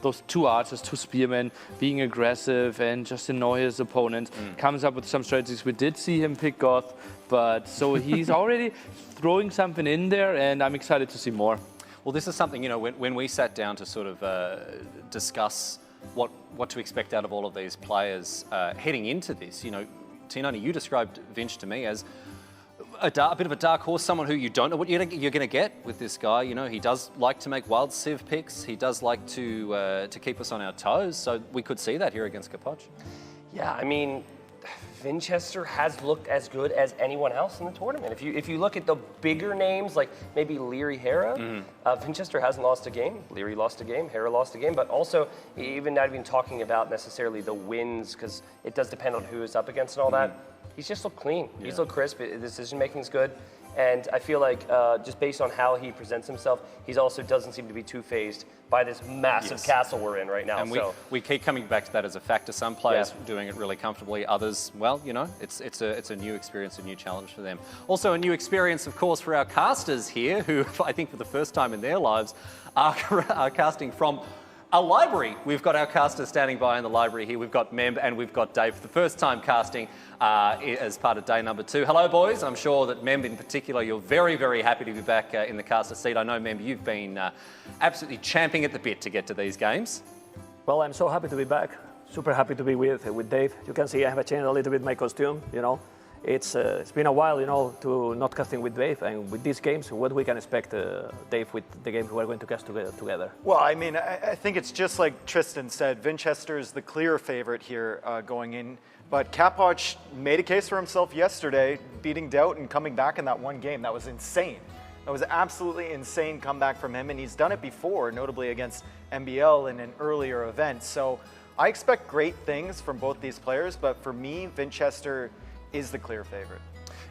those two archers, two spearmen, being aggressive and just annoy his opponent. Comes up with some strategies. We did see him pick Goth, but so he's already throwing something in there, and I'm excited to see more. Well, this is something, you know, when we sat down to sort of discuss what to expect out of all of these players heading into this, you know, Tinoni, you described Vinch to me as a bit of a dark horse, someone who you don't know what you're going to get with this guy. You know, he does like to make wild civ picks. He does like to keep us on our toes. So we could see that here against Capoch. Yeah, I mean, Vinchester has looked as good as anyone else in the tournament. If you look at the bigger names, like maybe Lierrey, Hera, Vinchester hasn't lost a game. Lierrey lost a game, Hera lost a game, but also even not even talking about necessarily the wins, because it does depend on who is up against and all that. He's just looked clean. He's looked crisp. The decision making is good. And I feel like just based on how he presents himself, he also doesn't seem to be too phased by this massive castle we're in right now. And we keep coming back to that as a factor. Some players doing it really comfortably, others, well, you know, it's a new experience, a new challenge for them. Also a new experience, of course, for our casters here, who I think for the first time in their lives are casting from a library. We've got our casters standing by in the library here. We've got Memb and we've got Dave for the first time casting as part of day number 2. Hello, boys. I'm sure that Memb in particular, you're very, very happy to be back in the caster seat. I know, Memb, you've been absolutely champing at the bit to get to these games. Well, I'm so happy to be back. Super happy to be with Dave. You can see I have changed a little bit my costume, you know. It's been a while, you know, to not casting with Dave, and with these games, what we can expect, Dave, with the games we're going to cast together? Well, I mean, I think it's just like Tristan said, Vinchester is the clear favorite here going in, but Capoch made a case for himself yesterday, beating Doubt and coming back in that one game. That was insane. That was absolutely insane comeback from him, and he's done it before, notably against MBL in an earlier event. So I expect great things from both these players, but for me, Vinchester is the clear favorite.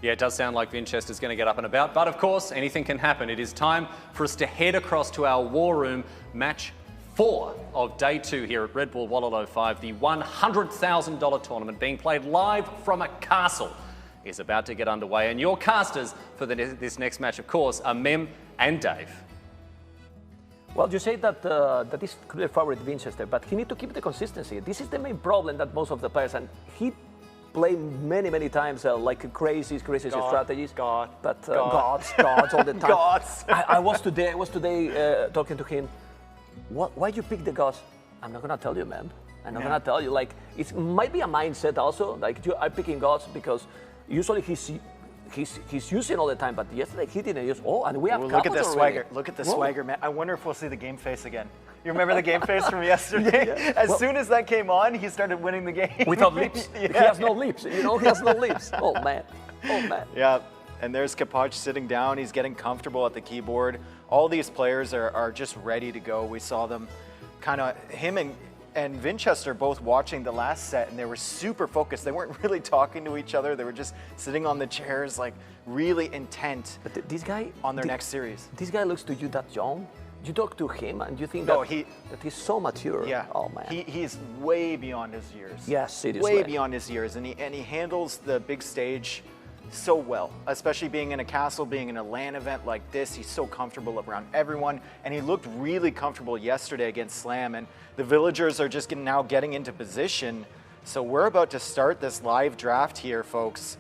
Yeah, it does sound like Vinchester's going to get up and about, but of course, anything can happen. It is time for us to head across to our War Room match 4 of day 2 here at Red Bull Wololo 5. The $100,000 tournament being played live from a castle is about to get underway, and your casters for this next match, of course, are Mem and Dave. Well, you say that that is clear favorite Vinchester, but he needs to keep the consistency. This is the main problem that most of the players, and he played many times like crazy strategies. But gods all the time. Gods. I was today talking to him. Why you pick the gods? I'm not gonna tell you, man. I'm not gonna tell you. Like, it might be a mindset also. Like, you are picking gods because usually he's using all the time, but yesterday he didn't use. Oh, and we have look at the already. swagger. Look at the swagger, man. I wonder if we'll see the game face again. You remember the game face from yesterday? As soon as that came on, he started winning the game. Without lips. He has no lips. You know, he has no lips. Oh man. Oh man. Yeah. And there's Capoch sitting down. He's getting comfortable at the keyboard. All these players are just ready to go. We saw them kind of, him and Vinchester both watching the last set, and they were super focused. They weren't really talking to each other. They were just sitting on the chairs, like really intent this guy, on their next series. This guy looks to you that young. You talk to him and you think that he's so mature. Yeah. Oh man. He's way beyond his years. Yes, seriously. Way beyond his years, and he handles the big stage so well, especially being in a castle, being in a LAN event like this. He's so comfortable around everyone, and he looked really comfortable yesterday against Slam, and the villagers are just now getting into position. So we're about to start this live draft here, folks.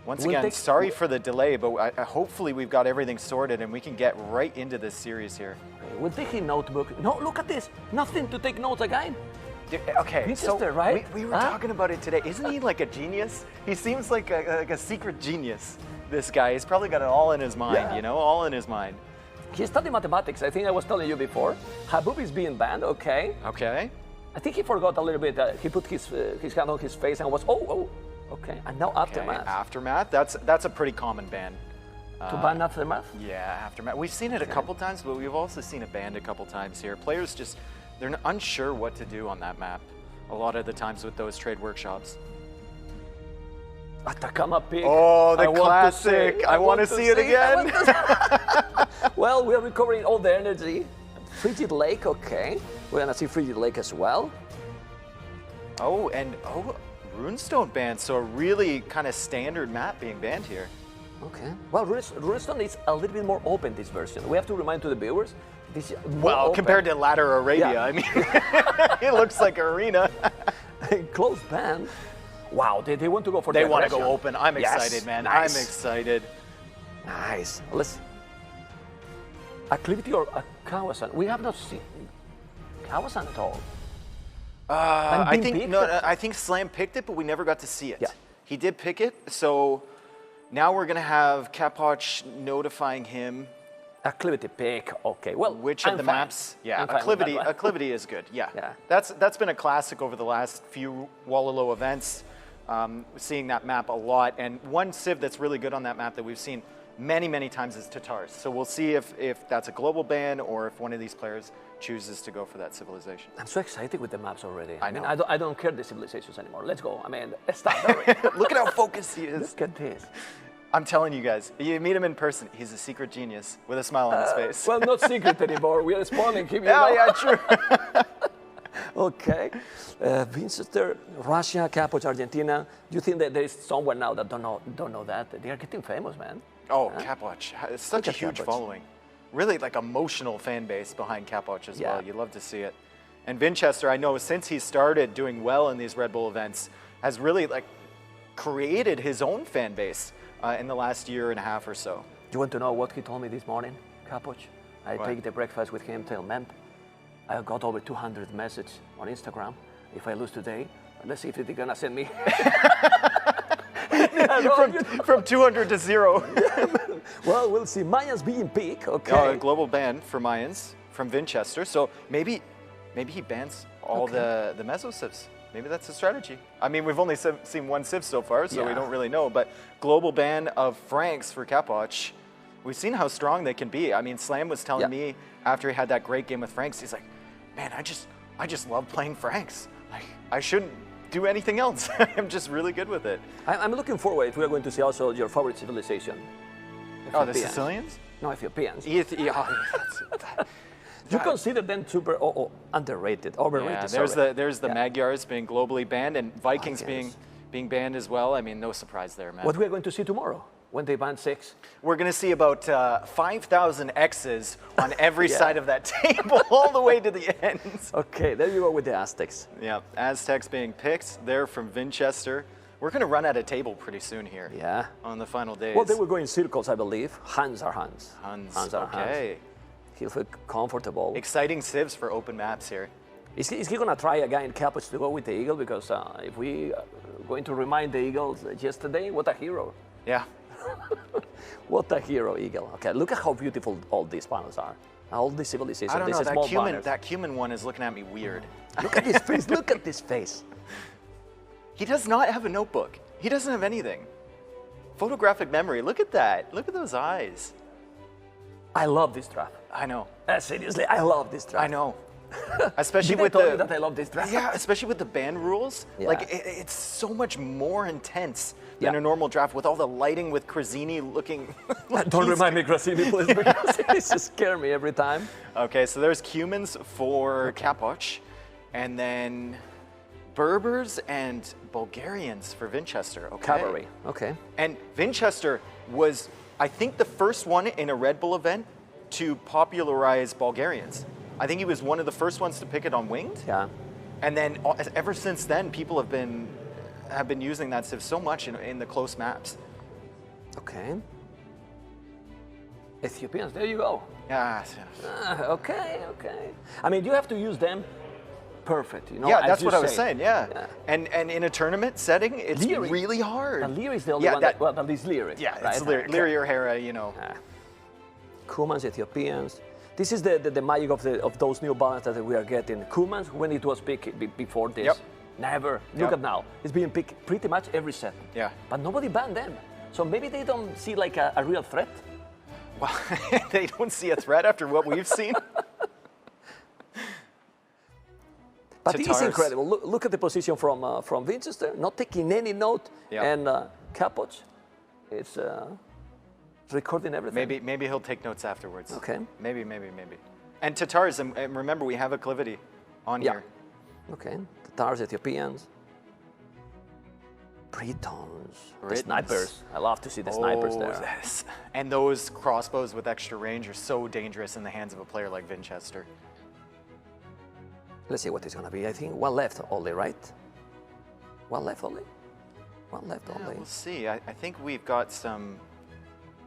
Once again, sorry for the delay, but hopefully we've got everything sorted and we can get right into this series here. We're taking notebook. No, look at this. Nothing to take notes again. Okay, Vinchester, so right? we were talking about it today. Isn't he like a genius? He seems like a secret genius, this guy. He's probably got it all in his mind, you know, all in his mind. He studied mathematics. I think I was telling you before. Habub is being banned, okay. Okay. I think he forgot a little bit. He put his hand on his face and was, okay. And now Aftermath. Aftermath, that's a pretty common ban. To ban Aftermath? Yeah, Aftermath. We've seen it a couple times, but we've also seen it banned a couple times here. Players just, they're unsure what to do on that map a lot of the times with those trade workshops. Atacama pick. Oh, the classic. I want to see it again. Well, we are recovering all the energy. Frigid Lake, okay. We're going to see Frigid Lake as well. Oh, Runestone banned, so a really kind of standard map being banned here. Okay. Well, Runestone is a little bit more open, this version. We have to remind to the viewers, this is more Well, open. compared to Ladder Arabia, Yeah. I mean, it looks like Arena. Closed band. Wow, they want to go for They the want to go aggression. open. I'm Yes, excited, man. nice. I'm excited. Nice. Let's. Acclivity or Kawasan? We have not seen Kawasan at all. I being think picked no, it. I think Slam picked it, but we never got to see it. Yeah. He did pick it, so now we're gonna have Capoch notifying him Acclivity pick. Okay. Well, which I'm of the fine. maps. Yeah, I'm fine with that Acclivity. one. Acclivity is good. Yeah. Yeah. That's been a classic over the last few Wololo events. Seeing that map a lot, and one civ that's really good on that map that we've seen many times is Tatars. So we'll see if that's a global ban or if one of these players chooses to go for that civilization. I'm so excited with the maps already. I mean, know. I don't care the civilizations anymore. Let's go. I mean, stop. Look at how focused he is. Look at this. I'm telling you guys, you meet him in person, he's a secret genius with a smile on his face. Well, not secret anymore. We are spawning him. You yeah, know? yeah, true. Okay. Vinchester, Russia, Capoch, Argentina. Do you think that there is someone now that don't know that? They are getting famous, man. Oh, Capoch. It's such a Look at huge Capoch. following. Really like emotional fan base behind Capoch as Yeah. well. You love to see it. And Vinchester, I know since he started doing well in these Red Bull events, has really like created his own fan base in the last year and a half or so. You want to know what he told me this morning, Capoch? I What? take the breakfast with him till man. I got over 200 messages on Instagram. If I lose today, let's see if they're gonna send me. From 200 to 0. Well, we'll see. Mayans being picked, okay. Global ban for Mayans from Vinchester. So maybe he bans all the Meso civs. Maybe that's a strategy. I mean, we've only seen one civ so far, so we Yeah. don't really know. But global ban of Franks for Capoch. We've seen how strong they can be. I mean, Slam was telling me after he had that great game with Franks, he's like, man, I just love playing Franks. Like, I shouldn't do anything else. I'm just really good with it. I'm looking forward if we are going to see also your favorite civilization. Oh, the Ethiopians. Sicilians? No, Ethiopians. Yeah, You consider them super underrated, overrated? there's the Magyars being globally banned and Vikings Vikings. being banned as well. I mean, no surprise there, man. What we are going to see tomorrow when they ban 6? We're going to see about 5,000 X's on every side of that table, all the way to the end. Okay, there you go with the Aztecs. Yeah, Aztecs being picked. They're from Vinchester. We're going to run out of table pretty soon here. Yeah. On the final days. Well, they will go in circles, I believe. Hans are Hans. Huns, are okay. Hans. He'll feel comfortable. Exciting civs for open maps here. Is he going to try again Capoch to go with the Eagle? Because if we are going to remind the Eagles yesterday, what a hero. Yeah. What a hero, Eagle. Okay, look at how beautiful all these panels are. All these civilizations, I don't these know, small banners. that cumin one is looking at me weird. Look at this face, look at this face. He does not have a notebook. He doesn't have anything. Photographic memory, look at that. Look at those eyes. I love this draft. I know. Seriously, I love this draft. I know. Especially Did I with tell you that I love this draft? Yeah, especially with the ban rules. Yeah. Like it's so much more intense than Yeah. a normal draft with all the lighting with Krasinski looking. like Don't he's- remind me, Grassini, please, because it just scare me every time. Okay, so there's Cumans for Capoch, and then Berbers and Bulgarians for Vinchester. Okay. Cavalry, okay. And Vinchester was, I think, the first one in a Red Bull event to popularize Bulgarians. I think he was one of the first ones to pick it on winged. Yeah. And then ever since then, people have been using that civ so much in the close maps. Okay. Ethiopians, there you go. Yeah, Okay. I mean, you have to use them perfect, you know. yeah, as that's you what I was say. saying. Yeah, and in a tournament setting, it's Lierrey. really hard. And Lierrey is the only Yeah, one that- well, at least Lierrey. Yeah, right? it's Lierrey or Hera, you know. Cumans, Ethiopians. This is the magic of those new balance that we are getting. Cumans, when it was picked before this, Yep. never. Look Yep. at now. It's being picked pretty much every set. Yeah. But nobody banned them. So maybe they don't see like a real threat. Well, they don't see a threat after what we've seen. But it is Tatars. incredible. Look at the position from Vinchester, not taking any note. Yep. And Capoch, it's recording everything. Maybe he'll take notes afterwards. Okay. Maybe. And Tatars, and remember, we have acclivity on Yeah. here. Okay. Tatars, Ethiopians. Britons. The snipers. I love to see the snipers there. Yes. And those crossbows with extra range are so dangerous in the hands of a player like Vinchester. Let's see what it's going to be. I think one left only, right? One left only? One left only. We'll see. I think we've got some...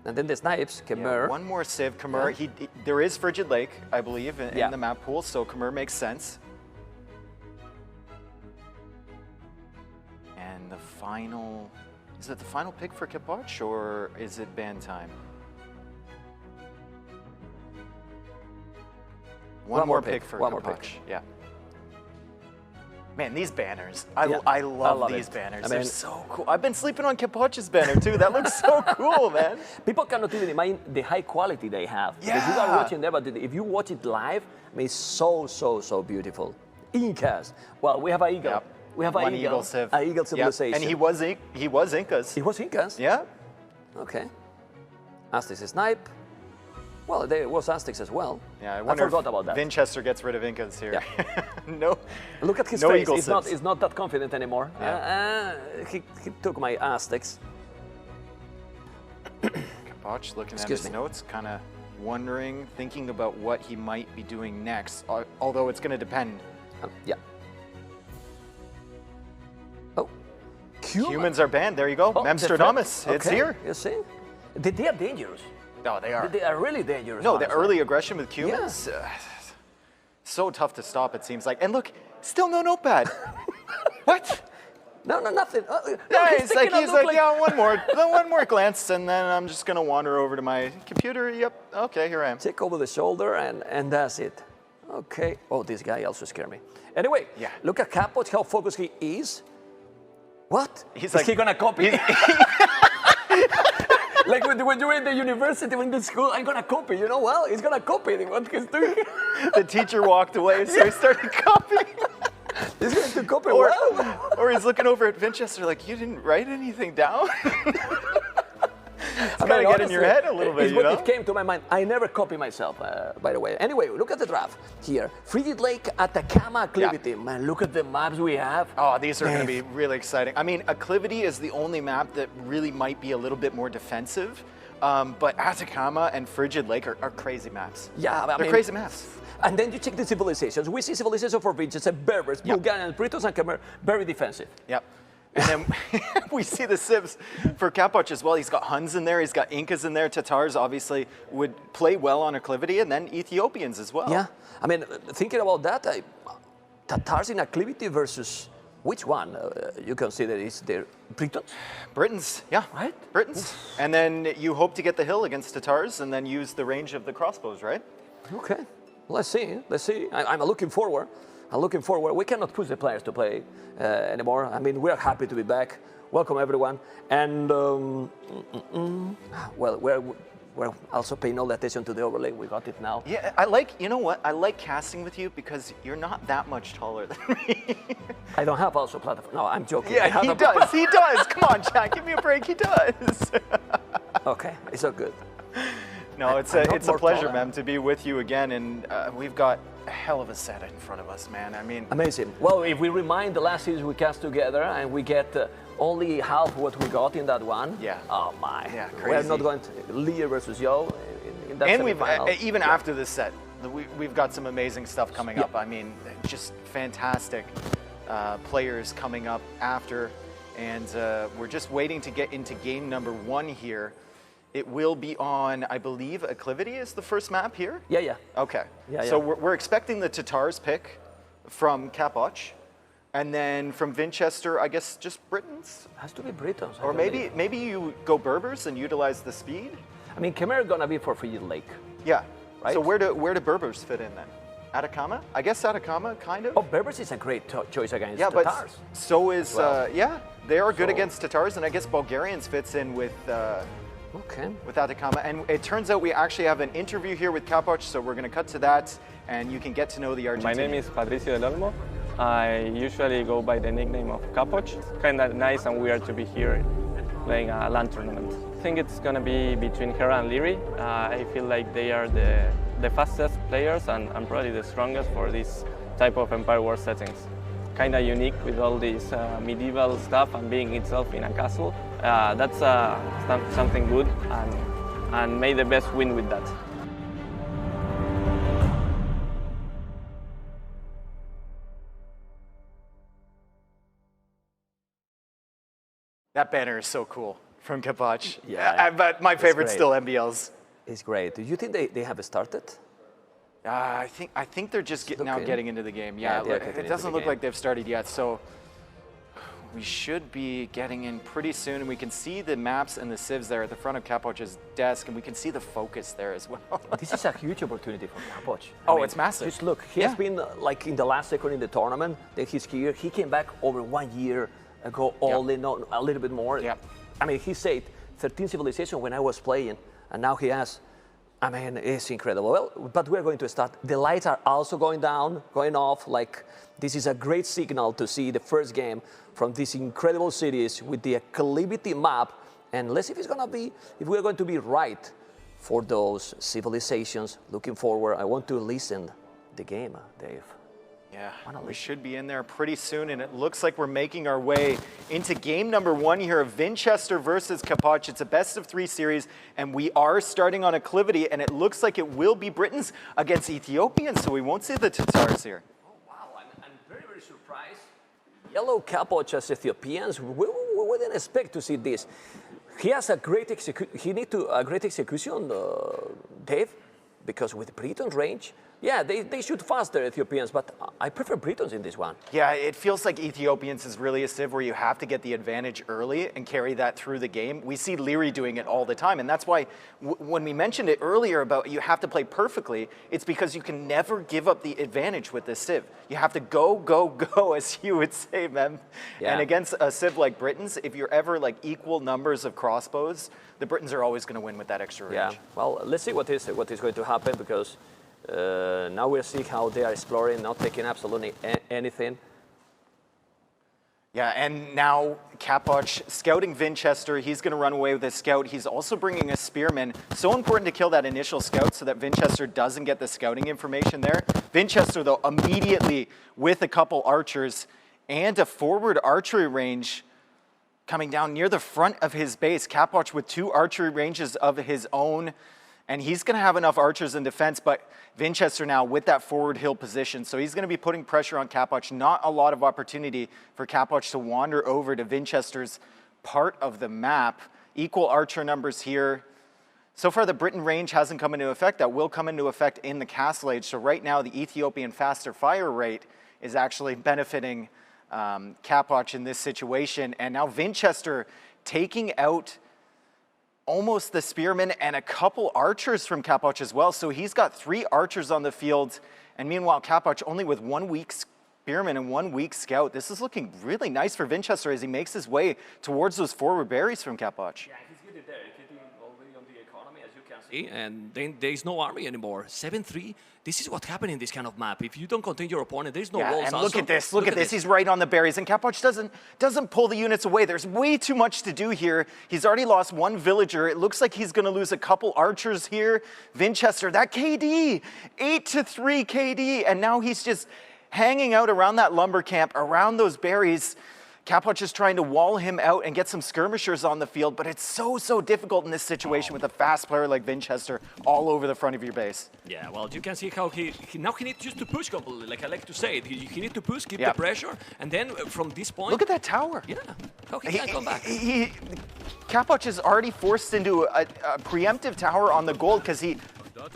And then the snipes, Khmer. One more Civ. Khmer, there is Frigid Lake, I believe, in the map pool, so Khmer makes sense. And the final... Is it the final pick for Capoch, or is it ban time? One more pick for Capoch. Yeah. Man, these banners. I love these banners. They're so cool. I've been sleeping on Capoch's banner too. That looks so cool, man. People cannot even imagine the high quality they have. Yeah. Because you are watching there, but if you watch it live, I mean, it's so beautiful. Incas. Well, we have an eagle. Yep. We have One an eagle civ. An eagle civilization. Yep. And he was Incas. He was Incas? Yeah. Okay. Aztecs snipe. Well, there was Aztecs as well. Yeah, I forgot about that. Vinchester gets rid of Incas here. Yeah. No. Look at his no face. eagle He's not that confident anymore. Yeah. He took my Aztecs. Capoch looking at his notes, kind of wondering, thinking about what he might be doing next, although it's going to depend. Yeah. Oh. Humans are banned. There you go. Amsterdamus. Okay. It's here. You see? They are dangerous. No, they are. They are really dangerous. No, the early aggression with humans, so tough to stop, it seems like. And look, still no notepad. What? No, nothing. Yeah, he's like, yeah, one more glance, and then I'm just gonna wander over to my computer. Yep, okay, here I am. Check over the shoulder, and that's it. Okay. Oh, this guy also scared me. Anyway, look at Capoch, how focused he is. What? Is he gonna copy? Like when you're in the university, when in the school, I'm gonna copy. You know, well, he's gonna copy what he's doing. The teacher walked away, so he started copying. He's going to copy or he's looking over at Vinchester like, you didn't write anything down? It's gotta get in your head a little bit, you know? It came to my mind. I never copy myself, by the way. Anyway, look at the draft here. Frigid Lake, Atacama, Acclivity. Yeah. Man, look at the maps we have. Oh, these are going to be really exciting. I mean, Acclivity is the only map that really might be a little bit more defensive. But Atacama and Frigid Lake are crazy maps. Yeah, they're crazy maps. And then you check the civilizations. We see civilizations for Vinchester, Berbers, Bulgarians, Britons, and Khmer, very defensive. Yep. And then we see the civs for Capoch as well. He's got Huns in there, he's got Incas in there. Tatars obviously would play well on Acclivity, and then Ethiopians as well. Yeah, I mean, thinking about that, Tatars in Acclivity versus which one you consider is the Britons? Britons, yeah. Right? Britons. And then you hope to get the hill against Tatars and then use the range of the crossbows, right? Okay, let's see. I'm looking forward. We cannot push the players to play anymore. I mean, we're happy to be back. Welcome, everyone. And, well, we're also paying all the attention to the overlay. We got it now. Yeah, you know what? I like casting with you because you're not that much taller than me. I don't have also platform. No, I'm joking. Yeah, he does. He does. Come on, Jack, give me a break. He does. Okay, it's all good. No, it's a pleasure, man, to be with you again. And we've got a hell of a set in front of us, man. I mean, amazing. Well, if we remind the last series we cast together and we get only half what we got in that one. Yeah. Oh my. Yeah, crazy. We're not going to Lierrey versus Yo in that semifinal. And even after this set, we've got some amazing stuff coming up. I mean, just fantastic players coming up after, and we're just waiting to get into game number 1 here. It will be on, I believe, Acclivity is the first map here? Yeah. Okay. So we're expecting the Tatars pick from Capoch, and then from Vinchester, I guess just Britons? Has to be Britons. Or maybe you go Berbers and utilize the speed? I mean, Khmer gonna be for Frigid Lake. Yeah. Right? So where do Berbers fit in then? Atacama? I guess Atacama, kind of. Oh, Berbers is a great choice against Tatars. But so is, they are good against Tatars, and I guess Bulgarians fits in with with Atacama. And it turns out we actually have an interview here with Capoch, so we're going to cut to that, and you can get to know the Argentinian. My name is Patricio del Olmo. I usually go by the nickname of Capoch. It's kind of nice and weird to be here playing a LAN tournament. I think it's going to be between Hera and Lierrey. I feel like they are the fastest players and probably the strongest for this type of Empire War settings. kind of unique with all this medieval stuff and being itself in a castle. That's something good, and may the best win with that. That banner is so cool from Capoch. Yeah, but my favorite's great. still MBL's. It's great. Do you think they have started? I think they're just now getting into the game. Yeah, Yeah, getting it into doesn't the look game. like they've started yet. So we should be getting in pretty soon, and we can see the maps and the civs there at the front of Capoch's desk, and we can see the focus there as well. This is a huge opportunity for Capoch. It's massive. Just look, he has been like in the last second in the tournament. Then he's here. He came back over 1 year ago, all in, not a little bit more. Yeah. I mean, he said 13 civilization when I was playing, and now he has. I mean, it's incredible. Well, but we're going to start. The lights are also going down, going off. Like, this is a great signal to see the first game from these incredible cities with the acclivity map. And let's see if it's gonna be, if we're going to be right for those civilizations. Looking forward. I want to listen the game, Dave. Yeah, we should be in there pretty soon, and it looks like we're making our way into game number 1 here of Vinchester versus Capoch. It's a best-of-3 series, and we are starting on acclivity, and it looks like it will be Britons against Ethiopians, so we won't see the Tatars here. Oh, wow, I'm very, very surprised. Yellow Capoch as Ethiopians, we wouldn't expect to see this. He has a great execution, Dave, because with Britons range, yeah, they shoot faster, Ethiopians, but I prefer Britons in this one. Yeah, it feels like Ethiopians is really a civ where you have to get the advantage early and carry that through the game. We see Lierrey doing it all the time, and that's why when we mentioned it earlier about you have to play perfectly, it's because you can never give up the advantage with this civ. You have to go, go, go, as you would say, man. Yeah. And against a civ like Britons, if you're ever like equal numbers of crossbows, the Britons are always going to win with that extra range. Yeah, well, let's see what is going to happen, because now we'll see how they are exploring, not taking absolutely anything. Yeah, and now Capoch scouting Vinchester. He's going to run away with his scout. He's also bringing a spearman. So important to kill that initial scout so that Vinchester doesn't get the scouting information there. Vinchester, though, immediately with a couple archers and a forward archery range coming down near the front of his base. Capoch with 2 archery ranges of his own. And he's going to have enough archers in defense, but Vinchester now with that forward hill position. So he's going to be putting pressure on Capoch. Not a lot of opportunity for Capoch to wander over to Vinchester's part of the map. Equal archer numbers here. So far, the Britain range hasn't come into effect. That will come into effect in the Castle Age. So right now, the Ethiopian faster fire rate is actually benefiting Capoch in this situation. And now Vinchester taking out almost the spearman and a couple archers from Capoch as well. So he's got 3 archers on the field. And meanwhile, Capoch only with 1 weak spearman and 1 weak scout. This is looking really nice for Vinchester as he makes his way towards those forward berries from Capoch. Yeah, he's getting there. He's getting already on the economy, as you can see. And then there is no army anymore. 7-3. This is what happened in this kind of map. If you don't contain your opponent, there is no walls. And look at this. Look at this. He's right on the berries. And Capoch doesn't pull the units away. There's way too much to do here. He's already lost 1 villager. It looks like he's going to lose a couple archers here. Vinchester, that KD. 8-3 KD. And now he's just hanging out around that lumber camp, around those berries. Capoch is trying to wall him out and get some skirmishers on the field, but it's so difficult in this situation with a fast player like Vinchester all over the front of your base. Yeah, well, you can see how he now needs just to push, like I like to say it. He needs to push, keep the pressure, and then from this point... Look at that tower. Yeah, how he can come back. Capoch is already forced into a preemptive tower on the gold because he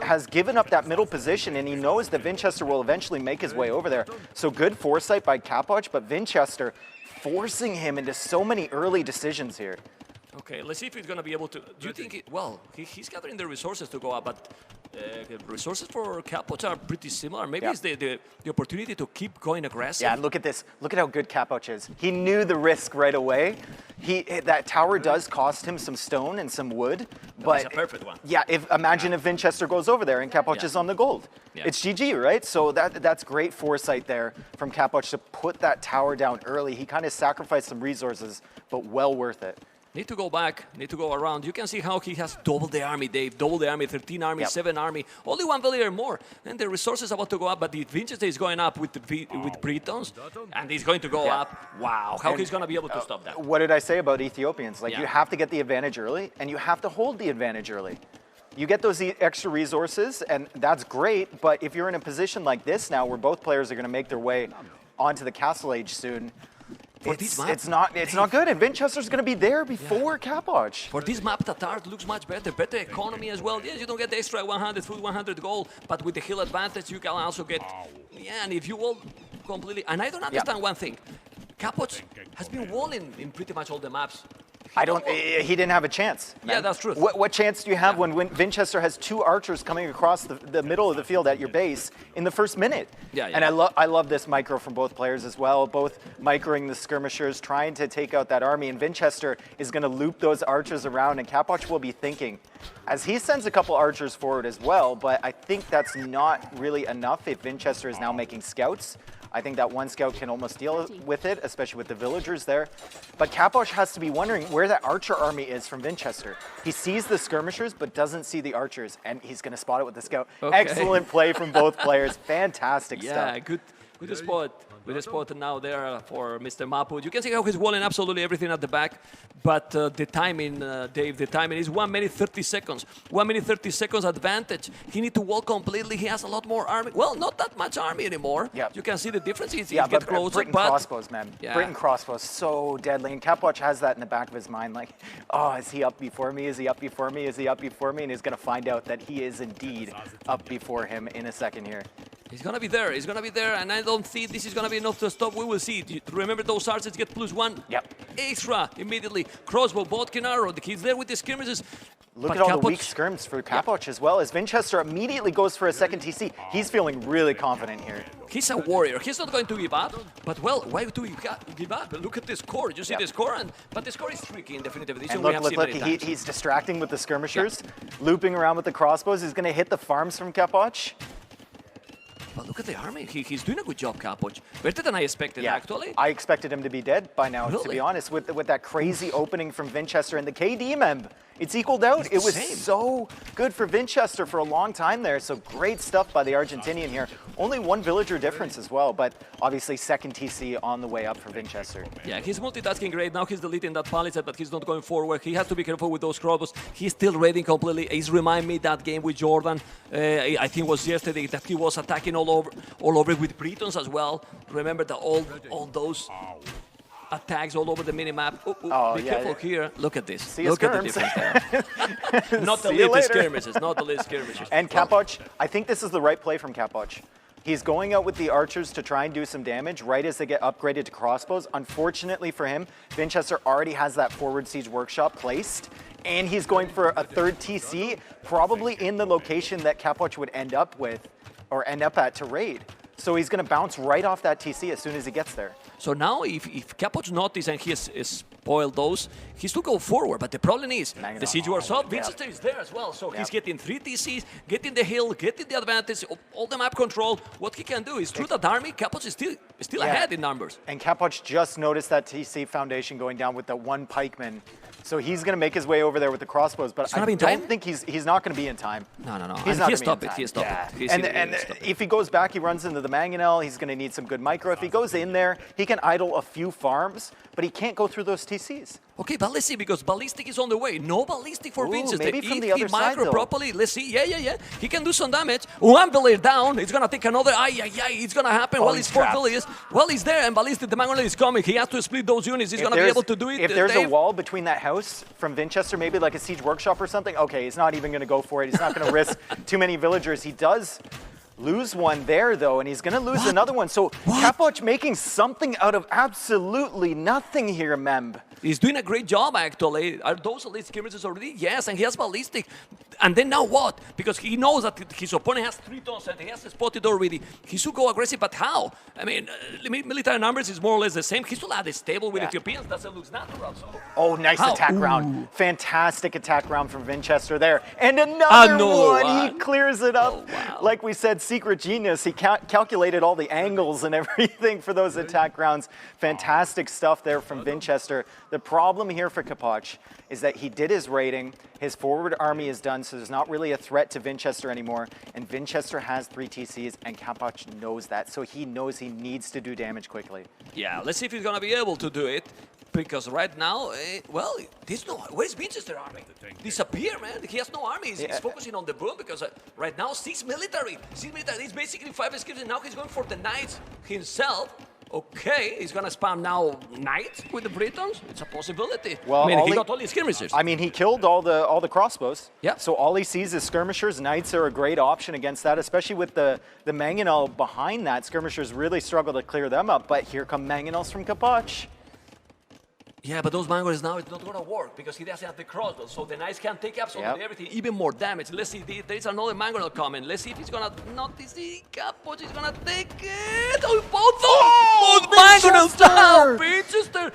has given up that middle position, and he knows that Vinchester will eventually make his way over there. So good foresight by Capoch, but Vinchester forcing him into so many early decisions here. Okay, let's see if he's going to be able to... Do you think... well, he's gathering the resources to go up, but the resources for Capoch are pretty similar. Maybe it's the opportunity to keep going aggressive. Yeah, and look at this. Look at how good Capoch is. He knew the risk right away. That tower does cost him some stone and some wood, but... It's a perfect one. Yeah, imagine if Vinchester goes over there and Capoch is on the gold. Yeah. It's GG, right? So that's great foresight there from Capoch to put that tower down early. He kind of sacrificed some resources, but well worth it. Need to go back, need to go around. You can see how he has double the army, Dave. Double the army, 13 army, 7 army. Only one villager more. And the resources about to go up, but the Vinchester is going up with Britons. And he's going to go up. Wow, how he's going to be able to stop that? What did I say about Ethiopians? Like, you have to get the advantage early, and you have to hold the advantage early. You get those extra resources, and that's great, but if you're in a position like this now, where both players are going to make their way onto the Castle Age soon, it's not good, and Vinchester's going to be there before Capoch. For this map, Tatar looks much better economy as well. Yes, you don't get the extra 100 food, 100 gold, but with the hill advantage, you can also get, and if you wall completely, and I don't understand one thing. Capoch has been walling in pretty much all the maps. He didn't have a chance, man. Yeah, that's true. What chance do you have when Vinchester has 2 archers coming across the middle of the field at your base in the first minute? And I love this micro from both players as well, both microing the skirmishers, trying to take out that army, and Vinchester is going to loop those archers around, and Capoch will be thinking, as he sends a couple archers forward as well, but I think that's not really enough if Vinchester is now making scouts. I think that one scout can almost deal with it, especially with the villagers there. But Capoch has to be wondering where that archer army is from Vinchester. He sees the skirmishers, but doesn't see the archers, and he's going to spot it with the scout. Excellent play from both players. Fantastic stuff. Yeah, good spot. Good spot now there for Mr. Maput. You can see how he's walling absolutely everything at the back, but the timing, Dave, the timing is 1 minute 30 seconds. 1 minute 30 seconds advantage. He needs to wall completely. He has a lot more army. Well, not that much army anymore. Yeah. You can see the difference. He but gets closer. Britain crossbows, man. Britain crossbows, so deadly. And Capoch has that in the back of his mind, like, oh, is he up before me? Is he up before me? Is he up before me? And he's going to find out that he is indeed up before him in a second here. He's going to be there. He's going to be there, and I don't think this is going to be enough to stop. We will see. Remember those archers get +1 extra immediately. Crossbow, Bodkin arrow. He's there with the skirmishes. Look at all the weak skirms for Capoch as well, as Vinchester immediately goes for a second TC. He's feeling really confident here. He's a warrior. He's not going to give up. But, well, why do you give up? Look at the score. You see the score? But the score is tricky in Definitive Edition. And look, he's distracting with the skirmishers, looping around with the crossbows. He's going to hit the farms from Capoch. But look at the army. He's doing a good job, Capoch. Better than I expected, actually. I expected him to be dead by now, to be honest, with that crazy opening from Vinchester and the KD memb. It's equaled out. It was so good for Vinchester for a long time there. So great stuff by the Argentinian here. Only 1 villager difference as well, but obviously second TC on the way up for Vinchester. Yeah, he's multitasking great. Now he's deleting that palisade, but he's not going forward. He has to be careful with those crossbows. He's still raiding completely. He's remind me that game with Jordan. I think it was yesterday that he was attacking all over with Britons as well. Remember all those attacks all over the minimap. Be careful here. Look at this. Look at the difference there. Not the least skirmishes. Not the least skirmishes. And Capoch, I think this is the right play from Capoch. He's going out with the archers to try and do some damage right as they get upgraded to crossbows. Unfortunately for him, Vinchester already has that forward siege workshop placed, and he's going for a 3rd TC, probably in the location that Capoch would end up with, or end up at to raid. So he's going to bounce right off that TC as soon as he gets there. So now if Capoch notices and he has spoiled those, he's to go forward. But the problem is, the siege was up, Vinchester is there as well. So he's getting 3 TCs, getting the hill, getting the advantage, all the map control. What he can do is, through that army, Capoch is still ahead in numbers. And Capoch just noticed that TC foundation going down with the 1 pikeman. So he's going to make his way over there with the crossbows, but I don't think he's not going to be in time. No. He's not stop it. And if he goes back, he runs into the Mangonel. He's going to need some good micro. If he goes in there, he can idle a few farms, but he can't go through those TCs. Okay, but let's see, because Ballistic is on the way. No Ballistic for Vinchester. Maybe from the if other he side, micro though. properly, let's see. Yeah. He can do some damage. 1 villager down. It's going to take another. It's going to happen. Well, it's 4 villagers. Well, he's there, and Ballistic, the Mangonel is coming. He has to split those units. He's going to be able to do it. If there's a wall between that house from Vinchester, maybe like a siege workshop or something, okay, he's not even going to go for it. He's not going to risk too many villagers. He does lose 1 there, though, and he's going to lose another one. So Capoch making something out of absolutely nothing here, Memb. He's doing a great job, actually. Are those elite skirmishes already? Yes, and he has Ballistic. And then now what? Because he knows that his opponent has 3 tons and he has spotted already. He should go aggressive, but how? I mean, military numbers is more or less the same. He should add a stable with Ethiopians. Doesn't look natural. So. Oh, nice attack round. Fantastic attack round from Vinchester there. And another one. He clears it up like we said, secret genius. He calculated all the angles and everything for those attack rounds. Fantastic stuff there from Vinchester. The problem here for Capoch is that he did his rating. His forward army is done, so there's not really a threat to Vinchester anymore. And Vinchester has 3 TCs, and Capoch knows that, so he knows he needs to do damage quickly. Yeah, let's see if he's going to be able to do it. Because right now, well, there's no. Where's Vinchester army? Disappear, man. He has no army. He's focusing on the boom because right now 6 military. 6 military. He's basically 5 skips, and now he's going for the knights himself. Okay, he's gonna spam now knights with the Britons. It's a possibility. Well, I mean, he got all the skirmishers. I mean, he killed all the crossbows. Yeah. So all he sees is skirmishers. Knights are a great option against that, especially with the mangonel behind that. Skirmishers really struggle to clear them up. But here come mangonels from Capoch. Yeah, but those mangoes now it's not gonna work because he doesn't have the crossbow, so the knights can take absolutely everything, even more damage. Let's see, there's another mangonel coming. Let's see if he's gonna not see Capoch is gonna take it. Oh, both mangonels down. Vinchester,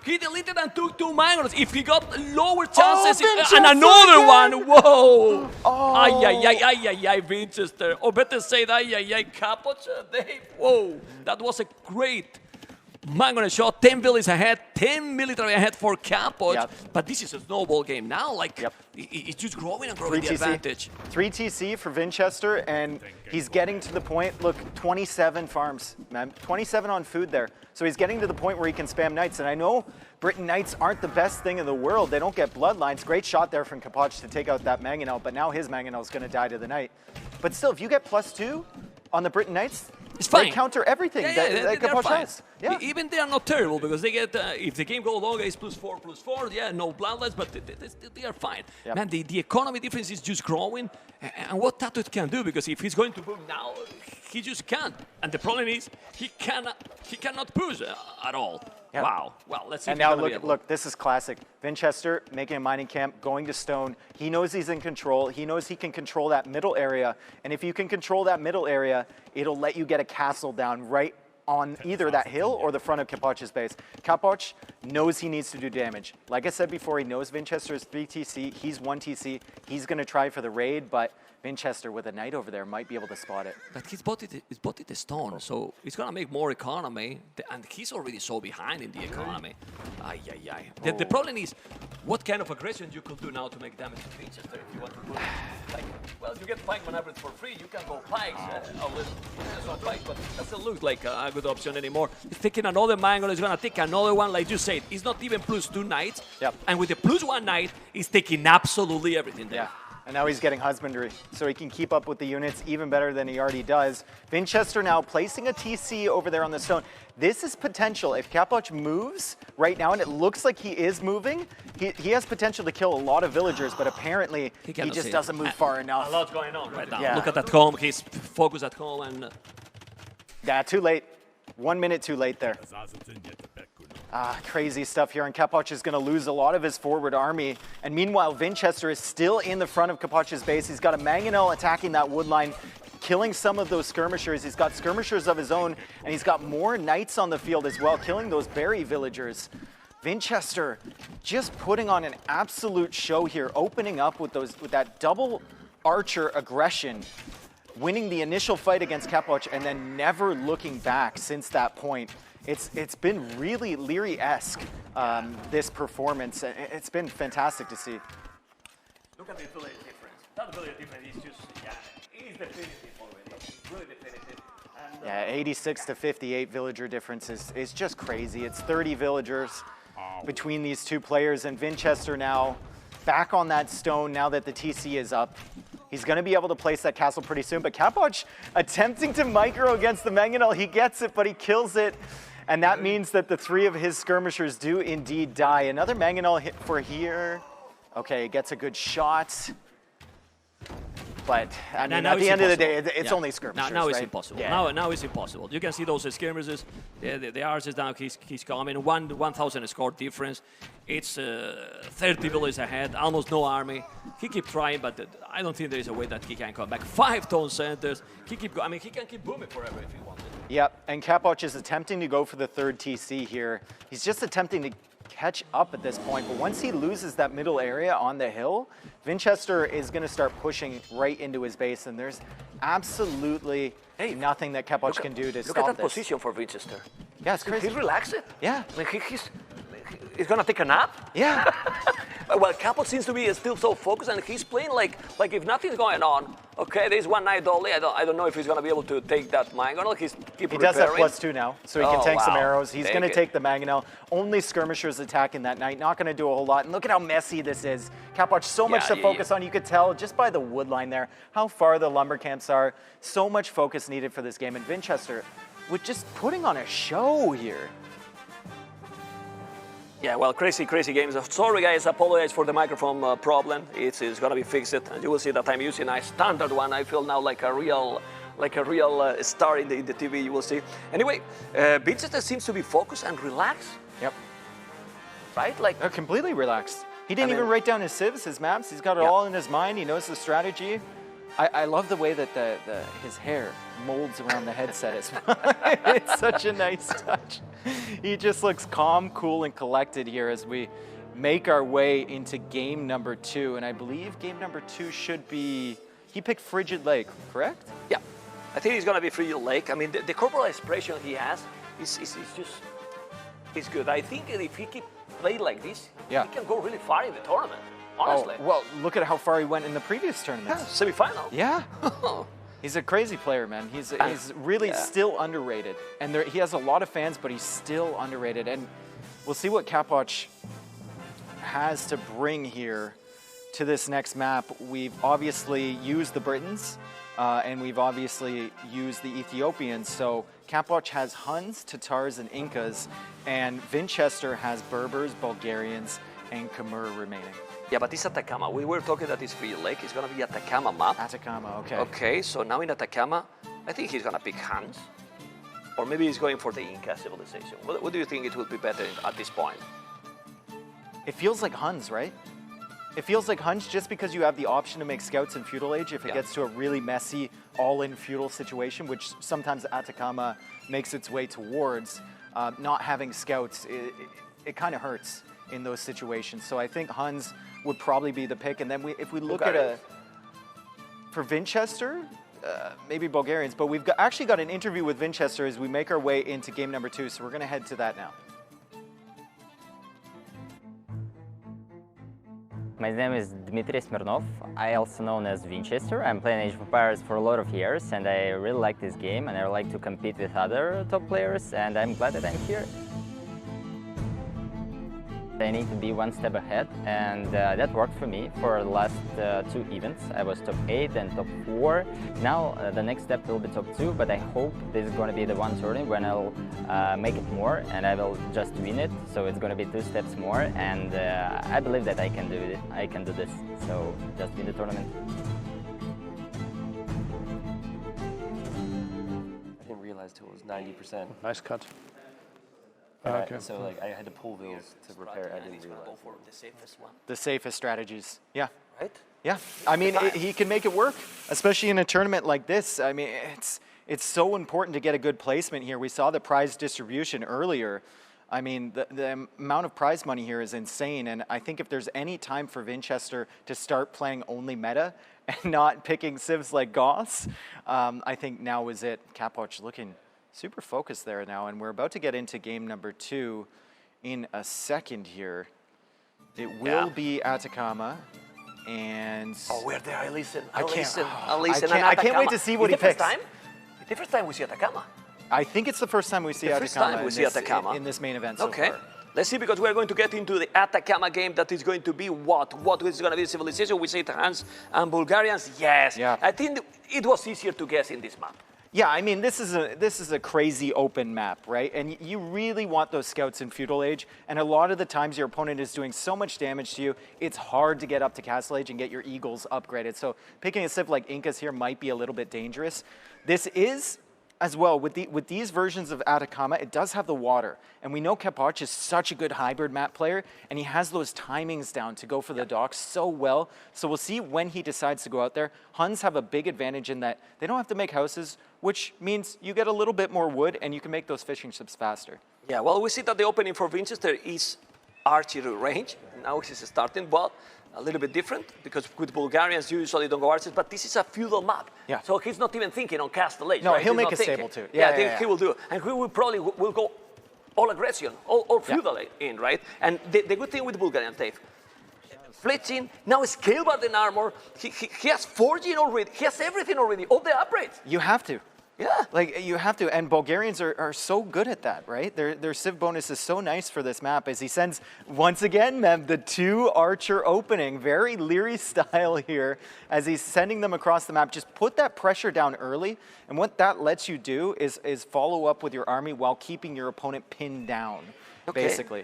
he deleted and took 2 mangonels. If he got lower chances and another one, whoa! Ay, Vinchester. Or better say, Capoch. Whoa, that was a great mangonel shot. 10 villages ahead, 10 military ahead for Capoch. But this is a snowball game now. Like, it's just growing and growing the advantage. 3 TC for Vinchester, and he's getting to the point. Look, 27 farms, man. 27 on food there. So he's getting to the point where he can spam knights. And I know Britain knights aren't the best thing in the world. They don't get bloodlines. Great shot there from Capoch to take out that mangonel, but now his mangonel is going to die to the knight. But still, if you get +2 on the Britain knights, it's fine. They counter everything that Capoch has. Yeah. Even they are not terrible because they get, if the game goes longer, it's +4. Yeah, no bloodlines, but they are fine. Yep. Man, the economy difference is just growing. And what Tato can do, because if he's going to boom now, he just can't. And the problem is, he cannot push at all. Yep. Wow. Well, let's see. And now look, this is classic. Vinchester making a mining camp, going to stone. He knows he's in control. He knows he can control that middle area. And if you can control that middle area, it'll let you get a castle down right on either that hill or the front of Capoch's base. Capoch knows he needs to do damage. Like I said before, he knows Vinchester is 3 TC. He's 1 TC. He's going to try for the raid, but Vinchester with a knight over there might be able to spot it. But he's bought the stone, so it's going to make more economy, and he's already so behind in the economy. The problem is, what kind of aggression you could do now to make damage to Vinchester if you want to put, like, well, you get pike maneuver for free, you can go pikes, but it doesn't look like a good option anymore. He's taking another mango, he's going to take another one, like you said, it's not even +2 knights, and with the +1 knight, he's taking absolutely everything there. Yeah. And now he's getting husbandry, so he can keep up with the units even better than he already does. Vinchester now placing a TC over there on the stone. This is potential. If Capoch moves right now, and it looks like he is moving, he has potential to kill a lot of villagers, but apparently he just doesn't move far enough. A lot's going on right now. Yeah. Look at that home. He's focused at home and... Yeah, too late. 1 minute too late there. Crazy stuff here, and Capoch is going to lose a lot of his forward army. And meanwhile, Vinchester is still in the front of Capoch's base. He's got a mangonel attacking that wood line, killing some of those skirmishers. He's got skirmishers of his own, and he's got more knights on the field as well, killing those berry villagers. Vinchester just putting on an absolute show here, opening up with that double archer aggression, winning the initial fight against Capoch, and then never looking back since that point. It's been really Lierrey-esque, this performance. It's been fantastic to see. Look at the village difference. That village difference is just, it's definitive already. Really definitive. And, 86 to 58 villager difference is just crazy. It's 30 villagers between these two players, and Vinchester now back on that stone now that the TC is up. He's going to be able to place that castle pretty soon, but Capoch attempting to micro against the mangonel. He gets it, but he kills it. And that means that the 3 of his skirmishers do indeed die. Another mangonel hit for here. Okay, gets a good shot. But I mean, at the end of the day, it's only skirmishers, Now it's right? impossible. Yeah. Now it's impossible. You can see those skirmishers. The ours is down. He's coming. 1,000 score difference. It's 30 villages ahead. Almost no army. He keeps trying, but I don't think there is a way that he can come back. 5 town centers. He can keep booming forever if he wanted. Yep, and Capoch is attempting to go for the 3rd TC here. He's just attempting to catch up at this point. But once he loses that middle area on the hill, Vinchester is going to start pushing right into his base, and there's absolutely nothing that Capoch can do to stop this. Look at that position for Vinchester. Yeah, it's crazy. He's relaxed. Yeah. I mean, he's gonna take a nap. Yeah. Well, Capoch seems to be still so focused, and he's playing like if nothing's going on. Okay, there's one night only. I don't know if he's gonna be able to take that Mangonel. He does have +2 now, so he can tank some arrows. He's going to take the Mangonel. Only skirmishers attacking that night. Not going to do a whole lot. And look at how messy this is. Capoch, so much to focus on. You could tell just by the wood line there how far the lumber camps are. So much focus needed for this game. And Vinchester, with just putting on a show here. Yeah, well, crazy games. Sorry, guys, apologize for the microphone problem. It's going to be fixed, and you will see that I'm using a standard one. I feel now like a real star in the TV, you will see. Anyway, Vinchester seems to be focused and relaxed. Yep. Right? Like completely relaxed. He didn't even write down his civs, his maps. He's got it all in his mind. He knows the strategy. I love the way that his hair molds around the headset as well. It's such a nice touch. He just looks calm, cool, and collected here as we make our way into game number 2. And I believe game number 2 should be, he picked Frigid Lake, correct? Yeah, I think he's going to be Frigid Lake. I mean, the corporal expression he has is good. I think if he keep playing like this, he can go really far in the tournament. Honestly. Oh, well, look at how far he went in the previous tournament. Yeah, semi-final. Yeah. He's a crazy player, man. He's really still underrated. And he has a lot of fans, but he's still underrated. And we'll see what Capoch has to bring here to this next map. We've obviously used the Britons, and we've obviously used the Ethiopians. So Capoch has Huns, Tatars, and Incas, and Vinchester has Berbers, Bulgarians, and Khmer remaining. Yeah, but it's Atacama. We were talking that it's Frigid Lake. It's going to be Atacama map. Atacama, okay. Okay, so now in Atacama, I think he's going to pick Huns. Or maybe he's going for the Inca civilization. What do you think it would be better at this point? It feels like Huns, right? It feels like Huns just because you have the option to make scouts in Feudal Age if it gets to a really messy, all-in feudal situation, which sometimes Atacama makes its way towards. Not having scouts, it kind of hurts in those situations. So I think Huns would probably be the pick. And then if we look at for Vinchester, maybe Bulgarians, but we've actually got an interview with Vinchester as we make our way into game number 2. So we're going to head to that now. My name is Dmitry Smirnov. I also known as Vinchester. I'm playing Age of Empires for a lot of years, and I really like this game, and I like to compete with other top players, and I'm glad that I'm here. I need to be one step ahead, and that worked for me for the last 2 events. I was top 8 and top 4. Now the next step will be top 2, but I hope this is going to be the one tournament when I'll make it more, and I will just win it. So it's going to be 2 steps more, and I believe that I can do it. I can do this. So just win the tournament. I didn't realize till it was 90%. Nice cut. So like I had to pull wheels to repair. I didn't realize. Go for the safest one. The safest strategies. Yeah. Right? Yeah. I mean, he can make it work, especially in a tournament like this. I mean, it's so important to get a good placement here. We saw the prize distribution earlier. I mean, the amount of prize money here is insane. And I think if there's any time for Vinchester to start playing only meta and not picking civs like Goths, I think now is it. Capoch looking super focused there now, and we're about to get into game number 2 in a second here. It will be Atacama, and... Oh, we're there. I listen. I can't wait to see what he picks. The first time we see Atacama. I think it's the first time we see Atacama in this main event so far. Let's see, because we're going to get into the Atacama game that is going to be what? What is going to be civilization? We say Huns and Bulgarians. Yes. Yeah. I think it was easier to guess in this map. Yeah, I mean, this is a crazy open map, right? And you really want those scouts in Feudal Age, and a lot of the times your opponent is doing so much damage to you, it's hard to get up to Castle Age and get your Eagles upgraded. So picking a civ like Incas here might be a little bit dangerous. This is, as well, with these versions of Atacama, it does have the water. And we know Capoch is such a good hybrid map player, and he has those timings down to go for the docks so well. So we'll see when he decides to go out there. Huns have a big advantage in that they don't have to make houses, which means you get a little bit more wood, and you can make those fishing ships faster. Yeah, well, we see that the opening for Vinchester is archery range. Now he's starting, well, a little bit different, because with Bulgarians, you usually don't go archers, but this is a feudal map. Yeah. So he's not even thinking on castle age, No, right? he'll He's make not a thinking. stable too. Yeah, I think he will do. And he will probably will go all aggression, all feudal in, right? And the good thing with Bulgarian, Dave, fletching, now scalebard in armor, he has forging already, he has everything already, all the upgrades. You have to. Yeah. Like, you have to, and Bulgarians are so good at that, right? Their civ bonus is so nice for this map as he sends, once again, Mem, the 2 archer opening, very Lierrey style here, as he's sending them across the map. Just put that pressure down early, and what that lets you do is follow up with your army while keeping your opponent pinned down, basically.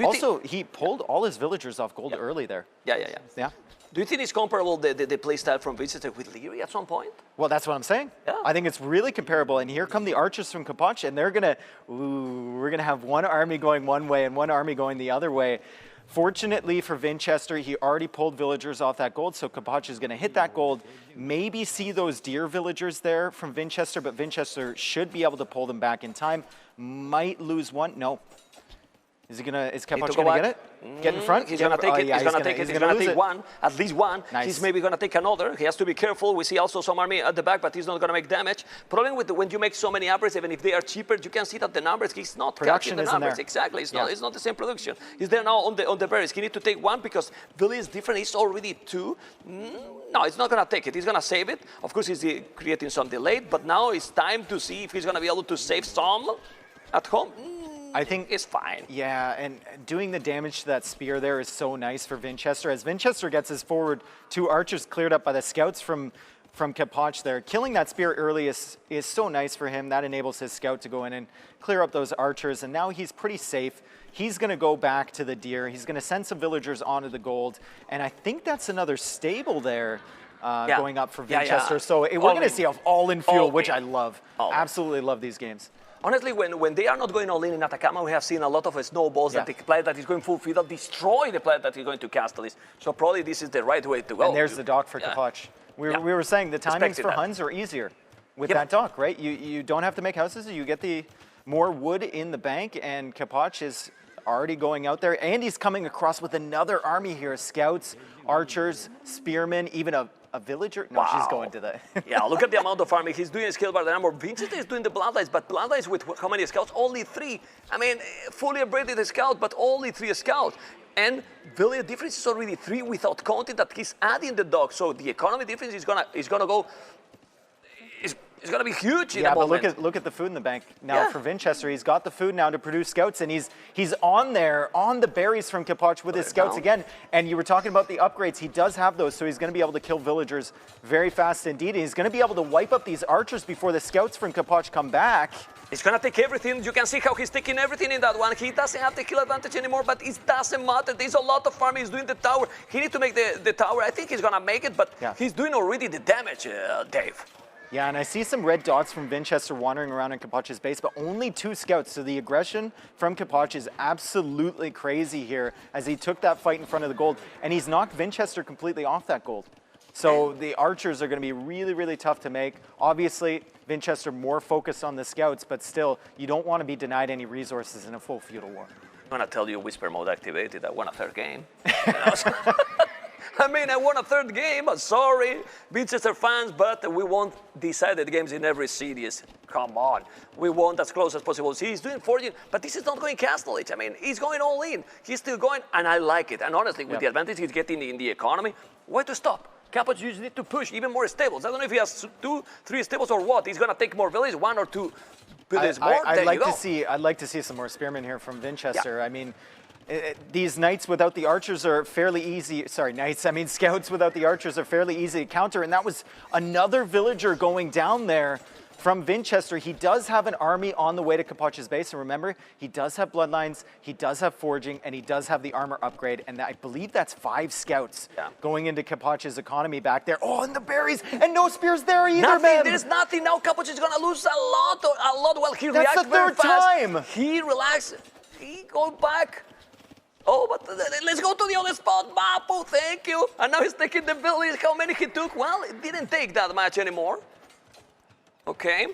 Also, he pulled all his villagers off gold early there. Yeah. Do you think it's comparable, the play style from Vinchester with Lierrey at some point? Well, that's what I'm saying. Yeah. I think it's really comparable. And here come the archers from Capoch, and they're gonna, we're gonna have one army going one way and one army going the other way. Fortunately for Vinchester, he already pulled villagers off that gold, so Capoch is gonna hit that gold, maybe see those deer villagers there from Vinchester, but Vinchester should be able to pull them back in time. Might lose one, no. Is Capoch gonna get it? Get in front? He's gonna take it, he's gonna take it, he's gonna take one, at least one. Nice. He's maybe gonna take another. He has to be careful. We see also some army at the back, but he's not gonna make damage. Problem with when you make so many upgrades, even if they are cheaper, you can see that the numbers, he's not production catching the numbers. There. Exactly, it's not the same production. He's there now on the berries. He need to take one because Billy is different, he's already 2. No, he's not gonna take it, he's gonna save it. Of course, he's creating some delay, but now it's time to see if he's gonna be able to save some at home. I think it's fine. Yeah, and doing the damage to that spear there is so nice for Vinchester. As Vinchester gets his forward 2 archers cleared up by the scouts from Capoch there. Killing that spear early is so nice for him. That enables his scout to go in and clear up those archers, and now he's pretty safe. He's going to go back to the deer. He's going to send some villagers onto the gold, and I think that's another stable there going up for Vinchester. So we're going to see an all-in fuel, which I love. Absolutely love these games. Honestly, when they are not going all in Atacama, we have seen a lot of snowballs that the player that is going full feudal destroy the player that is going to castle this. So probably this is the right way to go. And there's the dock for Capoch. We were saying the timings for Huns are easier with that dock, right? You don't have to make houses. You get the more wood in the bank, and Capoch is already going out there. And he's coming across with another army here. Scouts, archers, spearmen, even a villager? No, she's going to the... Yeah, look at the amount of farming. He's doing skill bar the number. Vinchester is doing the bloodlines, but bloodlines with how many scouts? Only 3. I mean, fully upgraded scout, but only 3 scouts. And village difference is already 3 without counting that he's adding the dog. So the economy difference is gonna go. It's gonna be huge in the moment. But look at the food in the bank now for Vinchester. He's got the food now to produce scouts, and he's on there on the berries from Capoch with his scouts again. And you were talking about the upgrades. He does have those, so he's going to be able to kill villagers very fast indeed. And he's going to be able to wipe up these archers before the scouts from Capoch come back. He's going to take everything. You can see how he's taking everything in that one. He doesn't have the kill advantage anymore, but it doesn't matter. There's a lot of farming. He's doing the tower. He needs to make the tower. I think he's going to make it, but he's doing already the damage, Dave. Yeah, and I see some red dots from Vinchester wandering around in Capoch's base, but only 2 scouts. So the aggression from Capoch is absolutely crazy here as he took that fight in front of the gold, and he's knocked Vinchester completely off that gold. So the archers are going to be really, really tough to make. Obviously, Vinchester more focused on the scouts, but still, you don't want to be denied any resources in a full feudal war. I'm going to tell you Whisper mode activated. I won a 3rd game. I mean, I won a 3rd game. I'm sorry, Vinchester fans, but we want decided games in every series. Come on. We want as close as possible. See, he's doing 14, but this is not going castle age. I mean, he's going all in. He's still going, and I like it. And honestly, with the advantage he's getting in the economy, why to stop? Capoch usually need to push even more stables. I don't know if he has 2, 3 stables or what. He's going to take more villages, 1 or 2 villages more. I'd like to see some more spearmen here from Vinchester. Yeah. I mean, these knights without the archers are fairly easy. Sorry, knights. I mean, scouts without the archers are fairly easy to counter. And that was another villager going down there from Vinchester. He does have an army on the way to Capoch's base. And remember, he does have bloodlines, he does have forging, and he does have the armor upgrade. And I believe that's 5 scouts going into Capoch's economy back there. Oh, and the berries, and no spears there either, man. There's nothing. Now Capoch is going to lose a lot. Well, he reacts very fast. That's the 3rd time. He relaxed. He goes back. Oh, but let's go to the other spot. Mapu, thank you. And now he's taking the village. How many he took? Well, it didn't take that much anymore. Okay.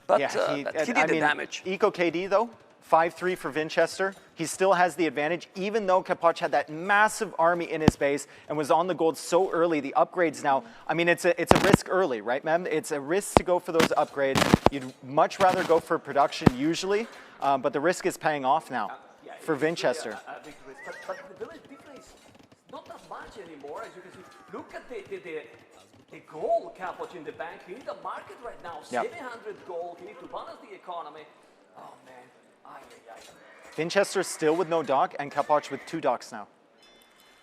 But he did the damage. Eco KD, though, 5-3 for Vinchester. He still has the advantage, even though Capoch had that massive army in his base and was on the gold so early. The upgrades now, I mean, it's a risk early, right, Mem? It's a risk to go for those upgrades. You'd much rather go for production usually, but the risk is paying off now for Vinchester. But the village difference is not that much anymore, as you can see. Look at the gold Capoch in the bank. He needs a market right now. 700 gold. He needs to balance the economy. Oh, man. Vinchester still with no dock, and Capoch with 2 docks now.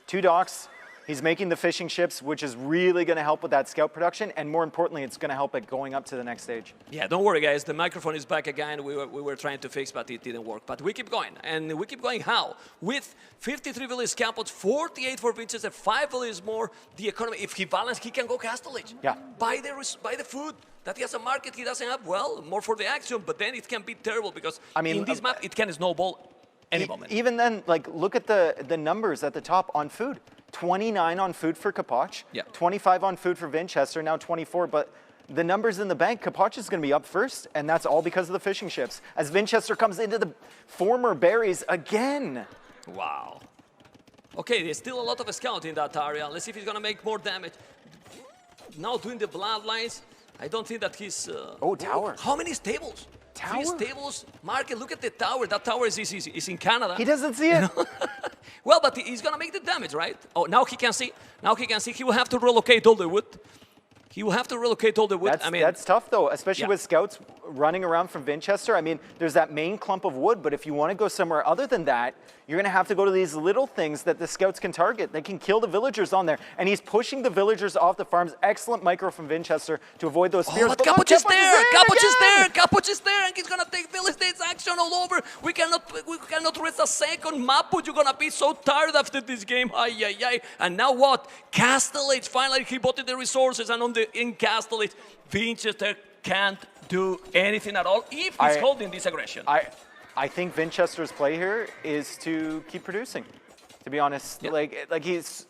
2 docks. He's making the fishing ships, which is really going to help with that scout production, and more importantly, it's going to help it going up to the next stage. Yeah, don't worry, guys. The microphone is back again. We were trying to fix, but it didn't work. But we keep going, and we keep going how? With 53 Vs Capoch, 48 for Vinchester, 5 villages more. The economy, if he balances, he can go Castle Age. Yeah. Buy the food. That he has a market he doesn't have, well, more for the action, but then it can be terrible because in this map, it can snowball any moment. Even then, like, look at the numbers at the top on food. 29 on food for Capoch, 25 on food for Vinchester, now 24, but the numbers in the bank, Capoch is going to be up first, and that's all because of the fishing ships. As Vinchester comes into the former berries again. Wow. Okay, there's still a lot of scout in that area. Let's see if he's going to make more damage. Now doing the bloodlines, I don't think that he's... oh, tower. How many stables? Tower? 3 stables. Market, look at the tower. That tower is in Canada. He doesn't see it. Well, but he's going to make the damage, right? Oh, now he can see. Now he can see. He will have to relocate all the wood. He will have to relocate all the wood. That's tough, though, especially with scouts running around from Vinchester. I mean, there's that main clump of wood, but if you want to go somewhere other than that, you're going to have to go to these little things that the scouts can target. They can kill the villagers on there. And he's pushing the villagers off the farms. Excellent micro from Vinchester to avoid those spears. Oh, but Capoch is there! Capoch is there! Capoch is there! And he's going to take village states action all over. We cannot rest a second. Maput, you're going to be so tired after this game. Ay, ay, ay. And now what? Castle Age. Finally, he bought the resources. And in Castle Age, Vinchester can't do anything at all if he's holding this aggression. I think Vinchester's play here is to keep producing, to be honest. Like he's,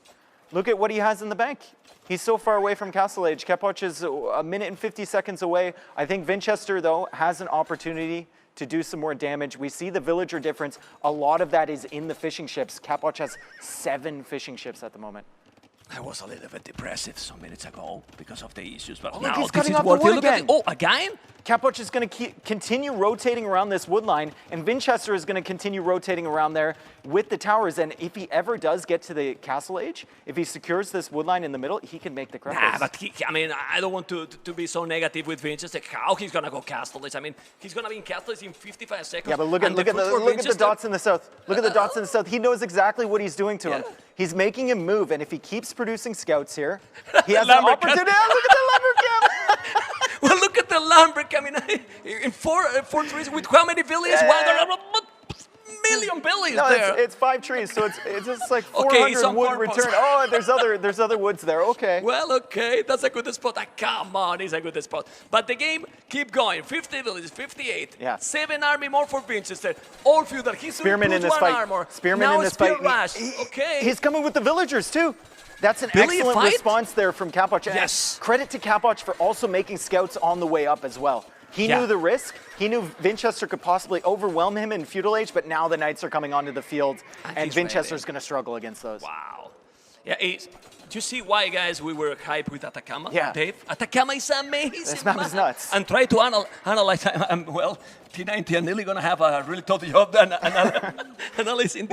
look at what he has in the bank. He's so far away from Castle Age. Capoch is 1 minute and 50 seconds away. I think Vinchester, though, has an opportunity to do some more damage. We see the villager difference. A lot of that is in the fishing ships. Capoch has 7 fishing ships at the moment. I was a little bit depressive some minutes ago because of the issues, but now this cutting is off worth the wood it. again. Oh, again? Capoch is going to continue rotating around this wood line, and Vinchester is going to continue rotating around there with the towers. And if he ever does get to the Castle Age, if he secures this wood line in the middle, he can make the crevice. Nah, but I mean, I don't want to be so negative with Vinchester. How he's going to go Castle Age? I mean, he's going to be in Castle Age in 55 seconds. Yeah, but look at the dots in the south. Look at the dots in the south. He knows exactly what he's doing to him. He's making him move, and if he keeps producing scouts here, he has an opportunity. Look at the lumberjack! Well, look at the lumberjack. I mean, in four trees with how many villages? Well, there are a million villages there. It's 5 trees, so it's just like 400 wood return. Oh, there's other woods there. Okay. Well, okay, that's a good spot. Come on, it's a good spot. But the game keep going. 50 villages, 58. Yeah. 7 army more for Vinchester. All feudal. He's Spearman in this fight. Armor. Spearman now in this fight. Rush. Okay. He's coming with the villagers too. That's an excellent response there from Capoch. Yes. Credit to Capoch for also making scouts on the way up as well. He knew the risk. He knew Vinchester could possibly overwhelm him in Feudal Age, but now the Knights are coming onto the field, and Vinchester's going to struggle against those. Wow. Yeah, do you see why, guys, we were hyped with Atacama? Yeah. Dave? Atacama is amazing. This map is nuts. And try to analyze. Well, T90 are nearly going to have a really tough job analyzing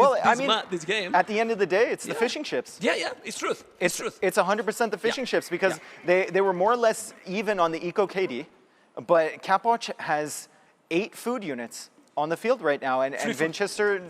this game. At the end of the day, it's the fishing ships. Yeah, it's truth. It's truth. It's 100% the fishing ships because they were more or less even on the Eco KD, but Capoch has 8 food units on the field right now, and Vinchester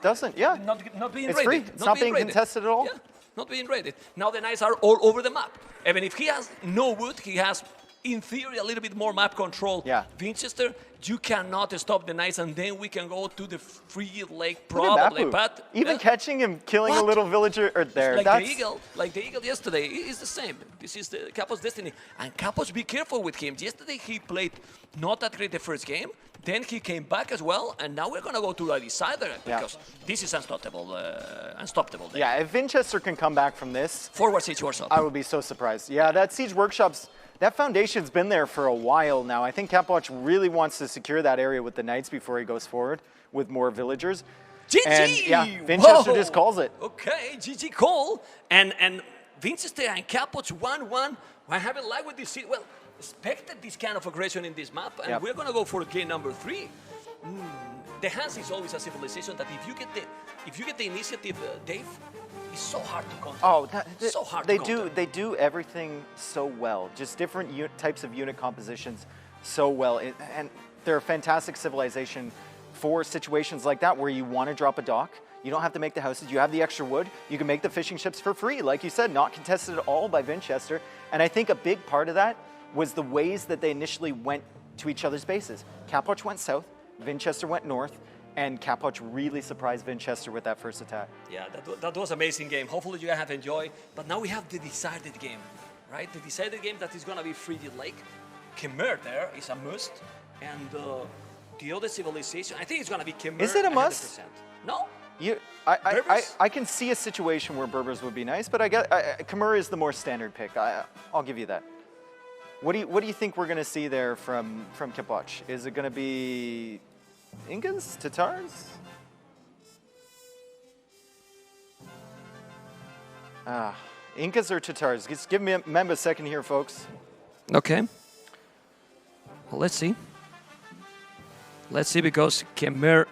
doesn't. Yeah, not being it's raided. free. It's not being contested at all. Yeah, not being raided. Now the Knights are all over the map. Even if he has no wood, he has, in theory, a little bit more map control. Yeah. Vinchester, you cannot stop the Knights, and then we can go to the free lake probably. But even catching him, killing a little villager there. Like the eagle yesterday, is the same. This is the Capoch's destiny. And Capoch, be careful with him. Yesterday he played not that great the first game. Then he came back as well, and now we're going to go to a decider because this is unstoppable. Yeah, if Vinchester can come back from this, forward siege workshop, I would be so surprised. Yeah, that siege workshops, that foundation's been there for a while now. I think Capoch really wants to secure that area with the Knights before he goes forward, with more villagers. GG! And yeah, Vinchester just calls it. Okay, GG call. And Vinchester and Capoch 1-1. I haven't liked with this. Well, expected this kind of aggression in this map, and we're going to go for game number 3. The Hans is always a civilization that if you get the initiative, Dave, it's so hard to control. Oh, so hard they to do. counter. They do everything so well. Just different types of unit compositions so well, and they're a fantastic civilization for situations like that where you want to drop a dock. You don't have to make the houses. You have the extra wood. You can make the fishing ships for free, like you said, not contested at all by Vinchester. And I think a big part of that was the ways that they initially went to each other's bases. Capoch went south, Vinchester went north, and Capoch really surprised Vinchester with that first attack. Yeah, that was an amazing game. Hopefully you guys have enjoyed. But now we have the decided game, right? The decided game that is going to be Frigid Lake. Khmer there is a must. And the other civilization, I think it's going to be Khmer. Is it a 100%. must? No. I can see a situation where Berbers would be nice, but I guess Khmer is the more standard pick. I'll give you that. What do you think we're going to see there from Capoch? Is it going to be Incas, Tatars? Incas or Tatars? Just give me a second here, folks. Okay. Well, let's see. Let's see, because Khmer,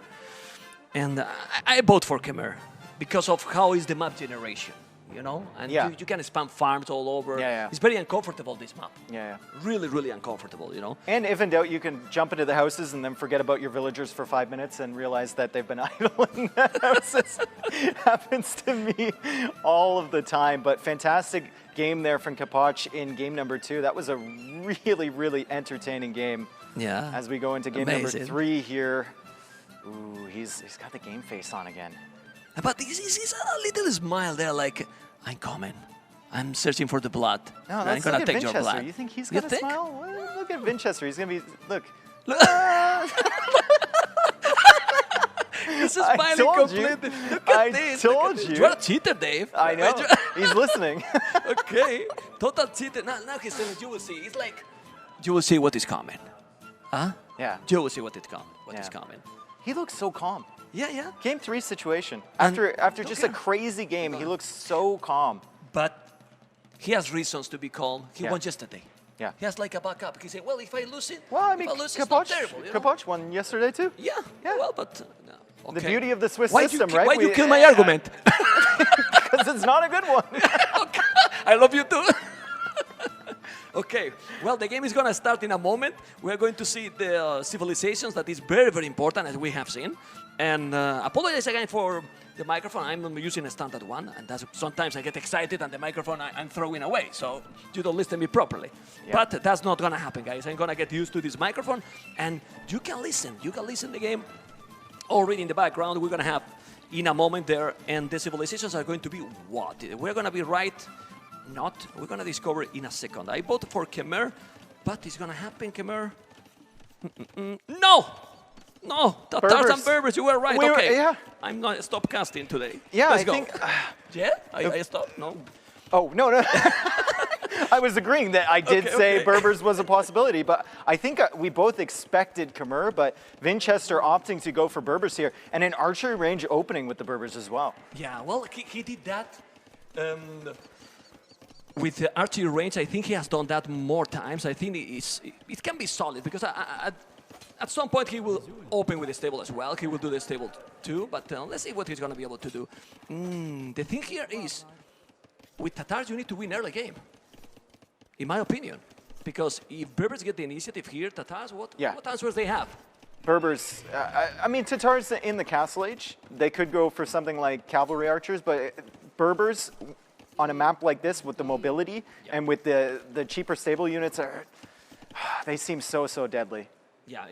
and I vote for Khmer because of how is the map generation, you know? And you can spam farms all over. Yeah. It's very uncomfortable, this map. Yeah. Really, really uncomfortable, you know? And if in doubt, you can jump into the houses and then forget about your villagers for 5 minutes and realize that they've been idle in the houses. Happens to me all of the time. But fantastic game there from Capoch in game number 2. That was a really, really entertaining game. Yeah. As we go into game number 3 here. Ooh, he's got the game face on again. But he's a little smile there, like, I'm coming. I'm searching for the blood. No, I'm let's gonna look at take your Vinchester. blood. You think he's got a smile? Well, look at Vinchester. He's going to be, look. This is smiling completely. Look at this. I told you. You're a cheater, Dave. I know. He's listening. Okay. Total cheater. Now he's telling you will see. It's like, you will see what is coming. Huh? Yeah. You will see what is coming. He looks so calm. Yeah. Game 3 situation. After just a crazy game, he looks so calm. But he has reasons to be calm. He won yesterday. Yeah. He has like a backup. He said, well, if I lose it, Well, I mean, it's not terrible. You know? Capoch won yesterday too. Yeah. Well, but okay. The beauty of the Swiss system, right? Why you kill my argument? Because it's not a good one. Okay. I love you too. Okay, well, the game is going to start in a moment. We're going to see the civilizations. That is very, very important, as we have seen. And apologize again for the microphone. I'm using a standard one, and sometimes I get excited, and the microphone I'm throwing away, so you don't listen to me properly. Yeah. But that's not going to happen, guys. I'm going to get used to this microphone, and you can listen. You can listen to the game already in the background. We're going to have in a moment there, and the civilizations are going to be what? We're going to be right. Not. We're going to discover in a second. I voted for Khmer, but it's going to happen, Khmer. No! Tatars and Berbers, you were right. Okay. Yeah. I'm going to stop casting today. Yeah, Let's I go. think... Yeah? I stopped? No? Oh, no. I was agreeing that I did say Berbers was a possibility, but I think we both expected Khmer, but Vinchester opting to go for Berbers here, and an archery range opening with the Berbers as well. Yeah, well, he did that. With the archery range, I think he has done that more times. I think it can be solid, because at some point he will open with the stable as well. He will do the stable too, but let's see what he's going to be able to do. The thing here is, with Tatars, you need to win early game, in my opinion. Because if Berbers get the initiative here, Tatars, what answers they have? Berbers, I mean, Tatars in the Castle Age, they could go for something like cavalry archers, but Berbers on a map like this with the mobility and with the cheaper stable units, they seem so deadly. Yeah,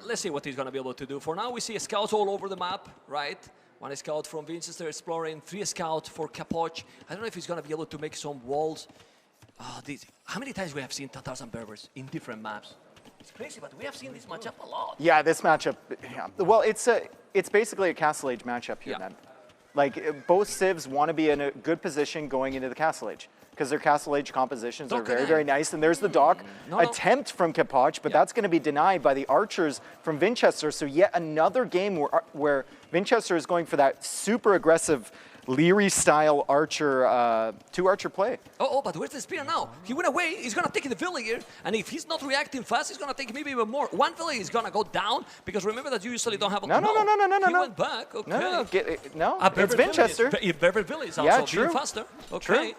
let's see what he's going to be able to do. For now, we see scouts all over the map, right? One scout from Vinchester exploring, 3 scouts for Capoch. I don't know if he's going to be able to make some walls. How many times we have seen Tatars and Berbers in different maps? It's crazy, but we have seen this matchup a lot. Yeah, this matchup, well, it's basically a Castle Age matchup here, man. Like, both civs want to be in a good position going into the Castle Age, because their Castle Age compositions are very, very nice. And there's the dock attempt from Capoch, but that's going to be denied by the archers from Vinchester. So yet another game where Vinchester is going for that super aggressive Lierrey-style archer, two-archer play. Oh, but where's the spear now? He went away. He's going to take the villager, and if he's not reacting fast, he's going to take maybe even more. One villager is going to go down, because remember that you usually don't have a... No. He went back, okay. No, it's Vinchester. Beverly Village is also true. being faster. Okay.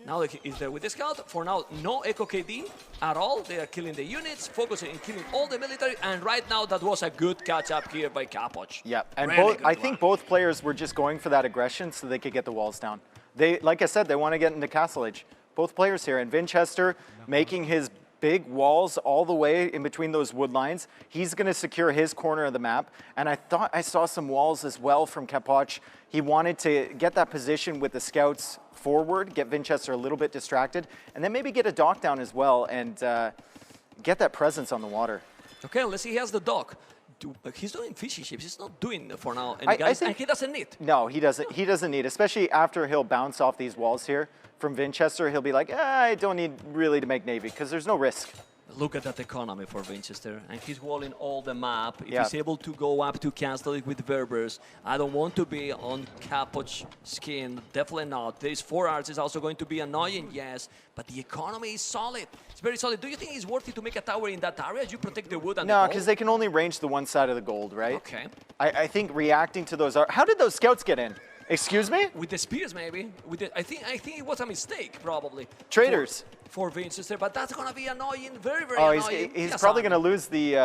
Now he's there with the scout. For now, no Echo KD at all. They are killing the units, focusing on killing all the military, and right now that was a good catch-up here by Capoch. Yeah, and Really I think both players were just going for that aggression so they could get the walls down. They, like I said, they want to get into Castle Age. Both players here, and Vinchester making his big walls all the way in between those wood lines. He's going to secure his corner of the map, and I thought I saw some walls as well from Capoch. He wanted to get that position with the scouts forward, get Vinchester a little bit distracted, and then maybe get a dock down as well and get that presence on the water. Okay, let's see. He has the dock. He's doing fishy ships. He's not doing it for now. And, I think, and he doesn't need. No, he doesn't. He doesn't need, especially after he'll bounce off these walls here from Vinchester. He'll be like, I don't need really to make Navy because there's no risk. Look at that economy for Vinchester, and he's walling all the map. If he's able to go up to Castle with Berbers, I don't want to be on Capoch skin, definitely not. There's 4 archers also going to be annoying, yes, but the economy is solid. It's very solid. Do you think it's worth it to make a tower in that area? You protect the wood and the No, gold? because they can only range the one side of the gold, right? Okay. I think reacting to those... How did those scouts get in? Excuse me? With the spears, maybe. With the, I think it was a mistake, probably. Traitors. For Vinchester, but that's going to be annoying, very, very annoying. He's probably going to lose the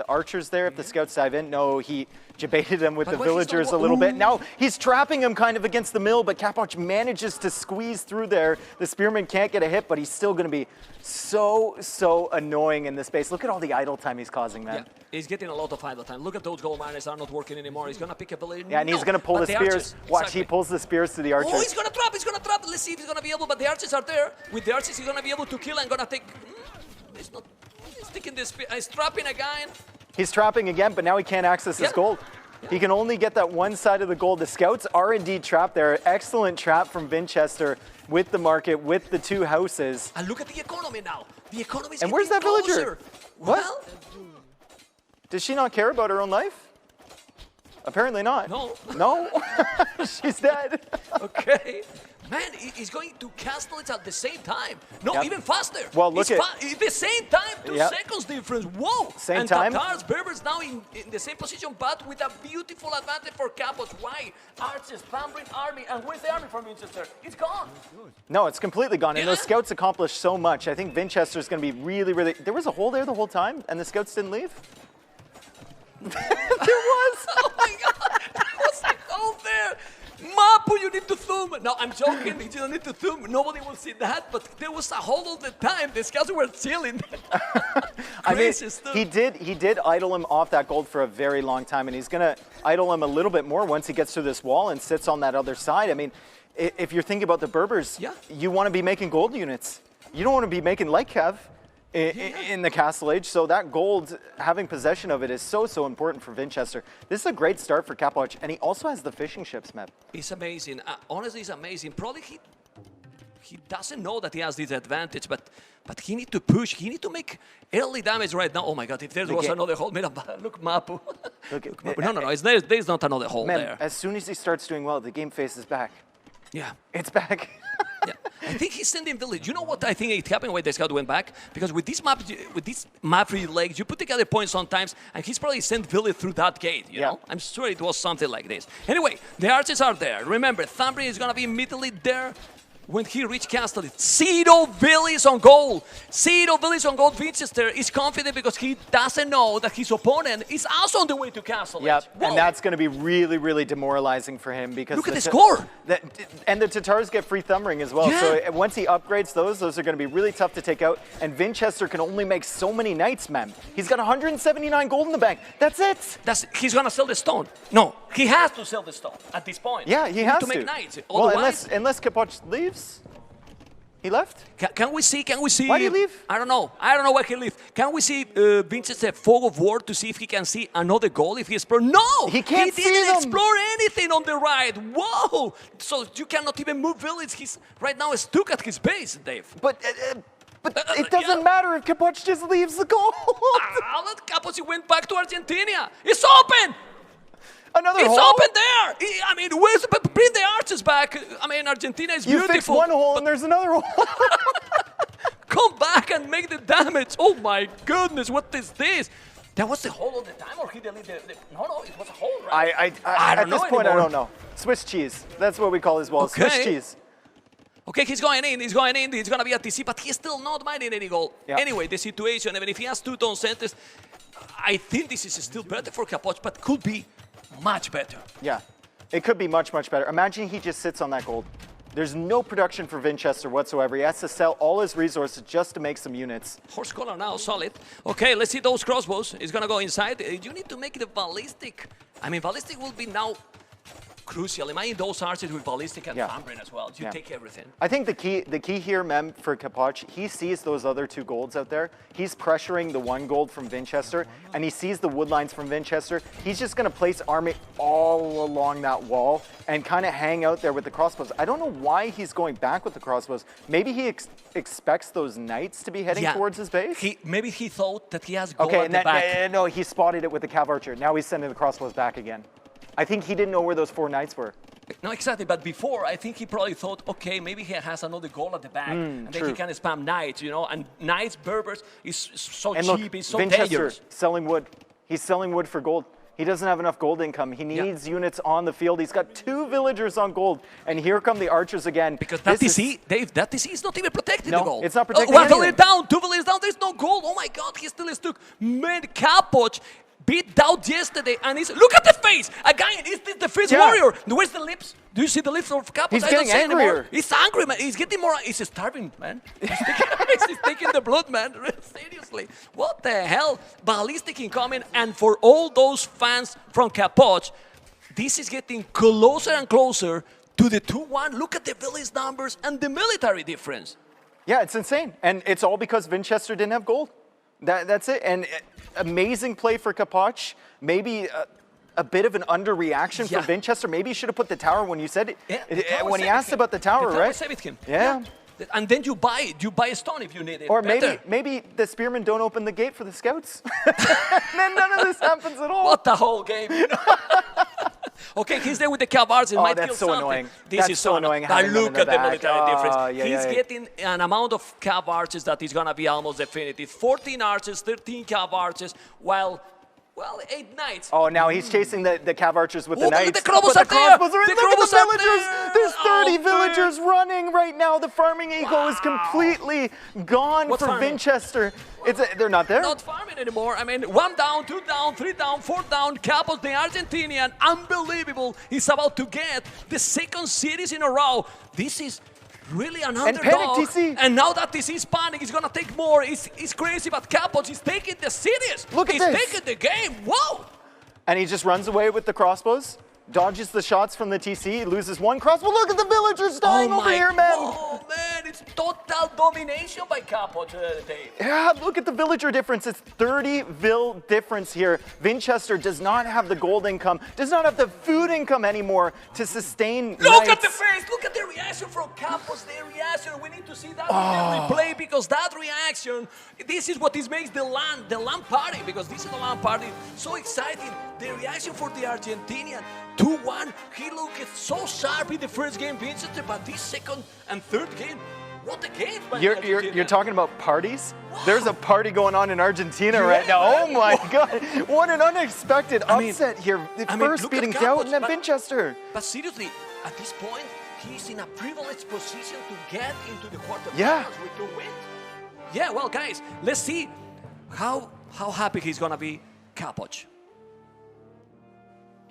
archers there if the scouts dive in. No, he jebaited them with the villagers a little bit. Now he's trapping him kind of against the mill, but Capoch manages to squeeze through there. The spearman can't get a hit, but he's still going to be so annoying in this space. Look at all the idle time he's causing, man. Yeah, he's getting a lot of idle time. Look at those gold miners are not working anymore. He's going to pick a villager. Yeah, and he's going to pull the spears. Archers, Watch, exactly. he pulls the spears to the archers. Oh, he's going to trap. He's going to trap. Let's see if he's going to be able, but the archers are there. With the archers, he's going to be able to kill and going to take... He's not... He's taking this... He's trapping again. He's trapping again, but now he can't access his gold. He can only get that one side of the gold. The scouts are indeed trapped there. Excellent trap from Vinchester with the market, with the 2 houses. And look at the economy now. The economy is And where's that closer. villager? What? Well, Does she not care about her own life? Apparently not. No. No? She's dead. Okay. Man, he's going to castle it at the same time. No, even faster. Well, look at... the same time, 2 seconds difference. Whoa. Same and time. Tatars, Berbers now in the same position, but with a beautiful advantage for Capoch. Why? Archers, Thambrin army. And where's the army from Vinchester? It's gone. No, it's completely gone. And those scouts accomplished so much. I think Vinchester's going to be really... There was a hole there the whole time, and the scouts didn't leave? There was. Oh, my God. There was a hole there. Mapu, you need to zoom. No, I'm joking. You don't need to zoom. Nobody will see that. But there was a hole all the time. The scouts were chilling. I mean, he did idle him off that gold for a very long time, and he's going to idle him a little bit more once he gets to this wall and sits on that other side. I mean, if you're thinking about the Berbers, you want to be making gold units. You don't want to be making light cav in the Castle Age, so that gold, having possession of it is so important for Vinchester. This is a great start for Capoch, and he also has the fishing ships, Meb. It's amazing. Honestly, it's amazing. Probably he doesn't know that he has this advantage, but he need to push. He need to make early damage right now. Oh my God! If there was another hole, look, Mapu. No. There's not another hole there. As soon as he starts doing well, the game face is back. Yeah, it's back. Yeah, I think he's sending village. You know what I think it happened when the scout went back? Because with this map-free legs, you put together points sometimes, and he's probably sent village through that gate, you know? I'm sure it was something like this. Anyway, the archers are there. Remember, Thambrin is going to be immediately there when he reached Castle. 0 villas on goal. 0 villas on goal. Vinchester is confident because he doesn't know that his opponent is also on the way to Castle. Yep, and that's going to be really demoralizing for him because... Look at the score! And the Tatars get free thumbring as well. So once he upgrades those are going to be really tough to take out. And Vinchester can only make so many knights, man. He's got 179 gold in the bank. That's it. He's going to sell the stone. No, he has to sell the stone at this point. Yeah, he has to make knights. Well, unless Capoch leaves. He left? Can we see? Why did he leave? I don't know why he left. Can we see Vinchester fog of war to see if he can see another goal if he explores? No! He can't see didn't them. explore anything on the right. Whoa! So you cannot even move village. He's right now stuck at his base, Dave. But it doesn't matter if Capoch just leaves the goal. Let Capoch went back to Argentina. It's open! Another It's hole? open there! I mean, bring the arches back. I mean, Argentina is You beautiful. fix one hole and there's another hole. Come back and make the damage. Oh my goodness, what is this? That was the hole all the time, or he deleted the No, it was a hole, right? I don't at this know point, anymore. I don't know. Swiss cheese. That's what we call his walls. Okay. Swiss cheese. Okay, he's going in, he's going to be at TC, but he's still not minding any goal. Yeah. Anyway, the situation, even if he has two-tone centers, I think this is still better for Capoch, but could be much better. Yeah, it could be much, much better. Imagine he just sits on that gold. There's no production for Vinchester whatsoever. He has to sell all his resources just to make some units. Horse collar now, solid. Okay, let's see those crossbows. He's gonna go inside. You need to make the ballistic. I mean, ballistic will be now crucial. Imagine those archers with ballistic and Fambrin as well. You take everything. I think the key here, Mem, for Capoch, he sees those other two golds out there. He's pressuring the one gold from Vinchester, and he sees the wood lines from Vinchester. He's just going to place army all along that wall and kind of hang out there with the crossbows. I don't know why he's going back with the crossbows. Maybe he expects those knights to be heading towards his base? Maybe he thought that he has gold Okay, at and the back. no, he spotted it with the Cav Archer. Now he's sending the crossbows back again. I think he didn't know where those 4 knights were. No, exactly. But before, I think he probably thought, okay, maybe he has another goal at the back, and then he can spam knights, you know. And knights, Berbers is so And cheap, look, it's so Vinchester dangerous. selling wood. He's selling wood for gold. He doesn't have enough gold income. He needs units on the field. He's got 2 villagers on gold. And here come the archers again. Because that TC, Dave, that TC is not even protecting the gold. It's not protecting One anything. village down, 2 villages down, there's no gold. Oh my God, he still is stuck. Man, Capoch beat down yesterday, and he's, look at the face! Again, is this the first warrior? Where's the lips? Do you see the lips of Capoch? He's I getting don't see angrier. anymore. He's angry, man. He's getting more, he's starving, man. He's taking the blood, man. Seriously. What the hell? Ballistic incoming, and for all those fans from Capoch, this is getting closer and closer to the 2-1. Look at the village numbers and the military difference. Yeah, it's insane. And it's all because Vinchester didn't have gold. That's it. And amazing play for Capoch. Maybe a bit of an underreaction for Vinchester. Maybe you should have put the tower when you said it. When he asked about the tower, right? Saved him. Yeah. And then you buy a stone if you need it. Or maybe the spearmen don't open the gate for the scouts. Then none of this happens at all. What the whole game? Okay, he's there with the Cavards. It might that's kill so something. annoying. This That's is so annoying But having them look in at the the back. military difference. Yeah, He's getting an amount of Cav archers that is going to be almost definitive. 14 archers, 13 Cav archers, while 8 knights. Oh, now he's chasing the Cav archers with the knights. The crossbows but are there. crossbows are in. The Look at the crossbows are villagers. there. There's 30 Oh, villagers running right now. The farming eagle is completely gone What for farming? Vinchester. They're not there. Not farming anymore. I mean, 1 down, 2 down, 3 down, 4 down. Capoch, the Argentinian, unbelievable. He's about to get the 2nd series in a row. This is really an And underdog. panic TC. And now that TC is panic, he's gonna take more. It's crazy, but Capoch is taking the series. Look at He's this. taking the game. Whoa! And he just runs away with the crossbows, dodges the shots from the TC, loses 1 crossbow. Look at the villagers dying over here, man. Oh, man, it's total domination by Capoch, Dave. Yeah, look at the villager difference. It's 30 vil difference here. Vinchester does not have the gold income, does not have the food income anymore to sustain Look at knights. the face! Look at the reaction from Capoch, the reaction. We need to see that in the replay because that reaction, this is what makes the LAN party, because this is the LAN party. So exciting. The reaction for the Argentinian. 2-1. He looked so sharp in the first game, Vinchester, but this 2nd and 3rd game, what a game! By the You're Argentinian. talking about parties? Wow. There's a party going on in Argentina right now. man. Oh my God. What an unexpected mean, upset here. The I mean, first look at beating Capoch, Doughton and but- Vinchester. But seriously, at this point, he's in a privileged position to get into the quarterfinals Yeah. with 2 wins. Yeah, well, guys, let's see how happy he's gonna be, Capoch.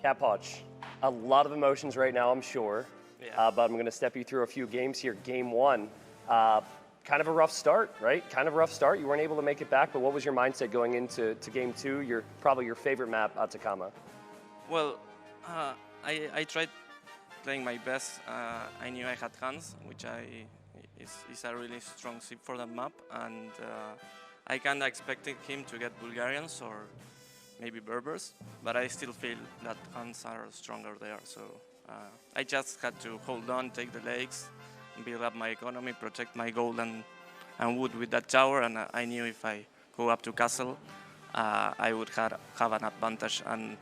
Capoch, a lot of emotions right now, I'm sure. But I'm going to step you through a few games here. Game 1, kind of a rough start, right? Kind of a rough start. You weren't able to make it back, but what was your mindset going into Game 2? Probably your favorite map, Atacama. Well, I tried playing my best. I knew I had hands, which He's a really strong ship for that map, and I kind of expected him to get Bulgarians or maybe Berbers, but I still feel that Hans are stronger there. So I just had to hold on, take the lakes, build up my economy, protect my gold and wood with that tower, and I knew if I go up to castle, I would have an advantage. And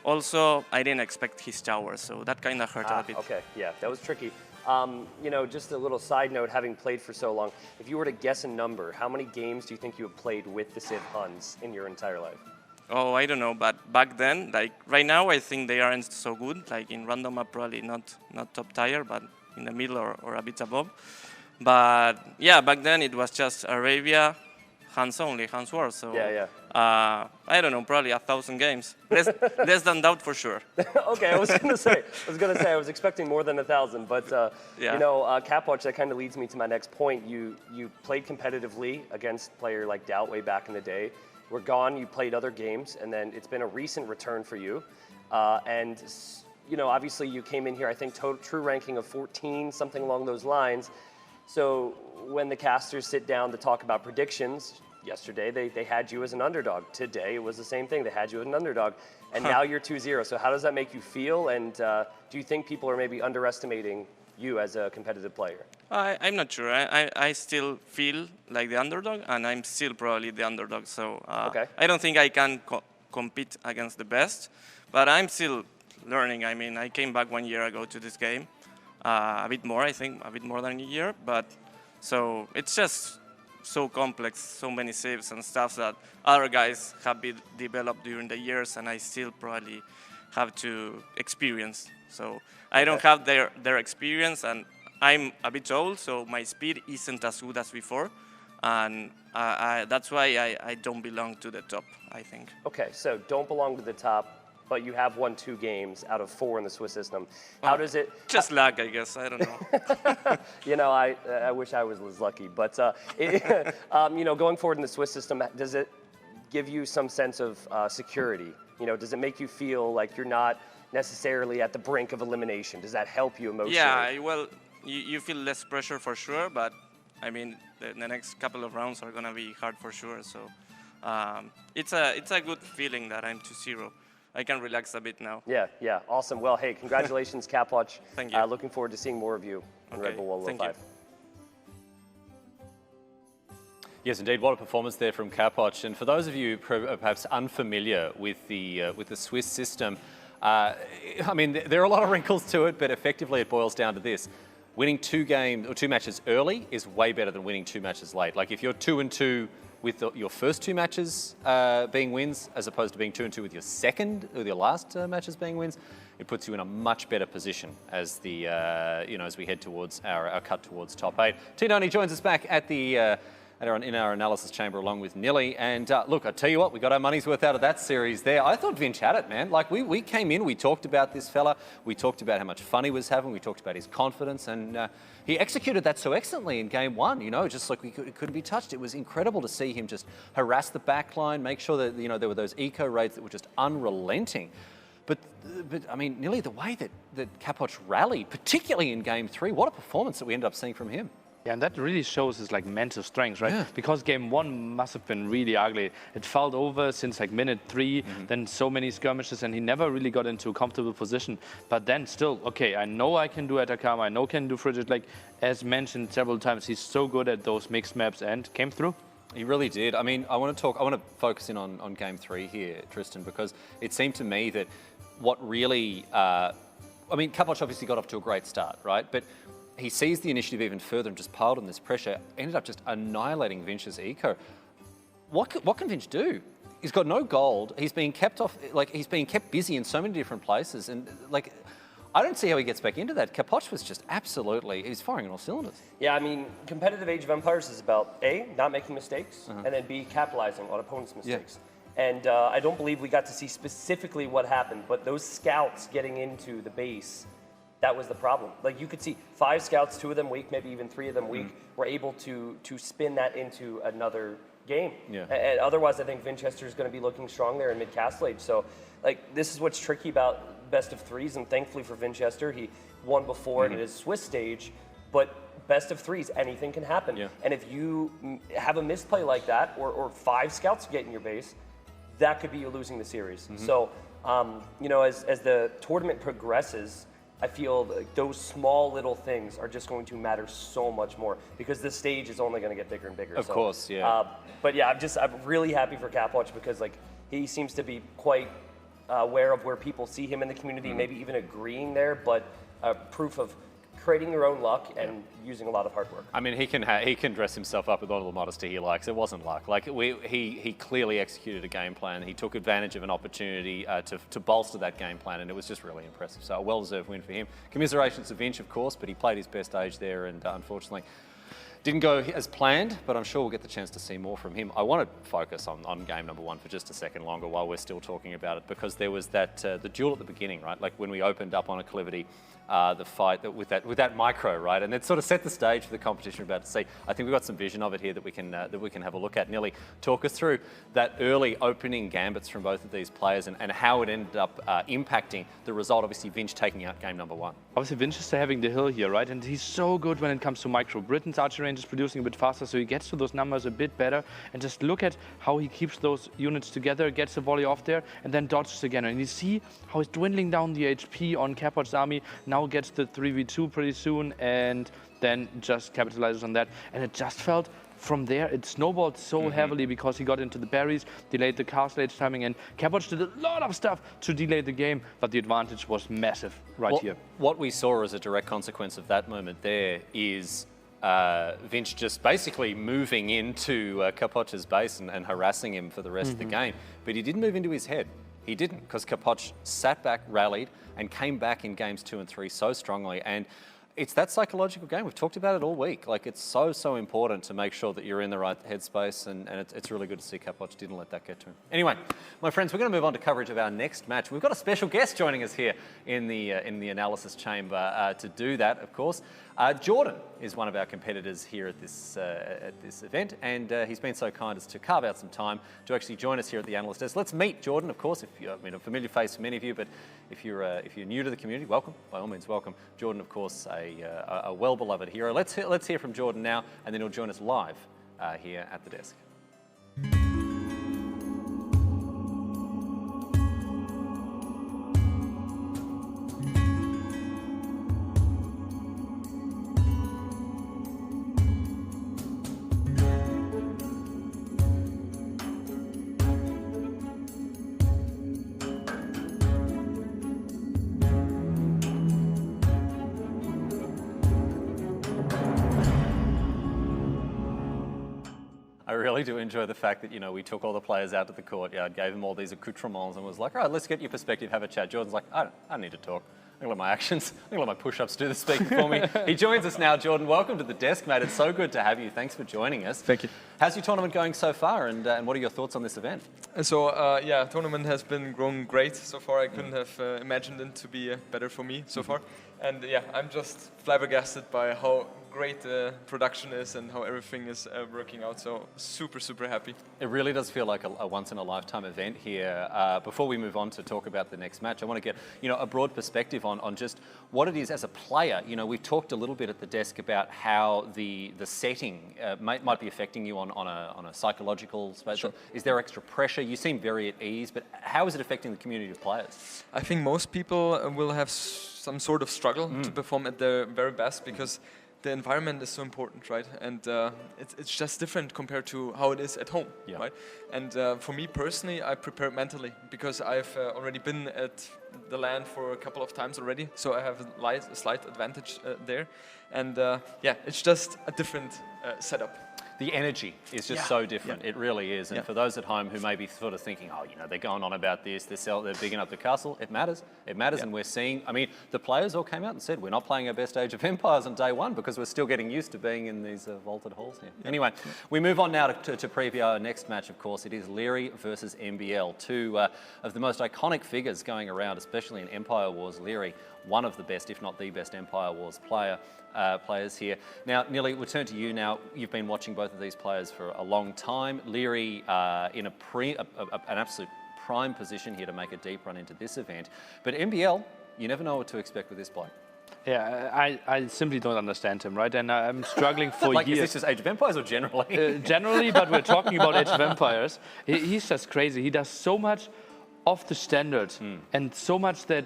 also, I didn't expect his tower, so that kind of hurt a bit. Okay, yeah, that was tricky. You know, just a little side note, having played for so long, if you were to guess a number, how many games do you think you have played with the Civ Huns in your entire life? Oh, I don't know, but back then, like right now, I think they aren't so good. Like in random map, probably not top tier, but in the middle or a bit above. But yeah, back then it was just Arabia, Hans only, Hans War. So yeah. I don't know, probably 1,000 games, less than that for sure. Okay, I was gonna say I was expecting more than 1,000, but Yeah. you know, Capoch, that kind of leads me to my next point. You played competitively against a player like Doubt way back in the day. We're gone. You played other games, and then it's been a recent return for you. And you know, obviously, you came in here. I think true ranking of 14, something along those lines. So when the casters sit down to talk about predictions, yesterday they had you as an underdog. Today it was the same thing. They had you as an underdog, and now you're 2-0. So how does that make you feel? And do you think people are maybe underestimating you as a competitive player? I'm not sure. I still feel like the underdog, and I'm still probably the underdog. So Okay. I don't think I can compete against the best, but I'm still learning. I mean, I came back 1 year ago to this game, a bit more, I think, a bit more than a year. But so it's just so complex, so many saves and stuff that other guys have been developed during the years, and I still probably have to experience. So I don't have their experience, and I'm a bit old, so my speed isn't as good as before, and that's why I don't belong to the top, I think. Okay, so don't belong to the top, but you have won 2 games out of 4 in the Swiss system. How does it... Just luck, I guess. I don't know. You know, I wish I was as lucky. But, you know, going forward in the Swiss system, does it give you some sense of security? You know, does it make you feel like you're not necessarily at the brink of elimination? Does that help you emotionally? Yeah, well, you feel less pressure for sure, but, I mean, the next couple of rounds are going to be hard for sure. So it's a good feeling that I'm 2-0. I can relax a bit now. Yeah, awesome. Well, hey, congratulations, Capoch. Thank you. Looking forward to seeing more of you on Red Bull Wololo 5. You. Yes, indeed. What a performance there from Capoch. And for those of you perhaps unfamiliar with the Swiss system, I mean, there are a lot of wrinkles to it, but effectively it boils down to this. Winning 2 matches early is way better than winning 2 matches late. Like if you're 2-2 with your first 2 matches being wins, as opposed to being 2-2 with your last matches being wins, it puts you in a much better position as the as we head towards our cut towards top 8. Tinoni joins us back at the in our analysis chamber along with Nilly. And look, I tell you what, we got our money's worth out of that series there. I thought Vinch had it, man. Like we came in, we talked about this fella, we talked about how much fun he was having, we talked about his confidence, and he executed that so excellently in game 1. You know, just like it couldn't be touched. It was incredible to see him just harass the back line, make sure that there were those eco raids that were just unrelenting. But I mean, Nilly, the way that Capoch rallied, particularly in game 3, what a performance that we ended up seeing from him. Yeah, and that really shows his like mental strength, right? Yeah. Because game 1 must have been really ugly. It felt over since like minute 3, then so many skirmishes, and he never really got into a comfortable position. But then still, okay, I know I can do Atacama, I know I can do Frigid. Like as mentioned several times, he's so good at those mixed maps and came through. He really did. I mean, I want to focus in on game 3 here, Tristan, because it seemed to me that what really, I mean, Capoch obviously got off to a great start, right? But he seized the initiative even further and just piled on this pressure, ended up just annihilating Vinch's eco. What can Vinch do? He's got no gold. He's being kept busy in so many different places, and like, I don't see how he gets back into that. Capoch was just absolutely, he's firing on all cylinders. Yeah, I mean, competitive Age of Empires is about A, not making mistakes, and then B, capitalizing on opponents' mistakes. Yeah. And I don't believe we got to see specifically what happened, but those scouts getting into the base, that was the problem. Like you could see 5 scouts, 2 of them weak, maybe even 3 of them weak, were able to spin that into another game. Yeah. And otherwise, I think Vinchester is going to be looking strong there in mid-Castle Age. So, like, this is what's tricky about best of 3s, and thankfully for Vinchester, he won before in his Swiss stage. But best of threes, anything can happen. Yeah. And if you have a misplay like that, or 5 scouts get in your base, that could be you losing the series. So, you know, as the tournament progresses, I feel like those small little things are just going to matter so much more because the stage is only going to get bigger and bigger. Of course, yeah. But yeah, I'm really happy for Capoch because like he seems to be quite aware of where people see him in the community, maybe even agreeing there, but proof of creating your own luck and using a lot of hard work. I mean, he can dress himself up with all the modesty he likes. It wasn't luck. Like he clearly executed a game plan. He took advantage of an opportunity to bolster that game plan, and it was just really impressive. So a well-deserved win for him. Commiserations to Vinch, of course, but he played his best age there, and unfortunately didn't go as planned. But I'm sure we'll get the chance to see more from him. I want to focus on game number 1 for just a second longer while we're still talking about it, because there was that the duel at the beginning, right? Like when we opened up on Acclivity. The fight with that micro, right, and it sort of set the stage for the competition we're about to see. I think we've got some vision of it here that we can have a look at. Nilly, talk us through that early opening gambits from both of these players and how it ended up impacting the result. Obviously, Vinch taking out game number 1. Obviously, Vinchester having the hill here, right? And he's so good when it comes to micro. Britain's archery range is producing a bit faster, so he gets to those numbers a bit better. And just look at how he keeps those units together, gets a volley off there, and then dodges again. And you see how he's dwindling down the HP on Capoch's army. Now gets the 3v2 pretty soon, and then just capitalizes on that. And it just felt from there, it snowballed so heavily because he got into the berries, delayed the castle age timing, and Capoch did a lot of stuff to delay the game, but the advantage was massive here. What we saw as a direct consequence of that moment there is Vinch just basically moving into Capoch's base and harassing him for the rest of the game. But he didn't move into his head. He didn't, because Capoch sat back, rallied, and came back in games 2 and 3 so strongly. And it's that psychological game. We've talked about it all week. Like, it's so important to make sure that you're in the right headspace, and it's really good to see Capoch didn't let that get to him. Anyway, my friends, we're going to move on to coverage of our next match. We've got a special guest joining us here in the analysis chamber to do that, of course. Jordan is one of our competitors here at this event, and he's been so kind as to carve out some time to actually join us here at the analyst desk. Let's meet Jordan, of course. A familiar face for many of you, but if you're new to the community, welcome. By all means, welcome. Jordan, of course, a well-beloved hero. Let's hear from Jordan now, and then he'll join us live here at the desk. I really do enjoy the fact that, you know, we took all the players out to the courtyard, gave them all these accoutrements, and was like, all right, let's get your perspective, have a chat. Jordan's like, I don't need to talk. I'm going to let my actions, I'm going to let my push-ups do the speaking for me. He joins us now. Jordan, welcome to the desk, mate. It's so good to have you. Thanks for joining us. Thank you. How's your tournament going so far, and what are your thoughts on this event? So, yeah, tournament has been going great so far. I couldn't have imagined it to be better for me so far. And yeah, I'm just flabbergasted by how great the production is and how everything is working out. So super happy. It really does feel like a once-in-a-lifetime event here. Before we move on to talk about the next match, I want to get a broad perspective on just what it is as a player. You know, we've talked a little bit at the desk about how the setting might be affecting you on a psychological space. Sure. Is there extra pressure? You seem very at ease, but how is it affecting the community of players? I think most people will have some sort of struggle to perform at their very best because the environment is so important, right? And it's just different compared to how it is at home, right? And for me personally, I prepare mentally because I've already been at the LAN for a couple of times already, so I have a slight advantage there. And yeah, it's just a different setup. The energy is just so different. It really is. And for those at home who may be sort of thinking, oh, you know, they're going on about this, they're bigging up the castle, it matters. It matters, and we're seeing, I mean, the players all came out and said, we're not playing our best Age of Empires on day one because we're still getting used to being in these vaulted halls here. Anyway, we move on now to preview our next match, of course. It is Lierrey versus MBL, two of the most iconic figures going around, especially in Empire Wars. Lierrey, one of the best, if not the best Empire Wars players here. Now, Nilly, we'll turn to you now. You've been watching both of these players for a long time. Lierrey in an absolute prime position here to make a deep run into this event. But MBL, you never know what to expect with this bloke. Yeah, I simply don't understand him, right? And I'm struggling for like, years. is this just Age of Empires or generally? Generally, but we're talking about Age of Empires. He's just crazy. He does so much off the standard and so much that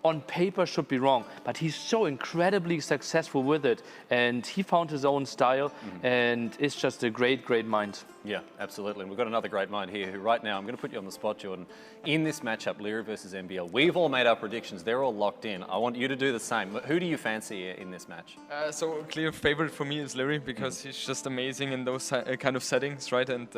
on paper should be wrong, but he's so incredibly successful with it, and he found his own style, and it's just a great mind. Yeah, absolutely. And we've got another great mind here who right now, I'm going to put you on the spot, Jordan. In this matchup, Lierrey versus MBL, we've all made our predictions. They're all locked in. I want you to do the same. Who do you fancy in this match? So a clear favorite for me is Lierrey, because he's just amazing in those kind of settings, right? And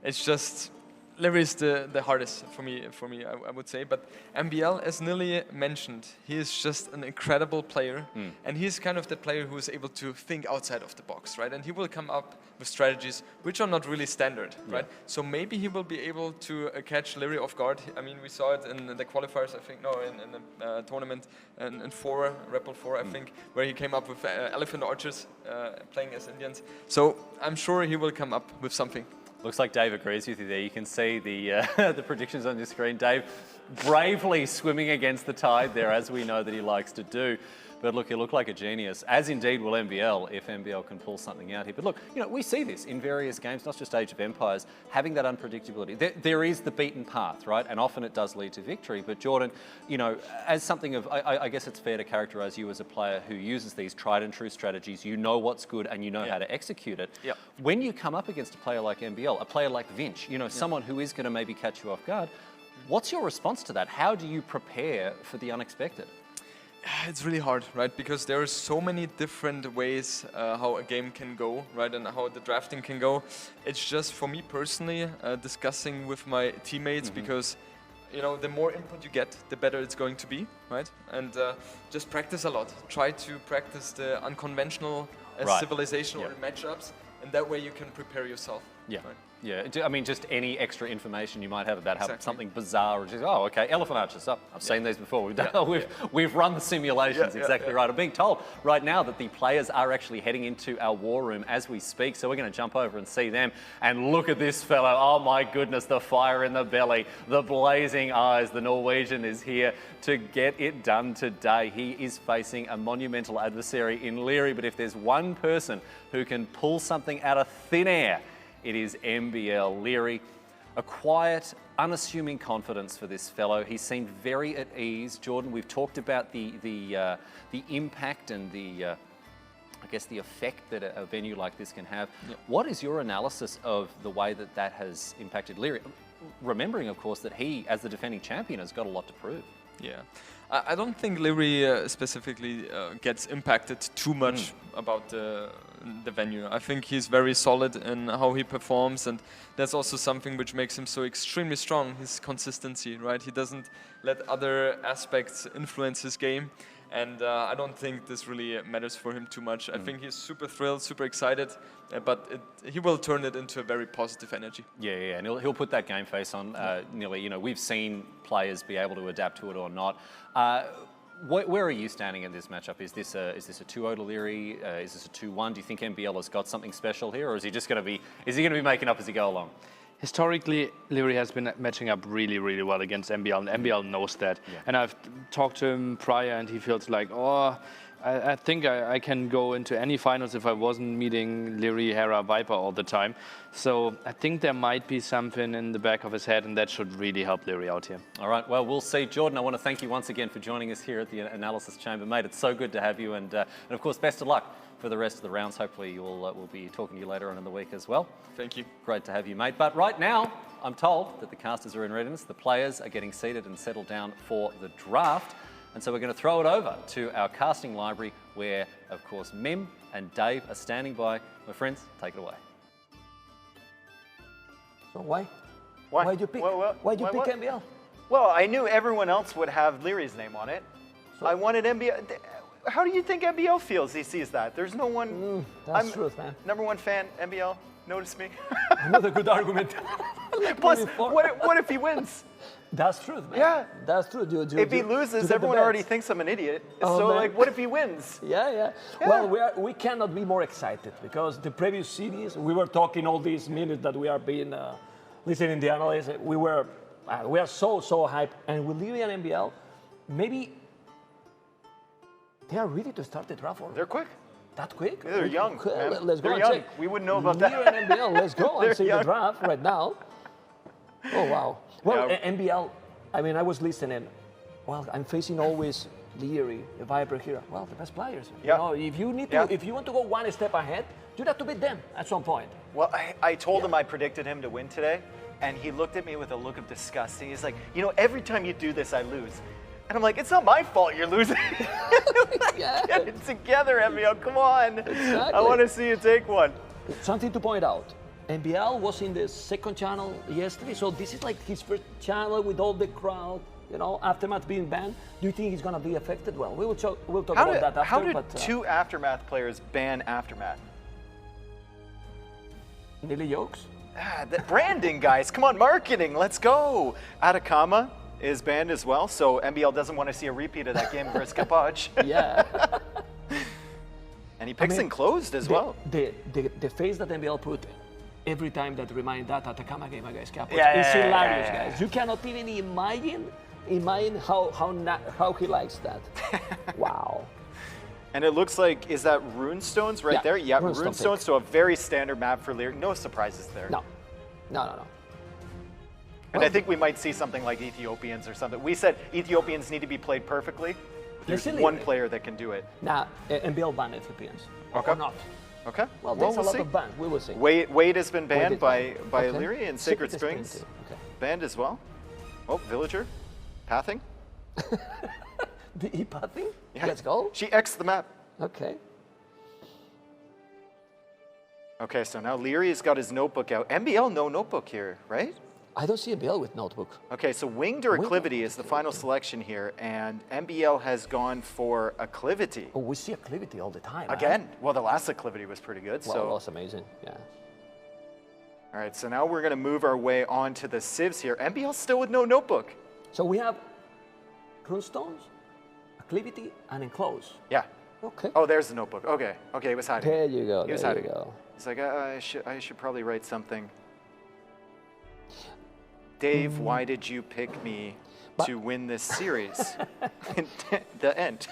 it's just... Lierrey is the hardest for me, I would say. But MBL, as Nili mentioned, he is just an incredible player. And he's kind of the player who is able to think outside of the box, right? And he will come up with strategies which are not really standard, right? So maybe he will be able to catch Lierrey off guard. I mean, we saw it in the qualifiers, I think, in the tournament, in Rebel 4, I think, where he came up with elephant archers playing as Indians. So I'm sure he will come up with something. Looks like Dave agrees with you there. You can see the the predictions on your screen. Dave bravely swimming against the tide there, as we know that he likes to do. But look, he looked like a genius, as indeed will MBL, if MBL can pull something out here. But look, you know, we see this in various games, not just Age of Empires, having that unpredictability. There is the beaten path, right? And often it does lead to victory. But Jordan, you know, as something of, I guess it's fair to characterise you as a player who uses these tried and true strategies. You know what's good and you know how to execute it. When you come up against a player like MBL, a player like Vinch, you know, someone who is going to maybe catch you off guard, what's your response to that? How do you prepare for the unexpected? It's really hard, right? Because there are so many different ways how a game can go, right? And how the drafting can go. It's just, for me personally, discussing with my teammates, because, you know, the more input you get, the better it's going to be, right? And just practice a lot. Try to practice the unconventional civilization or matchups, and that way you can prepare yourself. Yeah. Right? Yeah, I mean, just any extra information you might have about how something bizarre, or just, oh, okay, elephant archers, I've seen these before. We've run the simulations, exactly right. I'm being told right now that the players are actually heading into our war room as we speak, so we're going to jump over and see them. And look at this fellow, oh my goodness, the fire in the belly, the blazing eyes. The Norwegian is here to get it done today. He is facing a monumental adversary in Lierrey, but if there's one person who can pull something out of thin air, it is MBL. Lierrey, a quiet, unassuming confidence for this fellow. He seemed very at ease. Jordan, we've talked about the impact and I guess the effect that a venue like this can have. What is your analysis of the way that has impacted Lierrey? Remembering, of course, that he, as the defending champion, has got a lot to prove. Yeah, I don't think Lierrey specifically gets impacted too much about the venue. I think he's very solid in how he performs, and that's also something which makes him so extremely strong, his consistency, right? He doesn't let other aspects influence his game, and I don't think this really matters for him too much. I think he's super thrilled, super excited, but he will turn it into a very positive energy. Yeah, and he'll put that game face on. Nearly, you know, we've seen players be able to adapt to it or not. Where are you standing in this matchup? Is this a 2-0 to Lierrey? Is this a 2-1? Do you think MBL has got something special here, or is he just going to be making up as he go along? Historically, Lierrey has been matching up really well against MBL, and MBL knows that. And I've talked to him prior, and he feels like, oh, I think I can go into any finals if I wasn't meeting Lierrey, Hera, Viper all the time. So I think there might be something in the back of his head, and that should really help Lierrey out here. All right, well, we'll see. Jordan, I want to thank you once again for joining us here at the Analysis Chamber. Mate, it's so good to have you, and of course, best of luck for the rest of the rounds. Hopefully we'll be talking to you later on in the week as well. Thank you. Great to have you, mate. But right now, I'm told that the casters are in readiness. The players are getting seated and settled down for the draft. And so we're going to throw it over to our casting library where, of course, Mem and Dave are standing by. My friends, take it away. So why did you pick MBL? Well, I knew everyone else would have Lierrey's name on it. So I wanted MBL. How do you think MBL feels he sees that? There's no one... that's true, man. #1 fan, MBL, notice me. Another good argument. Plus, what if he wins? That's true, man. Yeah. That's true. If he loses, everyone already thinks I'm an idiot. So, like, what if he wins? Yeah. Well, we cannot be more excited because the previous series, we were talking all these minutes that we are being listening to the analysts. We are so hyped. And with Lierrey and MBL, maybe They are ready to start the draft already. They're quick. That quick? They're young. Okay, Man. let's go They're and young. check. We wouldn't know about Lierrey that. and MBL, let's go and see young. the draft right now. Oh, wow. Well, Yeah. MBL, I mean, I was listening. Well, I'm facing always Lierrey, the Viper here. Well, the best players. Yeah. You know, if you need to, if you want to go one step ahead, you have to beat them at some point. Well, I told him I predicted him to win today, and he looked at me with a look of disgust. And he's like, you know, every time you do this, I lose. And I'm like, it's not my fault you're losing. Get it together, MBL, come on. Exactly. I want to see you take one. Something to point out. MBL was in the second channel yesterday, so this is like his first channel with all the crowd, you know, Aftermath being banned. Do you think he's going to be affected? Well, we'll talk about that after. How did but, two Aftermath players ban Aftermath? Nearly jokes? The branding, guys. Come on, marketing. Let's go. Atacama is banned as well, so MBL doesn't want to see a repeat of that game versus Capoch. Yeah. And he picks enclosed as well. The face that MBL put every time that remind that Atacama game against Capoch Yeah, is yeah, hilarious, yeah. guys. You cannot even imagine how he likes that. Wow. And it looks like, is that Runestones right there? Yeah, Runestone Runestones, pick. so a very standard map for Lierrey. No surprises there. No. And I think we might see something like Ethiopians or something. We said Ethiopians need to be played perfectly. There's Listen, one player that can do it. Now, MBL banned Ethiopians. Okay. Or not. Okay. Well, there's a we'll lot see. of bans. We will see. Wade has been banned by Okay. Lierrey, and Sacred Springs. Springs Okay. banned as well. Oh, Villager, pathing. The e-pathing? Yeah. Let's go. She X'd the map. Okay. Okay, so now Lierrey's got his notebook out. MBL, no notebook here, right? I don't see MBL with notebook. Okay, so Winged or Acclivity is the final selection here, and MBL has gone for Acclivity. Oh, we see Acclivity all the time. Again, well, the last Acclivity was pretty good, Well, so. that was amazing, yeah. All right, so now we're gonna move our way on to the civs here. MBL still with no notebook. So we have Runestones, Acclivity, and Enclose. Yeah. Okay. Oh, there's the notebook. Okay, okay, he was hiding. There you go, He was there you hiding. go. He's like, I should probably write something. Dave, why did you pick me to win this series? The end.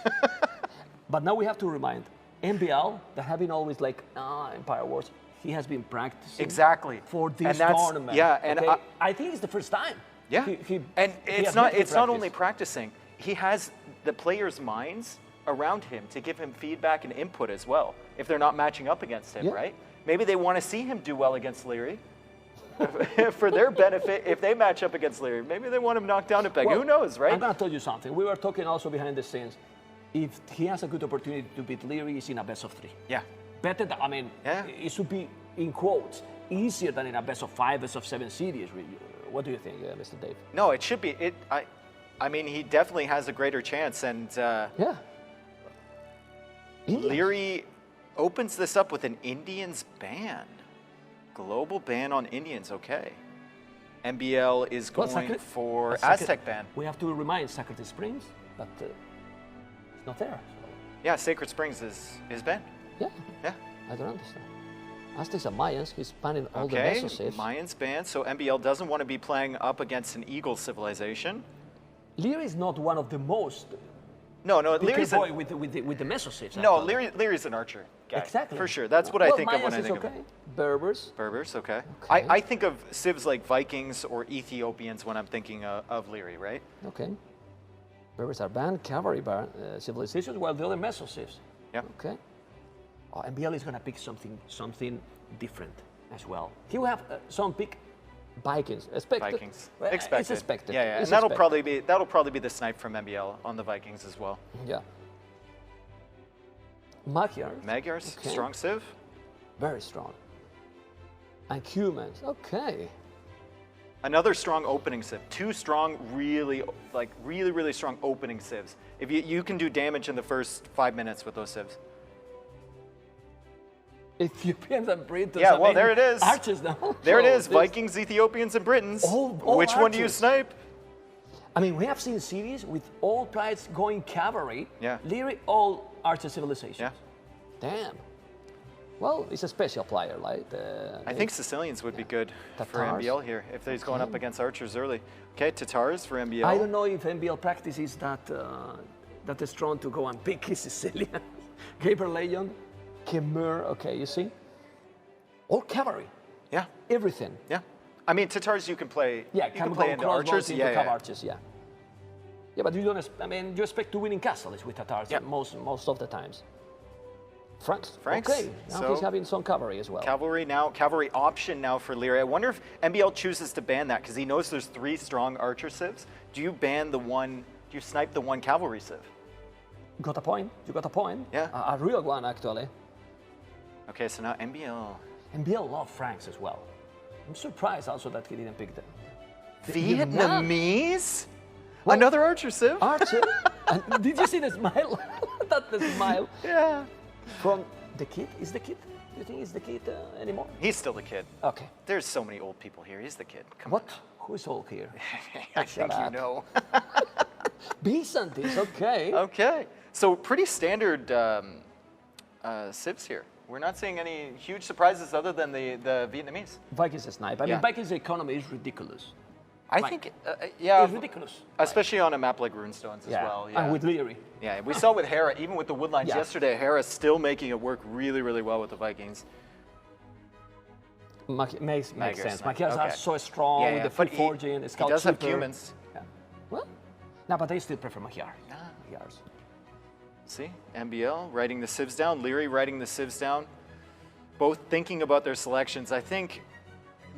But now we have to remind MBL that having always like Empire Wars, he has been practicing Exactly. for this And that's- tournament. yeah, and okay? I think it's the first time. Yeah, and it's not only practicing. He has the players' minds around him to give him feedback and input as well. If they're not matching up against him, right? Maybe they want to see him do well against Lierrey. For their benefit, if they match up against Lierrey, maybe they want him knocked down to peg. Well, Who knows, right? I'm gonna tell you something. We were talking also behind the scenes. If he has a good opportunity to beat Lierrey, he's in a best of 3. Yeah. Better than, I mean, it should be, in quotes, easier than in a best of 5, best of 7 series. What do you think, Mr. Dave? No, it should be. I mean, he definitely has a greater chance, and yeah. Lierrey opens this up with an Indians ban. Global ban on Indians, okay. MBL is going for Aztec ban. We have to remind Sacred Springs, but it's not there. So. Yeah, Sacred Springs is banned. Yeah. Yeah. I don't understand. Aztecs are Mayans. He's banning all the Mesocysts. Mayans banned, so MBL doesn't want to be playing up against an Eagle civilization. Lierrey is not one of the most. No, Lierrey's boy with the Mesocysts. No, Lierrey's an archer guy. Exactly. For sure. That's what I think of when I Mayans think is of okay. Berbers. Berbers, okay. I think of civs like Vikings or Ethiopians when I'm thinking of Lierrey, right? Okay. Berbers are banned, cavalry civilizations, while the other Mesocysts. Yeah. Okay. Oh, MBL is going to pick something different as well. He will have some pick Vikings. Expected. Vikings. Well, expected. It's expected. Yeah, yeah. It's And that'll probably be the snipe from MBL on the Vikings as well. Yeah. Magyars. Magyars, okay. strong civ. Very strong. And humans. Okay. Another strong opening civ. 2 strong, really strong opening civs. If you can do damage in the first 5 minutes with those civs. Ethiopians and Britons. Yeah, well, there it is. Archers now. There it is. Vikings, Ethiopians, and Britons. All Which one do you archers. snipe? I mean, we have seen series with all prides going cavalry. Yeah. Lierrey, all archer civilizations. Yeah. Damn. Well, he's a special player, right? I think Sicilians would be good for Tatars. MBL here if he's going up against archers early. Okay, Tatars for MBL. I don't know if MBL practices that that is strong to go and pick his Sicilian. Gabriel Legion, Khmer, okay, you see? All cavalry, Yeah, everything. yeah. I mean, Tatars you can play. Yeah, you can play into archers. Into archers, yeah. Yeah, but you don't. I mean, you expect to win in castles with Tatars most of the times. Franks. Okay, now he's having some cavalry as well. Cavalry option now for Lierrey. I wonder if MBL chooses to ban that because he knows there's 3 strong archer civs. Do you ban the one? Do you snipe the one cavalry civ? Got a point. You got a point. Yeah. A real one, actually. Okay, so now MBL. MBL love Franks as well. I'm surprised also that he didn't pick them. Vietnamese? What? Another archer civ? Archer? And did you see the smile? That's the smile. Yeah. From the kid? Is the kid? Do you think he's the kid anymore? He's still the kid. Okay. There's so many old people here. He's the kid. Come what? on. Who is old here? I think you know. Byzantines, okay. Okay. So pretty standard civs here. We're not seeing any huge surprises other than the Vietnamese. Vikings snipe. I mean, Vikings' economy is ridiculous. I think, yeah. It's ridiculous. Especially on a map like Runestones as well. Yeah. And with Lierrey. Yeah, we saw with Hera, even with the Woodlines yesterday, Hera's still making it work really, really well with the Vikings. Makes sense. Magyars are so strong with the foot forging, the scout he does shooter. have humans. Yeah. Well, no, but they still prefer Magyar. Magyars. See, MBL writing the civs down, Lierrey writing the civs down. Both thinking about their selections. I think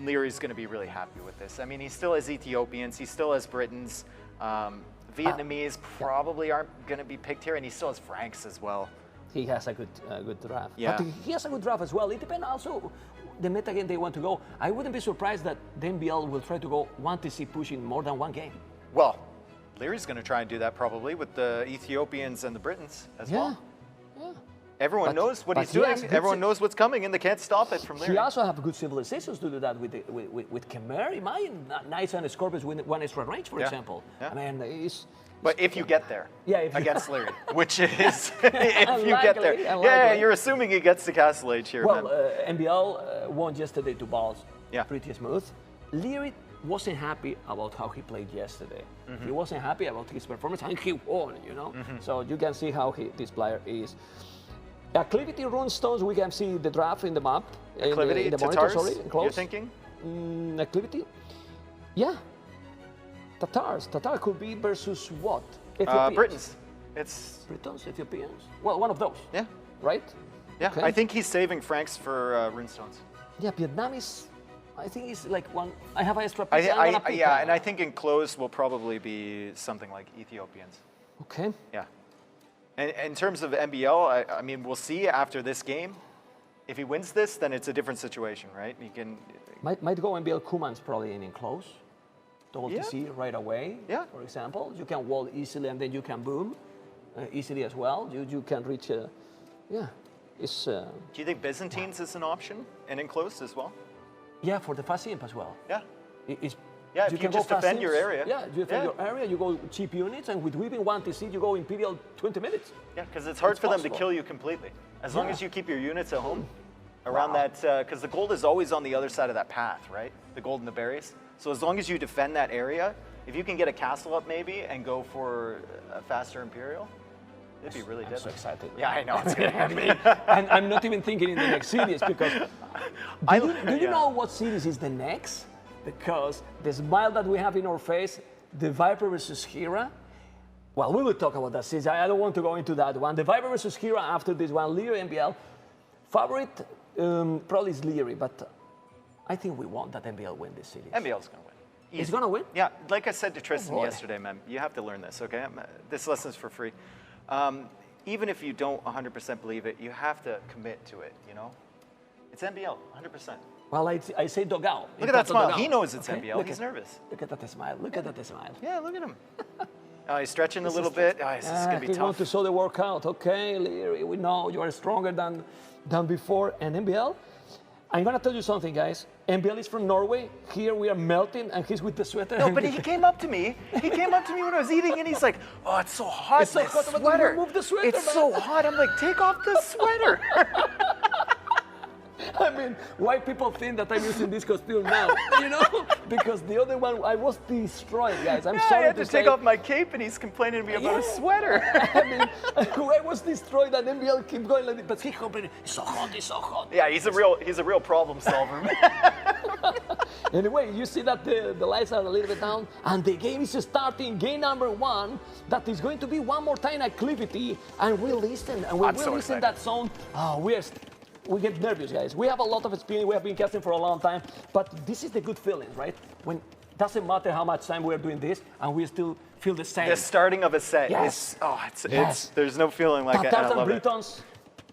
Lierrey's going to be really happy with this. I mean, he still has Ethiopians, he still has Britons. Vietnamese probably aren't going to be picked here, and he still has Franks as well. He has a good draft. Yeah. But he has a good draft as well. It depends also the meta game they want to go. I wouldn't be surprised that the MBL will try to go 1 TC pushing more than 1 game. Well, Lierrey's going to try and do that probably with the Ethiopians and the Britons as well. Yeah. Everyone knows what he's doing. Everyone knows what's coming, and they can't stop it from Lierrey. He also have good civilizations to do that with Khmer. Imagine Knights and Scorpions with 1 extra range, for example. Yeah. I mean, it's... But if you get there, against Lierrey, which is if you get there, you're assuming he gets to Castle Age here. Well, MBL won yesterday 2 balls, pretty smooth. Lierrey wasn't happy about how he played yesterday. He wasn't happy about his performance, and he won, you know. So you can see how this player is. Acclivity Runestones, we can see the draft in the map. Acclivity, in the Tatars, monitor, sorry, close. you're thinking? Acclivity? Yeah. Tatar could be versus what? Britons. It's Britons, Ethiopians. Well, one of those. Yeah. Right? Yeah, Okay. I think he's saving Franks for Runestones. Yeah, Vietnamese, I think it's like one. I have an extra piece. And I think enclosed will probably be something like Ethiopians. Okay. Yeah. And in terms of MBL, I mean, we'll see after this game. If he wins this, then it's a different situation, right? He can might go MBL Kumans probably in enclose. Double TC right away. Yeah. For example, you can wall easily and then you can boom easily as well. You can reach. It's. Do you think Byzantines is an option and enclosed as well? Yeah, for the fast imp as well. Yeah. It's. Yeah, if you can just go fast defend your imps. area. Yeah, you defend your area, you go cheap units, and with weaving 1 TC, you go Imperial 20 minutes. Yeah, because it's hard for them to kill you completely. As long as you keep your units at home around that, because the gold is always on the other side of that path, right? The gold and the berries. So as long as you defend that area, if you can get a castle up maybe and go for a faster Imperial, it'd be really deadly. I'm so excited. Yeah, I know. It's gonna happen. And I'm not even thinking in the next series because do you know what series is the next? Because the smile that we have in our face, the Viper versus Hera. Well, we will talk about that series. I don't want to go into that one. The Viper versus Hera after this one, Lierrey MBL. Favorite probably is Lierrey, but I think we want that MBL win this series. MBL's gonna win. Easy. It's gonna win? Yeah, like I said to Tristan yesterday, man, you have to learn this, okay? This lesson's for free. Even if you don't 100% believe it, you have to commit to it, you know? It's MBL, 100%. Well, I say Dogao. Look at that smile. He knows it's MBL. He's nervous. Look at that smile. Look at that smile. Yeah, look at him. He's stretching a little bit. This is going to be tough. He wants to show the workout. Okay, Lierrey, we know you are stronger than before. And MBL, I'm going to tell you something, guys. MBL is from Norway. Here we are melting, and he's with the sweater. No, but he came up to me. He came up to me when I was eating, and he's like, "Oh, it's so hot. It's so hot. Sweater. Remove the sweater. It's so hot." I'm like, "Take off the sweater." I mean, why people think that I'm using this costume now? You know, because the other one I was destroyed, guys. I'm sorry I had to say. take off my cape, and he's complaining to me about a sweater. I mean, I was destroyed, and MBL keep going like this, but he complaining. It's so hot. It's so hot. Yeah, he's a real problem solver. Anyway, you see that the lights are a little bit down, and the game is starting. Game number 1. That is going to be one more time acclivity, and we listen, and when we listen that song, we get nervous, guys. We have a lot of experience. We have been casting for a long time, but this is the good feeling, right? When doesn't matter how much time we're doing this, and we still feel the same. The starting of a set. Yes. There's no feeling like it. Tatars and Britons,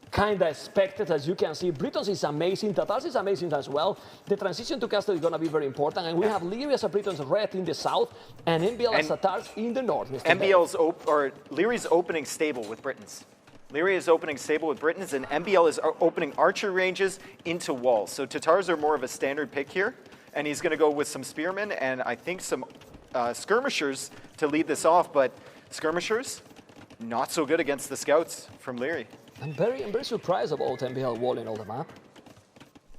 kind of expected, as you can see. Britons is amazing. Tatars is amazing as well. The transition to Castle is going to be very important. And we have Lierrey as a Britons red in the south and MBL as Tatars in the north. Lierrey's opening stable with Britons. Lierrey is opening stable with Britons, and MBL is opening archer ranges into walls. So Tatars are more of a standard pick here. And he's going to go with some spearmen and I think some skirmishers to lead this off. But skirmishers, not so good against the scouts from Lierrey. I'm very surprised about MBL walling all the map.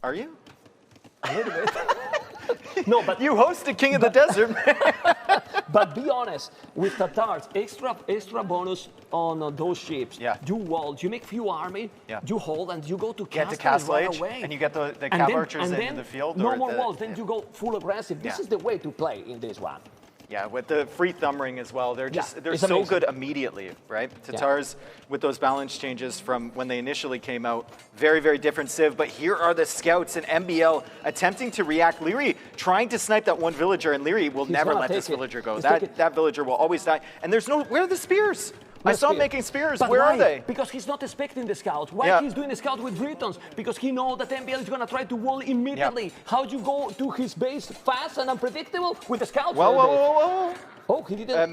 Are you? A little bit. No, but you hosted King of the Desert. But be honest, with Tatars, extra bonus on those ships. Yeah. You wall, you make few army, you hold, and you go to Castle right Age, away. and you get the cav archers into the field. No more walls, then you go full aggressive. This is the way to play in this one. Yeah, with the free thumb ring as well. They're so amazing. good immediately, right? Tatars with those balance changes from when they initially came out, very, very different civ. But here are the scouts and MBL attempting to react. Lierrey trying to snipe that one villager, and Lierrey will never let this villager go. That villager will always die. And there's where are the spears? I saw him making spears. But where why? are they? Because he's not expecting the scouts. Why he's doing the scout with Britons? Because he knows that MBL is going to try to wall immediately. Yeah. How do you go to his base fast and unpredictable with the scouts? Whoa. Oh, he didn't.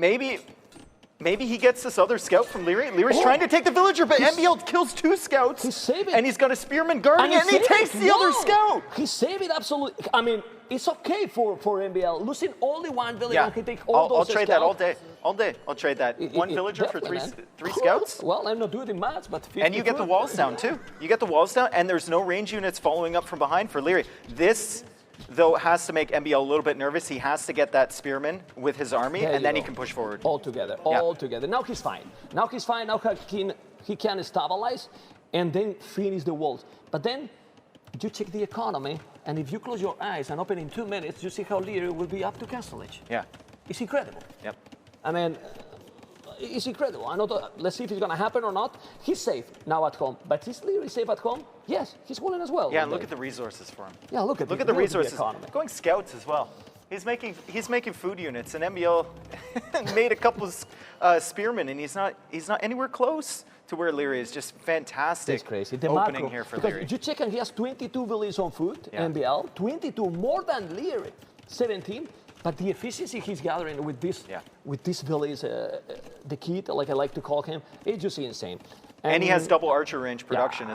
Maybe he gets this other scout from Lierrey. Lierrey's trying to take the villager, but MBL kills 2 scouts. He's saving. And he's got a spearman guarding it, and he takes the other scout. He saved it absolutely. I mean, it's okay for MBL. Losing only one villager, he can take all those I'll trade scouts. that all day. I'll trade that. One villager for three scouts. Well, I'm not doing it much, but 50 and you get the walls down too. You get the walls down, and there's no range units following up from behind for Lierrey. This, though, has to make MBL a little bit nervous. He has to get that spearman with his army, and then he can push forward. All together. Now he's fine. Now he can stabilize and then finish the walls. But then you check the economy, and if you close your eyes and open in 2 minutes, you see how Lierrey will be up to Castle Age. Yeah. It's incredible. Yep. I mean, it's incredible. I know let's see if it's going to happen or not. He's safe now at home. But is Lierrey safe at home? Yes, he's walling as well. Yeah, and look at the resources for him. Yeah, look at the resources. Economy. Going scouts as well. He's making food units, and MBL made a couple of spearmen, and he's not anywhere close to where Lierrey is. Just fantastic. It's crazy. The opening macro, here for because Lierrey. you check, and he has 22 villages on foot. MBL 22 more than Lierrey, 17. But the efficiency he's gathering with this village, the kid, like I like to call him, it's just insane. And he has double archer range production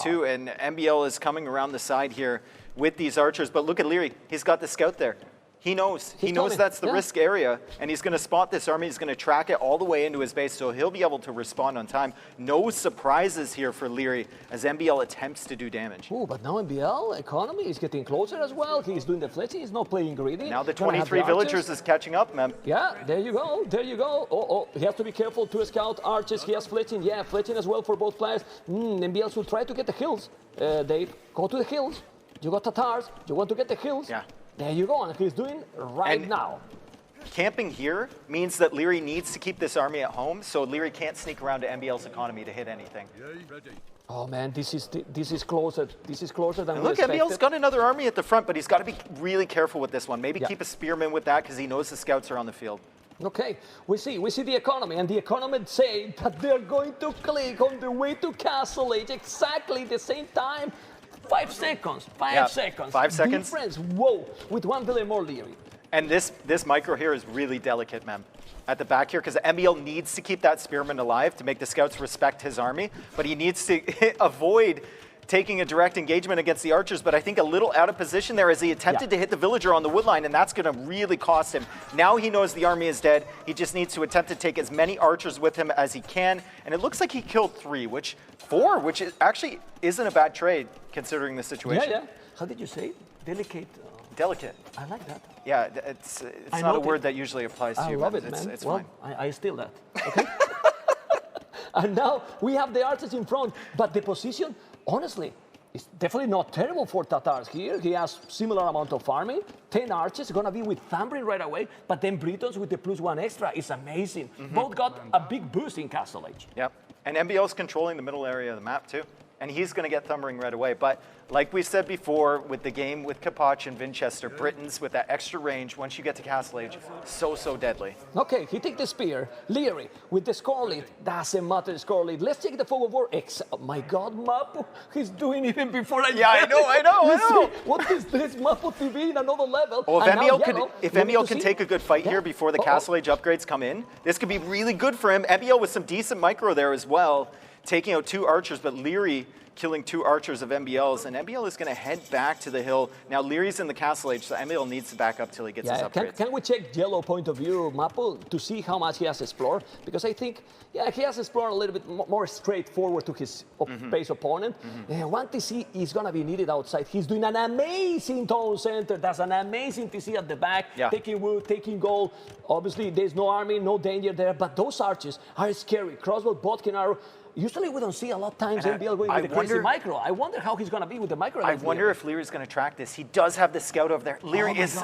too. And MBL is coming around the side here with these archers. But look at Lierrey. He's got the scout there. He knows. He knows that's the risk area, and he's going to spot this army. He's going to track it all the way into his base, so he'll be able to respond on time. No surprises here for Lierrey as MBL attempts to do damage. Oh, but now MBL economy is getting closer as well. He's doing the fletching. He's not playing greedy. Now the 23 villagers is catching up, man. Yeah, there you go. There you go. Oh, he has to be careful to scout archers. He has fletching. Yeah, fletching as well for both players. MBL should try to get the hills. Dave, go to the hills. You got Tatars. You want to get the hills. Yeah. There you go, and he's doing right now. Camping here means that Lierrey needs to keep this army at home, so Lierrey can't sneak around to MBL's economy to hit anything. Oh man, this is closer. This is closer than and we look, expected. MBL's got another army at the front, but he's got to be really careful with this one. Maybe keep a spearman with that because he knows the scouts are on the field. Okay, we see the economy, and the economy say that they're going to click on the way to Castle Age exactly the same time. 5 seconds. 5 seconds. 5 seconds. Difference. Whoa, with 1 billion more Lierrey. And this micro here is really delicate, man. At the back here, because MBL needs to keep that spearman alive to make the scouts respect his army, but he needs to avoid taking a direct engagement against the archers, but I think a little out of position there as he attempted to hit the villager on the wood line, and that's going to really cost him. Now he knows the army is dead. He just needs to attempt to take as many archers with him as he can, and it looks like he killed 4, which actually isn't a bad trade considering the situation. Yeah. How did you say it? Delicate. Delicate. I like that. Yeah, it's not a word that usually applies to I you. love but it, man. It's well, fine. I steal that. Okay. And now we have the archers in front, but the position, honestly, is definitely not terrible for Tatars here. He has similar amount of farming, 10 archers, gonna be with Thambrin right away, but then Britons with the +1 extra is amazing. Both got a big boost in Castle Age. Yep, and MBL's controlling the middle area of the map too. And he's going to get Thumbering right away. But like we said before, with the game with Capoch and Vinchester, Britons with that extra range, once you get to Castle Age, so deadly. Okay, he takes the spear. Lierrey with the score lead. Doesn't matter the score lead. Let's take the fog of war. My God, Mapu, he's doing even before I I know. What is this? Mapu TV in another level. Well, if MBL MBL can take a good fight here before the Castle Age upgrades come in, this could be really good for him. MBL with some decent micro there as well, taking out 2 archers, but Lierrey killing 2 archers of MBL's, and MBL is going to head back to the hill. Now, Leary's in the Castle Age, so MBL needs to back up till he gets his upgrades. Can we check Yellow point of view, Mapu, to see how much he has explored? Because I think, he has explored a little bit more straightforward to his base opponent. One TC is going to be needed outside. He's doing an amazing town center. That's an amazing TC at the back, taking wood, taking gold. Obviously, there's no army, no danger there, but those archers are scary. Crossbow, bodkin arrow. Usually we don't see a lot of times MBL going with the crazy micro. I wonder how he's going to be with the micro. I wonder if Leary's going to track this. He does have the scout over there. Leary he's so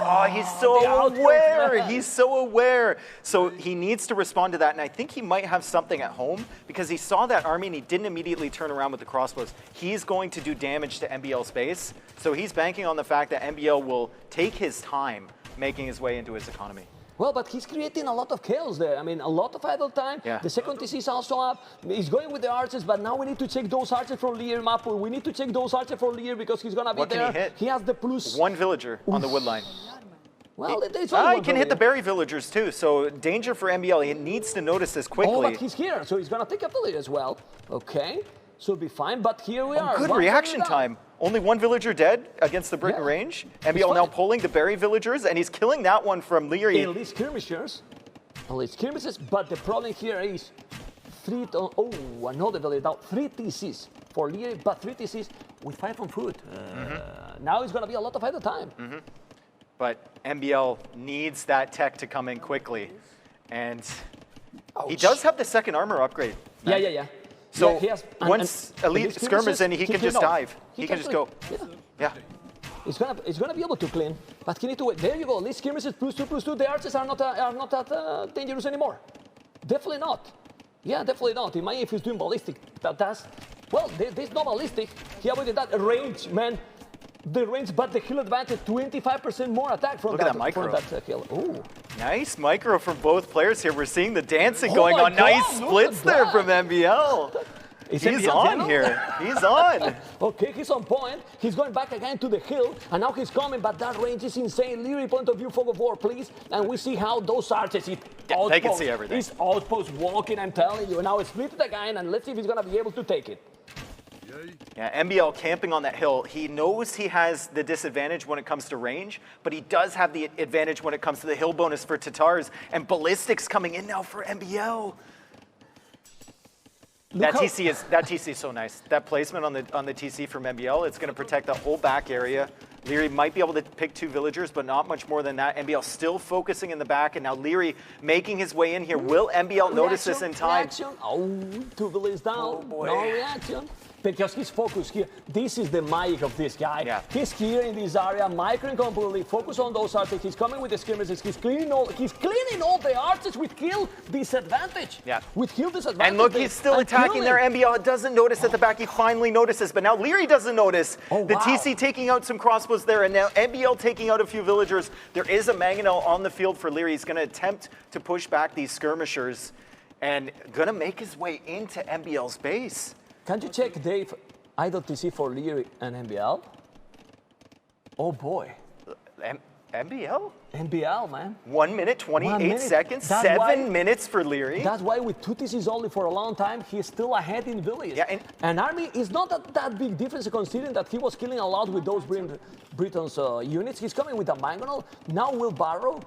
aware. He's so aware. So he needs to respond to that, and I think he might have something at home because he saw that army and he didn't immediately turn around with the crossbows. He's going to do damage to MBL's base, so he's banking on the fact that MBL will take his time making his way into his economy. Well, but he's creating a lot of chaos there. I mean, a lot of idle time. The second TC is also up. He's going with the archers, but now we need to check those archers from Lierrey, Mapu. We need to check those archers from Lierrey because he's going to be there. What can he hit? He has the plus. 1 villager on the wood line. Well, he can hit the berry villagers too, so danger for MBL. He needs to notice this quickly. Oh, but he's here, so he's going to take a village as well. Okay, so it'll be fine, but here we are. Good reaction time. Only 1 villager dead against the Briton range. MBL now pulling the berry villagers, and he's killing that one from Lierrey. Elite skirmishers, but the problem here is another village now. 3 TCs for Lierrey, but 3 TCs with 5 on foot. Now it's going to be a lot of idle time. But MBL needs that tech to come in quickly, and he does have the second armor upgrade. Yeah. So once elite skirmers in, he can just dive. He can just go. Yeah. He's gonna be able to clean, but he need to wait. There you go. Elite skirmishes +2/+2. The archers are not that dangerous anymore. Definitely not. Yeah, definitely not. In my if he's doing ballistic, there's no ballistic. He avoided that range, man. The range, but the hill advantage, 25% more attack from that micro. Hill. Ooh. Nice micro from both players here. We're seeing the dancing going on. Nice splits there from MBL. He's on here. He's on. Okay, he's on point. He's going back again to the hill, and now he's coming, but that range is insane. Lierrey point of view, fog of war, please. And we see how those archers, they can see everything. He's outpost walking, I'm telling you. Now split it again, and let's see if he's going to be able to take it. Yeah, MBL camping on that hill. He knows he has the disadvantage when it comes to range, but he does have the advantage when it comes to the hill bonus for Tatars, and ballistics coming in now for MBL. That TC is so nice. That placement on the TC from MBL, it's going to protect the whole back area. Lierrey might be able to pick 2 villagers, but not much more than that. MBL still focusing in the back, and now Lierrey making his way in here. Will MBL notice this in time? Reaction. Oh, 2 villages down. Oh boy. No reaction. Because he's focused here. This is the magic of this guy. Yeah. He's here in this area, microing completely, focus on those archers. He's coming with the skirmishes. He's cleaning all the archers with kill disadvantage. Yeah. With kill disadvantage. And look, he's still attacking there. MBL doesn't notice at the back. He finally notices, but now Lierrey doesn't notice. The TC taking out some crossbows there, and now MBL taking out a few villagers. There is a mangonel on the field for Lierrey. He's going to attempt to push back these skirmishers and going to make his way into MBL's base. Can you check, Dave, idle TC for Lierrey and MBL? Oh boy. MBL? MBL, man. 1 minute, 28 minute. seconds, That's 7 minutes for Lierrey. That's why with 2 TCs only for a long time, he's still ahead in Villiers. Yeah, and Army is not that big difference considering that he was killing a lot with those Britain's units. He's coming with a Mangonel. Now Will Barrow.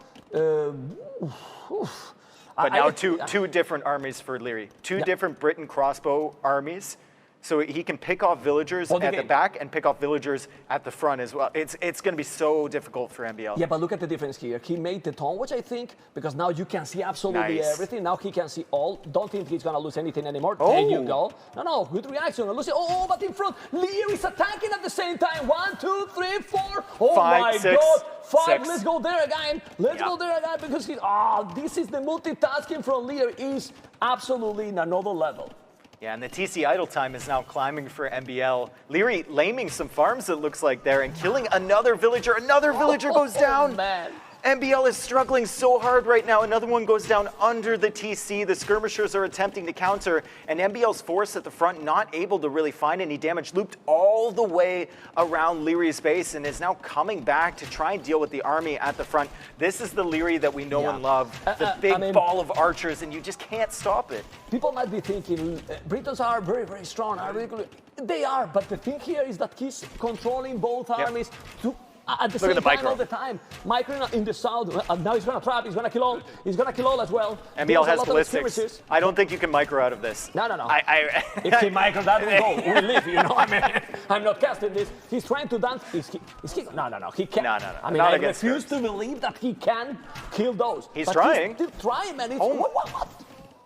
But now two different armies for Lierrey. Two different Britain crossbow armies. So he can pick off villagers at the back and pick off villagers at the front as well. It's going to be so difficult for MBL. Yeah, but look at the difference here. He made the tone, which I think, because now you can see absolutely everything. Now he can see all. Don't think he's going to lose anything anymore. Oh. There you go. No, good reaction. Lucy, but in front. Lierrey's attacking at the same time. 1, 2, 3, 4. Oh my God. 5. 6. Let's go there again. Let's go there again because this is the multitasking from Lierrey is absolutely in another level. Yeah, and the TC idle time is now climbing for MBL. Lierrey laming some farms, it looks like there, and killing another villager. Another villager goes down. Man. MBL is struggling so hard right now. Another one goes down under the TC. The skirmishers are attempting to counter, and MBL's force at the front not able to really find any damage. Looped all the way around Lierrey's base and is now coming back to try and deal with the army at the front. This is the Lierrey that we know and love. The big ball of archers, and you just can't stop it. People might be thinking, Britons are very, very strong. They are, but the thing here is that he's controlling both armies at the same time all the time. Micro in the south, now he's going to trap, he's going to kill all. He's going to kill all as well. MBL has ballistics. I don't think you can micro out of this. No. If he micro that, we go. We leave, you know. I mean, I'm not casting this. He's trying to dance. No, he can't. No. I mean, I refuse to believe that he can kill those. He's trying. He's still trying, man. What?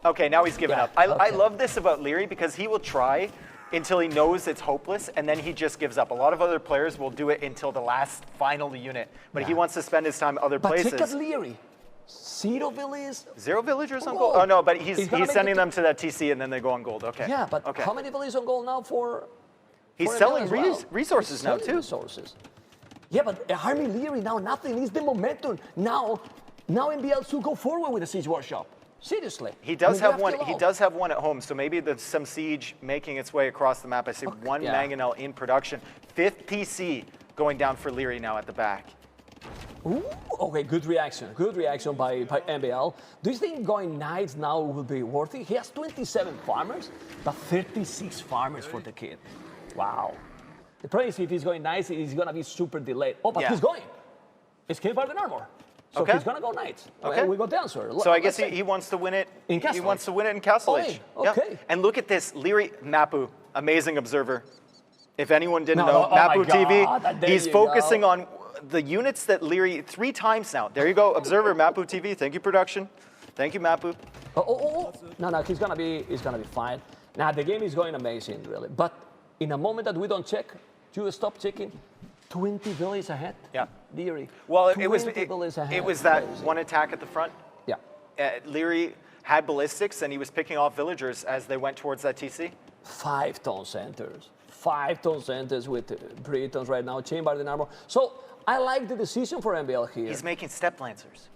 Okay, now he's given up. I love this about Lierrey because he will try until he knows it's hopeless, and then he just gives up. A lot of other players will do it until the last final unit, but he wants to spend his time other places. But check out Lierrey. 0 villagers. 0 villagers on gold? Oh, no, but he's sending them to that TC, and then they go on gold. Okay. Yeah, but how many villagers on gold now for... He's selling resources now, too. Resources. Yeah, but Army Lierrey now nothing. It's the momentum. Now MBL should go forward with the Siege Workshop. Seriously. He does have one. He does have one at home, so maybe there's some siege making its way across the map. I see one Mangonel in production. 5th PC going down for Lierrey now at the back. Ooh, okay, good reaction. Good reaction by MBL. Do you think going Knights now will be worth it? He has 27 farmers, but 36 farmers for the kid. Wow. The problem is if he's going Knights, he's going to be super delayed. Oh, but he's going. It's King Barden Armor. So he's going to go Knights. Okay, we got the answer. So I guess he wants to win it. He wants to win it in Castle Age. Okay. Yeah. And look at this, Lierrey Mapu, amazing observer. If anyone didn't know, Mapu TV, he's focusing on the units that Lierrey 3 times now. There you go, observer Mapu TV. Thank you, production. Thank you, Mapu. No, he's gonna be fine. Now the game is going amazing, really. But in a moment that we don't check, you stop checking. 20 villages ahead. Yeah. Lierrey. Well, it was that one attack at the front. Yeah. Lierrey had ballistics and he was picking off villagers as they went towards that TC. 5-ton centers. 5-ton centers with Britons right now, Chain Barden Armor. So I like the decision for MBL here. He's making step lancers.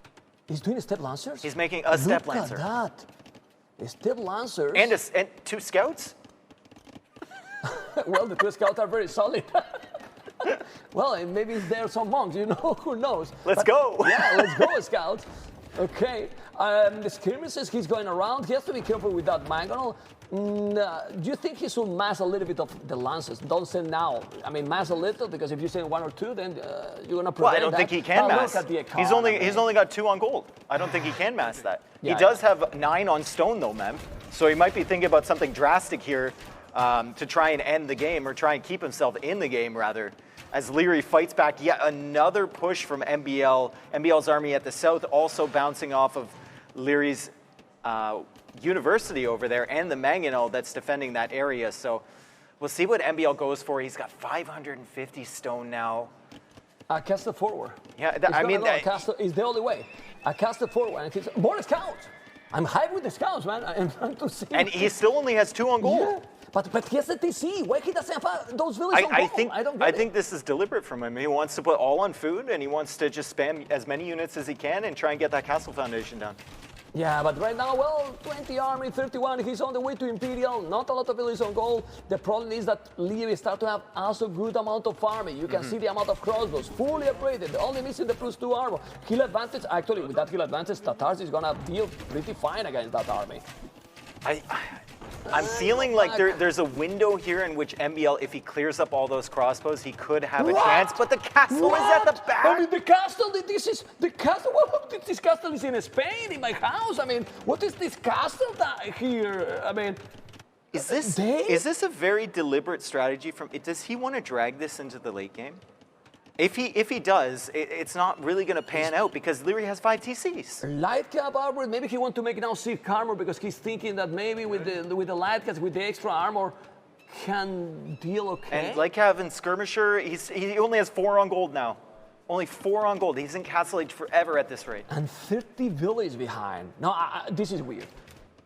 He's doing step lancers? He's making a step lancer. Look at that. Step lancers. And 2 scouts? Well, the 2 scouts are very solid. Well, maybe there are some monks, you know, who knows. Let's go. Yeah, let's go, scouts. Okay, the skirmishes, he's going around. He has to be careful with that Mangonel. Do you think he should mass a little bit of the lances? Don't send now. I mean, mass a little, because if you send 1 or 2, then you're going to prevent Well, I don't think he can mass. He's only got 2 on gold. I don't think he can mass that. He does have 9 on stone, though, man. So he might be thinking about something drastic here to try and end the game, or try and keep himself in the game, rather. As Lierrey fights back, yet another push from MBL. MBL's army at the south also bouncing off of Lierrey's university over there and the Mangonel that's defending that area. So we'll see what MBL goes for. He's got 550 stone now. Cast it forward. Yeah, I mean, Cast is the only way. Cast it forward. And more scouts. I'm hyped with the scouts, man. I'm trying to see. And he still only has 2 on gold. Yeah. But he has the TC. Why he doesn't have those villages on gold? I think this is deliberate from him. He wants to put all on food, and he wants to just spam as many units as he can and try and get that castle foundation down. Yeah, but right now, well, 20 army, 31. He's on the way to Imperial. Not a lot of villages on goal. The problem is that Lierrey start to have also good amount of army. You can see the amount of crossbows, fully upgraded. Only missing the +2 armor. Kill advantage, actually, with that kill advantage, Tatars is gonna deal pretty fine against that army. I'm feeling like there's a window here in which MBL, if he clears up all those crossbows, he could have a chance. But the castle is at the back. I mean, the castle. This is the castle. What? This castle is in Spain, in my house. I mean, what is this castle here? I mean, is this a very deliberate strategy from? Does he want to drag this into the late game? If he does, it's not really going to pan out because Lierrey has 5 TCs. Light cap armor. Maybe he wants to make now silk armor because he's thinking that maybe with the light caps, with the extra armor, can deal okay. And light cap and skirmisher, he only has 4 on gold now. Only 4 on gold. He's in Castle Age forever at this rate. And 30 village behind. No, this is weird.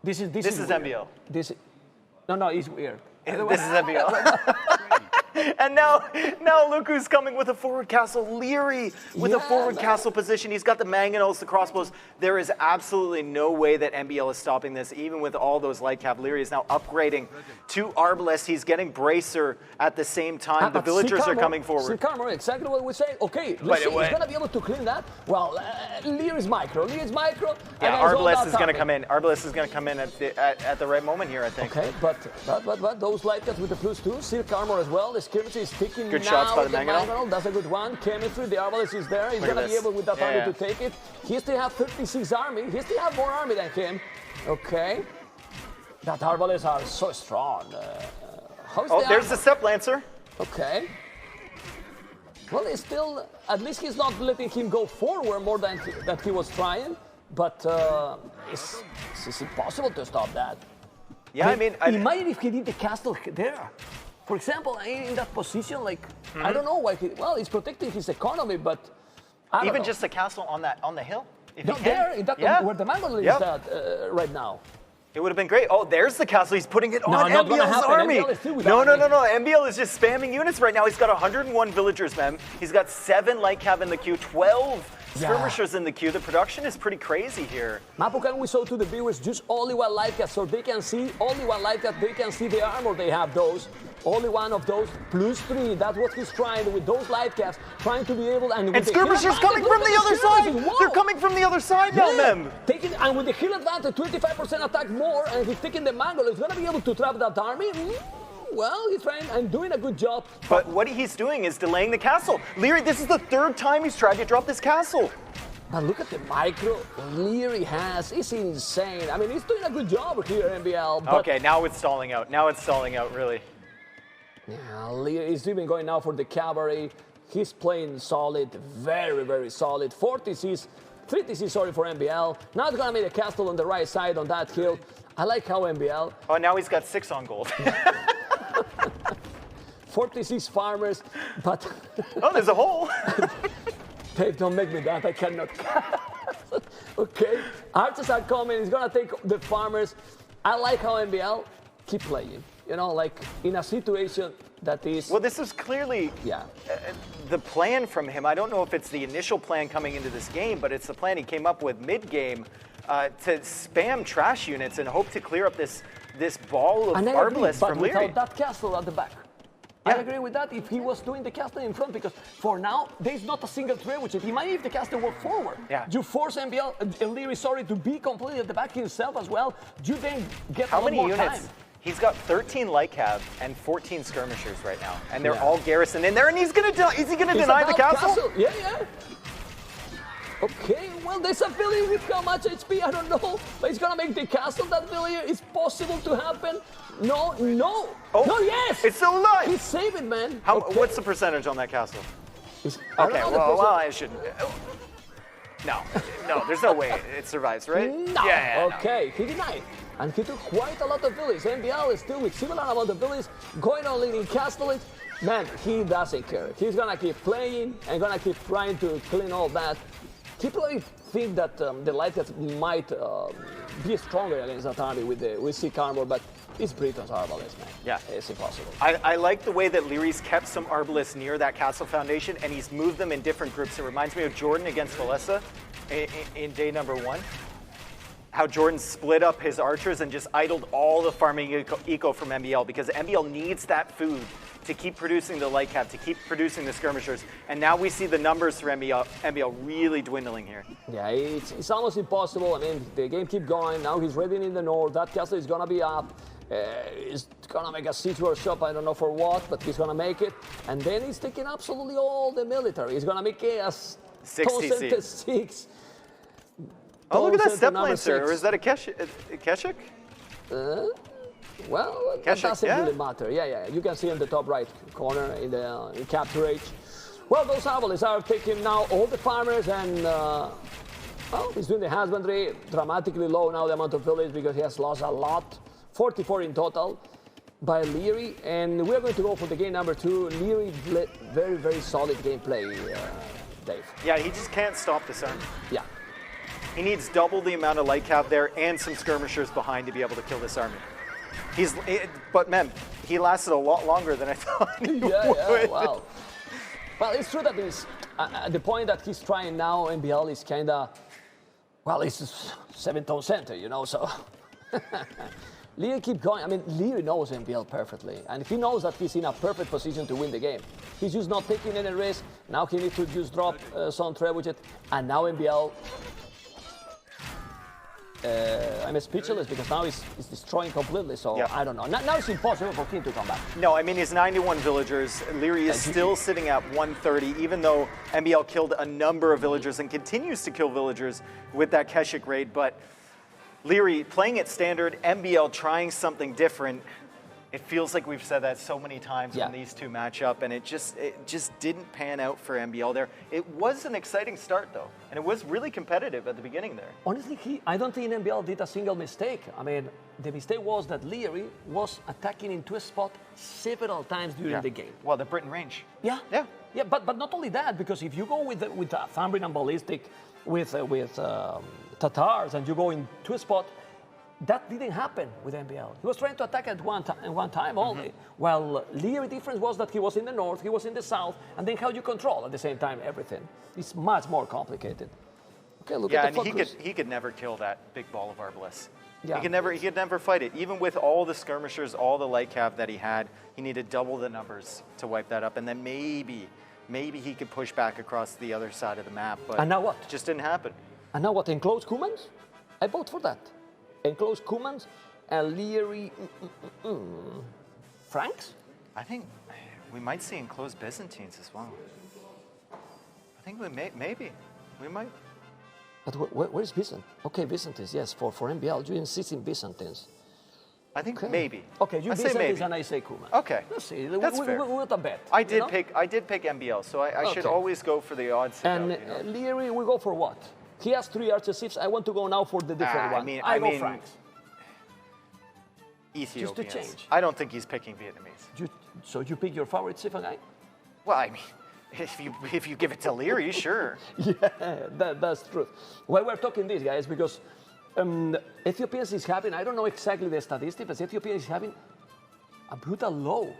This is weird. MBL. No, it's weird. This is MBL. And now look who's coming with a forward castle. Lierrey with a forward castle position. He's got the mangonels, the crossbows. There is absolutely no way that MBL is stopping this, even with all those light cap. Lierrey is now upgrading to Arbalest. He's getting Bracer at the same time. The villagers are coming forward. Silk armor, exactly what we say. Okay, let's see. He's going to be able to clean that. Well, Lierrey's micro. Yeah, Arbalest is going to come in. Arbalest is going to come in at the right moment here, I think. Okay, but those light caps with the +2, silk armor as well. The skirmish is sticking good now. Shots by the Mangonel. That's a good one. Chemistry, the Arbalest is there. He's going to be able with that army to take it. He still has 36 army. He still has more army than him. Okay. That Arbalests are so strong. There's the Step Lancer. Okay. Well, he's still, at least he's not letting him go forward more than that he was trying. But it's impossible to stop that. Yeah, I mean, imagine if he did the castle there. For example, in that position, like, I don't know why he's protecting his economy, but I don't know. Just a castle on the hill? Where the mango is right now. It would have been great. Oh, there's the castle. He's putting it on MBL's army. No. MBL is just spamming units right now. He's got 101 villagers, man. He's got 7 light cav in the queue, 12 skirmishers in the queue. The production is pretty crazy here. Mapu, can we show to the viewers just only one light cav so they can see, only one light cav, they can see the armor they have those. Only one of those, +3. That's what he's trying with those light caps, trying to be able and skirmishers coming from the other side. Whoa. They're coming from the other side now, Mem. And with the heal advantage, 25% attack more, and he's taking the mangle. He's gonna be able to trap that army. Well, he's trying and doing a good job. But what he's doing is delaying the castle. Lierrey, this is the 3rd time he's tried to drop this castle. But look at the micro Lierrey has. It's insane. I mean, he's doing a good job here, MBL. Okay, now it's stalling out. Really. Yeah, Lierrey is even going now for the cavalry. He's playing solid, very, very solid. 4 TCs, 3 TCs, sorry, for MBL. Now he's gonna make a castle on the right side on that hill. I like how MBL. Oh, now he's got 6 on gold. 46 farmers, but... Oh, there's a hole. Dave, don't make me that. I cannot. Okay, archers are coming. He's gonna take the farmers. I like how MBL keep playing. You know, like in a situation that is... Well, this is clearly the plan from him. I don't know if it's the initial plan coming into this game, but it's the plan he came up with mid-game to spam trash units and hope to clear up this ball of Arbalest from Lierrey. Without that castle at the back. I agree with that if he was doing the castle in front, because for now, there's not a single threat which he might if the castle were forward. Yeah. You force MBL, Lierrey, to be completely at the back himself as well. You then get How a lot many more units? time. He's got 13 light cav and 14 skirmishers right now, and they're all garrisoned in there. And he's gonna is he gonna deny the castle? Yeah. Okay, well, there's a villager with how much HP, I don't know, but he's gonna make the castle. That villager is possible to happen. No. Oh, no, yes! It's still alive! He saved it, man. What's the percentage on that castle? Okay, well, I shouldn't. No, there's no way it survives, right? No. Yeah, okay, he denied. And he took quite a lot of villages. MBL is still with similar amount of villages going on leading castle. Man, he doesn't care. He's gonna keep playing and gonna keep trying to clean all that. He probably think that the light cats might be stronger against that army with Silk armor, but it's Britain's Arbalest, man. Yeah. It's impossible. I like the way that Lierrey's kept some Arbalests near that castle foundation, and he's moved them in different groups. It reminds me of Jordan against Valessa in day number 1. how Jordan split up his archers and just idled all the farming eco from MBL, because MBL needs that food to keep producing the light cap, to keep producing the skirmishers. And now we see the numbers for MBL really dwindling here. Yeah, it's almost impossible. I mean, the game keeps going. Now he's ready in the north. That castle is going to be up. He's going to make a siege workshop. I don't know for what, but he's going to make it. And then he's taking absolutely all the military. He's going to make a 6. Oh, look at that step lancer. Or is that a Keshik? Well, that doesn't really matter. Yeah. You can see in the top right corner in the capture age. Well, those Avalis are taking now all the farmers and, well, he's doing the husbandry. Dramatically low now the amount of village because he has lost a lot. 44 in total by Lierrey. And we're going to go for the game number 2. Lierrey, very, very solid gameplay, Dave. Yeah, he just can't stop this army. Yeah. He needs double the amount of light cap there and some skirmishers behind to be able to kill this army. But man, he lasted a lot longer than I thought he would. Yeah, wow. Well, it's true that he's, the point that he's trying now, MBL is kind of, well, it's 7-tone center, you know, so. Lierrey keep going. I mean, Lierrey knows MBL perfectly, and he knows that he's in a perfect position to win the game. He's just not taking any risk. Now he needs to just drop some trebuchet, and now MBL. I'm speechless because now he's destroying completely, so I don't know. Now it's impossible for him to come back. No, I mean, he's 91 villagers. Lierrey is still sitting at 130, even though MBL killed a number of villagers and continues to kill villagers with that Keshik raid. But Lierrey playing it standard, MBL trying something different. It feels like we've said that so many times when these two match up, and it just didn't pan out for MBL there. It was an exciting start, though, and it was really competitive at the beginning there. Honestly, I don't think MBL did a single mistake. I mean, the mistake was that Lierrey was attacking into a spot several times during the game. Well, the Britain range. Yeah, but not only that, because if you go with Thumbrian and Ballistic, with Tatars, and you go into a spot, that didn't happen with MBL. He was trying to attack at one time only. While Lierrey difference was that he was in the north, he was in the south, and then how you control at the same time everything. It's much more complicated. Okay, look at the focus. And he could never kill that big ball of Arbalest. Yeah. He could never fight it. Even with all the skirmishers, all the light cap that he had, he needed double the numbers to wipe that up. And then maybe he could push back across the other side of the map. But and now what? It just didn't happen. And now what? Enclosed Cumans? I vote for that. Enclosed Cumans and Lierrey Franks? I think we might see enclosed Byzantines as well. I think maybe. We might. But where's Byzant? Okay, Byzantines, yes, for MBL. You insist in Byzantines. I think maybe. Okay, you Byzantines and I say Cuman. Okay. Let's see. That's fair. We want a bet. I did pick MBL, so I should always go for the odds. And Lierrey, we go for what? He has 3 archer shifts. I want to go now for the different one. I go Franks. Ethiopians. Just to change. I don't think he's picking Vietnamese. So you pick your favorite Sifa guy? Well, I mean, if you give it to Lierrey, sure. Yeah, that's true. Why we're talking this, guys, because Ethiopians is having, I don't know exactly the statistics, but Ethiopians is having a brutal low.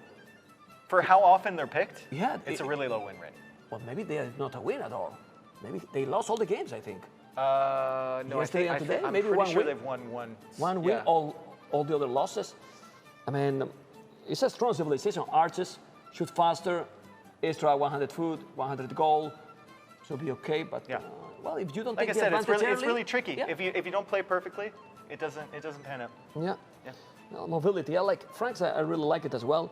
For how often they're picked? Yeah. It's a really low win rate. Well, maybe they're not a win at all. Maybe they lost all the games, I think. No, I'm maybe pretty sure they've won one. One win, all the other losses. I mean, it's a strong civilization. Archers shoot faster, extra 100 food, 100 gold, so be okay. But well, if you don't take the advantage early, it's really tricky. Yeah. If you don't play perfectly, it doesn't pan out. Yeah. No, mobility. I like Franks. I really like it as well.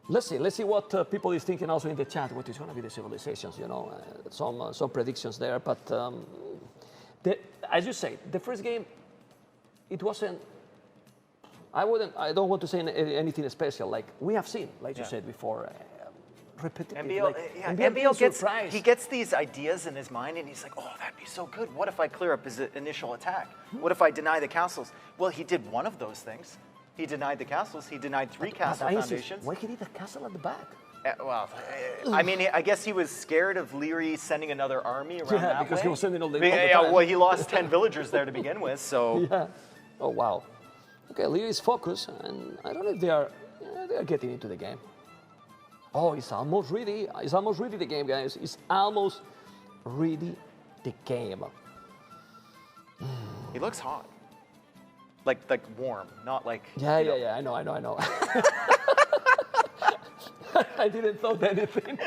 Let's see what people is thinking also in the chat. What is going to be the civilizations? You know, some predictions there. But as you say, the first game, it wasn't. I don't want to say anything special. Like we have seen, like you said before. Repetitive. MBL gets these ideas in his mind, and he's like, "Oh, that'd be so good. What if I clear up his initial attack? What if I deny the castles?" Well, he did one of those things. He denied the castles. He denied 3 castle foundations. Why did he need a castle at the back? I mean, I guess he was scared of Lierrey sending another army around that because way. he was sending all the time. Well, he lost 10 villagers there to begin with, so. Yeah. Oh wow. Okay, Lierrey's focus, and I don't know if they are getting into the game. Oh, it's almost ready. It's almost ready the game, guys. It's almost ready the game. He looks hot. Like warm, not like. Yeah, I know. I didn't thought anything.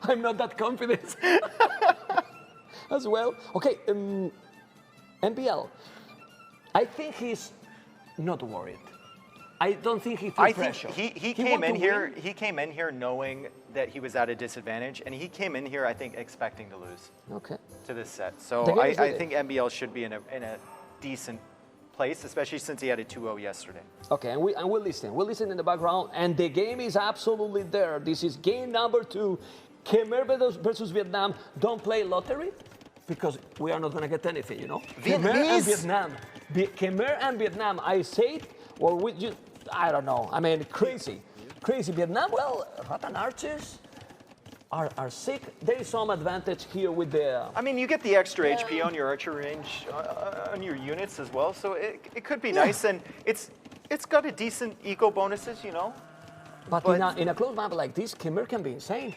I'm not that confident as well. Okay, MBL. I think he's not worried. I don't think he feels pressure. He came in here. He came in here knowing that he was at a disadvantage, and he came in here, I think, expecting to lose. Okay. To this set, so I think MBL should be in a decent place, especially since he had a 2-0 yesterday. Okay, and we'll listen. We'll listen in the background, and the game is absolutely there. This is game number 2. Khmer versus Vietnam. Don't play lottery, because we are not going to get anything, you know. Khmer and Vietnam. Khmer and Vietnam. I say it, or we just, I don't know. I mean, crazy. Vietnam, well, Rattan archers are sick. There is some advantage here with the... I mean, you get the extra HP on your archer range, on your units as well, so it could be nice, and it's got a decent eco bonuses, you know. But in a close map like this, Khmer can be insane.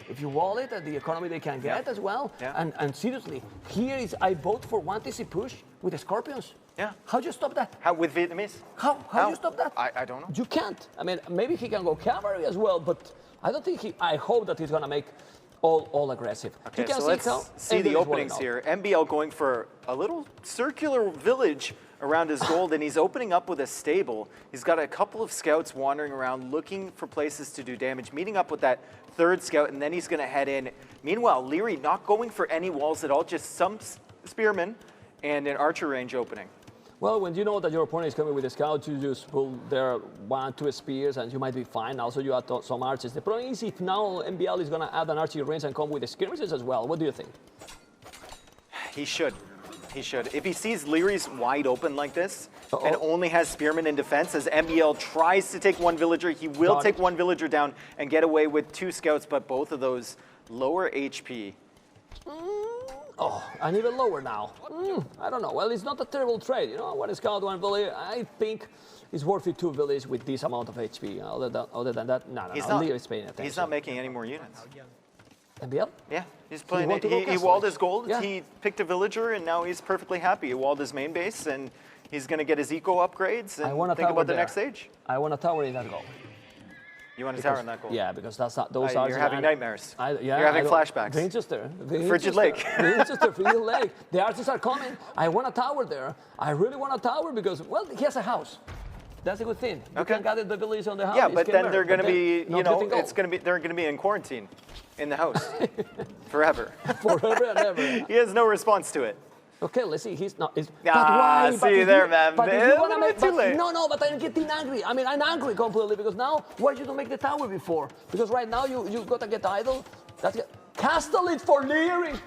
If you wall it, and the economy they can get as well. Yeah. And seriously, here is, I vote for 1 TC push with the Scorpions. Yeah. How do you stop that? How, with Vietnamese? How do you stop that? I don't know. You can't. I mean, maybe he can go cavalry as well, but I don't think I hope that he's going to make all aggressive. Okay, so let's see the openings here. MBL going for a little circular village around his gold, and he's opening up with a stable. He's got a couple of scouts wandering around looking for places to do damage, meeting up with that 3rd scout, and then he's going to head in. Meanwhile, Lierrey not going for any walls at all, just some spearmen and an archer range opening. Well, when you know that your opponent is coming with a scout, you just pull their 1, 2 spears, and you might be fine. Also, you add some archers. The problem is if now MBL is going to add an archer range and come with the skirmishes as well. What do you think? He should. He should. If he sees Lierrey's wide open like this and only has spearmen in defense, as MBL tries to take 1 villager, he will take 1 villager down and get away with 2 scouts, but both of those lower HP. And even lower now. I don't know. Well, it's not a terrible trade. You know, 1 scout, 1 village. I think it's worth it 2 villages with this amount of HP. Other than that, no. Lierrey's paying attention. He's not making any more units. MBL? Yeah, he's playing it. He walled his gold, he picked a villager, and now he's perfectly happy. He walled his main base, and he's going to get his eco upgrades and think about the next stage. I want a tower in that goal. You want a tower in that goal? Yeah, because those are... You're having nightmares. You're having flashbacks. Vinchester. Frigid Lake. Vinchester, Frigid Lake. The archers are coming. I want a tower there. I really want a tower because, well, he has a house. That's a good thing. You can gather the village on the house. Yeah, but then they're going to be, you know, they're going to be in quarantine in the house forever. Forever and ever. He has no response to it. Okay, let's see. He's not. See you there, man. But but I'm getting angry. I mean, I'm angry completely because now, why did you don't make the tower before? Because right now you got to get idle. Castle it for Lierrey.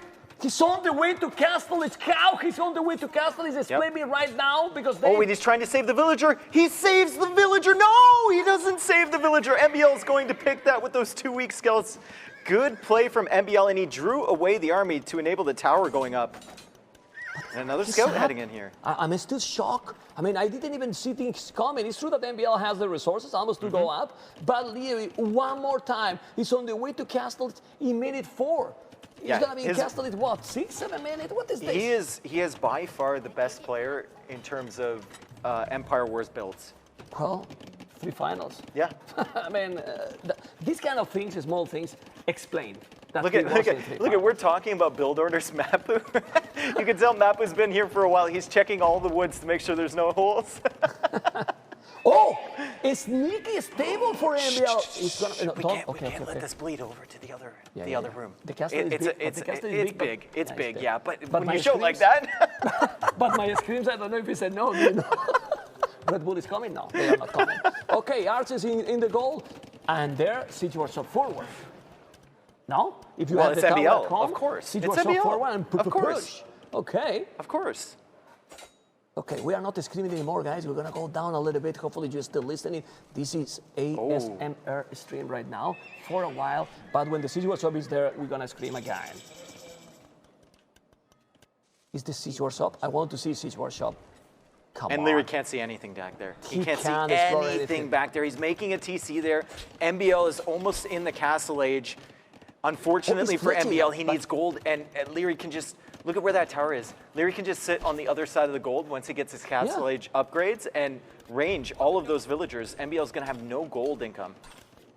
He's on the way to castle. It's cow. He's on the way to castle. He's explaining right now because they... and he's trying to save the villager. He saves the villager. No, he doesn't save the villager. MBL is going to pick that with those 2 weak scouts. Good play from MBL, and he drew away the army to enable the tower going up. And another scout heading in here. I'm still shocked. I mean, I didn't even see things coming. It's true that MBL has the resources almost to go up, but Lierrey, one more time, he's on the way to castle in minute 4. He's going to be in castle in what, 6, 7 minutes? What is this? He is by far the best player in terms of Empire Wars builds. Well, 3 finals. Yeah. I mean, these kind of things, small things, explain. Look at, we're talking about build orders, Mapu. You can tell Mapu's been here for a while. He's checking all the woods to make sure there's no holes. A sneaky stable for MBL. We can't let this bleed over to the other room. The castle is big. It's big, yeah. But when you show like that. But my screams, I don't know if he said no. You know? Red Bull is coming now. They are not coming. Okay, archers in the goal, and their siege was up forward. No? If you have it's the MBL, tower of course. Siege It's was MBL, up forward and of course. Push. Okay. Of course. Okay, we are not screaming anymore, guys. We're going to go down a little bit. Hopefully you're still listening. This is ASMR stream right now for a while. But when the siege workshop is there, we're going to scream again. Is the siege workshop? I want to see siege workshop. Come on. Lierrey can't see anything back there. He can't see anything back there. He's making a TC there. MBL is almost in the castle age. Unfortunately for MBL, he needs gold, and Lierrey can just Look at where that tower is. Lierrey can just sit on the other side of the gold once he gets his Castle Age upgrades and range all of those villagers. MBL is going to have no gold income.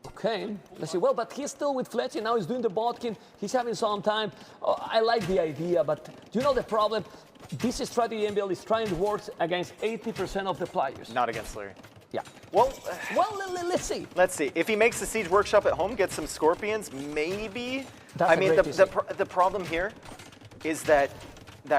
Okay, let's see. Well, but he's still with Fletcher. Now he's doing the botkin. He's having some time. I like the idea, but you know the problem? This strategy MBL is trying to work against 80% of the players. Not against Lierrey. Yeah. Well, let's see. Let's see. If he makes the Siege Workshop at home, gets some Scorpions, maybe. That's I mean, the problem here is that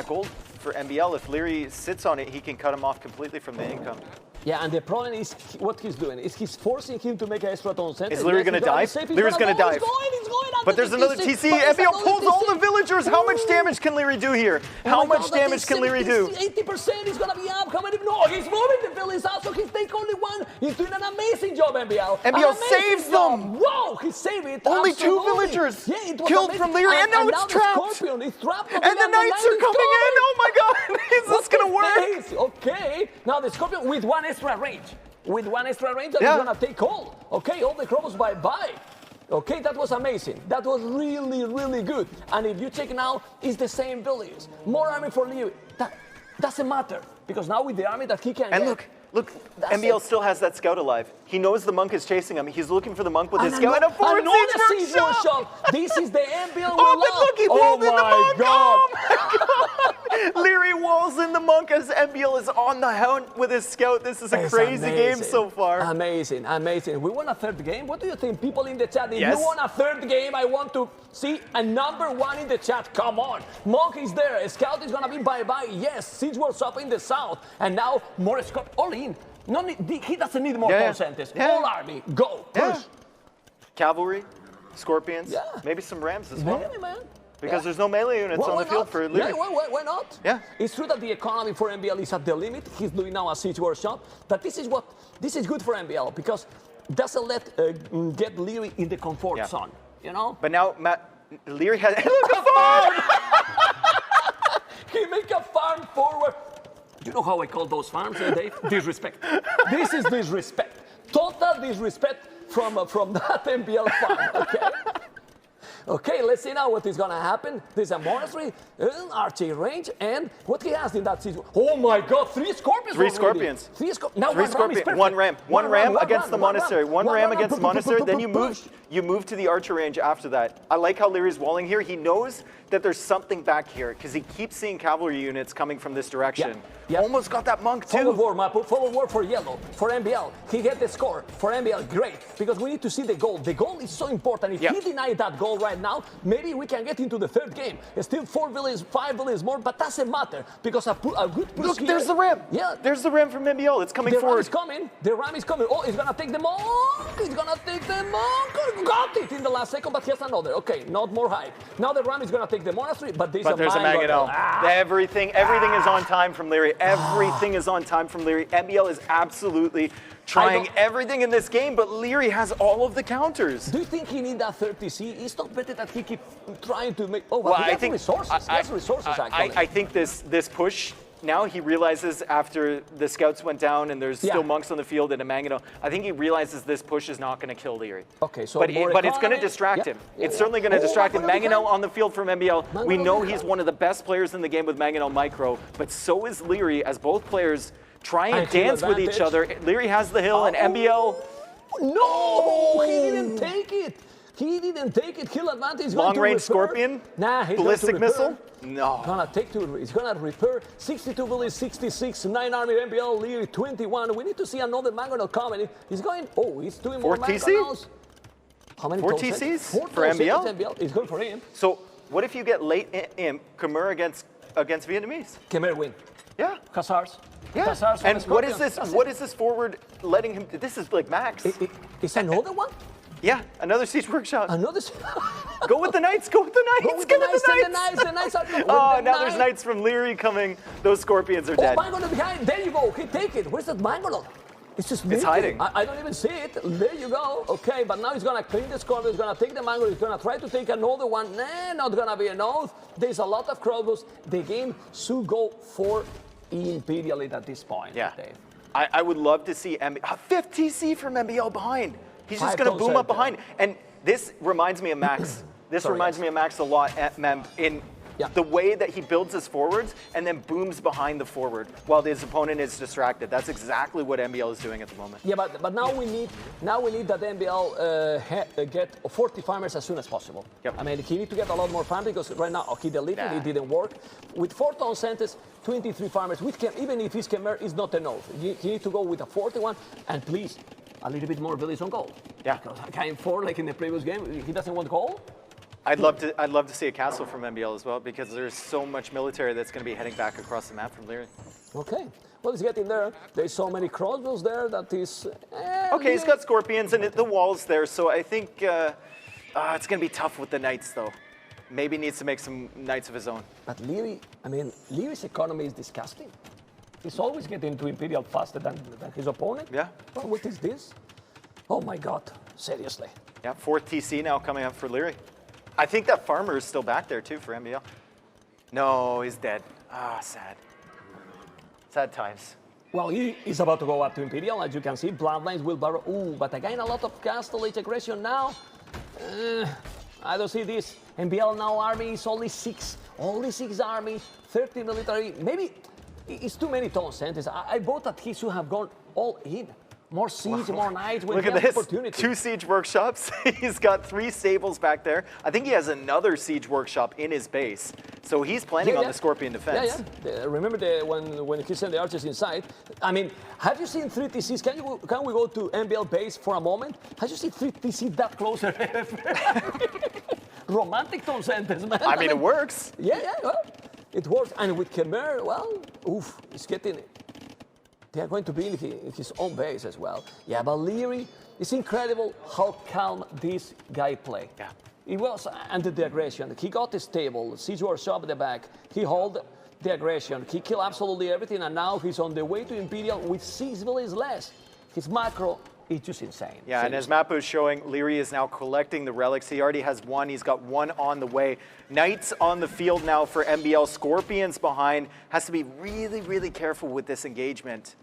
gold for MBL, if Lierrey sits on it, he can cut him off completely from the income. Yeah, and the problem is what he's doing is he's forcing him to make an extra tone center. Is Lierrey going to dive? Lierrey's going to dive. He's going. But there's another TC. MBL pulls all the villagers. How much damage can Lierrey do here? How much damage can Lierrey do? 80% is going to be up. How many? No, he's moving the villagers out, so he's taking only one. He's doing an amazing job, MBL. MBL saves them. Whoa, he saved it. Only absolutely. 2 villagers Killed from Lierrey, and now it's trapped. The Scorpion is trapped. And the Knights are coming in. Oh my God, is this going to work? Okay, now the Scorpion with 1 extra range. With 1 extra range, that is going to take all. Okay, all the Crobos bye-bye. Okay, that was amazing. That was really, really good. And if you check now, it's the same villages. More army for Lierrey. That doesn't matter. Because now with the army that he can And get, look, MBL still has that scout alive. He knows the monk is chasing him. He's looking for the monk with his scout. And a forward Siege Workshop. This is the MBL. Oh, but look, he walled in the monk. God. Oh my God. Lierrey walls in the monk as MBL is on the hunt with his scout. This is a crazy game so far. Amazing, amazing. We won a 3rd game. What do you think, people in the chat? If Yes. you want a 3rd game, I want to see a #1 in the chat. Come on. Monk is there. Scout is going to be bye-bye. Yes, Siege Workshop in the south. And now more Scout. All in. No need, he doesn't need more concenters. All army. Go. Push. Cavalry, Scorpions, maybe some Rams as well. Maybe, man. Because there's no melee units on the field for Lierrey. Yeah, why not? Yeah. It's true that the economy for MBL is at the limit. He's doing now a Siege Workshop. But this is good for MBL because it doesn't let get Lierrey in the comfort zone. You know? But now Lierrey has look a farm! He make a farm forward. You know how I call those farms, Dave? Disrespect. This is disrespect. Total disrespect from that MBL farm, okay? Okay, let's see now what is going to happen. There's a monastery, archery range, and what he has in that season. Oh my God, 3 Scorpions. 3 Scorpions. 3 Scorpions. Now 3 Scorpions. 1 ram. 1 ram against the monastery. 1 ram against the monastery. Then you move to the archer range after that. I like how Lierrey's walling here. He knows that there's something back here because he keeps seeing cavalry units coming from this direction. Yeah. Almost got that monk too. Forward war, Mapu. Forward war for yellow. For MBL. He get the score. For MBL, great. Because we need to see the goal. The goal is so important. If he denied that goal right now, maybe we can get into the 3rd game. It's still 4 villages, 5 villages more, but doesn't matter. Because a good push Look, here. there's the ram. Yeah. There's the ram from MBL. It's coming forward. The ram is coming. The ram is coming. Oh, he's going to take the monk. He's going to take the monk. Got it in the last second, but here's another. Okay, not more hype. Now the ram is going to take the monastery, but there's a Mangonel. Everything is on time from Lierrey. Everything is on time from Lierrey. MBL is absolutely trying everything in this game, but Lierrey has all of the counters. Do you think he needs that 30C? It's not better that he keep trying to make. Oh, well, he has resources. He has resources, actually. I think this push. Now he realizes after the scouts went down and there's still monks on the field and a Mangonel, I think he realizes this push is not going to kill Lierrey. Okay, so but it's going to distract him. It's certainly going to distract him. Mangonel on the field from MBL. We know he's one of the best players in the game with Mangonel Micro, but so is Lierrey as both players try and dance with each other. Lierrey has the hill and MBL. No, he didn't take it. He didn't take it. Hill advantage. Long-range Scorpion? Nah, he's ballistic missile? No. He's gonna repair. 62 villages, 66, 9 army MBL, Lierrey 21. We need to see another Mangonel coming. He's going. Oh, he's doing more Mangonels. How many 4 TCs for MBL? It's good for him. So what if you get late in Khmer against Vietnamese? Khmer win. Yeah. Khazars. Yeah. Khazars and what is this? What is this forward letting him? This is like max. Is another one? Yeah, another Siege Workshop. Another. Go with the Knights. Go with the Knights. Go with the Knights. The Knights are. Oh, now there's Knights from Lierrey coming. Those Scorpions are dead. Oh, Mangonel behind. There you go. He take it. Where's that Mangonel? It's just moving. It's hiding. I don't even see it. There you go. Okay, but now he's going to clean the Scorpion. He's going to take the Mangonel. He's going to try to take another one. Nah, not going to be enough. There's a lot of crowdbows. The game should go for Imperial at this point. Yeah. Dave. I would love to see 5th TC from MBL behind. He's just going to boom up behind. And this reminds me of Max. This reminds me of Max a lot at Mem. Yeah. The way that he builds his forwards and then booms behind the forward while his opponent is distracted. That's exactly what MBL is doing at the moment. Yeah, but now we need that MBL get 40 farmers as soon as possible. Yep. I mean, he needs to get a lot more farmers because right now, okay, the little it didn't work. With 4 tone centers, 23 farmers, even if his Khmer is not enough, he needs to go with a 41 and please, a little bit more village on goal. Yeah. Because game 4, like in the previous game, he doesn't want goal. I'd love to see a castle from MBL as well because there's so much military that's going to be heading back across the map from Lierrey. Okay. Well, he's getting there. There's so many crossbows there that is... okay, he's got scorpions and the wall's there, so I think it's going to be tough with the knights, though. Maybe needs to make some knights of his own. But Lierrey, I mean, Lierrey's economy is disgusting. He's always getting to Imperial faster than his opponent. Yeah. Well, what is this? Oh, my God. Seriously. Yeah, 4th TC now coming up for Lierrey. I think that farmer is still back there, too, for MBL. No, he's dead. Ah, sad. Sad times. Well, he is about to go up to Imperial, as you can see. Bloodlines will borrow. Ooh, but again, a lot of Castle Age aggression now. I don't see this. MBL now army is only 6. Only 6 army, 30 military. Maybe it's too many tone centers. I vote that he should have gone all in. More siege, more knights. When Look he at has this, opportunity. 2 siege workshops. He's got 3 stables back there. I think he has another siege workshop in his base. So he's planning on the Scorpion defense. Yeah. Remember when he sent the archers inside? I mean, have you seen 3 TCs? Can we go to MBL base for a moment? Have you seen 3 TC that closer? Romantic tone centers, man. I mean, it works. Yeah, well, it works. And with Khmer, well, oof, it's getting it. They are going to be in his own base as well. Yeah, but Lierrey, it's incredible how calm this guy played. Yeah. He was under the aggression. He got his table, siege workshop at the back. He held the aggression. He killed absolutely everything, and now he's on the way to Imperial with 6 villages less. His macro is just insane. Yeah, and as Mappo is showing, Lierrey is now collecting the relics. He already has 1. He's got 1 on the way. Knights on the field now for MBL. Scorpions behind. Has to be really, really careful with this engagement.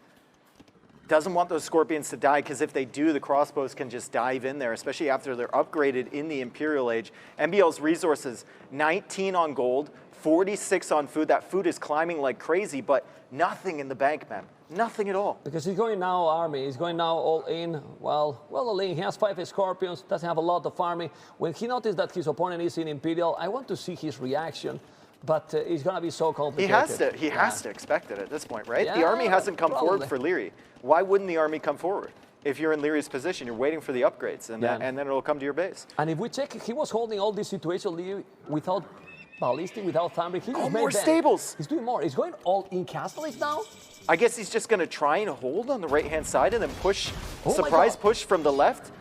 Doesn't want those Scorpions to die, because if they do, the crossbows can just dive in there, especially after they're upgraded in the Imperial Age. MBL's resources, 19 on gold, 46 on food. That food is climbing like crazy, but nothing in the bank, man. Nothing at all. Because he's going now army. He's going now all in. Well, all in. He has 5 Scorpions, doesn't have a lot of army. When he noticed that his opponent is in Imperial, I want to see his reaction. But it's going to be so complicated. He has to expect it at this point, right? Yeah, the army hasn't come probably. forward for Lierrey. Why wouldn't the army come forward? If you're in Lierrey's position, you're waiting for the upgrades, and then it'll come to your base. And if we check, he was holding all this situation Lierrey without ballistic, without thunder. He just more stables. He's doing more. He's going all in castles now. I guess he's just going to try and hold on the right-hand side and then push, Oh surprise push from the left.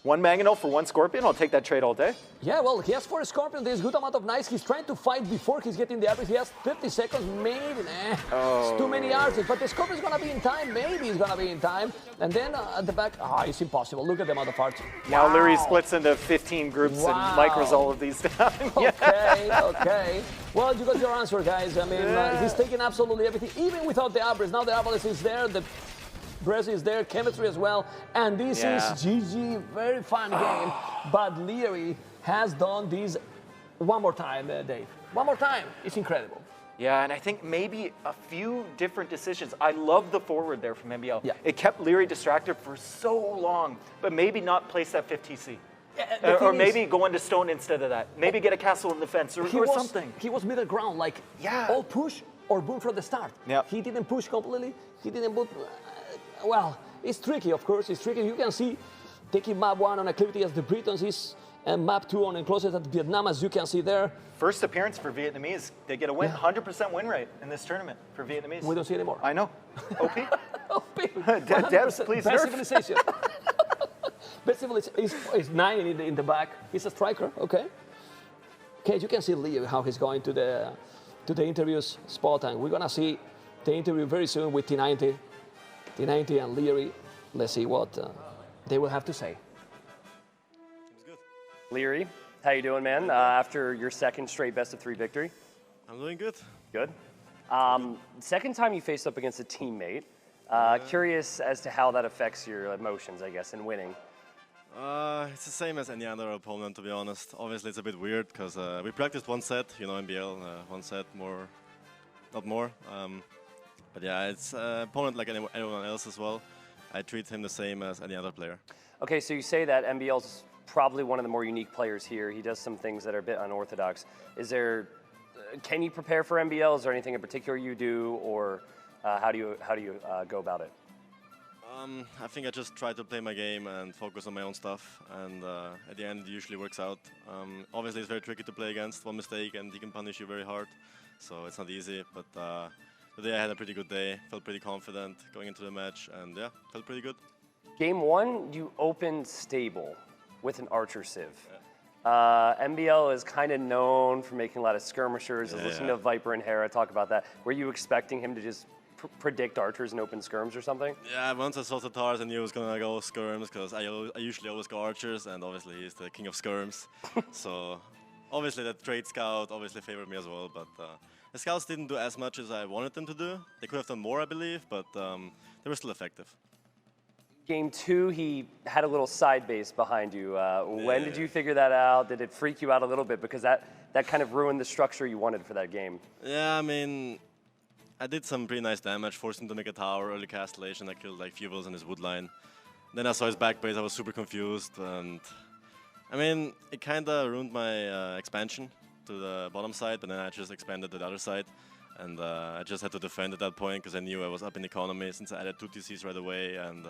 1 Mangonel for 1 Scorpion. I'll take that trade all day. Yeah, well, he has 4 Scorpions. There's a good amount of knights. He's trying to fight before he's getting the average. He has 50 seconds. Maybe, It's too many archers. But the Scorpion's going to be in time. Maybe he's going to be in time. And then at the back, it's impossible. Look at the amount of archers. Now Lierrey splits into 15 groups and micros all of these down. Okay. Well, you got your answer, guys. I mean, he's taking absolutely everything, even without the average. Now the average is there. The Brez is there, chemistry as well, and this is GG, very fun game. But Lierrey has done this one more time, Dave. One more time. It's incredible. Yeah, and I think maybe a few different decisions. I love the forward there from MBL. Yeah. It kept Lierrey distracted for so long, but maybe not place that 5 TC. Or maybe go into stone instead of that. Maybe get a castle in the fence or something. He was middle ground, like all push or boom from the start. Yeah. He didn't push completely. He didn't boot. Well, it's tricky, of course. It's tricky. You can see taking map 1 on acclivity as the Britons is, and map 2 on enclosures at Vietnam, as you can see there. First appearance for Vietnamese. They get a win, 100% win rate in this tournament for Vietnamese. We don't see anymore. I know. OP. OP. Devs, please Best nerf. civilization. Best civilization is 9 in the back. He's a striker. Okay, you can see Leo how he's going to the interviews spot, and we're gonna see the interview very soon with T90 and Lierrey. Let's see what they will have to say. Lierrey, how you doing, man? After your 2nd straight best-of-3 victory? I'm doing good. Good. Second time you faced up against a teammate. Curious as to how that affects your emotions, I guess, in winning. It's the same as any other opponent, to be honest. Obviously, it's a bit weird because we practiced one set, you know, MBL, one set, more, not more. But yeah, it's opponent like anyone else as well. I treat him the same as any other player. Okay, so you say that MBL's probably one of the more unique players here. He does some things that are a bit unorthodox. Is there, can you prepare for MBL? Is there anything in particular you do, or how do you go about it? I think I just try to play my game and focus on my own stuff, and at the end it usually works out. Obviously it's very tricky to play against. One mistake and he can punish you very hard, so it's not easy, but today I had a pretty good day, felt pretty confident going into the match, and yeah, felt pretty good. Game 1, you opened stable with an Archer Civ. Yeah. MBL is kind of known for making a lot of skirmishers. I was listening to Viper and Hera talk about that. Were you expecting him to just predict archers and open skirms or something? Yeah, once I saw Tatars, I knew I was going to go skirms because I usually always go archers, and obviously he's the king of skirms. So obviously that trade scout obviously favored me as well, but the scouts didn't do as much as I wanted them to do. They could have done more, I believe, but they were still effective. Game 2, he had a little side base behind you. When did you figure that out? Did it freak you out a little bit? Because that kind of ruined the structure you wanted for that game. Yeah, I mean, I did some pretty nice damage, forced him to make a tower, early castellation. I killed like Fuvels in his wood line. Then I saw his back base, I was super confused, and I mean, it kind of ruined my expansion to the bottom side, but then I just expanded to the other side. And I just had to defend at that point because I knew I was up in economy since I added 2 TCs right away, and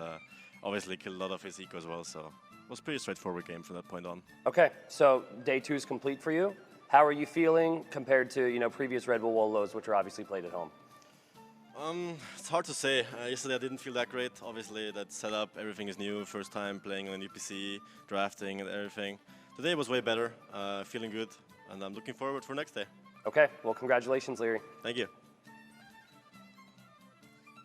obviously killed a lot of his eco as well, so it was a pretty straightforward game from that point on. Okay, so day 2 is complete for you. How are you feeling compared to previous Red Bull Wololos, which are obviously played at home? It's hard to say. Yesterday I didn't feel that great. Obviously that setup, everything is new, first time playing on an UPC, drafting and everything. Today was way better, feeling good, and I'm looking forward for next day. Okay, well congratulations, Lierrey. Thank you.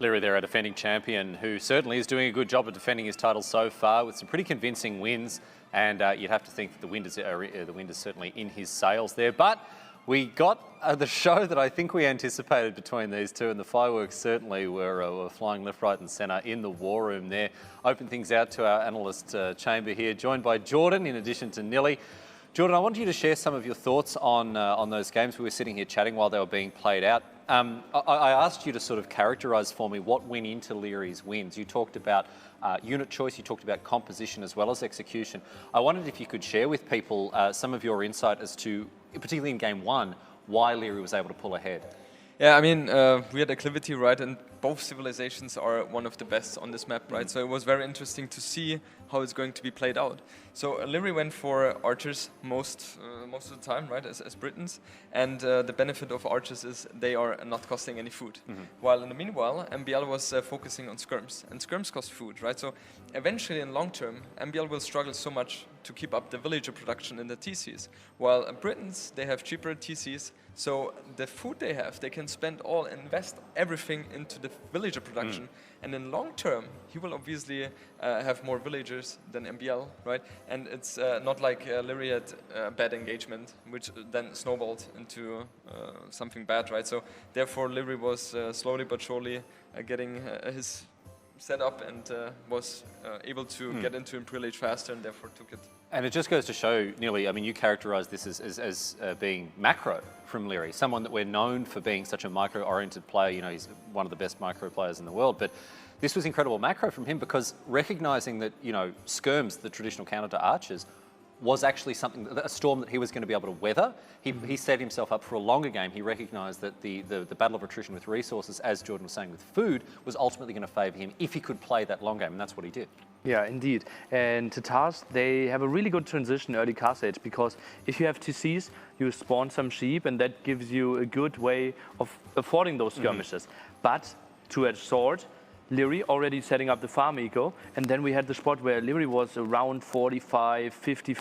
Lierrey there, a defending champion who certainly is doing a good job of defending his title so far with some pretty convincing wins, and you'd have to think that the wind is certainly in his sails there. But we got the show that I think we anticipated between these two, and the fireworks certainly were flying left, right and centre in the war room there. Open things out to our analyst chamber here, joined by Jordan in addition to Nilly. Jordan, I want you to share some of your thoughts on those games. We were sitting here chatting while they were being played out. I asked you to sort of characterise for me what went into Lierrey's wins. You talked about unit choice, you talked about composition as well as execution. I wondered if you could share with people some of your insight as to, particularly in game 1, why Lierrey was able to pull ahead. Yeah, I mean, we had Acclivity, right, and both civilizations are one of the best on this map, right? So it was very interesting to see how it's going to be played out. So Lierrey went for archers most of the time, right, as Britons, and the benefit of archers is they are not costing any food. While in the meanwhile, MBL was focusing on skirms, and skirms cost food, right? So eventually, in long term, MBL will struggle so much to keep up the villager production in the TCs, while Britons, they have cheaper TCs, so the food they have, they can invest everything into the villager production, and in long term, he will obviously have more villagers than MBL, right? And it's not like Lierrey had bad engagement, which then snowballed into something bad, right? So therefore, Lierrey was slowly but surely getting his set up and was able to get into Imperial Age faster, and therefore took it. And it just goes to show, Nilly, I mean, you characterise this as being macro from Lierrey, someone that we're known for being such a micro-oriented player. You know, he's one of the best micro players in the world, but this was incredible macro from him because recognising that, skirms, the traditional counter to archers, was actually a storm that he was going to be able to weather. He set himself up for a longer game. He recognised that the battle of attrition with resources, as Jordan was saying, with food, was ultimately going to favour him if he could play that long game, and that's what he did. Yeah, indeed. And Tatars, they have a really good transition early Castle Age because if you have TCs, you spawn some sheep, and that gives you a good way of affording those skirmishes. But two-edged sword, Lierrey already setting up the farm eco, and then we had the spot where Lierrey was around 45, 50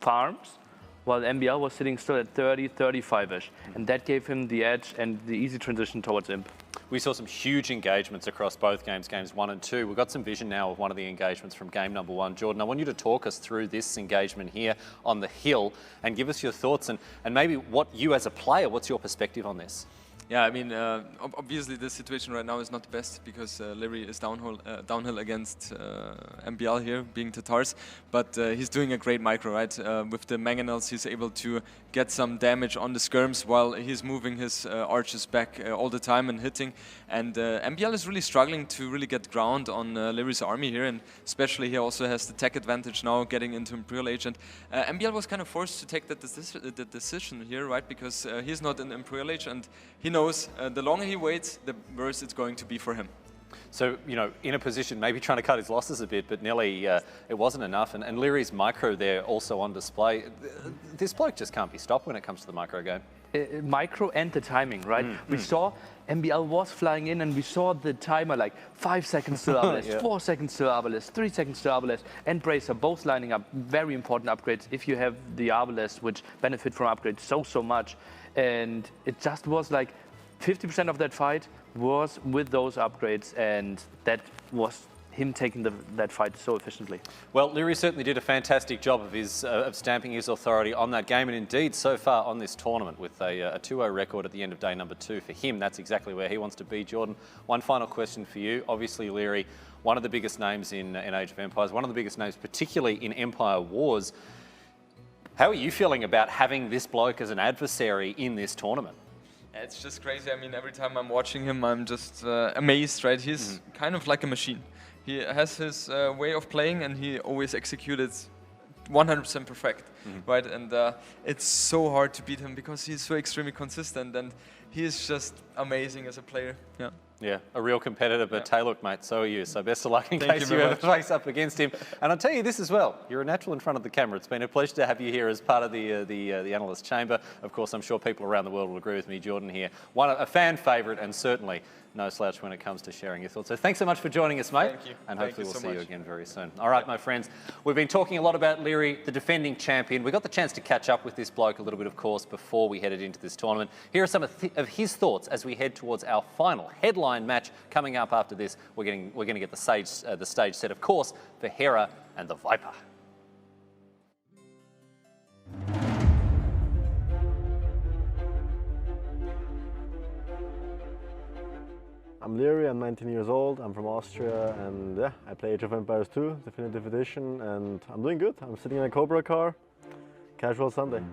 farms, while MBL was sitting still at 30, 35-ish. And that gave him the edge and the easy transition towards Imp. We saw some huge engagements across both games 1 and 2. We've got some vision now of one of the engagements from game number 1. Jordan, I want you to talk us through this engagement here on the hill and give us your thoughts and maybe what you as a player, what's your perspective on this? Yeah, I mean, obviously the situation right now is not the best because Lierrey is downhill against MBL here, being Tatars, but he's doing a great micro, right? With the mangonels, he's able to get some damage on the skirms while he's moving his archers back all the time and hitting. And MBL is really struggling to really get ground on Lierrey's army here, and especially he also has the tech advantage now getting into Imperial Age. And MBL was kind of forced to take the decision here, right? Because he's not in Imperial Age, and he knows the longer he waits, the worse it's going to be for him. So, you know, in a position, maybe trying to cut his losses a bit, but nearly it wasn't enough. And Lierrey's micro there also on display. This bloke just can't be stopped when it comes to the micro game. Micro and the timing, right? We saw MBL was flying in and we saw the timer like 5 seconds till Arbalest, Yeah. 4 seconds till Arbalest, 3 seconds till Arbalest, and Bracer both lining up. Very important upgrades if you have the Arbalest, which benefit from upgrades so much. And it just was like 50% of that fight was with those upgrades, and that was him taking that fight so efficiently. Well, Lierrey certainly did a fantastic job of stamping his authority on that game, and indeed, so far on this tournament, with a 2-0 record at the end of day number 2 for him, that's exactly where he wants to be. Jordan, one final question for you. Obviously, Lierrey, one of the biggest names in Age of Empires, one of the biggest names particularly in Empire Wars. How are you feeling about having this bloke as an adversary in this tournament? It's just crazy. I mean, every time I'm watching him, I'm just amazed, right? He's kind of like a machine. He has his way of playing, and he always executed 100% perfect, right? And it's so hard to beat him because he's so extremely consistent, and he is just amazing as a player. Yeah. Yeah, a real competitor, but hey, look, mate, so are you. So best of luck in Thank case you you very ever face up against him. And I'll tell you this as well, you're a natural in front of the camera. It's been a pleasure to have you here as part of the analyst chamber. Of course, I'm sure people around the world will agree with me, Jordan here. A fan favourite, and certainly no slouch when it comes to sharing your thoughts. So thanks so much for joining us, mate. Thank you. And Thank hopefully you we'll so see you much. again very soon. All right, my friends, we've been talking a lot about Lierrey, the defending champion. We got the chance to catch up with this bloke a little bit, of course, before we headed into this tournament. Here are some of his thoughts as we head towards our final headline match coming up after this. We're going to get the stage set, of course, for Hera and the Viper. I'm Lierrey, I'm 19 years old, I'm from Austria, and yeah, I play Age of Empires 2, Definitive Edition, and I'm doing good. I'm sitting in a Cobra car, casual Sunday.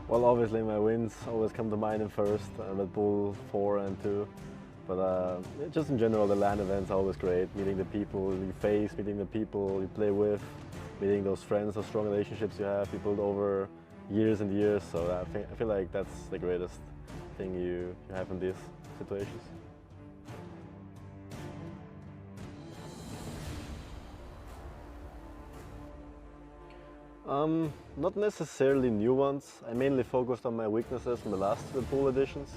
Well, obviously my wins always come to mind in first, Red Bull 4 and 2. But just in general, the LAN events are always great. Meeting the people you face, meeting the people you play with, meeting those friends, those strong relationships you have, you build over years and years. So I feel like that's the greatest thing you have in these situations. Not necessarily new ones. I mainly focused on my weaknesses from the last Red Bull editions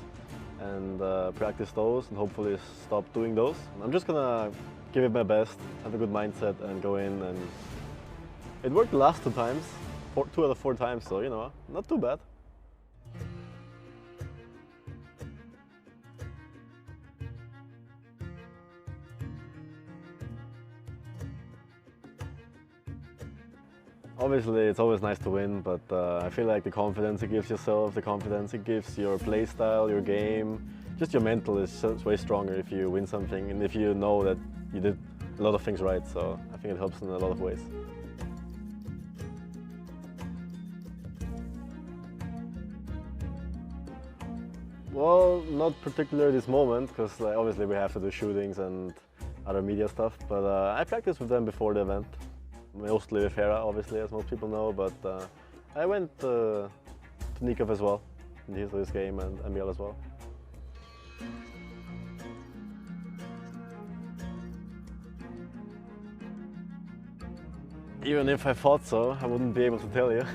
and practice those and hopefully stop doing those. I'm just gonna give it my best, have a good mindset and go in, and it worked the last 2 times, 2 out of 4 times, so you know, not too bad. Obviously, it's always nice to win, but I feel like the confidence it gives yourself, the confidence it gives your play style, your game, just your mental is way stronger if you win something and if you know that you did a lot of things right. So I think it helps in a lot of ways. Well, not particularly this moment, because obviously we have to do shootings and other media stuff, but I practiced with them before the event. Mostly with Hera, obviously, as most people know, but I went to Nikov as well, in his game, and MBL as well. Even if I thought so, I wouldn't be able to tell you.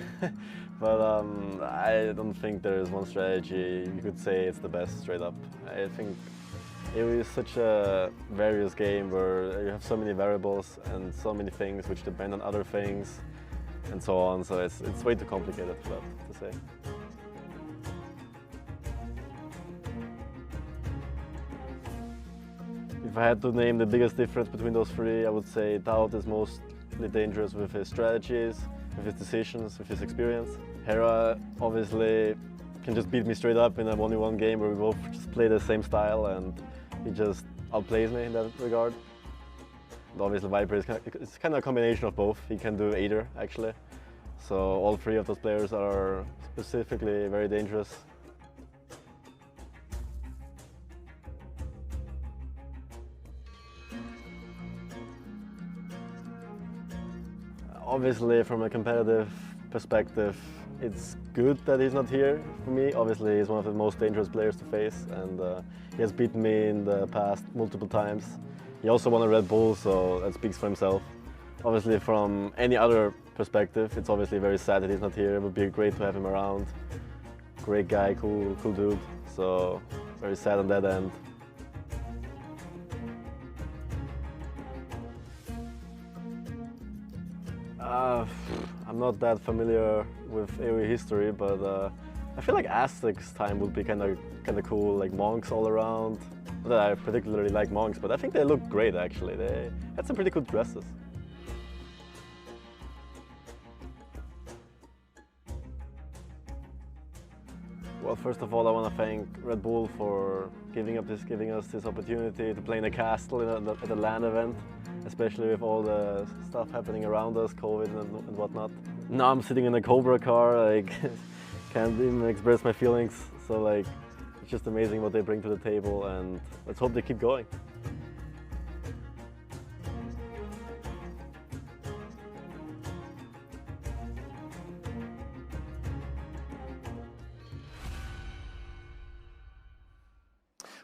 But I don't think there is one strategy you could say it's the best straight up. I think it is such a various game where you have so many variables and so many things which depend on other things and so on, so it's way too complicated for that to say. If I had to name the biggest difference between those three, I would say Taut is mostly dangerous with his strategies, with his decisions, with his experience. Hera obviously can just beat me straight up in a 1v1 game where we both just play the same style, and he just outplays me in that regard. And obviously Viper is kind of a combination of both. He can do either actually. So all three of those players are specifically very dangerous. Obviously, from a competitive perspective, it's good that he's not here for me. Obviously, he's one of the most dangerous players to face, and he has beaten me in the past multiple times. He also won a Red Bull, so that speaks for himself. Obviously, from any other perspective, it's obviously very sad that he's not here. It would be great to have him around. Great guy, cool dude. So very sad on that end. I'm not that familiar with AoE history, but I feel like Aztec's time would be kind of cool, like monks all around. Not that I particularly like monks, but I think they look great actually. They had some pretty good dresses. Well, first of all, I want to thank Red Bull for giving us this opportunity to play in a castle at a LAN event, especially with all the stuff happening around us, COVID and whatnot. Now I'm sitting in a Cobra car, like can't even express my feelings. So like, it's just amazing what they bring to the table, and let's hope they keep going.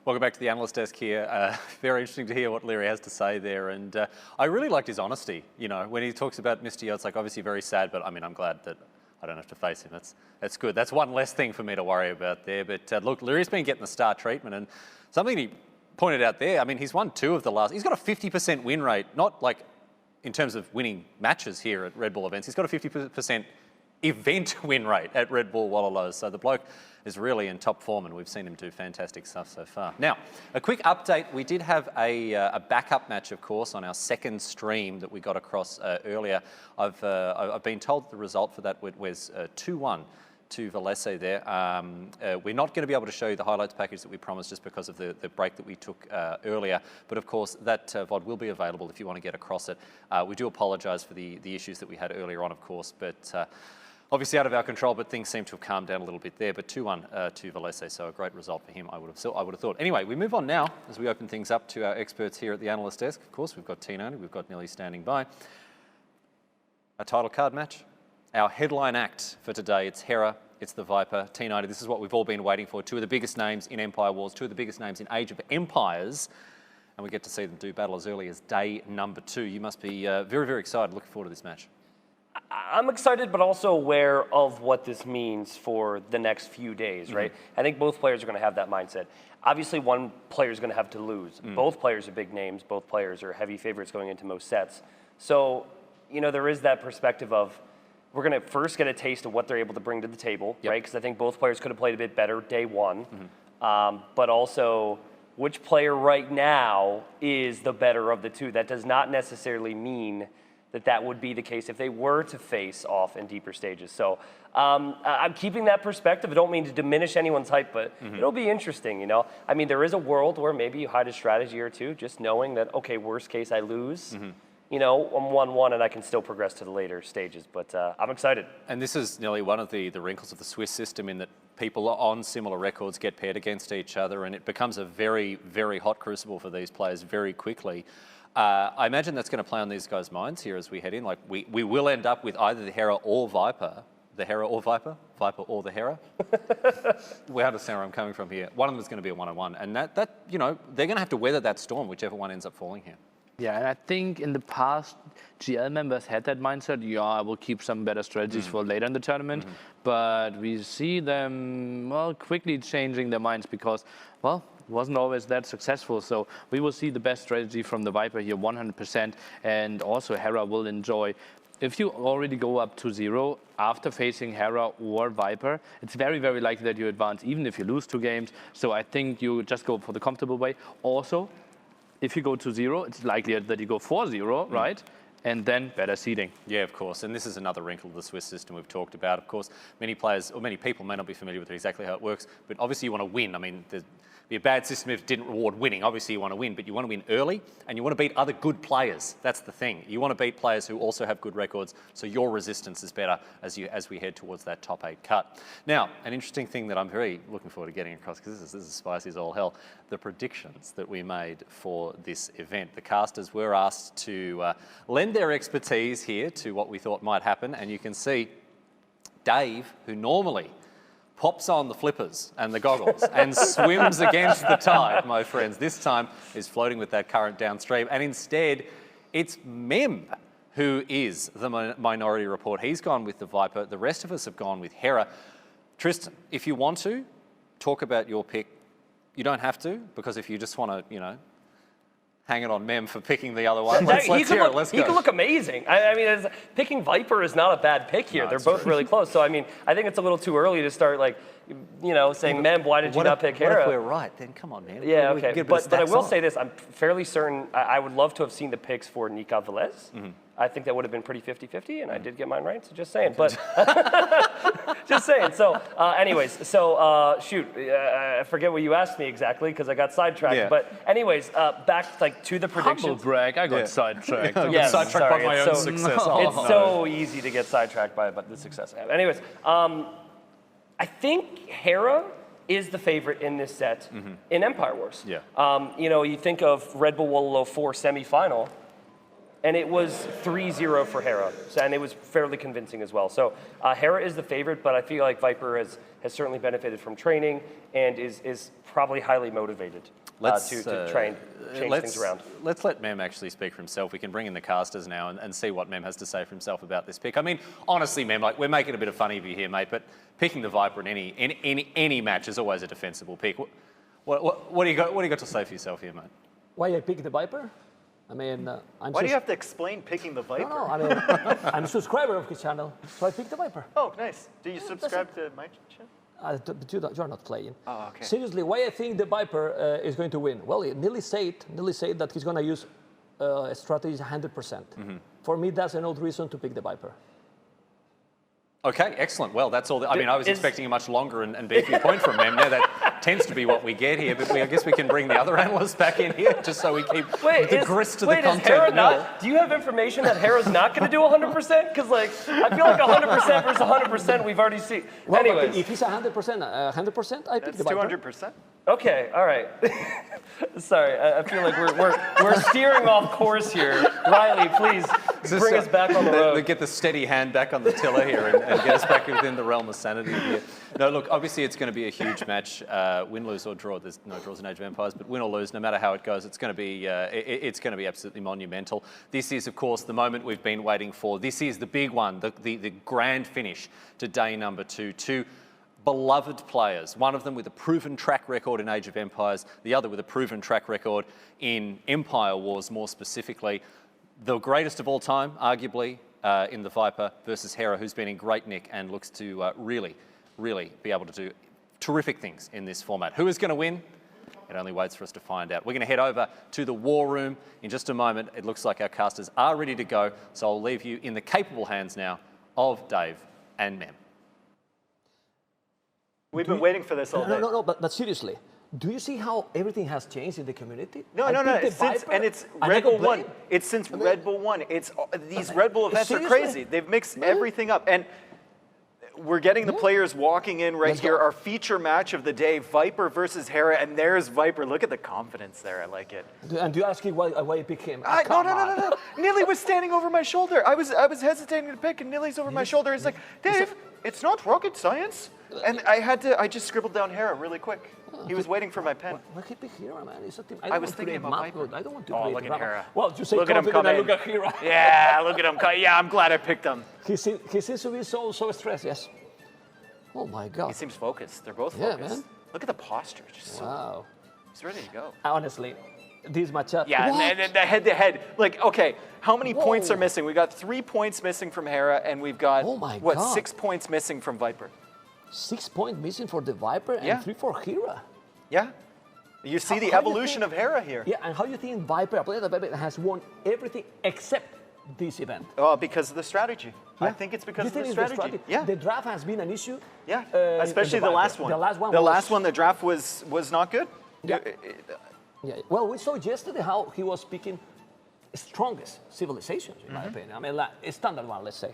Welcome back to the analyst desk here. Very interesting to hear what Lierrey has to say there, and I really liked his honesty. You know, when he talks about Mr. Yo, it's like obviously very sad, but I mean, I'm glad that I don't have to face him. That's good. That's one less thing for me to worry about there. But look, Lierrey's been getting the star treatment, and something he pointed out there. I mean, he's won 2 of the last. He's got a 50% win rate, not like in terms of winning matches here at Red Bull events. He's got a 50% event win rate at Red Bull Wololo. So the bloke is really in top form, and we've seen him do fantastic stuff so far. Now, a quick update. We did have a backup match, of course, on our second stream that we got across earlier. I've been told the result for that was 2-1 to Valese there. We're not going to be able to show you the highlights package that we promised just because of the break that we took earlier. But of course, that VOD will be available if you want to get across it. We do apologise for the issues that we had earlier on, of course, but obviously out of our control, but things seem to have calmed down a little bit there. But 2-1 to Valese, so a great result for him, I would have thought. Anyway, we move on now as we open things up to our experts here at the analyst desk. Of course, we've got T90, we've got Nelly standing by. A title card match. Our headline act for today, it's Hera, it's the Viper, T90. This is what we've all been waiting for. 2 of the biggest names in Empire Wars, 2 of the biggest names in Age of Empires, and we get to see them do battle as early as day number 2. You must be very, very excited, looking forward to this match. I'm excited, but also aware of what this means for the next few days, right? I think both players are going to have that mindset. Obviously, one player is going to have to lose. Both players are big names. Both players are heavy favorites going into most sets. So, you know, there is that perspective of we're going to first get a taste of what they're able to bring to the table, right? Because I think both players could have played a bit better day one. But also, which player right now is the better of the 2? That does not necessarily mean that would be the case if they were to face off in deeper stages. So I'm keeping that perspective. I don't mean to diminish anyone's hype, but it'll be interesting, you know? I mean, there is a world where maybe you hide a strategy or 2, just knowing that, okay, worst case, I lose. You know, I'm 1-1 and I can still progress to the later stages, but I'm excited. And this is nearly one of the wrinkles of the Swiss system, in that people on similar records get paired against each other, and it becomes a very, very hot crucible for these players very quickly. I imagine that's going to play on these guys' minds here as we head in. Like, we will end up with either the Hera or Viper. The Hera or Viper? Viper or the Hera? We understand where I'm coming from here. One of them is going to be a 1-on-1. And that, you know, they're going to have to weather that storm, whichever one ends up falling here. Yeah, and I think in the past, GL members had that mindset. Yeah, I will keep some better strategies for later in the tournament. But we see them, well, quickly changing their minds because, well, wasn't always that successful. So we will see the best strategy from the Viper here 100%. And also Hera will enjoy. If you already go up to 0 after facing Hera or Viper, it's very, very likely that you advance, even if you lose 2 games. So I think you just go for the comfortable way. Also, if you go to 0, it's likelier that you go 4-0, right? And then better seeding. Yeah, of course. And this is another wrinkle of the Swiss system we've talked about. Of course, many players or many people may not be familiar with exactly how it works, but obviously you want to win. I mean, it'd be a bad system if it didn't reward winning. Obviously you want to win, but you want to win early and you want to beat other good players. That's the thing. You want to beat players who also have good records, so your resistance is better as we head towards that top 8 cut. Now, an interesting thing that I'm very looking forward to getting across, because this is spicy as all hell, the predictions that we made for this event. The casters were asked to lend their expertise here to what we thought might happen, and you can see Dave, who normally pops on the flippers and the goggles and swims against the tide, my friends, this time is floating with that current downstream, and instead it's Mem who is the minority report. He's gone with the Viper. The rest of us have gone with Hera. Tristan, if you want to talk about your pick, you don't have to, because if you just want to, you know, hang it on Mem for picking the other one. Let's hear it. Let's go. He could look amazing. I mean, picking Viper is not a bad pick here. No, they're both really close. So, I mean, I think it's a little too early to start, like, you know, saying, Mem, why did you not pick Hera? What if we're right? Then come on, man. Yeah, okay. But I will say this. I'm fairly certain I would love to have seen the picks for Nika Velez. I think that would have been pretty 50-50, and I did get mine right, so just saying. But just saying. So anyways, so shoot, I forget what you asked me exactly because I got sidetracked. Yeah. But anyways, back like to the predictions. Humble brag, I got sidetracked. Yes, sidetracked by my own success. It's so easy to get sidetracked by the success I have. Anyways, I think Hera is the favorite in this set in Empire Wars. Yeah. You know, you think of Red Bull Wololo 4 semifinal, and it was 3-0 for Hera, and it was fairly convincing as well. So Hera is the favorite, but I feel like Viper has certainly benefited from training and is probably highly motivated to try and change things around. Let's let Mem actually speak for himself. We can bring in the casters now and see what Mem has to say for himself about this pick. I mean, honestly, Mem, like, we're making a bit of fun of you here, mate, but picking the Viper in any match is always a defensible pick. What do you got to say for yourself here, mate? Why I picked the Viper? I mean, why do you have to explain picking the Viper? No, I mean, I'm a subscriber of his channel, so I picked the Viper. Oh, nice. Do you subscribe to my channel? But you're not playing. Oh, okay. Seriously, why I think the Viper is going to win? Well, Nilly said that he's going to use a strategy 100%. For me, that's another reason to pick the Viper. Okay, excellent. Well, that's all. I mean, I was expecting a much longer and beefy point from Mem. Now that tends to be what we get here, but I guess we can bring the other analysts back in here just so we keep the grist to the content. Is Hera not? Do you have information that Hera's not going to do 100%? Because like I feel like 100% versus 100% we've already seen. Well, anyways, if he's 100%, I pick the Viper. 200%. Okay, all right. Sorry, I feel like we're steering off course here. Riley, please bring us back on the road. Get the steady hand back on the tiller here and get us back within the realm of sanity here. No, look, obviously it's going to be a huge match, win, lose or draw. There's no draws in Age of Empires, but win or lose, no matter how it goes, it's going to be absolutely monumental. This is, of course, the moment we've been waiting for. This is the big one, the grand finish to day number 2. Two beloved players, one of them with a proven track record in Age of Empires, the other with a proven track record in Empire Wars more specifically. The greatest of all time, arguably, in the Viper versus Hera, who's been in great nick and looks to really be able to do terrific things in this format. Who is going to win? It only waits for us to find out. We're going to head over to the War Room in just a moment. It looks like our casters are ready to go, so I'll leave you in the capable hands now of Dave and Mem. We've been waiting for this all day. No, but seriously, do you see how everything has changed in the community? No. It's Red Bull 1. It's since Red Bull 1. It's these Red Bull events are crazy. They've mixed everything up. And we're getting the players walking in right here. Our feature match of the day, Viper versus Hera, and there's Viper. Look at the confidence there. I like it. And do you ask why you pick him? No. Nilly was standing over my shoulder. I was hesitating to pick, and Nilly's over my shoulder. He's like, Dave, it's not rocket science. And I just scribbled down Hera really quick. He was waiting for my pen. Why can't pick Hera, man? I was thinking about Viper. I don't want to look at Hera. Well, you say look at him come in. Look at Hera. Yeah, look at him. Yeah, I'm glad I picked him. He seems to be so stressed, yes. Oh my God. He seems focused. They're both focused. Yeah, man. Look at the posture. Just wow. He's ready to go. Honestly, this matchup. Yeah, and the head-to-head. Like, okay, how many points are missing? We got 3 points missing from Hera, and we've got, 6 points missing from Viper. 6 points missing for the Viper and 3 for Hera. Yeah. You see the evolution of Hera here. Yeah, and how do you think Viper, a player that Viper has won everything except this event? Because of the strategy. I think it's because of the strategy. Yeah. The draft has been an issue. Yeah, especially the last one. The last one. The draft was not good. Yeah. Yeah. Well, we saw yesterday how he was picking strongest civilizations, in my opinion. I mean, like a standard one, let's say.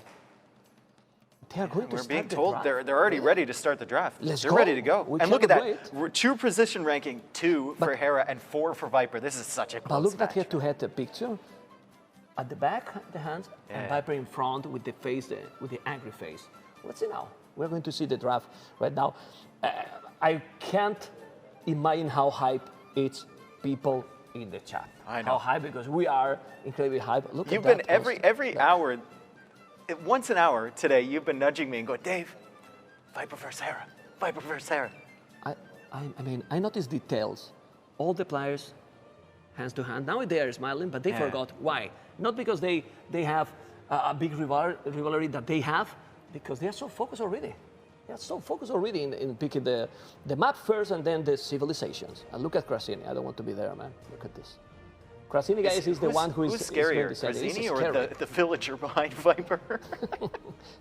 They are going to We're start being the told draft. they're already ready to start the draft. Let's they're go. ready to go. We And look at cannot that. True position ranking 2 for Hera and 4 for Viper. This is such a close But look at that match. head-to-head picture. At the back, the hands, and Viper in front with the face, with the angry face. Let's see now. We're going to see the draft right now. I can't imagine how hype it's people in the chat. I know. How hype, because we are incredibly hype. Look You've at been that every hour, once an hour today, you've been nudging me and going, Dave, Viper versus Hera, Viper versus Hera. I mean, I noticed details. All the players, hands to hand. Now they are smiling, but they forgot why. Not because they have a big rivalry that they have, because they are so focused already. They are so focused already in picking the map first and then the civilizations. And look at Krasini. I don't want to be there, man. Look at this. Krasini, guys, is the one who Who's scarier, Krasini or the villager behind Viper?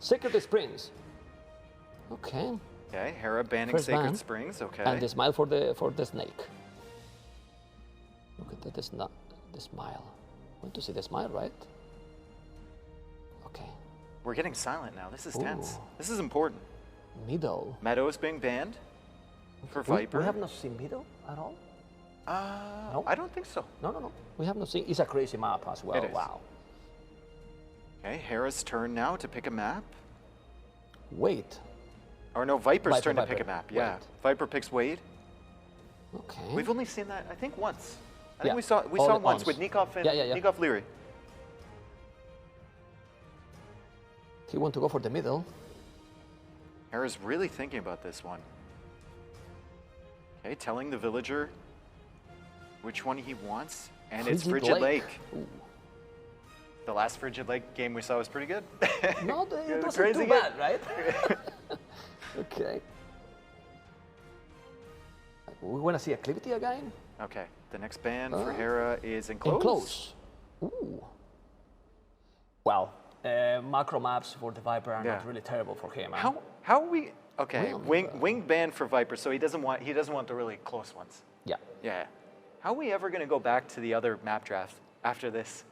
Sacred Springs. Okay. Okay, Hera banning First Sacred ban. Springs. Okay. And the smile for the snake. Look at that, the smile. Want to see the smile, right? Okay. We're getting silent now. This is tense. Ooh. This is important. Middle. Meadows being banned for Viper. We have not seen middle at all? No? I don't think so. No. We have not seen. It's a crazy map as well. It is. Wow. Okay, Hera's turn now to pick a map. Wait. Or no, Viper's Viper, turn to Viper. pick a map. Yeah. Wade. Viper picks Wade. Okay. We've only seen that, I think, once. I think Yeah. we saw All it once ons. with Nikov and Nikov Lierrey. He want to go for the middle. Hera's really thinking about this one. Okay, telling the villager which one he wants, and it's Frigid Lake. Ooh. The last Frigid Lake game we saw was pretty good. No, it wasn't Crazy too game. bad, right? Okay. We want to see Acclivity again? Okay, the next ban for Hera is Enclose. Enclose. Ooh. Well, macro maps for the Viper are not really terrible for him. How are we? Okay, Really? wing ban for Viper, so he doesn't want the really close ones. Yeah. Yeah. How are we ever going to go back to the other map draft after this?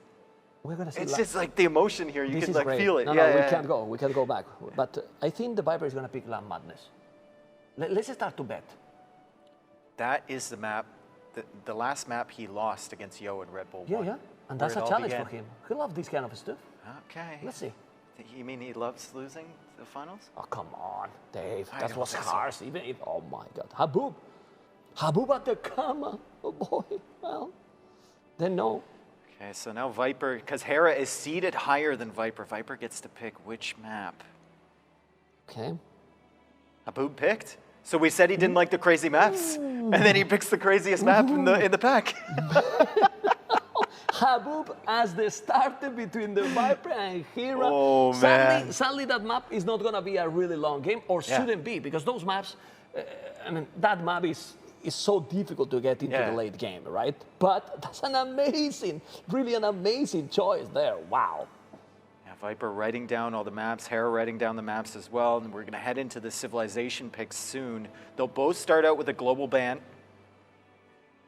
We're gonna see. It's just like the emotion here. You This can is like great. feel it. No, yeah, we can't go. We can't go back. But I think the Viper is gonna pick Land Madness. Let's start to bet. That is the map. The last map he lost against Yo and Red Bull. Yeah, won, yeah. And that's where a it all challenge began. for him. He loves this kind of stuff. Okay. Let's see. You mean he loves losing the finals? Oh, come on, Dave. I That don't was think so. harsh. Even if, oh my God. Habub. Habub at the comma. Oh boy. Well, then no. Okay, so now Viper, because Hera is seated higher than Viper, Viper gets to pick which map. Okay. Habub picked. So we said he didn't like the crazy maps, and then he picks the craziest map in the pack. Habub as the starter between the Viper and Hera. Oh, man. Sadly, that map is not going to be a really long game, or shouldn't be, because those maps, I mean, that map is so difficult to get into the late game, right? But that's an amazing, really an amazing choice there. Wow. Yeah, Viper writing down all the maps, Hera writing down the maps as well, and we're going to head into the civilization picks soon. They'll both start out with a global ban.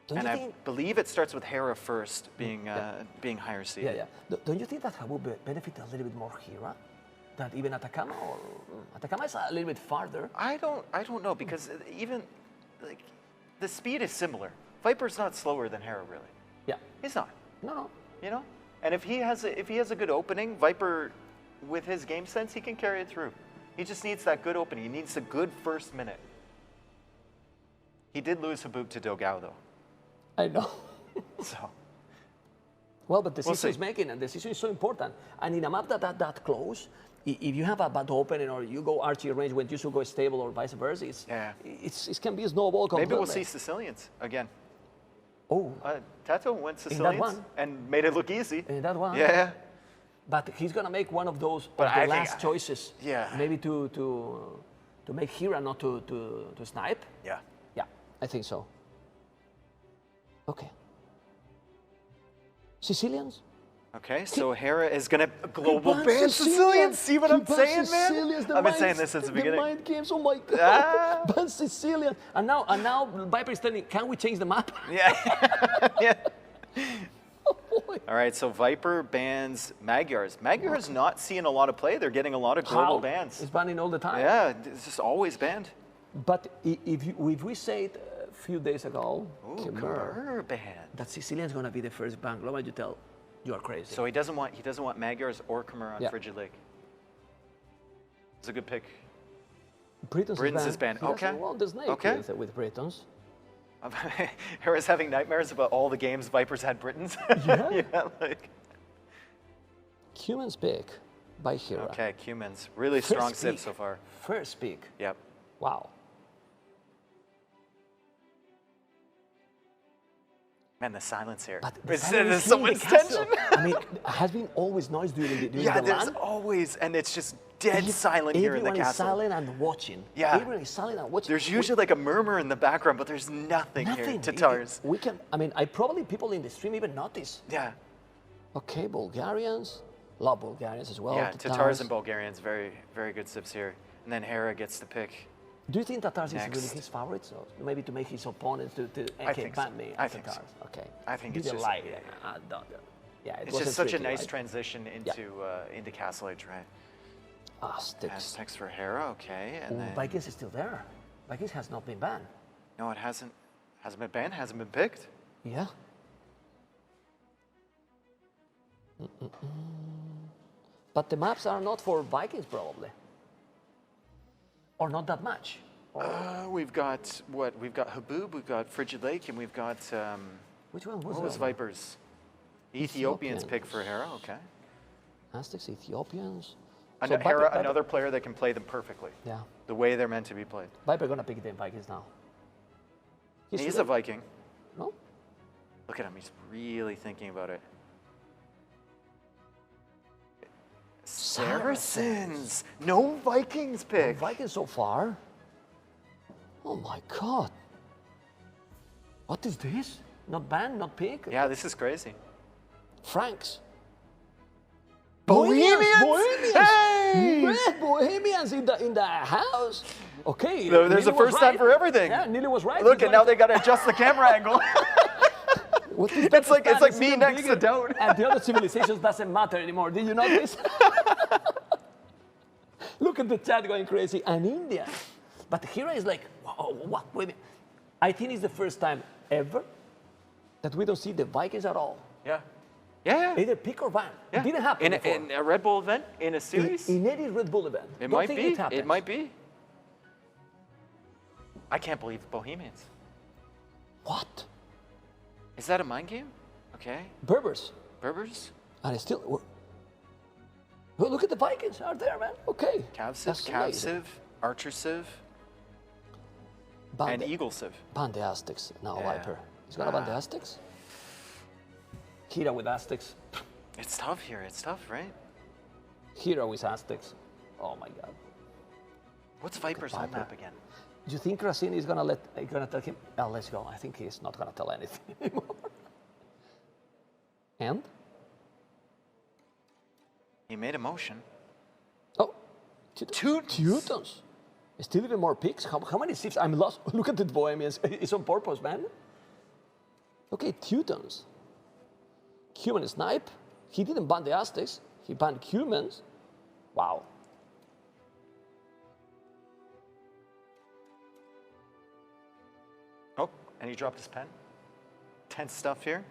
And I believe it starts with Hera first, being higher seeded. Yeah, yeah. Don't you think that Habub benefit a little bit more Hera than even Atacama? Or Atacama is a little bit farther. I don't know, because even like the speed is similar. Viper's not slower than Hera, really. Yeah. He's not. No. You know? And if he has a good opening, Viper, with his game sense, he can carry it through. He just needs that good opening. He needs a good first minute. He did lose Habub to Dogao, though. I know. So. Well, but the We'll decision is see. making, and the decision is so important. And in a map that close, if you have a bad opening or you go archery range when you should go stable or vice versa, it can be a snowball completely. Maybe we'll see Sicilians again. Oh. Tato went Sicilians one? and made it look easy. In that one? Yeah. But he's going to make one of those But of the I think last choices. Yeah. Maybe to make Hera not to snipe. Yeah. Yeah, I think so. Okay. Sicilians? Okay, so Hera is gonna global Ban ban Sicilians. See what I'm saying, man? Sicilians, I've been saying this since the beginning. The mind games, oh my God. Ah. Ban Sicilian. And now Viper is telling me, can we change the map? Yeah. Yeah. Oh boy. All right, so Viper bans Magyars. Magyar's not seeing a lot of play. They're getting a lot of global bans. It's banning all the time. Yeah, it's just always banned. But if we said a few days ago, Ooh, Khmer ban. that Sicilian's gonna be the first ban global, you tell, you are crazy. So he doesn't want Magyars or Khmer on Frigid Lake. It's a good pick. Britons is banned. He Okay. doesn't want the snake Okay. with Britons. Hera's having nightmares about all the games Vipers had Britons. Yeah. Yeah, like. Cuman's pick by Hera. Okay, Cumans. Really strong sip so far. First pick. Yep. Wow. Man, the silence here. But There's so much tension. I mean, it has been always noise during the Yeah, the there's LAN. always, and it's just dead silent here in the Everyone is castle. silent and watching. Yeah. Everyone is silent and watching. There's usually like a murmur in the background, but there's nothing here. Tatars. We can. I mean, probably people in the stream even notice. Yeah. Okay, Bulgarians. Love Bulgarians as well. Yeah, Tatars and Bulgarians, very, very good sips here. And then Hera gets the pick. Do you think Tatars Next. is really his favorite? So maybe to make his opponents to I think ban so. me. I think so. Tatars. Okay. I think Do it's the just light. yeah, it it's wasn't just such a tricky, nice right? transition into Castle Age, right? Aztecs. Aztecs for Hera, okay, and then Vikings is still there. Vikings has not been banned. no, it hasn't been banned, hasn't been picked. Yeah. But the maps are not for Vikings probably. Or not that much. We've got what? We've got Haboob, we've got Frigid Lake, and we've got Which one was what that? was Vipers? Ethiopians Ethiopians. pick for Hera, okay. Aztecs, Ethiopians. And So Hera, Viper- another player that can play them perfectly, Yeah. the way they're meant to be played. Viper gonna pick the Vikings now. He's a Viking. No? Look at him, he's really thinking about it. Saracens! No Vikings pick! Vikings so far? Oh my God. What is this? Not banned, not pick? Yeah, this is crazy. Franks. Bohemians! Bohemians! Hey! Man, Bohemians in the house. Okay. There's Neely a was first time right. for everything. Yeah, Neely was right. Look, He's and now right. they gotta adjust the camera angle. What is It's like Pakistan? me even next to bigger. Don't. And the other civilizations doesn't matter anymore. Did you notice? Look at the chat going crazy. And India. But Hera is like, whoa, what? Wait a minute. I think it's the first time ever that we don't see the Vikings at all. Yeah. Yeah. Either pick or ban. Yeah. It didn't happen before. In a Red Bull event? In a series? In any Red Bull event. It Don't might think be. It, happens. It might be. I can't believe Bohemians. What? Is that a mind game? Okay. Berbers. Berbers? And it's still. Well, look at the Vikings out there, man. Okay. Cav That's Civ, amazing. Civ, Archer Civ, Ban and the- Eagle Civ. Ban the Aztecs. Now Yeah. Viper. He's gonna ban the Aztecs? Hera with Aztecs. It's tough here. It's tough, right? Hero with Aztecs. Oh my God. What's Viper's home Viper. map again? Do you think Racine is gonna tell him, oh, let's go? I think he's not gonna tell anything anymore. And? He made a motion. Oh, Teutons. Still even more picks. How many shifts? I'm lost. Look at the Bohemians. It's on purpose, man. Okay, Teutons. Cuman snipe. He didn't ban the Aztecs. He banned Cumans. Wow. Oh, and he dropped his pen. Tense stuff here.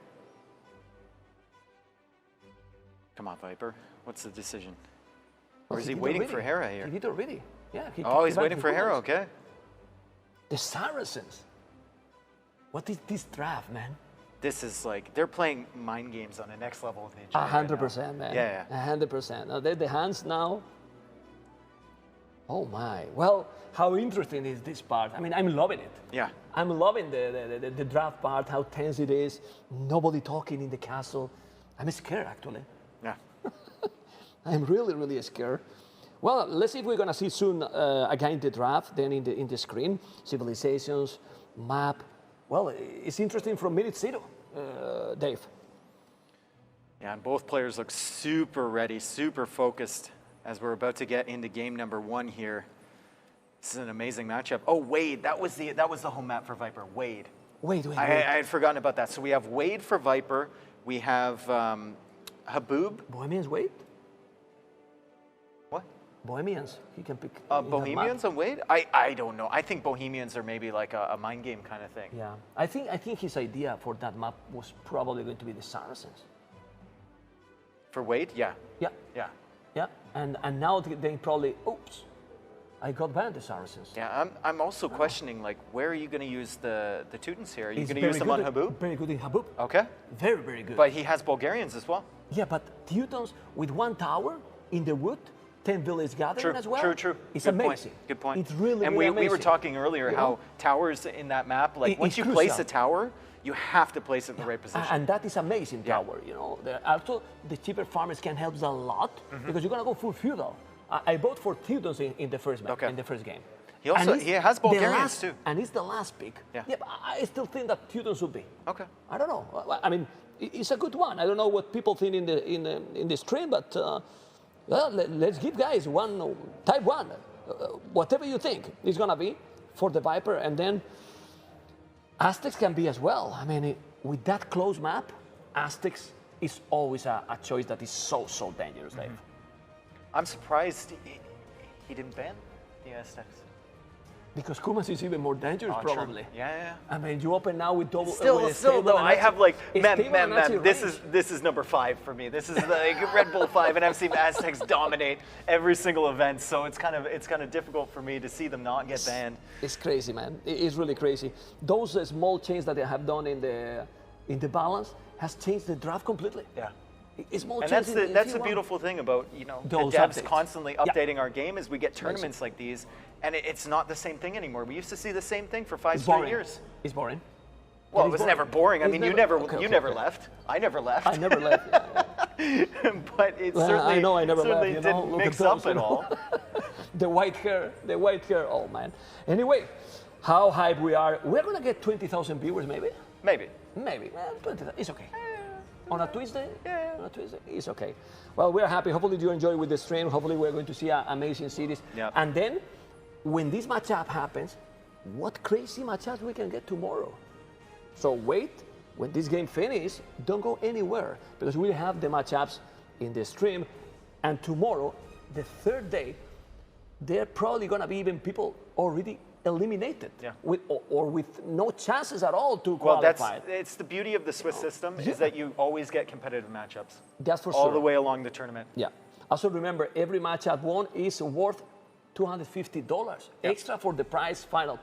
Come on, Viper. What's the decision? Or is he did waiting already. for Hera here? He did already. Yeah. Oh, he's banned waiting the for Hera, Cumans. okay. The Saracens. What is this draft, man? This is like, they're playing mind games on the next level of the agenda right now. 100%, man. Yeah, 100%. Now they're the hands now. Oh my. Well, how interesting is this part? I mean, I'm loving it. Yeah. I'm loving the draft part, how tense it is. Nobody talking in the castle. I'm scared, actually. Yeah. I'm really, really scared. Well, let's see if we're gonna see soon again the draft. Then in the screen, civilizations, map. well, it's interesting from minute zero, Dave. Yeah, and both players look super ready, super focused as we're about to get into game number 1 here. This is an amazing matchup. Oh, Wade, that was the home map for Viper. Wade. Wait. I had forgotten about that. So we have Wade for Viper. We have Haboob. Bohemians Wade? What? Bohemians. He can pick. Bohemians and Wade? I don't know. I think Bohemians are maybe like a mind game kind of thing. Yeah. I think his idea for that map was probably going to be the Saracens. For Wade? Yeah. Yeah. Yeah. Yeah. And now they probably, oops, I got banned the Saracens. Yeah, I'm also questioning, like, where are you going to use the Teutons here? Are you going to use them on Haboob? Very good in Haboob. Okay. Very, very good. But he has Bulgarians as well. Yeah, but Teutons with 1 tower in the wood, 10 villages gathering as well. True. It's Good amazing. Point. Good point. It's really, and really we were amazing. talking earlier how towers in that map, like, once you place a tower, you have to place it in the right position. And that is amazing tower, you know. Also, the cheaper farmers can help a lot because you're going to go full feudal. I vote for Teutons in the first match, in the first game. He has Bulgarians too. And it's the last pick. Yeah. But I still think that Teutons should be. Okay. I don't know. I mean, it's a good one. I don't know what people think in the stream, but well, let's give guys one type 1. Whatever you think is gonna be for the Viper, and then Aztecs can be as well. I mean, with that close map, Aztecs is always a choice that is so dangerous, Dave. I'm surprised he didn't ban the Aztecs. Because Kumas is even more dangerous, probably. True. Yeah. I mean, you open now with double. Still though, I have like, man, this is number 5 for me. This is like Red Bull 5, and I've seen Aztecs dominate every single event, so it's kind of difficult for me to see them not get banned. It's crazy, man. It's really crazy. Those small changes that they have done in the balance has changed the draft completely. Yeah. It's more and that's the beautiful thing about, you know, the devs constantly updating our game is we get tournaments like these, and it's not the same thing anymore. We used to see the same thing for 5 straight years. It's boring. Well, it was never boring. I mean, you never left. I never left. I never left. But it certainly, I know I never left, didn't mix up at all. The white hair. Oh man. Anyway, how hype we are. We're gonna get 20,000 viewers, maybe. Maybe. 20,000. It's okay. On a Tuesday? Yeah. On a Tuesday, it's okay. Well, we're happy. Hopefully you enjoy with the stream. Hopefully we're going to see amazing cities. Yep. And then, when this matchup happens, what crazy matchups we can get tomorrow. So wait, when this game finishes, don't go anywhere, because we have the matchups in the stream. And tomorrow, the 3rd day, there are probably going to be even people already eliminated, with no chances at all to qualify. Well, it's the beauty of the Swiss system is that you always get competitive matchups. That's for sure. All the way along the tournament. Yeah. Also remember, every matchup won is worth $250 extra for the prize final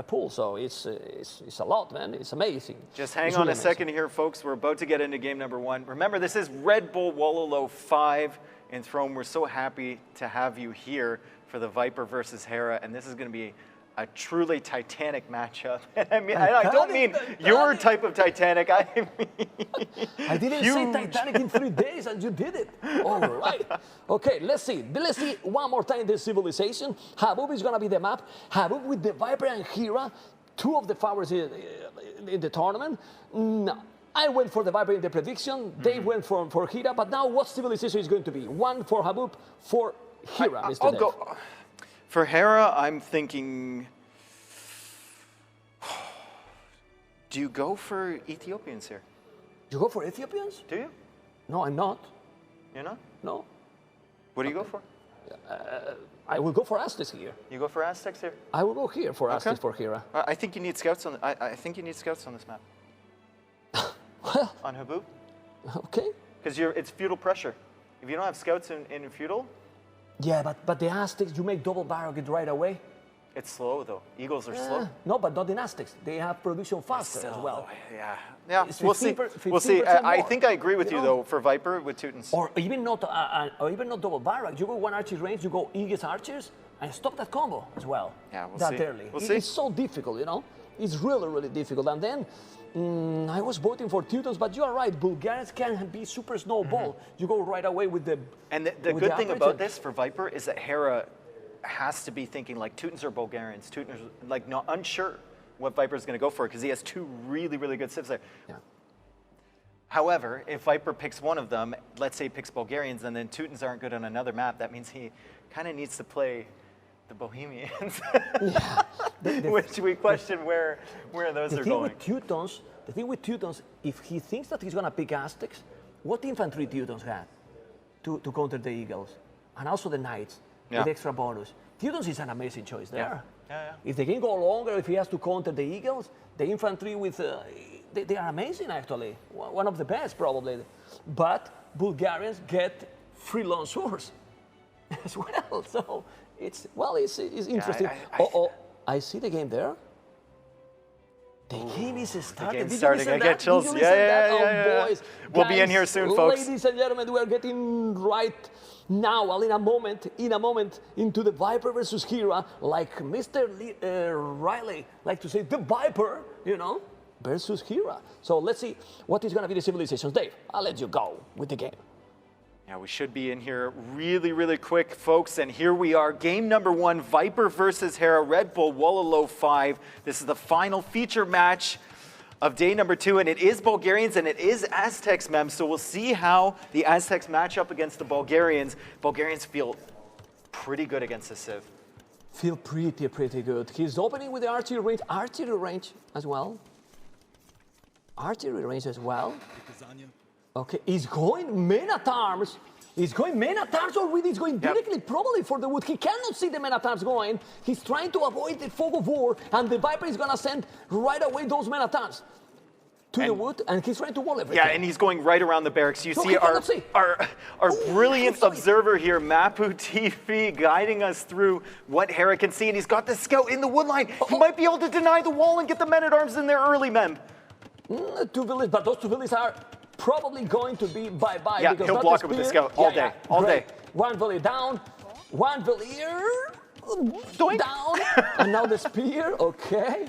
pool. So it's a lot, man. It's amazing. Just hang on a second here, folks. We're about to get into game number 1. Remember, this is Red Bull Wololo 5 in Throne. We're so happy to have you here for the Viper versus Hera, and this is going to be a truly Titanic matchup. I mean, I don't mean your type of Titanic. I mean, I didn't say Titanic in 3 days, and you did it. All right. Okay, let's see. Let's see one more time this civilization. Haboob is going to be the map. Haboob with the Viper and Hera, 2 of the favorites in the tournament. No. I went for the Viper in the prediction. They went for Hera. But now what civilization is going to be? 1 for Haboob, for Hera, Mr. I'll Dave. go. For Hera, I'm thinking, do you go for Ethiopians here? You go for Ethiopians? Do you? No, I'm not. You're not? No. What do you go for? I will go for Aztecs here. You go for Aztecs here? I will go here for Aztecs for Hera. I think you need scouts on. I think you need scouts on this map. Well, on Haboob. Okay. Because it's feudal pressure. If you don't have scouts in feudal. Yeah, but the Aztecs, you make double barricade right away. It's slow though. Eagles are slow. No, but not in Aztecs. They have production faster as well. Yeah. We'll see. We'll see. I think I agree with you though for Viper with Teutons. Or even not double barrack. You go 1 archer range, you go Aegis archers, and stop that combo as well. Yeah, we'll that see. early. We'll see. It's so difficult, you know. It's really difficult. And then I was voting for Teutons, but you are right. Bulgarians can be super snowball. You go right away with the. And the good thing about this for Viper is that Hera has to be thinking like Teutons or Bulgarians. Teutons like not unsure what Viper's going to go for because he has two really, really good civs there. Yeah. However, if Viper picks one of them, let's say he picks Bulgarians, and then Teutons aren't good on another map, that means he kind of needs to play the Bohemians, which we question where those are going. The thing with Teutons, if he thinks that he's going to pick Aztecs, what infantry Teutons had to counter the Eagles? And also the Knights with extra bonus. Teutons is an amazing choice there. Yeah. If the game go longer, if he has to counter the Eagles, the infantry with... they are amazing, actually. One of the best, probably. But Bulgarians get free long swords as well. So it's interesting. I see the game there. The game is starting. The game's starting. I get chills. Yeah. Boys, we'll be in here soon, folks. Ladies and gentlemen, we are getting right now, well, in a moment, into the Viper versus Hera, like Mr. Riley like to say, the Viper, versus Hera. So let's see what is going to be the civilizations. Dave, I'll let you go with the game. Yeah, we should be in here really, really quick, folks. And here we are, game number 1, Viper versus Hera, Red Bull Wololo 5. This is the final feature match of day number 2, and it is Bulgarians and it is Aztecs, Mem. So we'll see how the Aztecs match up against the Bulgarians. Bulgarians feel pretty good against the Civ. Feel pretty good. He's opening with the artillery range as well. Artillery range as well. Okay, he's going men at arms. He's going men at arms already. He's going directly, probably for the wood. He cannot see the men at arms going. He's trying to avoid the fog of war, and the Viper is going to send right away those men at arms to the wood, and he's trying to wall everything. Yeah, and he's going right around the barracks. You see our brilliant observer here, Mapu TV, guiding us through what Hera can see, and he's got the scout in the wood line. He might be able to deny the wall and get the men at arms in there early, Mem. 2 villages, but those 2 villages are probably going to be bye-bye. Yeah, because he'll block it with the scout all day, all day. 1 village down, 1 village down, and now the spear, okay.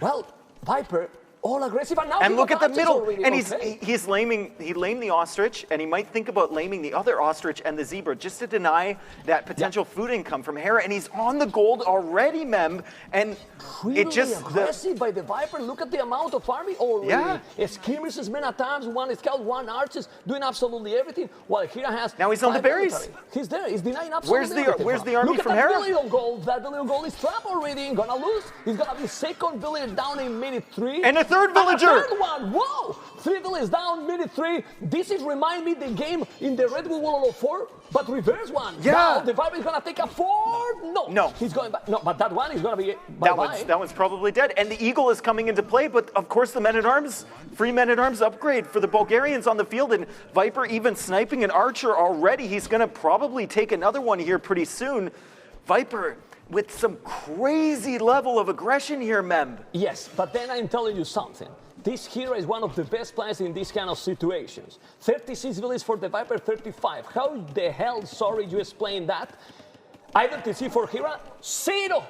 Well, Viper, all aggressive, and now and look at the middle, already, and he lamed the ostrich, and he might think about laming the other ostrich and the zebra just to deny that potential food income from Hera, and he's on the gold already, Mem, and really it just... aggressive by the Viper. Look at the amount of army already. Yeah. Skirmishes, men at arms, 1 scout, 1 archers, doing absolutely everything, while Hera has... Now he's on the berries. Military. He's there, he's denying absolutely Where's the army from Hera? Look at that village on gold. That village on gold is trapped already, gonna lose. He's gonna be 2nd village down in minute 3. And a 3rd villager! One, whoa! 3 villages down, minute 3. This is remind me the game in the Red Bull Wololo 4, but reverse one. Yeah. Now the Viper is gonna take a 4. No. He's going back. No, but that one is gonna be bye-bye. That one's probably dead. And the Eagle is coming into play, but of course the men-at-arms, free men-at-arms upgrade for the Bulgarians on the field, and Viper even sniping an archer already. He's gonna probably take another one here pretty soon. Viper with some crazy level of aggression here, Mem. Yes, but then I'm telling you something. This Hera is one of the best players in these kind of situations. 36 villages for the Viper, 35. How the hell, sorry, you explain that? Identity for Hera, 0.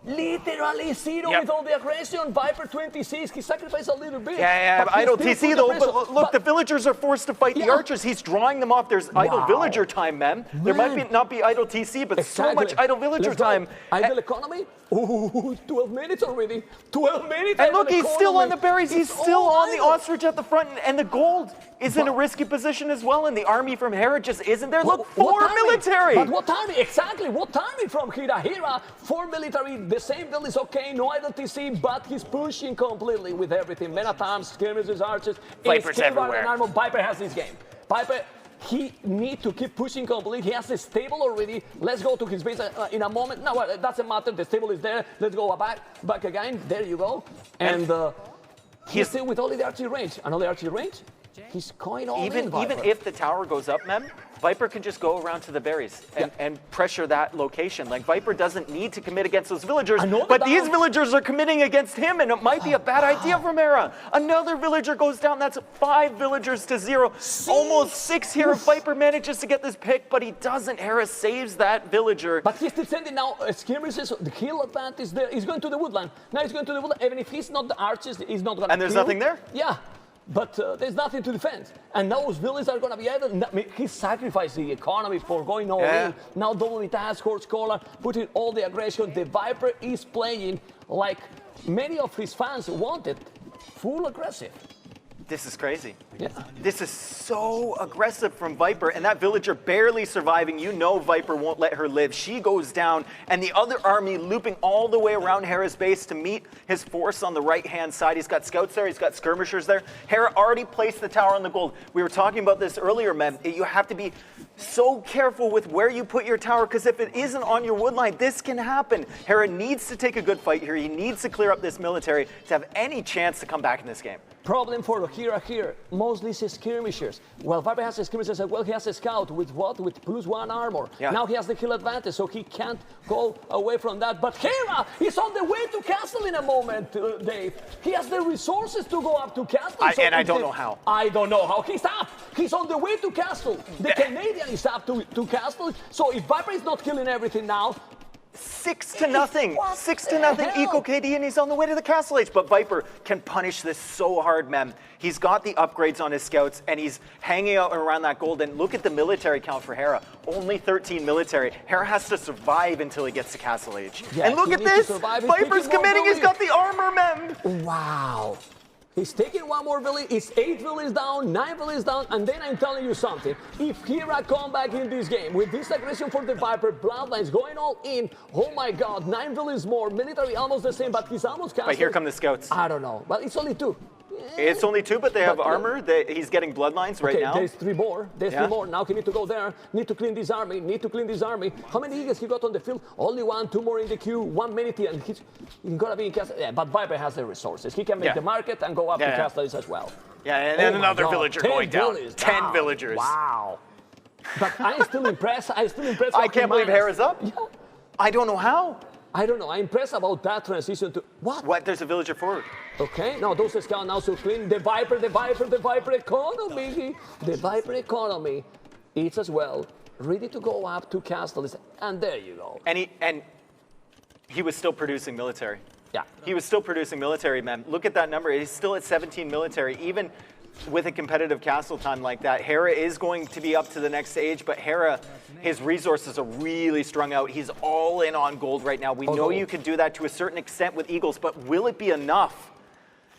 Literally 0 with all the aggression. Viper 26, he sacrificed a little bit. Yeah, idle TC though, but look, the villagers are forced to fight the archers. He's drawing them off. There's idle villager time, Mem. There might not be idle TC, but so much idle villager time. Idle economy? Ooh, 12 minutes already. 12 minutes. And look, he's still on the berries. He's still on the ostrich at the front, and the gold is in a risky position as well, and the army from Hera just isn't there. Look, 4 military. But what army? Exactly, what army from Hera? Hera, 4 military, the same village, okay, no idle TC, but he's pushing completely with everything. Men at arms, skirmishes, archers. Vipers everywhere. Viper has this game. Viper, he needs to keep pushing completely. He has a stable already. Let's go to his base in a moment. No, it doesn't matter. The stable is there. Let's go back again. There you go. And he's still with only the archery range. Another archery range. He's going all in, Even if the tower goes up, Mem, Viper can just go around to the berries and pressure that location. Like, Viper doesn't need to commit against those villagers, but these villagers are committing against him, and it might be a bad idea from Hera. Another villager goes down. That's 5 villagers to 0. Almost 6 here. Viper manages to get this pick, but he doesn't. Hera saves that villager. But he's still sending now skirmishes. The kill advantage there. He's going to the woodland. Now he's going to the woodland. Even if he's not the archers, he's not going to And there's nothing there? Yeah. But there's nothing to defend. And those villages are going to be either... He sacrificed the economy for going all in. Now double the task, horse collar, putting all the aggression. The Viper is playing like many of his fans wanted full aggressive. This is crazy. Yeah. This is so aggressive from Viper, and that villager barely surviving. You know Viper won't let her live. She goes down, and the other army looping all the way around Hera's base to meet his force on the right-hand side. He's got scouts there. He's got skirmishers there. Hera already placed the tower on the gold. We were talking about this earlier, Mem. You have to be so careful with where you put your tower, because if it isn't on your wood line, this can happen. Hera needs to take a good fight here. He needs to clear up this military to have any chance to come back in this game. Problem for Hera here, mostly his skirmishers. Well, Viper has a skirmishers as well. He has a scout with what? With +1 armor. Yeah. Now he has the kill advantage, so he can't go away from that. But Hera is on the way to castle in a moment, Dave. He has the resources to go up to castle. I don't know how. I don't know how. He's up. He's on the way to castle. The Canadian is up to castle. So if Viper is not killing everything now, 6-0. 6-0 Eco KD, and he's on the way to the Castle Age. But Viper can punish this so hard, Mem. He's got the upgrades on his scouts, and he's hanging out around that gold. And look at the military count for Hera. Only 13 military. Hera has to survive until he gets to Castle Age. Yeah, and look at this. Viper's committing. He's got the armor, Mem. Wow. He's taking one more village, it's 8 villages down, 9 villages down, and then I'm telling you something. If Hera come back in this game with this aggression for the Viper, Bloodlines going all in, oh my God, 9 villages more, military almost the same, but he's almost castle. But here come the scouts. I don't know, but it's only 2. It's only 2, but they have armor. He's getting bloodlines right now. There's 3 more. There's 3 more. Now he need to go there. Need to clean this army. Need to clean this army. How many Eagles he got on the field? Only 1, 2 more in the queue. 1 minute, and he's gonna be in castle. Yeah, but Viper has the resources. He can make the market and go up to castle as well. Yeah, and then another villager going down. 10 villagers. Wow. But I'm still impressed. I can't believe Hera's up. Yeah. I don't know how. I don't know. I'm impressed about that transition to what? What? There's a villager forward. Okay. No, those scouts now so clean. The Viper economy. The Viper economy. It's as well ready to go up to castles, and there you go. And he was still producing military. Yeah. He was still producing military, man. Look at that number. He's still at 17 military, even with a competitive castle time like that. Hera is going to be up to the next stage, but Hera, his resources are really strung out. He's all in on gold right now. We know you can do that to a certain extent with Eagles, but will it be enough?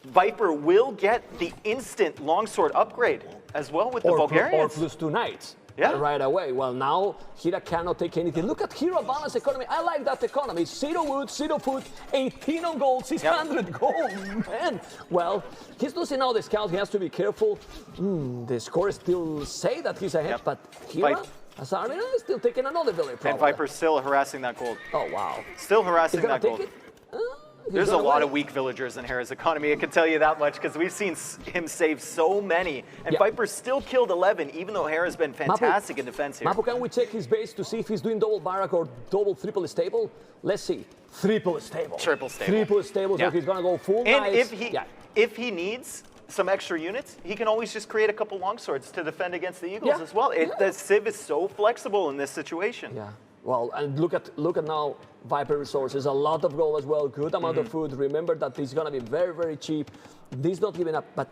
Viper will get the instant longsword upgrade as well with the Bulgarians. Or +2 knights. Yeah. Right away. Well, now Hera cannot take anything. Look at Hera balance economy. I like that economy. 0 wood, 0 food, 18 on gold, 600 gold. Man. Well, he's losing all the scouts. He has to be careful. The scores still say that he's ahead, but Hera, Azarina is still taking another village. And Viper's still harassing that gold. Oh, wow. Still harassing that gold. There's a lot win. of weak villagers in Hera's economy, I can tell you that much, because we've seen him save so many. And Viper still killed 11, even though Hera's been fantastic in defense here. Mapu, can we check his base to see if he's doing double barrack or double, triple stable? Let's see. Triple stable. Triple stable. Triple stable, so he's going to go full And nice. if he needs some extra units, he can always just create a couple longswords to defend against the Eagles as well. The Civ is so flexible in this situation. Yeah. Well, and look at now Viper resources, a lot of gold as well, good amount of food. Remember that this is going to be very, very cheap. This is not giving up, but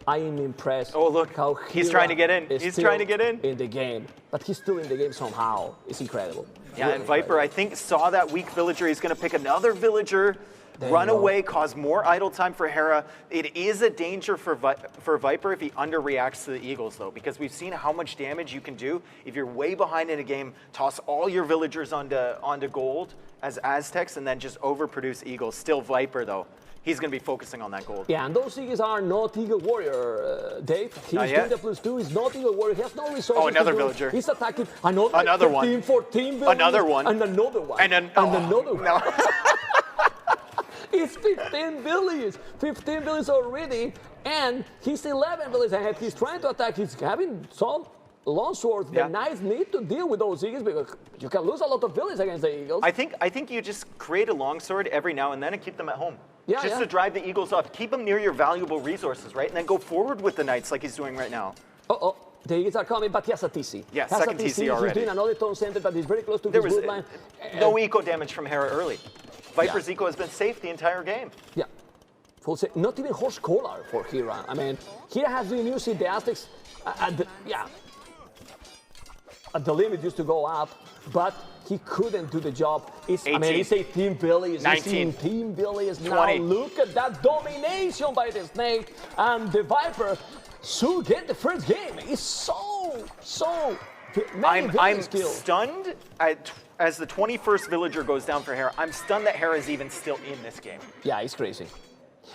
I am impressed. Oh, look, how he's trying to get in. He's trying to get in the game, but he's still in the game somehow. It's incredible. Yeah, really and Viper, I think, saw that weak villager. He's going to pick another villager, run away, cause more idle time for Hera. It is a danger for Viper if he underreacts to the Eagles, though, because we've seen how much damage you can do. If you're way behind in a game, toss all your villagers onto gold as Aztecs and then just overproduce Eagles. Still Viper, though. He's going to be focusing on that gold. Yeah, and those Eagles are not Eagle Warrior, Dave. He's doing the +2. He's not Eagle Warrior. He has no resources. Oh, another villager. He's attacking another 15, one. 14 villages. Another one. And another one. And another one. No. It's 15 villages. 15 villages already. And he's 11 villages ahead. He's trying to attack. He's having some longswords. The Knights need to deal with those Eagles because you can lose a lot of villages against the Eagles. I think you just create a longsword every now and then and keep them at home. Just to drive the Eagles off. Keep them near your valuable resources, right? And then go forward with the Knights like he's doing right now. The Eagles are coming, but he has a TC. Yeah, second TC already. He's doing another tone center that is very close to his wood line. No eco damage from Hera early. Viper's eco has been safe the entire game. Yeah. Full set. Not even horse collar for Hera. I mean, Hera has been using the Aztecs at the limit used to go up, but he couldn't do the job. It's, I 18. mean, it's 18 Billies. 19. 18 Billies. Now 20. look at that domination by the Snake. And the Viper should get the first game. It's so I'm stunned as the 21st villager goes down for Hera. I'm stunned that Hera is even still in this game. Yeah, it's crazy.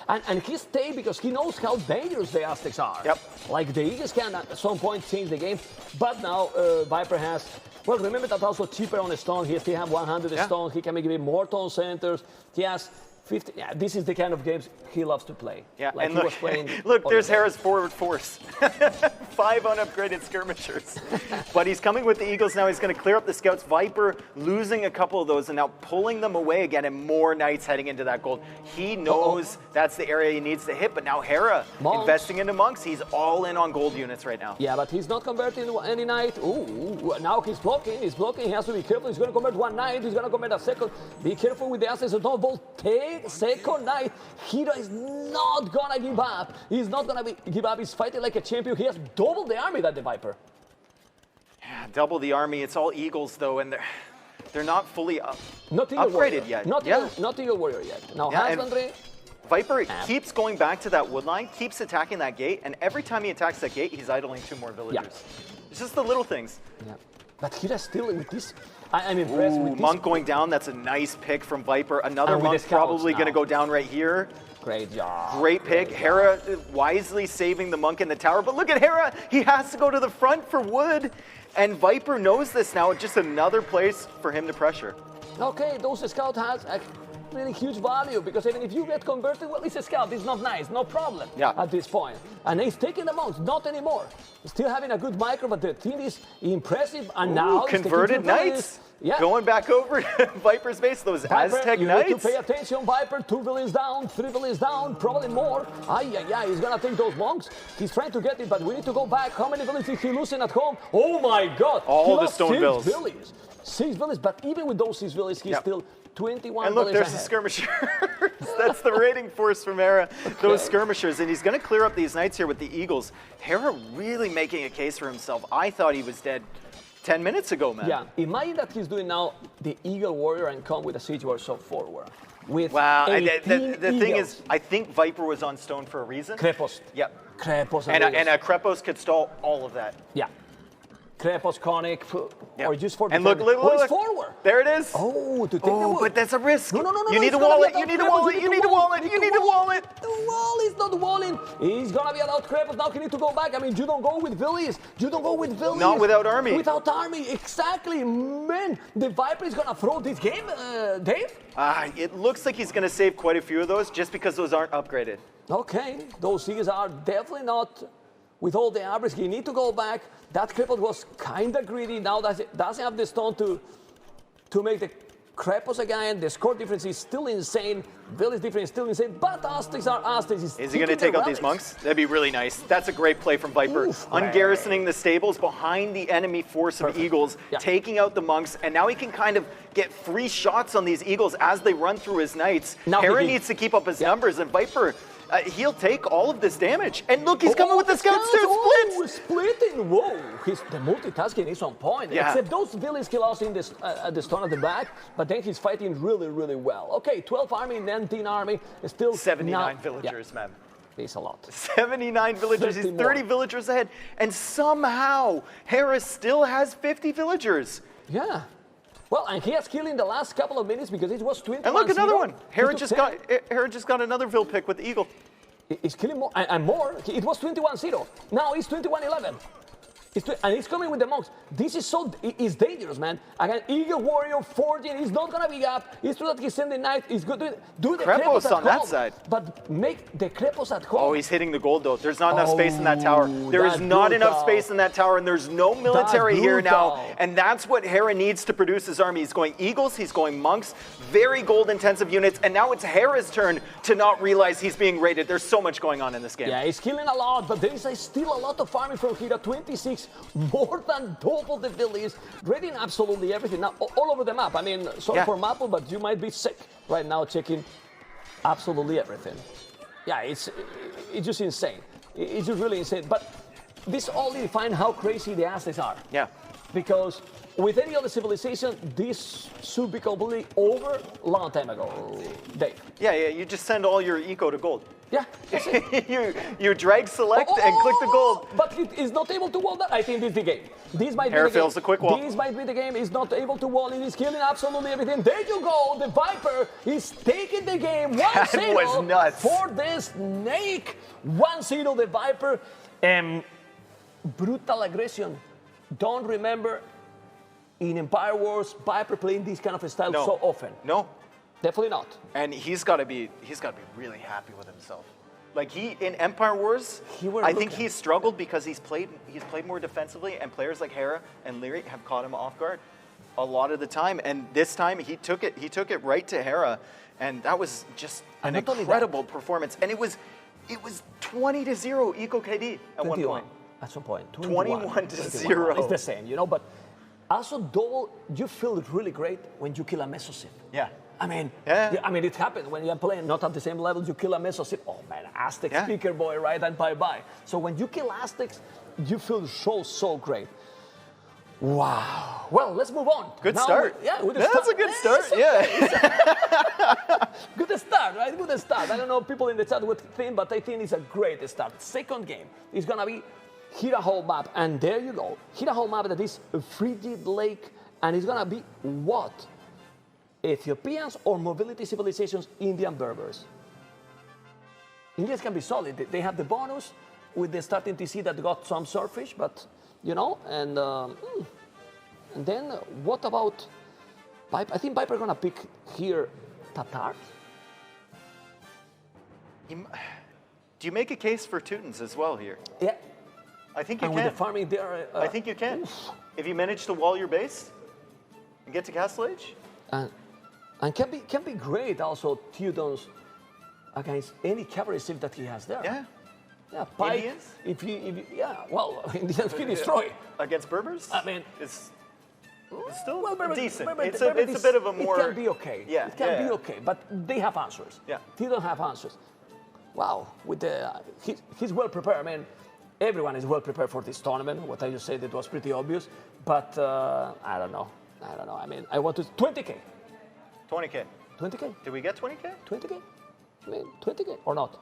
And he stayed because he knows how dangerous the Aztecs are. Yep. Like the Eagles can at some point change the game, but now Viper has, well, remember that also cheaper on the stone. He still have 100 stone. He can make even more tone centers. He has 50. Yeah, this is the kind of games he loves to play. Yeah, like and he look, was playing look, there's Hera's forward force. 5 unupgraded skirmishers. But he's coming with the Eagles now. He's going to clear up the scouts. Viper losing a couple of those and now pulling them away again, and more knights heading into that gold. He knows that's the area he needs to hit, but now Hera investing into monks. He's all in on gold units right now. Yeah, but he's not converting any knight. Ooh, now he's blocking. He's blocking. He has to be careful. He's going to convert one knight. He's going to convert a second. Be careful with the Aztecs. Don't bolt. Take second knight. Hera is not going to give up. He's not going to give up. He's fighting like a champion. He has double the army that the Viper. Yeah, double the army. It's all Eagles, though, and they're not fully upgraded yet. Not Eagle Warrior yet. Now, husbandry. Viper keeps going back to that wood line, keeps attacking that gate, and every time he attacks that gate, he's idling 2 more villagers. Yeah. It's just the little things. Yeah. But Hera's still with this. I'm impressed with this. Monk going down. That's a nice pick from Viper. Another Monk probably going to go down right here. Great job. Great pick. Hera wisely saving the Monk in the tower. But look at Hera. He has to go to the front for wood. And Viper knows this now. It's just another place for him to pressure. Okay, those scout has a really huge value because even if you get converted, well, it's a scout. It's not nice. No problem at this point. And he's taking the monks. Not anymore. Still having a good micro, but the team is impressive. And now converted knights. Yeah. Going back over to Viper's base, those Viper, Aztec you knights. need to pay attention, Viper. 2 villains down, 3 villains down, probably more. He's gonna take those monks. He's trying to get it, but we need to go back. How many villains is he losing at home? Oh my God! All the stone bills. 6 villains, but even with those 6 villains, he's still 21 And look, villains there's the skirmishers. That's the raiding force from Hera. Those skirmishers, and he's going to clear up these knights here with the Eagles. Hera really making a case for himself. I thought he was dead 10 minutes ago, man. Yeah, imagine that he's doing now the Eagle Warrior and come with a Siege Warrior so forward. With wow, the thing is, I think Viper was on stone for a reason. Krepos. Yep. Krepos and a Krepos could stall all of that. Yeah. Krepos, Conic, or just for and look, it's forward. There it is. Oh, to take the wood. But that's a risk. No. You need a wallet. You need a wallet. You need a wallet. You need a wallet. The wall is not walling. He's gonna be allowed Krepos. Now he need to go back. I mean, you don't go with Villies. You don't go with Villies. Not without army. Without army, exactly. Man, the Viper is gonna throw this game, Dave. It looks like he's gonna save quite a few of those just because those aren't upgraded. Okay, those things are definitely not with all the average. You need to go back. That Krepos was kind of greedy. Now doesn't have the stone to make the Krepos again. The score difference is still insane. Village difference is still insane. But Aztecs are Aztecs. Is he going to take out these monks? That'd be really nice. That's a great play from Viper. Ungarrisoning the stables behind the enemy force of Eagles, taking out the monks, and now he can kind of get free shots on these Eagles as they run through his knights. Hera needs to keep up his numbers, and Viper, he'll take all of this damage. And look, he's coming with the scouts too. Splitting. Whoa. The multitasking is on point. Except those villains kill us in the stone at the back, but then he's fighting really, really well. Okay, 12 army, 19 army. Still 79 villagers, man. It's a lot. 79 villagers. He's 30 villagers ahead. And somehow, Hera still has 50 villagers. Yeah. Well, and he has killed in the last couple of minutes because it was 21. And look, another one. Hera just got another Vill pick with the Eagle. He's killing more and more. It was 21-0. Now it's 21-11. And he's coming with the monks. This is it's dangerous, man. Again, Eagle Warrior forging. He's not gonna be up. It's true that he's sending knight. He's good to do the Krepos at on home, that side. But make the Krepos at home. Oh, he's hitting the gold though. There's not enough space in that tower. There is not enough space in that tower, and there's no military here now. And that's what Hera needs to produce his army. He's going Eagles. He's going monks. Very gold-intensive units, and now it's Hera's turn to not realize he's being raided. There's so much going on in this game. Yeah, he's killing a lot, but there is still a lot of farming from Hera. 26, more than double the villages, raiding absolutely everything. Now, all over the map. I mean, sorry for Maple, but you might be sick right now checking absolutely everything. Yeah, it's just insane. It's just really insane. But this only defines how crazy the Aztecs are. Yeah. because with any other civilization, this should be completely over long time ago, Dave. Yeah, you just send all your eco to gold. Yeah, that's it. you drag select and click the gold. But it is not able to wall that. I think this is the game. This might Hera be the game. fails the quick wall. This might be the game. He's not able to wall. He is killing absolutely everything. There you go. The Viper is taking the game 1-0 That was nuts. for the Snake. 1-0 the Viper. Brutal aggression. Don't remember in Empire Wars Viper playing this kind of style so often. No. Definitely not. And he's got to be really happy with himself. Like in Empire Wars, I think he's struggled because he's played more defensively, and players like Hera and Lierrey have caught him off guard a lot of the time. And this time he took it right to Hera, and that was just an incredible performance. And it was 20-0 Eco KD at 21. one point. At some point. 21-0. It's the same, you know. But also, double, you feel really great when you kill a Mesosip. Yeah. I mean, yeah. I mean, it happens when you're playing not at the same level. You kill a Mesosip. Oh man, Aztec speaker boy, right? And bye-bye. So when you kill Aztecs, you feel so great. Wow. Well, let's move on. Good start. That's a good start. Good start, right? Good start. I don't know people in the chat would think, but I think it's a great start. Second game is gonna be Hera whole map, and there you go. Hera whole map that is a frigid lake, and it's gonna be what? Ethiopians or mobility civilizations, Indian Berbers. Indians can be solid. They have the bonus with the starting TC that got some surfish, but you know, and then what about Viper? I think Viper gonna pick here Tatars. Do you make a case for Teutons as well here? Yeah. I think you and can. With the farming there, I think you can. If you manage to wall your base and get to Castle Age. And can be great also Teutons against any cavalry ship that he has there. Yeah. Yeah, Pike, Indians? if you well, Indians can destroy. Against Berbers? I mean, it's still Berber, decent. Berber, It's Berber a bit of a more. It can be okay. Yeah, it can be okay, but they have answers. Yeah. Teuton have answers. Wow, with the he's well prepared. I mean, everyone is well prepared for this tournament. What I just said, it was pretty obvious, but I don't know. I mean, I want to 20K. 20K. 20K. Did we get 20K? 20K. I mean, 20K or not?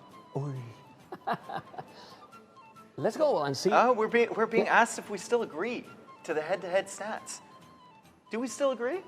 Let's go and see. Oh, we're being asked if we still agree to the head-to-head stats. Do we still agree?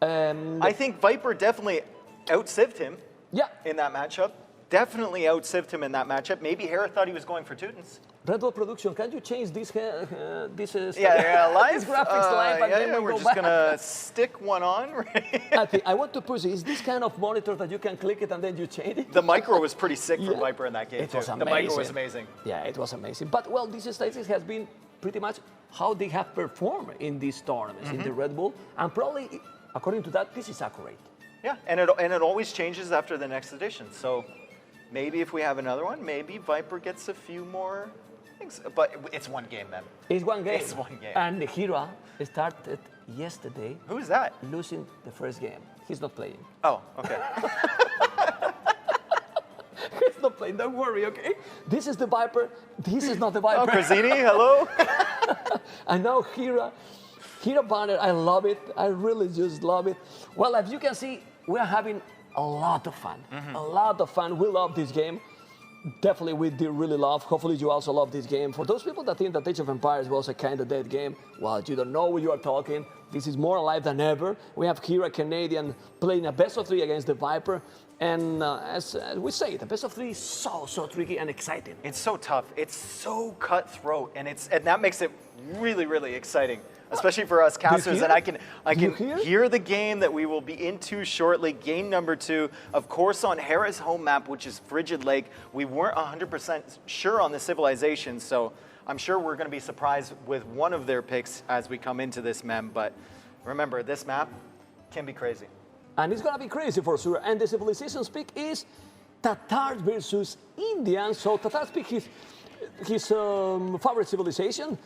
I think Viper definitely out-cived him. Yeah. In that matchup. Definitely out-cived him in that matchup. Maybe Hera thought he was going for Teutons. Red Bull Production, can you change this? Live. These graphics live, and then we're just gonna stick one on. Right? I want to push it. Is this kind of monitor that you can click it and then you change it? The micro was pretty sick for Viper in that game. It was amazing. The micro was amazing. Yeah, it was amazing. But well, this statistics has been pretty much how they have performed in these tournaments in the Red Bull, and probably according to that, this is accurate. Yeah, and it always changes after the next edition. So maybe if we have another one, maybe Viper gets a few more. But it's one game then. It's one game. It's one game. And Hera started yesterday. Who's that? Losing the first game. He's not playing. Oh, okay. He's not playing, don't worry, okay? This is the Viper. This is not the Viper. Oh, Crazini, hello. And now Hera banner, I love it. I really just love it. Well, as you can see, we're having a lot of fun. A lot of fun. We love this game. Definitely we do really love. Hopefully you also love this game. For those people that think that Age of Empires was a kind of dead game, well, you don't know what you are talking. This is more alive than ever. We have Hera Canadian playing a best of 3 against the Viper. And as we say, the best of 3 is so tricky and exciting. It's so tough. It's so cutthroat, and that makes it really, really exciting. Especially for us casters, and I can hear the game that we will be into shortly. Game number 2, of course, on Hera's home map, which is Frigid Lake. We weren't 100% sure on the civilization, so I'm sure we're going to be surprised with one of their picks as we come into this mem. But remember, this map can be crazy. And it's going to be crazy for sure. And the civilization's pick is Tatars versus Indians. So Tatars pick his favorite civilization.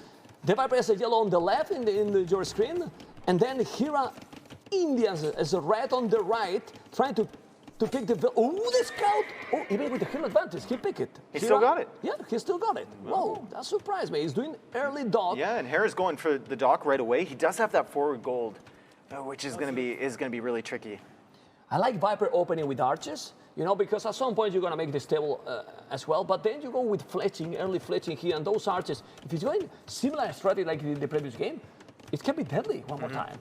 The Viper has a yellow on the left in your screen, and then Hera Indians as a red on the right, trying to to pick the... Oh, the scout! Oh, even with the hill advantage, he picked it. He still got it. Yeah, he still got it. Whoa, that surprised me. He's doing early dog. Yeah, and Hera's going for the dock right away. He does have that forward gold, which is going to be really tricky. I like Viper opening with arches, you know, because at some point you're going to make this table as well, but then you go with fletching, early fletching here, and those arches, if he's going similar strategy like in the previous game, it can be deadly one more time.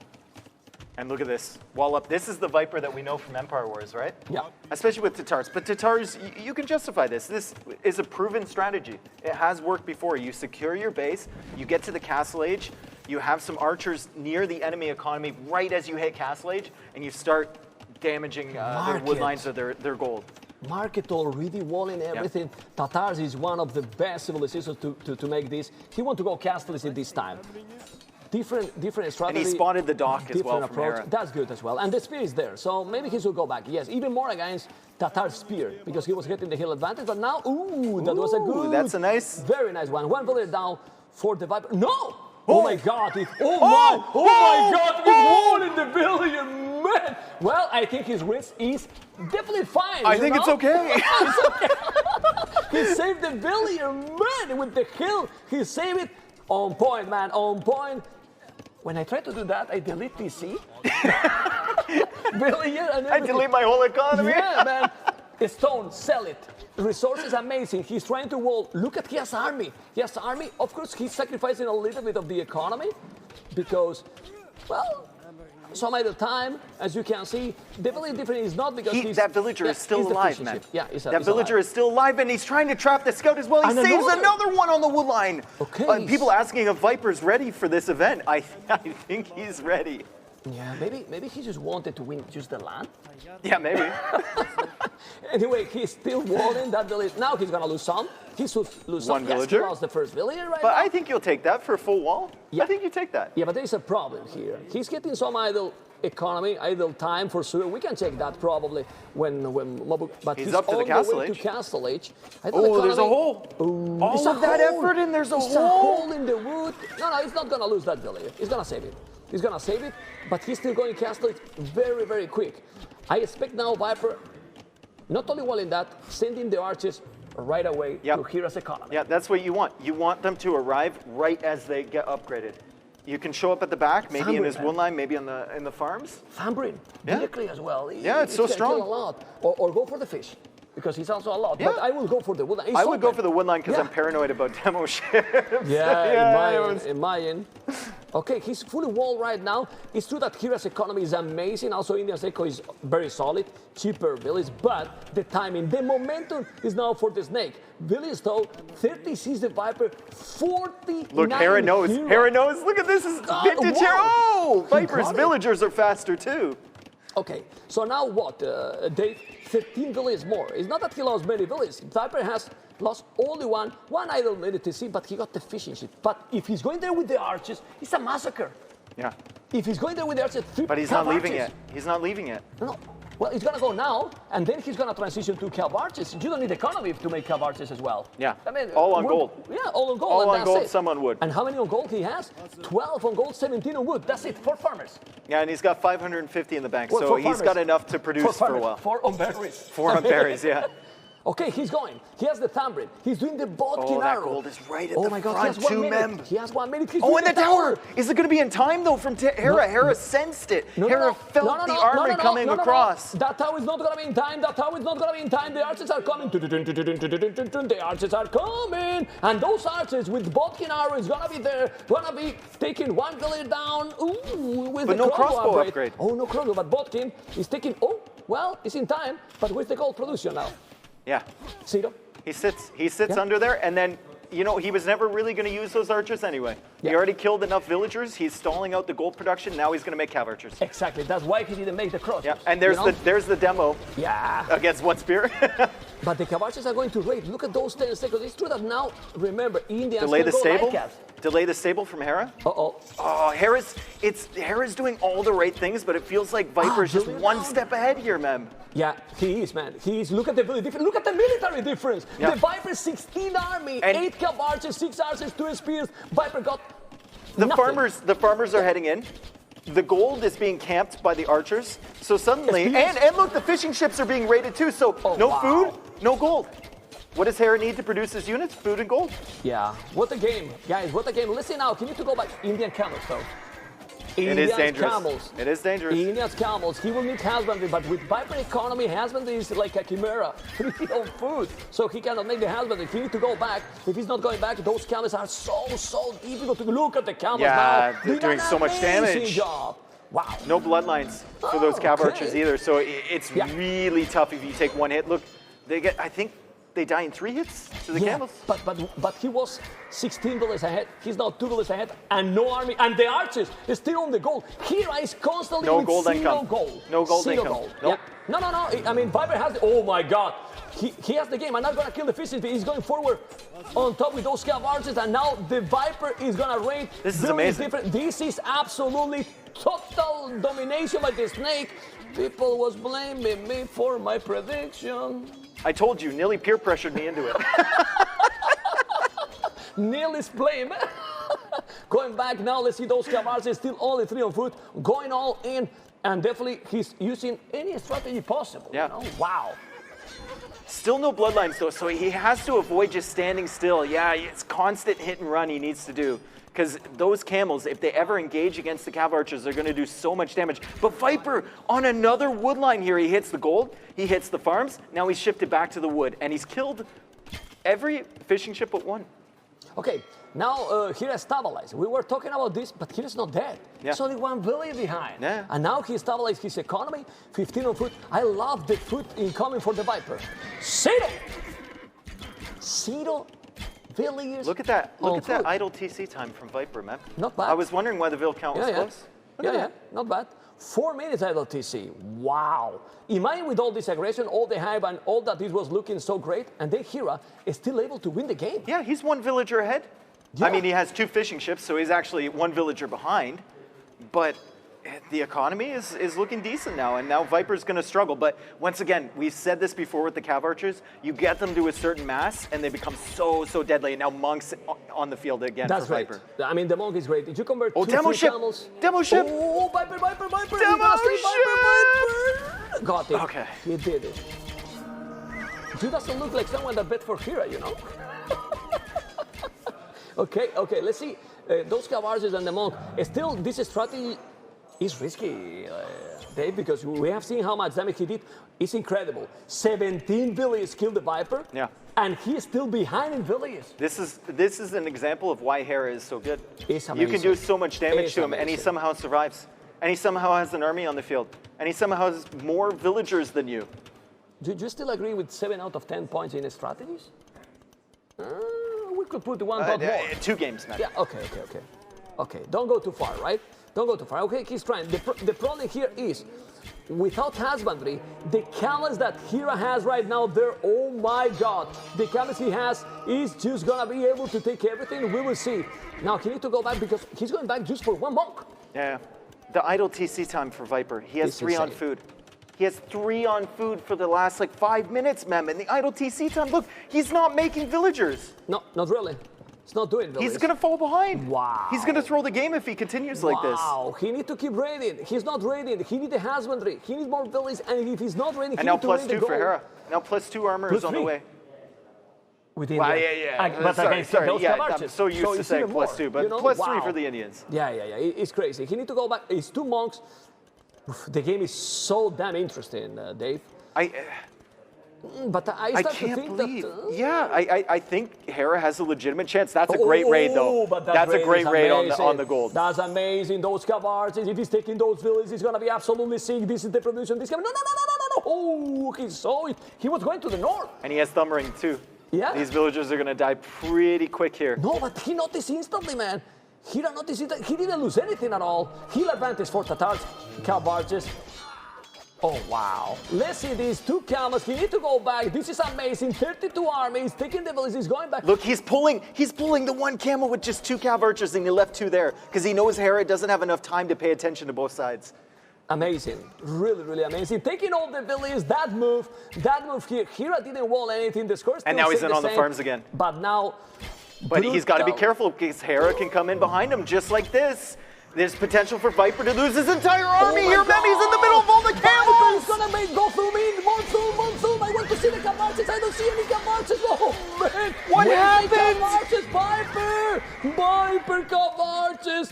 And look at this, wall up. This is the Viper that we know from Empire Wars, right? Yeah. Especially with Tatars. But Tatars, you can justify this. This is a proven strategy. It has worked before. You secure your base, you get to the Castle Age, you have some archers near the enemy economy right as you hit Castle Age, and you start damaging their wood lines or their gold. Market already walling everything. Yep. Tatars is one of the best civilizations to make this. He want to go Castle Age this time. Different strategy. And he spotted the dock as well from Hera. That's good as well. And the spear is there, so maybe he should go back. Yes, even more against Tatar's spear, because he was getting the hill advantage, but now, that was a good... That's a nice... Very nice one. One bullet down for the Viper. No! Oh my God! My God! He's walling the billion, man! Well, I think his wrist is definitely fine. I think it's okay. It's okay. He saved the billion, man, with the hill. He saved it. On point, man, on point. When I try to do that, I delete PC. Billion and everything. I delete my whole economy. Yeah, man. Stone, sell it. Resources amazing. He's trying to wall. Look at his army. His army, of course, he's sacrificing a little bit of the economy because, well, some other time, as you can see, the village difference is not because that villager is still alive, man. Yeah, that villager is still alive, and he's trying to trap the scout as well. He saves another one on the wood line. Okay. People asking if Viper's ready for this event. I think he's ready. Yeah, maybe he just wanted to win just the land. Yeah, maybe. Anyway, he's still walling that village. Now he's gonna lose some. He should lose one some. villager. Yes, he lost the first villager right But now. I think you'll take that for a full wall. Yeah. I think you take that. Yeah, but there's a problem here. He's getting some idle economy, idle time for sure. We can check that probably when Mobuk. But he's up to the Castle Age. Castle Age. Oh, there's a hole. All of that effort, and there's a hole. It's a hole in the wood. No, he's not gonna lose that villager. He's gonna save it. He's gonna save it, but he's still going Castle Age very, very quick. I expect now Viper, not only walling that, sending the archers right away to Hera's economy. Yeah, that's what you want. You want them to arrive right as they get upgraded. You can show up at the back, maybe in his wood line, maybe in the farms. Thambrin, directly as well. Yeah, it's so strong. Kill a lot. Or go for the fish, because he's also a lot. Yeah. But I will go for the wood line. I would go for the wood line because I'm paranoid about demo ships. Yeah, in my end. Okay, he's fully walled right now. It's true that Hera's economy is amazing. Also, India's eco is very solid, cheaper village, but the timing, the momentum is now for the snake. Village though, 30 sees the Viper, 49. Look, Hera knows. Hera knows. Look at this. Is vintage Hera. Oh, Viper's villagers are faster too. Okay, so now what? Dave, 13 villages more. It's not that he lost many villages. Viper has lost only one idle military, but he got the fishing ship. But if he's going there with the archers, it's a massacre. Yeah. If he's going there with the archers, but he's not leaving yet. He's not leaving yet. No. Well, he's gonna go now, and then he's gonna transition to Cav archers. You don't need economy to make Cav archers as well. Yeah. I mean, all on gold. Yeah, all on gold. All on gold, some on wood. And how many on gold he has? 12 on gold, 17 on wood. That's it, 4 farmers. Yeah, and he's got 550 in the bank, so he's got enough to produce for a while. 4 on berries. 4 on berries, yeah. Okay, he's going. He has the Thambrin. He's doing the Bodkin that arrow. gold is right at the front, Mem. He has 1 minute. He's in the tower. Is it going to be in time, though, from Hera? Hera sensed it. Hera felt the army coming across. That tower is not going to be in time. That tower is not going to be in time. The archers are coming. The archers are coming. And those archers with Bodkin arrow is going to be there. Going to be taking 1 village down. Ooh, with but the no crossbow upgrade. Oh, no crossbow. But Bodkin is taking, well, it's in time. But with the gold production now. Yeah. Zero. He sits under there, and then, you know, he was never really going to use those archers anyway. Yeah. He already killed enough villagers. He's stalling out the gold production. Now he's going to make cav archers. Exactly. That's why he didn't make the cross. Yeah. And there's the demo. Yeah. Against what spear? But the cav archers are going to raid. Look at those 10 seconds. It's true that now, remember, Indians delay the stable. Like delay the stable from Hera. Uh-oh. Oh, Hera's doing all the right things, but it feels like Viper's just one step ahead here, Mem. Yeah, he is, man. Look at the military difference. Yeah. The Viper 16 army, and 8 cav archers, 6 archers, 2 spears. Viper got the farmers are heading in. the gold is being camped by the archers. So suddenly, and look, the fishing ships are being raided too. So no food, no gold. What does Hera need to produce his units? Food and gold. Yeah, what a game, guys, what a game. Listen now, you need to go back. Indian camels, though. It is dangerous. It is dangerous. Indian camels, he will need husbandry, but with Viper economy, husbandry is like a chimera. 3 on food, so he cannot make the husbandry. He needs to go back. If he's not going back, those camels are so difficult to look at the camels now. Yeah, they're doing so much damage. Job. Wow. No bloodlines for those cav archers either, so it's really tough if you take one hit. Look, they get, I think, they die in 3 hits to the camels. But he was 16 villages ahead. He's now 2 villages ahead, and no army. And the archers is still on the gold. Hera is constantly with gold zero income. gold. No gold zero income. Gold. Nope. Yeah. No. I mean, Viper has. Oh my God. He has the game. I'm not gonna kill the efficiency. He's going forward on top with those cav archers, and now the Viper is gonna raid. This is amazing. This is absolutely total domination by the snake. People was blaming me for my prediction. I told you, Nilly peer pressured me into it. Nilly's blame. Going back now, let's see those cav archers still only 3 on foot, going all in, and definitely he's using any strategy possible. Yeah. You know? Wow. Still no bloodlines though, so he has to avoid just standing still. Yeah, it's constant hit and run he needs to do. Because those camels, if they ever engage against the cav archers, they're going to do so much damage. But Viper, on another wood line here, he hits the gold, he hits the farms, now he's shifted back to the wood, and he's killed every fishing ship but one. Okay, now Hera stabilized. We were talking about this, but Hera's not dead. Yeah. He's only 1 village behind. Yeah. And now he stabilized his economy, 15 on foot. I love the foot incoming for the Viper. Zero villages. Look at that. Look at that idle TC time from Viper, man. Not bad. I was wondering why the Vil count was close. Yeah, not bad. 4 minutes idle TC. Wow. Imagine with all this aggression, all the hype, and all that this was looking so great, and then Hera is still able to win the game. Yeah, he's 1 villager ahead. Yeah. I mean, he has 2 fishing ships, so he's actually 1 villager behind. But the economy is looking decent now, and now Viper's going to struggle. But once again, we've said this before with the cav archers, you get them to a certain mass, and they become so deadly. And now Monk's on the field again for Viper. I mean, the Monk is great. Did you convert 2 demo ship. camels? Demo ship! Oh, Viper! Demo ship! Viper! Got it. Okay. He did it. He doesn't look like someone that bet for Hera, you know? Okay, let's see. Those cav archers and the Monk. Still, this strategy is risky, Dave, because we have seen how much damage he did. It's incredible. 17 villages killed the Viper. Yeah. And he's still behind in villages. This is an example of why Hera is so good. It's You can do so much damage It's to him, and he amazing. somehow survives. And he somehow has an army on the field. And he somehow has more villagers than you. Do you still agree with 7 out of 10 points in his strategies? We could put 1 dot more. 2 games, man. Yeah, okay. Don't go too far, right? Don't go too far. Okay, he's trying. The problem here is, without husbandry, the camels that Hera has right now, oh my God. The camels he has is just gonna be able to take everything. We will see. Now, he needs to go back because he's going back just for 1 monk. Yeah. The idle TC time for Viper. He has It's 3 on insane. food. He has 3 on food for the last 5 minutes, man. And the idle TC time, look, he's not making villagers. No, not really. It's not doing villages. He's gonna fall behind. Wow. He's gonna throw the game if he continues like this. Wow, he needs to keep raiding. He's not raiding. He needs the husbandry. He needs more villages, and if he's not raiding, And he now needs to raid +2 the for gold. Hera. Now +2 armor is on the +3. way. With Wow, India. yeah. But Sorry, against those yeah, cav archers. I'm so used to it's saying even more, +2, but you know? +3 Wow. for the Indians. Yeah. It's crazy. He needs to go back. It's 2 monks. The game is so damn interesting, Dave. But I I start to can't think believe. that. I think Hera has a legitimate chance. That's a great raid, though. But That's a great is raid amazing. on the gold. That's amazing. Those cav archers, if he's taking those villages, he's gonna be absolutely sick. This is the production. This guy. No. Oh, he saw it. He was going to the north. And he has thumb ring too. Yeah. These villagers are gonna die pretty quick here. No, but he noticed instantly, man. He didn't lose anything at all. Heal advantage for Tatars, cav archers. Oh, wow. Let's see these 2 camels. He needs to go back. This is amazing. 32 armies, taking the villages, he's going back. Look, he's pulling the 1 camel with just 2 cav archers, and he left 2 there because he knows Hera doesn't have enough time to pay attention to both sides. Amazing. Really amazing. Taking all the villages, that move here. Hera didn't wall anything. The score And now he's in on the farms again. But now... But he's got to be careful because Hera can come in behind him just like this. There's potential for Viper to lose his entire army. Here, Memi's in the middle of all the camels. Viper's gonna make go through me. Monsoon. I want to see the Capoches. I don't see any Capoches. Oh man! What happened? Capoches, Viper Capoches.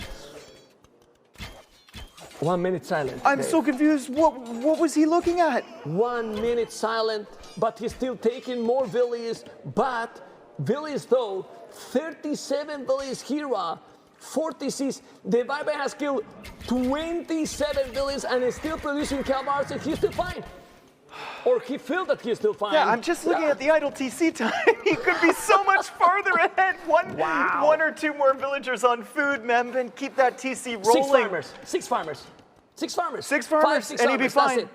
1 minute silent. I'm so confused. What was he looking at? 1 minute silent, but he's still taking more villies. But villies though, 37 villies Hera. 46. The Viper has killed 27 villies and is still producing Capoches. He's still fine. Or he feels that he's still fine. Yeah, I'm just looking at the idle TC time. He could be so much farther ahead. One or two more villagers on food, Mem, and keep that TC rolling. Six farmers. 5, 6 and he'd be fine. That's it.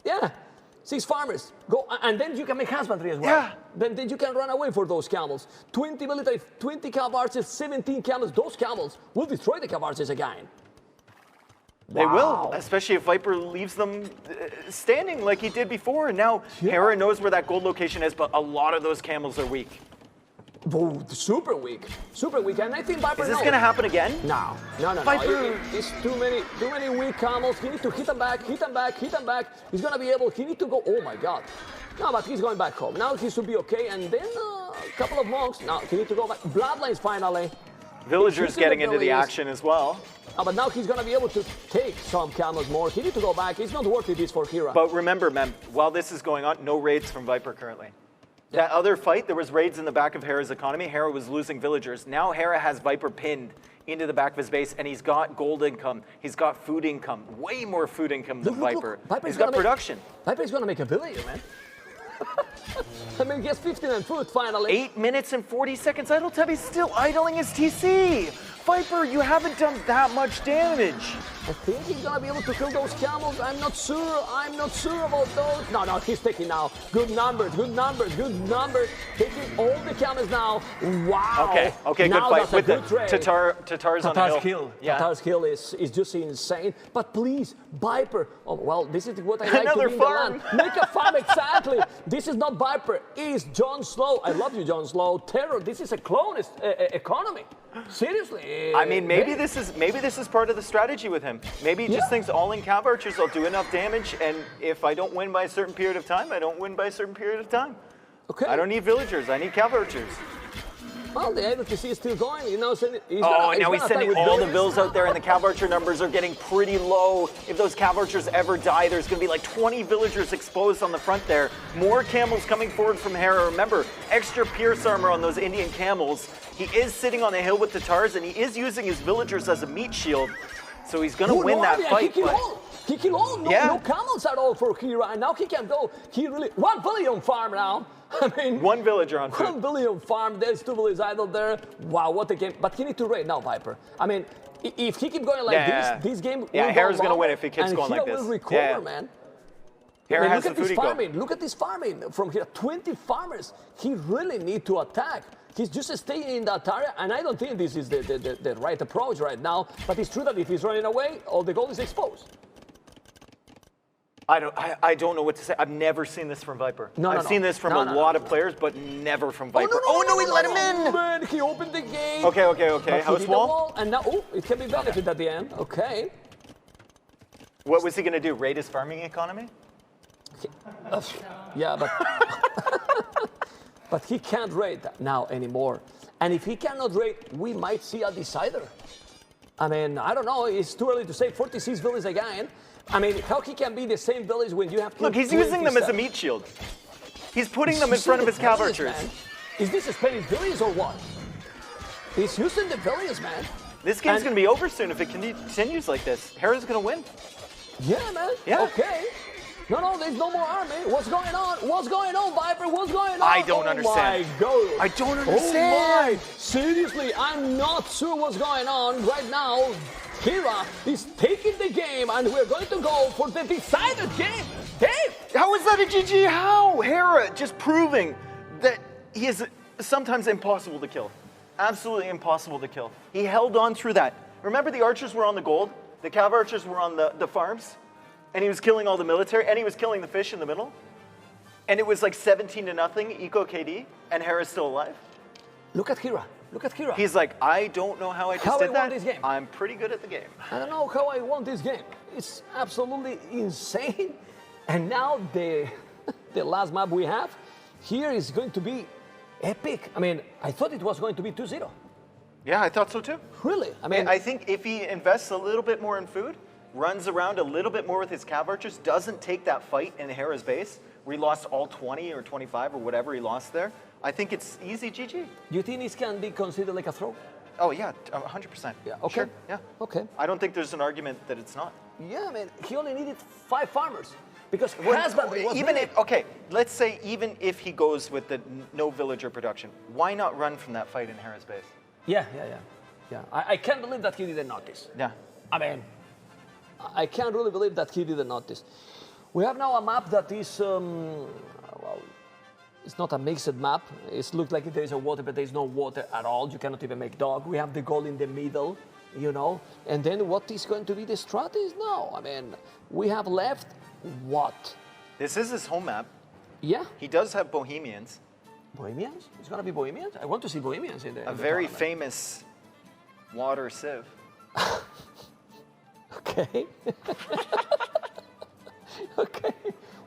Yeah. 6 farmers. Go, and then you can make husbandry as well. Yeah. Then you can run away for those camels. 20 military, 20 Capoches, 17 camels. Those camels will destroy the Capoches again. They will, especially if Viper leaves them standing like he did before. And now Hera knows where that gold location is, but a lot of those camels are weak. Oh, super weak. And I think Viper Is this going to happen again? No. Viper. It's too many weak camels. He needs to hit them back. He's going to be able, he needs to go, oh my God. No, but he's going back home. Now he should be okay. And then a couple of monks. Now he needs to go back. Bloodlines finally. Villagers getting into the action as well. But now he's going to be able to take some camels more. He needs to go back. It's not worth it, this for Hera. But remember, Mem, while this is going on, no raids from Viper currently. That other fight, there was raids in the back of Hera's economy. Hera was losing villagers. Now Hera has Viper pinned into the back of his base, and he's got gold income. He's got food income. Way more food income than Viper. He's got production. Viper's going to make a villager, man. I mean, he has 59 food finally. 8 minutes and 40 seconds. Idle Tab, he's still idling his TC. Viper, you haven't done that much damage. I think he's gonna be able to kill those camels. I'm not sure about those. No, he's taking now. Good numbers. Taking all the camels now. Wow. Okay, now good fight with good the Tatar's on the hill. Tatar's hill is just insane. But please, Viper. Oh, well, this is what I like Another to be farm. in the land. Make a farm, exactly. This is not Viper. It's Jon Snow. I love you, Jon Snow. Terror. This is a clone economy. Seriously. I mean, maybe this is part of the strategy with him. Maybe he just thinks all-in cav archers will do enough damage, and if I don't win by a certain period of time, I don't win by a certain period of time. Okay. I don't need villagers. I need cav archers. Well, the AWTC is still going. You know, now he's sending all the vills out there, and the cav archer numbers are getting pretty low. If those cav archers ever die, there's going to be like 20 villagers exposed on the front there. More camels coming forward from Hera. Remember, extra pierce armor on those Indian camels. He is sitting on the hill with Tatars, and he is using his villagers as a meat shield. So he's going to win that fight. He can all. No camels at all for Hera, and now he can go. He really 1 billion farm now. I mean, 1 villager on food. 1 billion farm. There's 2 villagers idle there. Wow, what a game! But he needs to raid now, Viper. I mean, if he keeps going like this game. Yeah, Hera's going to win if he keeps going like this. Will recover, man. Hera has look the at food this farming. Look at this farming from here. 20 farmers. He really need to attack. He's just staying in that area, and I don't think this is the right approach right now. But it's true that if he's running away, all the gold is exposed. I don't know what to say. I've never seen this from Viper. I've seen this from a lot of players, but never from Viper. He let him in! Man, he opened the gate. Okay. House wall. And now, it can be benefit at the end. Okay. What was he going to do? Raid his farming economy? Yeah, but but he can't raid now anymore. And if he cannot raid, we might see a decider. I mean, I don't know. It's too early to say. 46 villages again. I mean, how he can be the same village when you have... Look, he's using them as a meat shield. He's putting them in front of his cav archers. Is this a Spanish village or what? He's using the villages, man. This game's going to be over soon if it continues like this. Hera's going to win. Yeah, man. Yeah. Okay. No, there's no more army. What's going on? What's going on, Viper? What's going on? I don't understand. Oh my God. I don't understand. Oh my. Seriously, I'm not sure what's going on right now. Hera is taking the game, and we're going to go for the decided game. Dave! How is that a GG? How? Hera just proving that he is sometimes impossible to kill. Absolutely impossible to kill. He held on through that. Remember, the archers were on the gold? The cav archers were on the farms? And he was killing all the military, and he was killing the fish in the middle? And it was like 17-0 eco KD, and Hera's still alive? Look at Hera. Look at Hera. He's like, I don't know how I just did I that. won this game. I'm pretty good at the game. I don't know how I won this game. It's absolutely insane. And now the last map we have here is going to be epic. I mean, I thought it was going to be 2-0. Yeah, I thought so too. Really? I mean, I think if he invests a little bit more in food, runs around a little bit more with his cav archers, doesn't take that fight in Hera's base, where he lost all 20 or 25 or whatever he lost there, I think it's easy GG. do you think this can be considered like a throw? Oh yeah, 100%. Yeah, okay. Sure, yeah. Okay. I don't think there's an argument that it's not. Yeah, I mean, he only needed 5 farmers. Because Even if, okay, let's say even if he goes with the no villager production, why not run from that fight in Hera's base? Yeah. I can't believe that he didn't notice. Yeah. I mean, I can't really believe that he didn't notice. We have now a map that is, well, it's not a mixed map. It looks like there is a water, but there is no water at all. You cannot even make dog. We have the goal in the middle, you know. And then what is going to be the strategy now? I mean, we have left what? This is his home map. Yeah. He does have Bohemians. Bohemians? It's going to be Bohemians? I want to see Bohemians in the A very tournament. famous water sieve. Okay. Okay.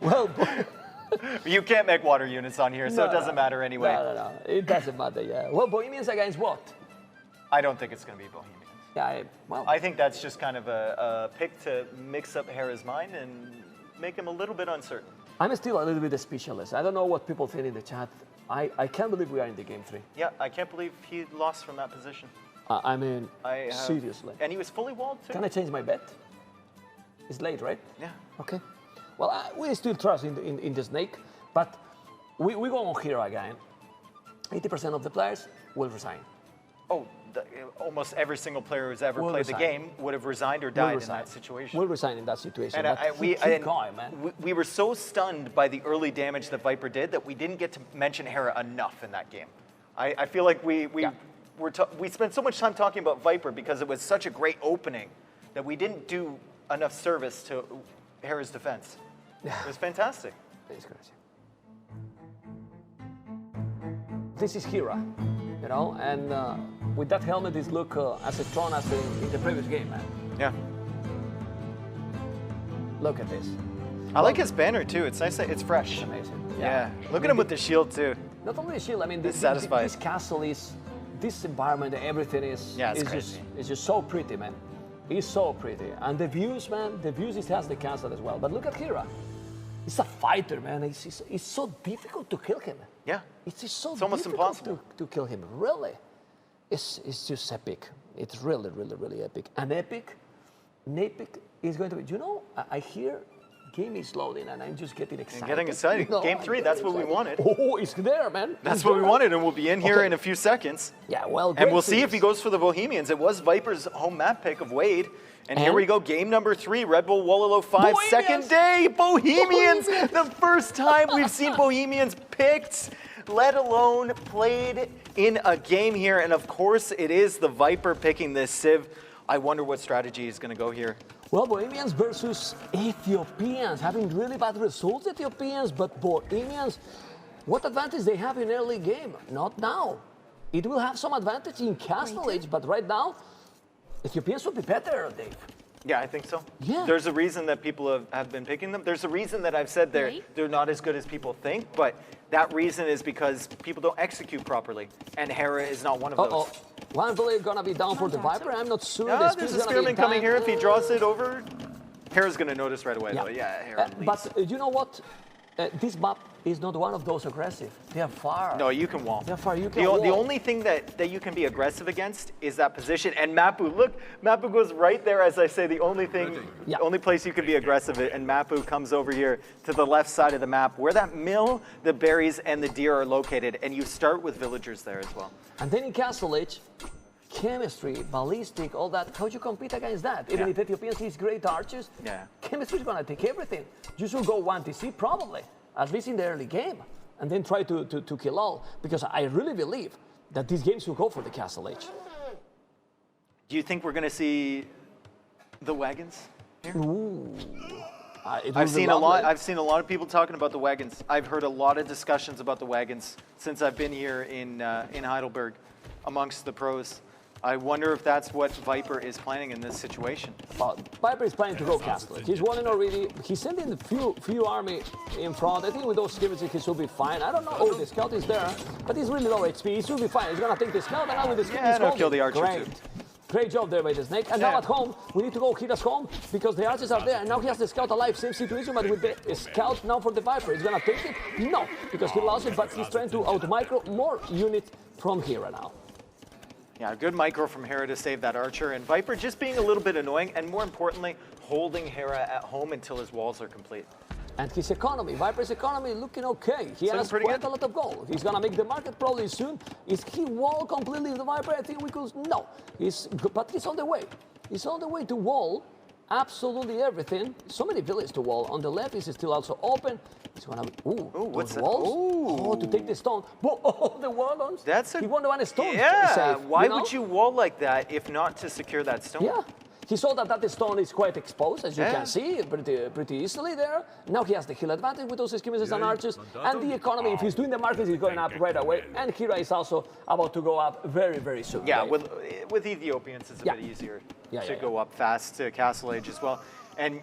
Well, You can't make water units on here, so it doesn't matter anyway. No. It doesn't matter, yeah. Well, Bohemians against what? I don't think it's going to be Bohemians. Yeah, well, I think that's just kind of a pick to mix up Hera's mind and make him a little bit uncertain. I'm still a little bit speechless. I don't know what people think in the chat. I can't believe we are in the game 3. Yeah, I can't believe he lost from that position. I mean, seriously. And he was fully walled too. Can I change my bet? It's late, right? Yeah. Okay. Well, we still trust in the snake, but we go on here again. 80% of the players will resign. Oh, almost every single player who's ever Will played the resign. game would have resigned or died in that situation. Will resign in that situation. And but keep going, man. we were so stunned by the early damage that Viper did that we didn't get to mention Hera enough in that game. I feel like we spent so much time talking about Viper because it was such a great opening that we didn't do enough service to Hera's defense. It was fantastic. It's crazy. This is Hera, you know, and with that helmet, it look as strong as in the previous game, man. Yeah. Look at this. I like his banner too. It's nice that it's fresh. It's amazing. Yeah. Look at him with the shield too. Not only the shield, I mean, this castle is, this environment, everything is, it's just so pretty, man. It's so pretty. And the views, man, the views it has the castle as well. But look at Hera. He's a fighter, man. It's so difficult to kill him. Yeah. It's almost impossible to kill him. Really. It's just epic. It's really, really, really epic. An epic is going to be, you know, I hear game is loading and I'm just getting excited. Getting excited. You know, Game 3, that's what we wanted. Oh, it's there, man. That's what we wanted, and we'll be in here in a few seconds. Yeah, well, and we'll see if he goes for the Bohemians. It was Viper's home map pick of Wade. And here we go, game number 3, Red Bull Wololo 5, second day, Bohemians! The first time we've seen Bohemians picked, let alone played in a game here. And of course, it is the Viper picking this Civ. I wonder what strategy is going to go here. Well, Bohemians versus Ethiopians, having really bad results, Ethiopians, but Bohemians, what advantage they have in early game? Not now. It will have some advantage in Castle Age, but right now, Ethiopians will be better, Dave. Yeah, I think so. Yeah. There's a reason that people have been picking them. There's a reason that I've said they're not as good as people think, but that reason is because people don't execute properly, and Hera is not one of those. One bullet gonna be down for the Viper. I'm not sure. No, there's a Spearman coming here. If he draws it over, Hera's gonna notice right away, though. Yeah, Hera leads. But you know what? This map is not one of those aggressive. They are far. No, you can wall. They're far. You can the wall. The only thing that you can be aggressive against is that position. And Mapu, look, Mapu goes right there, as I say, the only thing, the only place you can be aggressive at. And Mapu comes over here to the left side of the map, where that mill, the berries, and the deer are located. And you start with villagers there as well. And then in Castle Age, chemistry, ballistic, all that. How do you compete against that? Even if Ethiopians is great archers, chemistry is gonna take everything. You should go 1TC probably, at least in the early game, and then try to kill all. Because I really believe that these games will go for the Castle Age. Do you think we're gonna see the wagons here? Ooh. I've seen a lot of people talking about the wagons. I've heard a lot of discussions about the wagons since I've been here in Heidelberg. amongst the pros. I wonder if that's what Viper is planning in this situation. Viper is planning to go castle. He's walling already. He's sending a few army in front. I think with those skirmishes he should be fine. I don't know. Oh, the scout is there, but he's really low HP. He should be fine. He's gonna take the scout, and now with the scout, he'll kill the archer too. Great job there by the snake. And now at home, we need to go Hera's home because the archers are there. And now he has the scout alive. Same situation, but with the scout now for the Viper. He's gonna take it? No, because he lost it, but he's trying to out-micro more units from Hera now. Yeah, good micro from Hera to save that archer. And Viper just being a little bit annoying, and more importantly, holding Hera at home until his walls are complete. And his economy, Viper's economy, looking okay. He has quite a lot of gold. He's gonna make the market probably soon. Is he wall completely with the Viper? I think we could, no. But he's on the way. He's on the way to wall absolutely everything. So many villages to wall. On the left, is still also open. He's gonna be, what's that? Walls? Oh, to take the stone. Oh, the wall. He wanted one stone. Yeah, safe, why would you wall like that if not to secure that stone? Yeah. He saw that the stone is quite exposed, as you can see, pretty easily there. Now he has the hill advantage with those skirmishes and archers. And the economy, if he's doing the markets, he's going up right away. And Hera is also about to go up very, very soon. Yeah, with Ethiopians, it's a bit easier to go up fast to Castle Age as well. And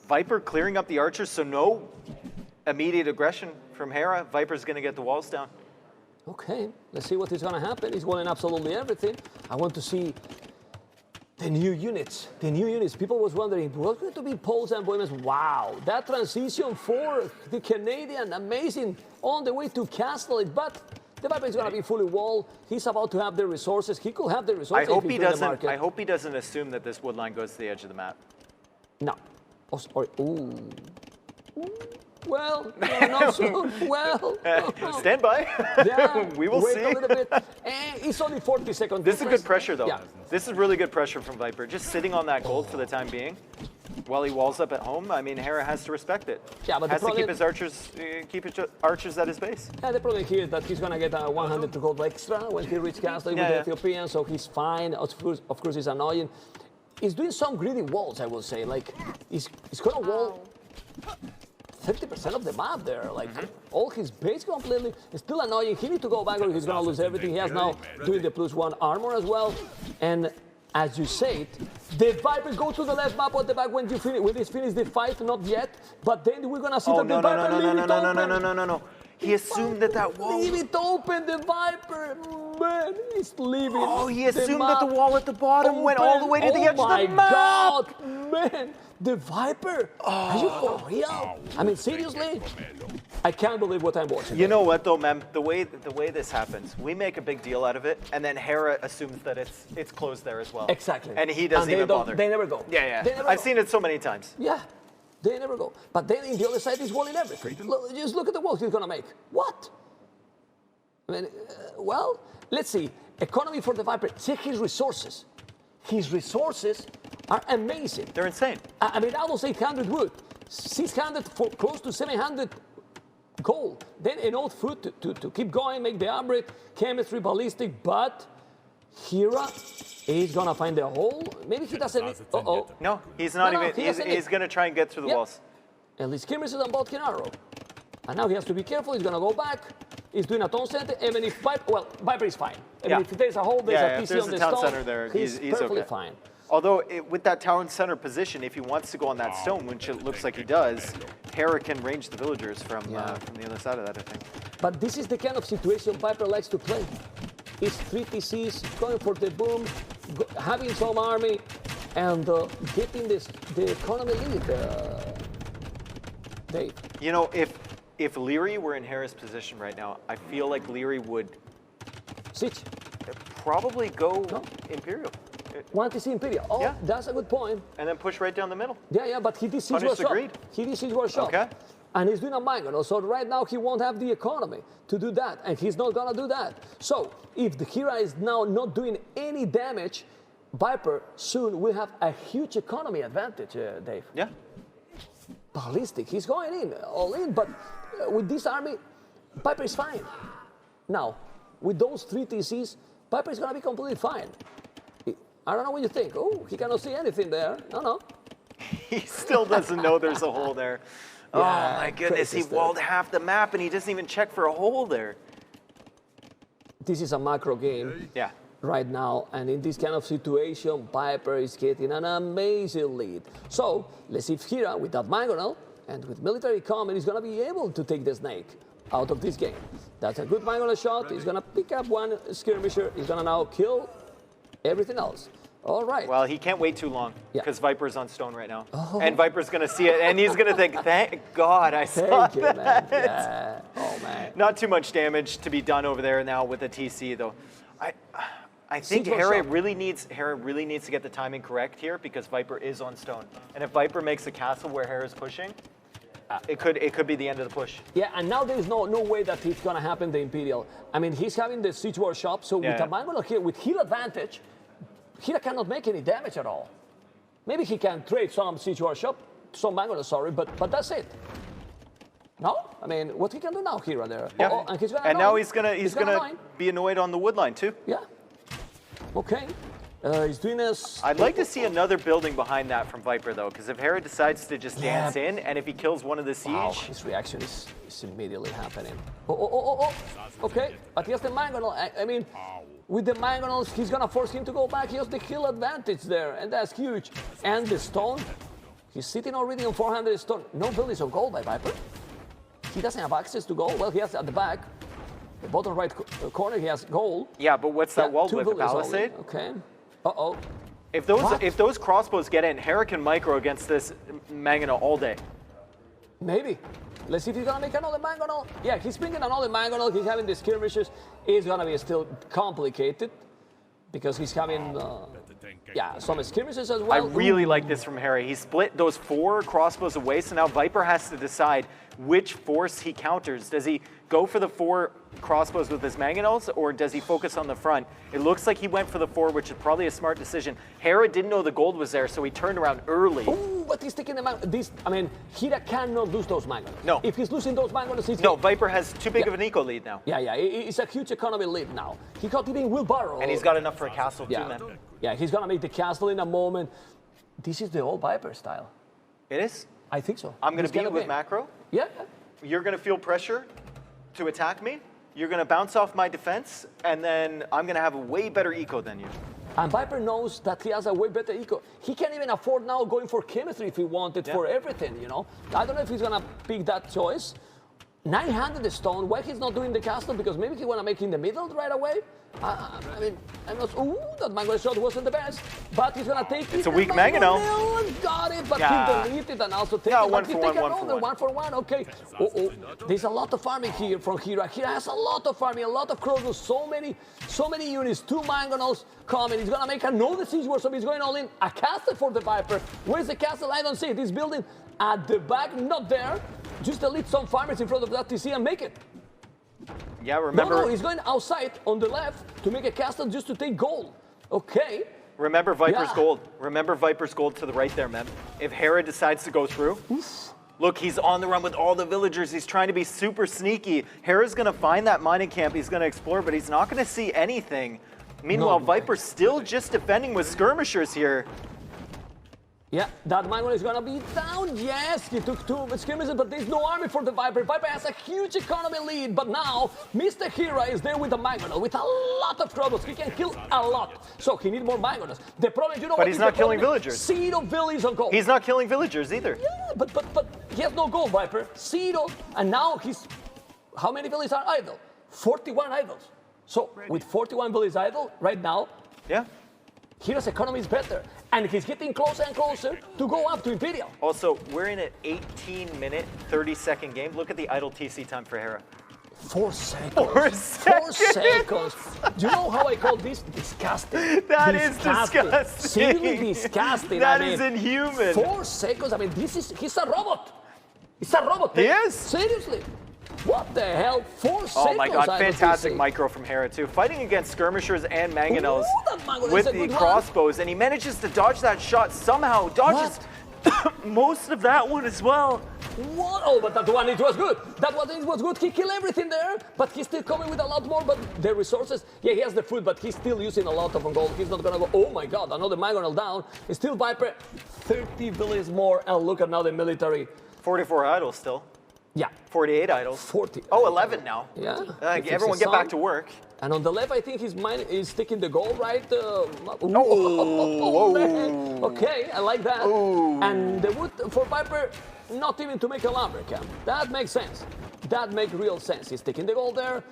Viper clearing up the archers, so no immediate aggression from Hera. Viper's going to get the walls down. Okay, let's see what is going to happen. He's walling absolutely everything. I want to see the new units. People was wondering, what's going to be Poles and Bohemians? Wow, that transition for the Canadian, amazing, on the way to Castle Age. But the Viper is going to be fully walled. He's about to have the resources. He could have the resources. I hope he doesn't assume that this wood line goes to the edge of the map. No. Well, not soon. Well, stand by. Yeah, we will see. Wait a little bit. It's only 40 seconds. This is good pressure, though. Yeah. This is really good pressure from Viper. Just sitting on that gold for the time being, while he walls up at home. I mean, Hera has to respect it. Yeah, but has to keep his archers at his base. Yeah, the problem here is that he's gonna get 100 gold extra when he reaches Castle with the Ethiopian, so he's fine. Of course, it's annoying. He's doing some greedy walls, I will say. Like, he's gonna wall 50% of the map there, like all his base completely. It's still annoying. He needs to go back or he's gonna lose everything. He has now doing the +1 armor as well. And as you said, the Vipers go to the left map at the back when this finish the fight, not yet. But then we're gonna see that the Viper leave it open. No. He assumed that wall. Leave it open, the Viper. Man, he's leaving. Oh, he assumed that the wall at the bottom went all the way to the edge of the map. Oh my God, man. The Viper? Are you for real? I mean, seriously? I can't believe what I'm watching. You know what, though, Mem? The way this happens, we make a big deal out of it, and then Hera assumes that it's closed there as well. Exactly. And he doesn't even bother. They never go. Yeah. I've seen it so many times. Yeah. They never go. But then in the other side, he's walling everything. Just look at the walls he's going to make. What? I mean, well, let's see. Economy for the Viper. Check his resources. His resources are amazing. They're insane. I mean, almost 800 wood, 600 for close to 700 gold. Then enough food to keep going, make the armory, chemistry, ballistic. But Hera is gonna find the hole. Maybe he doesn't. No, he's not even. He's gonna try and get through the walls. At least skirmishes on both arrow. And now he has to be careful. He's gonna go back. He's doing a town center. Even if Viper is fine. If there's a hole, there's a PC on the town stone. Center there, he's perfectly okay. fine. Although with that town center position, if he wants to go on that stone, which it looks like he does, Hera can range the villagers from the other side of that, I think. But this is the kind of situation Viper likes to play. It's 3 TCs, going for the boom, having some army, and getting the economy lead. Dave. You know, if Lierrey were in Hera's position right now, I feel like Lierrey would siege. Probably go Imperial. Want to see Imperial? Oh, yeah. That's a good point. And then push right down the middle. Yeah, but he did siege workshop. He did siege workshop. Okay. And he's doing a Mangono, so right now he won't have the economy to do that, and he's not gonna do that. So if the Hera is now not doing any damage, Viper soon will have a huge economy advantage, Dave. Yeah. Ballistic, he's going in, all in, but with this army, Viper is fine. Now, with those 3 TCs, Viper is gonna be completely fine. I don't know what you think. Oh, he cannot see anything there. No. He still doesn't know there's a hole there. Yeah, oh my goodness, he walled half the map and he doesn't even check for a hole there. This is a macro game. Yeah. right now, and in this kind of situation, Viper is getting an amazing lead. So let's see if Hera, with that Mangonel and with military comment, is going to be able to take the snake out of this game. That's a good Mangonel shot. He's going to pick up one skirmisher. He's going to now kill everything else. All right. Well, he can't wait too long because Yeah. Viper's on stone right now. And Viper's going to see it, and he's going to think, thank God I saw Thank you, that. man. Yeah. Oh, man. Not too much damage to be done over there now with the TC, though. I think Hera really needs to get the timing correct here because Viper is on stone. And if Viper makes a castle where Hera's pushing, it could be the end of the push. Yeah, and now there is no way that it's going to happen, the Imperial. I mean, he's having the siege workshop, so with a Mangonel here, with heal advantage, Hera cannot make any damage at all. Maybe he can trade some siege workshop, some Mangonel, sorry, but that's it. No? I mean, what he can do now, Hera there? Yeah. And he's gonna and annoy. now he's gonna be annoyed on the wood line too. Yeah. Okay. He's doing this. I'd like to see another building behind that from Viper though, because if Hera decides to just dance in, and if he kills one of the siege, wow, his reaction is immediately happening. Oh. Okay, but he has the Mangonel. I mean, with the Mangonels, he's gonna force him to go back. He has the kill advantage there, and that's huge. And the stone, he's sitting already on 400 stone. No buildings of gold by Viper. He doesn't have access to gold. Well, he has at the back, the bottom right corner, he has gold. yeah, but what's that wall two with the buildings only. palisade? Okay. Uh-oh. If those crossbows get in, Hera can micro against this Mangonel all day. Maybe. Let's see if he's gonna make another Mangonel. Yeah, he's bringing another Mangonel. He's having the skirmishes. It's gonna be still complicated because he's having, some skirmishes as well. I really like this from Hera. He split those 4 crossbows away, so now Viper has to decide which force he counters. Does he go for the 4 crossbows with his Mangonels, or does he focus on the front? It looks like he went for the 4, which is probably a smart decision. Hera didn't know the gold was there, so he turned around early. Ooh, but he's taking the Hera cannot lose those Mangonels. No. If he's losing those Mangonels, he's No, Viper has too big of an eco lead now. Yeah, it's a huge economy lead now. He got even wheelbarrow. And he's got enough for a castle too, man. Yeah, he's gonna make the castle in a moment. This is the old Viper style. It is? I think so. I'm going This to beat kind you of with game. macro. Yeah. You're going to feel pressure to attack me. You're going to bounce off my defense, and then I'm going to have a way better eco than you. And Viper knows that he has a way better eco. He can't even afford now going for chemistry if he wanted for everything, you know. I don't know if he's going to pick that choice. 900 stone, why he's not doing the castle? Because maybe he want to make it in the middle right away. I mean, I'm not. Ooh, that Mangonel shot wasn't the best, but he's gonna take it. It's a weak Mangonel. Got it, but Yeah. he deleted and also take Yeah, it. one But he for take one, one for another one. 1 for 1. Okay. There's a lot of farming here from Hera. Hera has a lot of farming, a lot of crossbows, so many units. 2 Mangonels coming. He's gonna make another siege war, so he's going all in. A castle for the Viper. Where's the castle? I don't see it. This building at the back, not there. Just delete some farmers in front of that TC and make it. Yeah, remember. No, he's going outside on the left to make a castle just to take gold. Okay. Remember Viper's Yeah. gold. Remember Viper's gold to the right there, man. If Hera decides to go through, look, he's on the run with all the villagers. He's trying to be super sneaky. Hera's going to find that mining camp. He's going to explore, but he's not going to see anything. Meanwhile, Viper's still just defending with skirmishers here. Yeah, that Mangonel is gonna be down. Yes, he took 2 skirmishes, but there's no army for the Viper. Viper has a huge economy lead, but now Mr. Hera is there with the Mangonel, with a lot of troubles. He can kill a lot, so he needs more Mangonels. The problem, you know, But what he's is not the killing problem? villagers. Zero villages on gold. He's not killing villagers either. Yeah, but he has no gold, Viper. Zero, and now he's. How many villages are idle? 41 idols. So with 41 villages idle right now, Yeah. Hera's economy is better, and he's getting closer and closer to go up to Imperial. Also, we're in an 18-minute, 30-second game. Look at the idle TC time for Hera. 4 seconds. 4 4 seconds. Do you know how I call this? Disgusting. That is disgusting. Seriously disgusting. That is inhuman. 4 seconds. I mean, he's a robot. He's a robot. He is. Seriously. What the hell? 4 seconds. Oh my god, I fantastic see. micro from Hera too. Fighting against skirmishers and Mangonels Ooh, that Mangonel is with a the good one. crossbows, and he manages to dodge that shot somehow. Dodges most of that one as well. What? Oh, but that one, it was good. That one, it was good. He killed everything there, but he's still coming with a lot more. But the resources, yeah, he has the food, but he's still using a lot of gold. He's not gonna go, oh my god, another Mangonel down. It's still Viper, 30 villages more, and look at now the military. 44 idols still. Yeah. 48 idols. 40. Oh, 11 now. Yeah. Everyone get back to work. And on the left, I think his mind is taking the goal, right? Okay, I like that. And the wood for Viper, not even to make a lumber camp. That makes sense. That makes real sense. He's taking the goal there.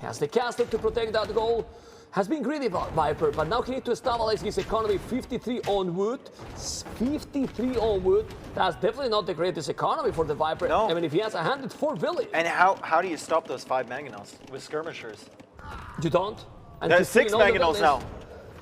Has the castle to protect that goal. Has been greedy about Viper, but now he needs to stabilize his economy. 53 on wood. 53 on wood. That's definitely not the greatest economy for the Viper. No. I mean, if he has 104 village. And how do you stop those 5 mangonels with skirmishers? You don't? And There's 6 mangonels now.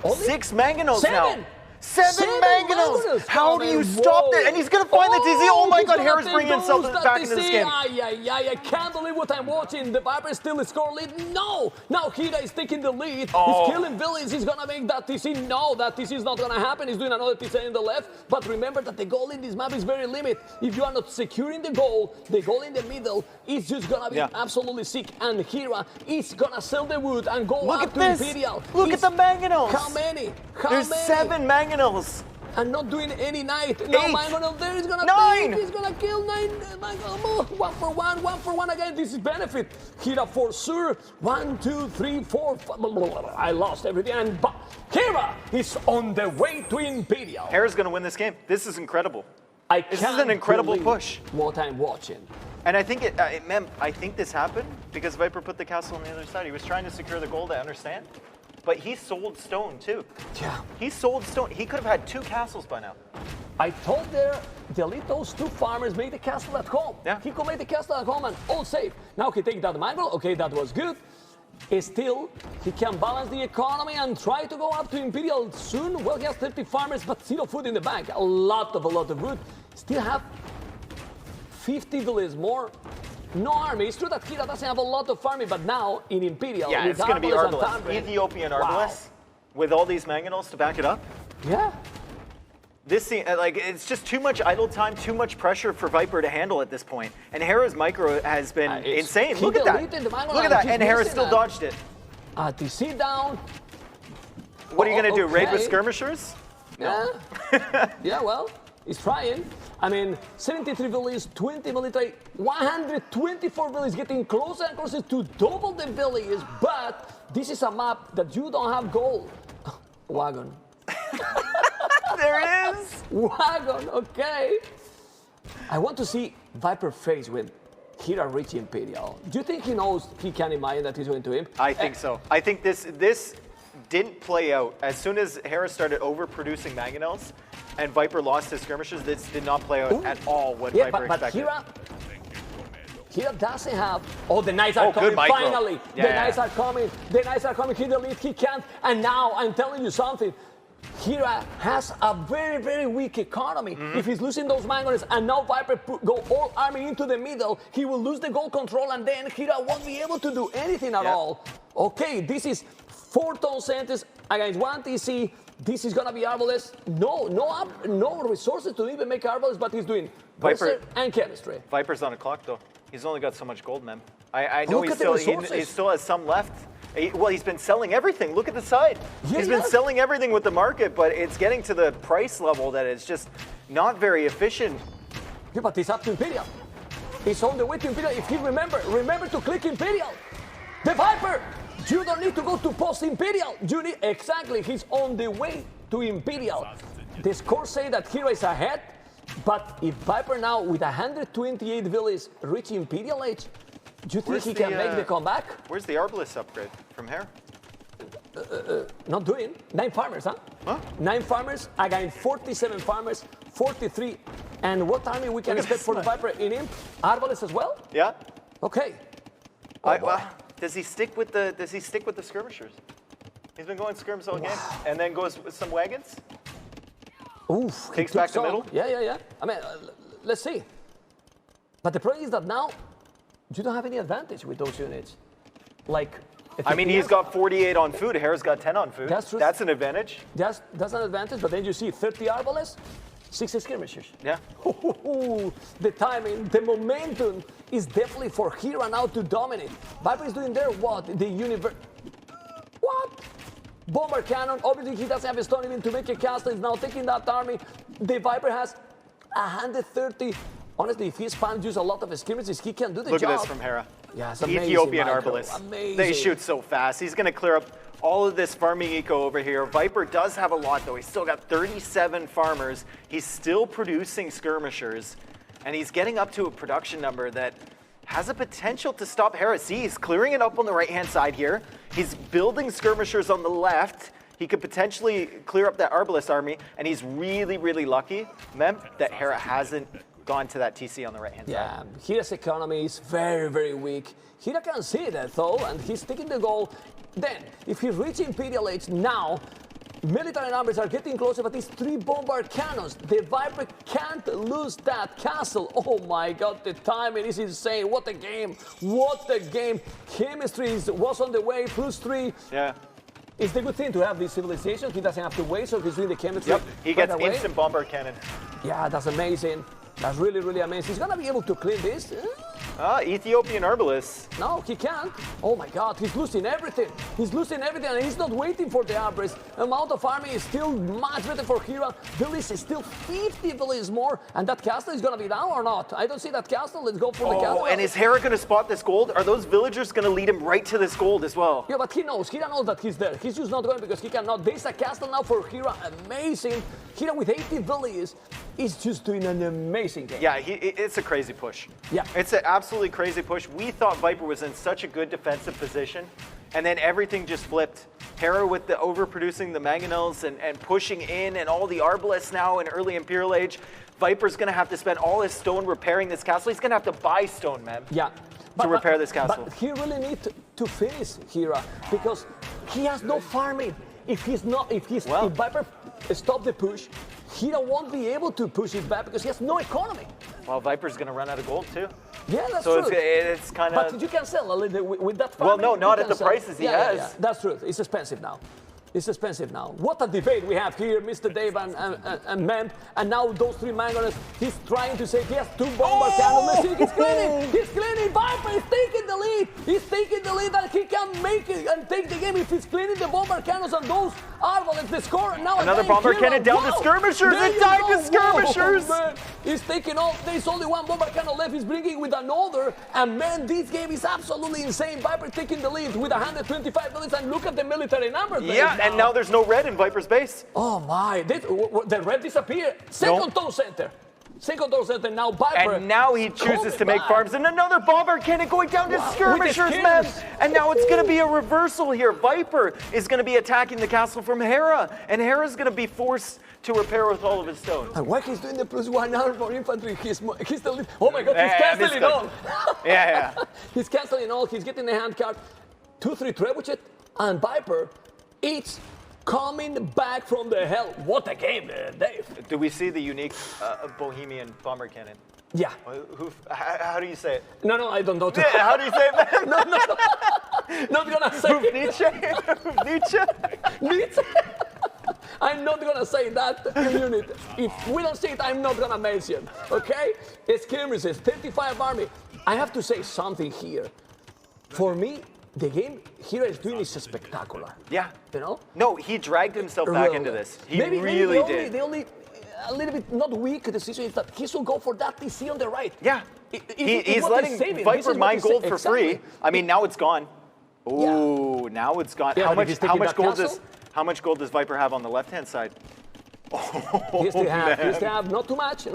Only? 6 mangonels now. 7 7 mangonels! How do you stop that? And he's gonna find the TZ. Oh my god, Hera's bringing himself back into this game. I can't believe what I'm watching. The Viper still score lead. No! Now Hera is taking the lead. Oh. He's killing villains. He's gonna make that TC. No, that TC is not gonna happen. He's doing another TC in the left. But remember that the goal in this map is very limited. If you are not securing the goal in the middle is just gonna be absolutely sick. And Hera is gonna sell the wood and go up to Imperial. Look at the mangonels. How many? There's 7 mangonels. And not doing any knight. No mangonel there. He's gonna 9. He's gonna kill 9 mangonel. 1 for 1 again. This is benefit. Hera for sure. 1, 2, 3, 4. I lost everything. And Hera is on the way to Imperial. Hera's gonna win this game. This is incredible. This is can't an incredible believe push. What I'm watching. And I think I think this happened because Viper put the castle on the other side. He was trying to secure the gold, I understand. But he sold stone too. Yeah. He sold stone. He could have had 2 castles by now. I told there, delete those 2 farmers, make the castle at home. Yeah. He could make the castle at home and all safe. Now he take that mangrove. Okay, that was good. Still, he can balance the economy and try to go up to Imperial soon. Well, he has 30 farmers, but 0 food in the bank. A lot of wood. Still have 50 villages more. No army. It's true that Hera doesn't have a lot of farming, but now in Imperial, Yeah, with it's going to be Arbalest and Arbalest. Thundering, Ethiopian Arbalest with all these mangonels to back it up. Yeah. This scene, it's just too much idle time, too much pressure for Viper to handle at this point. And Hera's micro has been insane. Look at that. Look at that. And Hera still dodged it. TC down. What are you going to do? Raid with skirmishers? No. Yeah, well, he's trying. I mean, 73 villages, 20 military, 124 villages, getting closer and closer to double the villages. But this is a map that you don't have gold. Wagon. There it is. Wagon, okay. I want to see Viper face with Hera reach Imperial. Do you think he knows he can imagine that he's going to him? I think so. I think this didn't play out. As soon as Hera started overproducing mangonels and Viper lost his skirmishers, this did not play out at all what Viper expected. Hera doesn't have. Oh, the knights are coming. Finally, the knights are coming. The knights are coming. He the lead. He can't. And now I'm telling you something. Hera has a very, very weak economy. If he's losing those mangonels and now Viper go all army into the middle, he will lose the goal control and then Hera won't be able to do anything at all. Okay, this is 4 tone centers against 1 TC. This is gonna be Arbalest. No resources to even make Arbalest, but he's doing Viper and chemistry. Viper's on a clock though. He's only got so much gold, man. I know he still has some left. He's been selling everything. Look at the side. He's been selling everything with the market, but it's getting to the price level that it's just not very efficient. Yeah, but he's up to Imperial. He's on the way to Imperial. If he remember to click Imperial. The Viper, you don't need to go to post Imperial. You need, exactly, he's on the way to Imperial. The scores say that Hera is ahead, but if Viper now with 128 villages reach Imperial age, do you think he can make the comeback? Where's the Arbalest upgrade from Hera? Not doing. 9 farmers, huh? 9 farmers against 47 farmers, 43. And what army we can expect for the Viper in him? Arbalest as well? Yeah. Okay. Does he stick with the skirmishers? He's been going skirms all game, and then goes with some wagons. Oof. Takes back the middle. Yeah. I mean, let's see. But the problem is that now you don't have any advantage with those units. Like, I mean, he's got 48 on food. Hera's got 10 on food. That's true. That's an advantage. That's an advantage. But then you see 30 Arbalest, 60 skirmishers. Yeah. The timing, the momentum is definitely for Hera now to dominate. Viper is doing there what? The universe. What? Bomber cannon. Obviously, he doesn't have a stone even to make a castle. He's now taking that army. The Viper has 130 honestly, if he's found use a lot of skirmishes, he can do the Look job. at this from Hera. Yeah, it's amazing, Ethiopian Michael. Arbalest. Amazing. They shoot so fast. He's going to clear up all of this farming eco over here. Viper does have a lot, though. He's still got 37 farmers. He's still producing skirmishers, and he's getting up to a production number that has a potential to stop Hera. See, he's clearing it up on the right-hand side here. He's building skirmishers on the left. He could potentially clear up that Arbalest army, and he's really, really lucky, Mem, that Hera hasn't gone to that TC on the right-hand side. Yeah, Hera's economy is very, very weak. Hera can see that, though, and he's taking the goal. Then, if he reaches Imperial Age now, military numbers are getting closer, but these 3 bombard cannons. The Viper can't lose that castle. Oh my God, the timing is insane. What a game. What a game. Chemistry was on the way, +3. Yeah. It's the good thing to have this civilization. He doesn't have to wait, so he's doing the chemistry. Yep, he gets right away. instant bombard cannon. Yeah, that's amazing. That's really, really amazing. He's gonna be able to clean this. Ethiopian Arbalest. No, he can't. Oh my God, he's losing everything. He's losing everything, and he's not waiting for the Arbalest. Amount of army is still much better for Hera. Village is still 50 villages more, and that castle is gonna be down or not? I don't see that castle. Let's go for the castle. Oh, and is Hera going to spot this gold? Are those villagers going to lead him right to this gold as well? Yeah, but he knows. Hera knows that he's there. He's just not going because he cannot. There's a castle now for Hera. Amazing. Hera with 80 villages is just doing an amazing game. Yeah, it's a crazy push. Yeah. It's an absolutely crazy push. We thought Viper was in such a good defensive position, and then everything just flipped. Hera with the overproducing the mangonels and pushing in, and all the Arbalests now in early Imperial Age. Viper's going to have to spend all his stone repairing this castle. He's going to have to buy stone, man. Yeah. To repair this castle. But he really needs to finish Hera because he has no farming. If Viper stop the push, Hera won't be able to push it back because he has no economy. Well, Viper's going to run out of gold too. Yeah, that's so true. It's kind of. But you can sell a little with that farming. Well, no, not at the sell. prices he has. Yeah, that's true. It's expensive now. It's expensive now. What a debate we have here, Mr. Dave and Mem. And now those 3 mangonels, he's trying to say he has 2 bombard cannons. Let's see, he's cleaning. He's cleaning. Viper is taking the lead. He's taking the lead and he can make it and take the game if he's cleaning the bombard cannons and those Arbalest, the score. Now another bombard cannon down to skirmishers. It died to skirmishers. Whoa, he's taking off. There's only 1 bombard cannon left. He's bringing with another. And man, this game is absolutely insane. Viper taking the lead with 125 minutes. And look at the military numbers. Yeah, and now there's no red in Viper's base. Oh my, the red disappeared. Second town center. Second town center, now Viper. And now he chooses to make farms. And another bombard cannon going down to skirmishers, man. And now it's going to be a reversal here. Viper is going to be attacking the castle from Hera. And Hera's going to be forced to repair with all of his stone. And why he's doing the +1 armor for infantry? He's the oh my God, he's canceling all. Yeah. He's canceling all. He's getting the hand card. 2-3 trebuchet and Viper. It's coming back from the hell. What a game, Dave. Do we see the unique Bohemian bomber cannon? Yeah. How do you say it? No, I don't know. Yeah, how do you say it, man? No. Not gonna say it. Nietzsche. I'm not gonna say that unit. If we don't say it, I'm not gonna mention. Okay? Skirmishes, 35 army. I have to say something here. For me, the game Hera is doing is spectacular. Yeah. You know? No, he dragged himself back into this. He really did. The only a little bit not weak decision is that he should go for that TC on the right. Yeah. He's letting Viper mine gold for free. I mean, now it's gone. Ooh, now it's gone. Yeah, How much gold does Viper have on the left-hand side? He used to have not too much.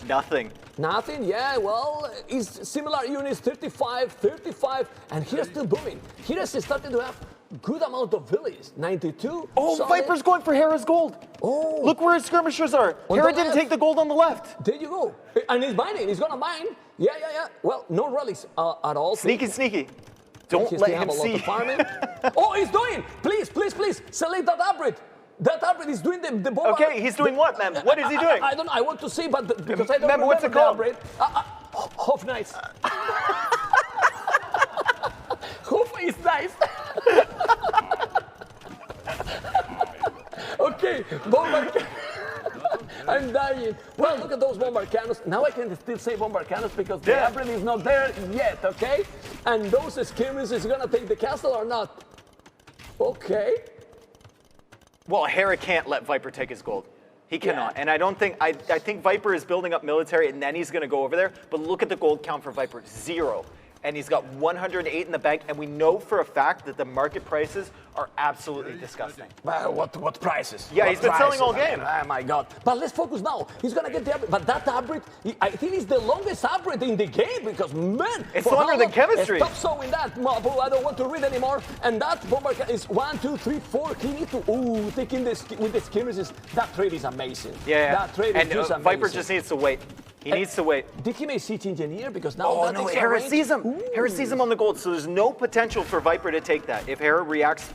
Nothing. Nothing, yeah, well, it's similar units, 35, and Hera's still booming. Hera's starting to have good amount of villages, 92. Oh, solid. Viper's going for Hera's gold. Oh. Look where his skirmishers are. Hera didn't take the gold on the left. There you go. And he's mining, he's gonna mine. Yeah. Well, no rallies at all. Sneaky. Don't let him see. Oh, he's doing, please, select that upgrade. That upgrade is doing the bomb. Okay, he's doing what, Mem? What is he doing? I don't know. I want to see, but because I don't remember what's it called? Hoof nice. Hoof is nice. Okay, bombard. I'm dying. Well, look at those bombard cannons. Now I can still say bombard cannons because the upgrade is not there yet, okay? And those skirmishes is gonna take the castle or not? Okay. Well, Hera can't let Viper take his gold. He cannot. And I don't think, I think Viper is building up military and then he's going to go over there. But look at the gold count for Viper, 0. And he's got 108 in the bank. And we know for a fact that the market prices are absolutely disgusting. What prices? Yeah, what he's been selling all game. Oh my God. But let's focus now. He's going to get the upgrade. But that upgrade, I think it's the longest upgrade in the game because, man. It's longer than chemistry. Stop showing that, Mabu. I don't want to read anymore. And that bomber is 1, 2, 3, 4. He needs to, taking this with the skirmishes. That trade is amazing. Yeah. That trade is just amazing. Viper just needs to wait. He needs to wait. Did he make siege engineer? Because now oh no, Hera sees him. Hera sees him on the gold, so there's no potential for Viper to take that. If Hera reacts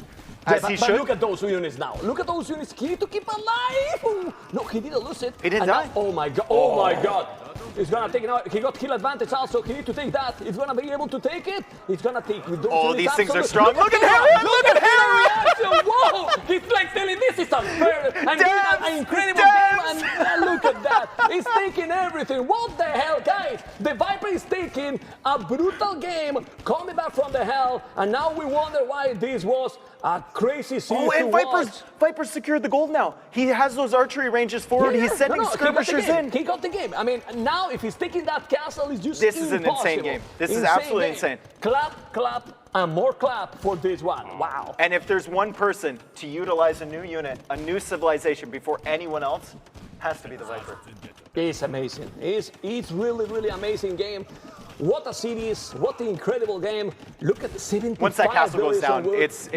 as he should. But look at those units now. Look at those units. He need to keep alive. Ooh. No, he didn't lose it. He didn't die. Now, oh my God. Oh my God. He's gonna take it now. He got kill advantage also. He need to take that. He's gonna be able to take it. He's gonna take it. Oh, these things are strong. Look at Hera! Look at Hera! Reaction. Whoa! He's like telling this is unfair. And an incredible game. And look at that. He's taking everything. What the hell, guys? The Viper is taking a brutal game, coming back from the hell, and now we wonder why this was a crazy season. Oh, and Viper's secured the gold now. He has those archery ranges forward. He's sending skirmishers in. He got the game. I mean, now if he's taking that castle, it's just This is an insane game. This is absolutely insane. Clap, clap, and more clap for this one. Wow. And if there's one person to utilize a new unit, a new civilization before anyone else, has to be the Viper. It's amazing. It's really, really amazing game. What a series, what an incredible game. Look at the 75. Once that castle goes down, it's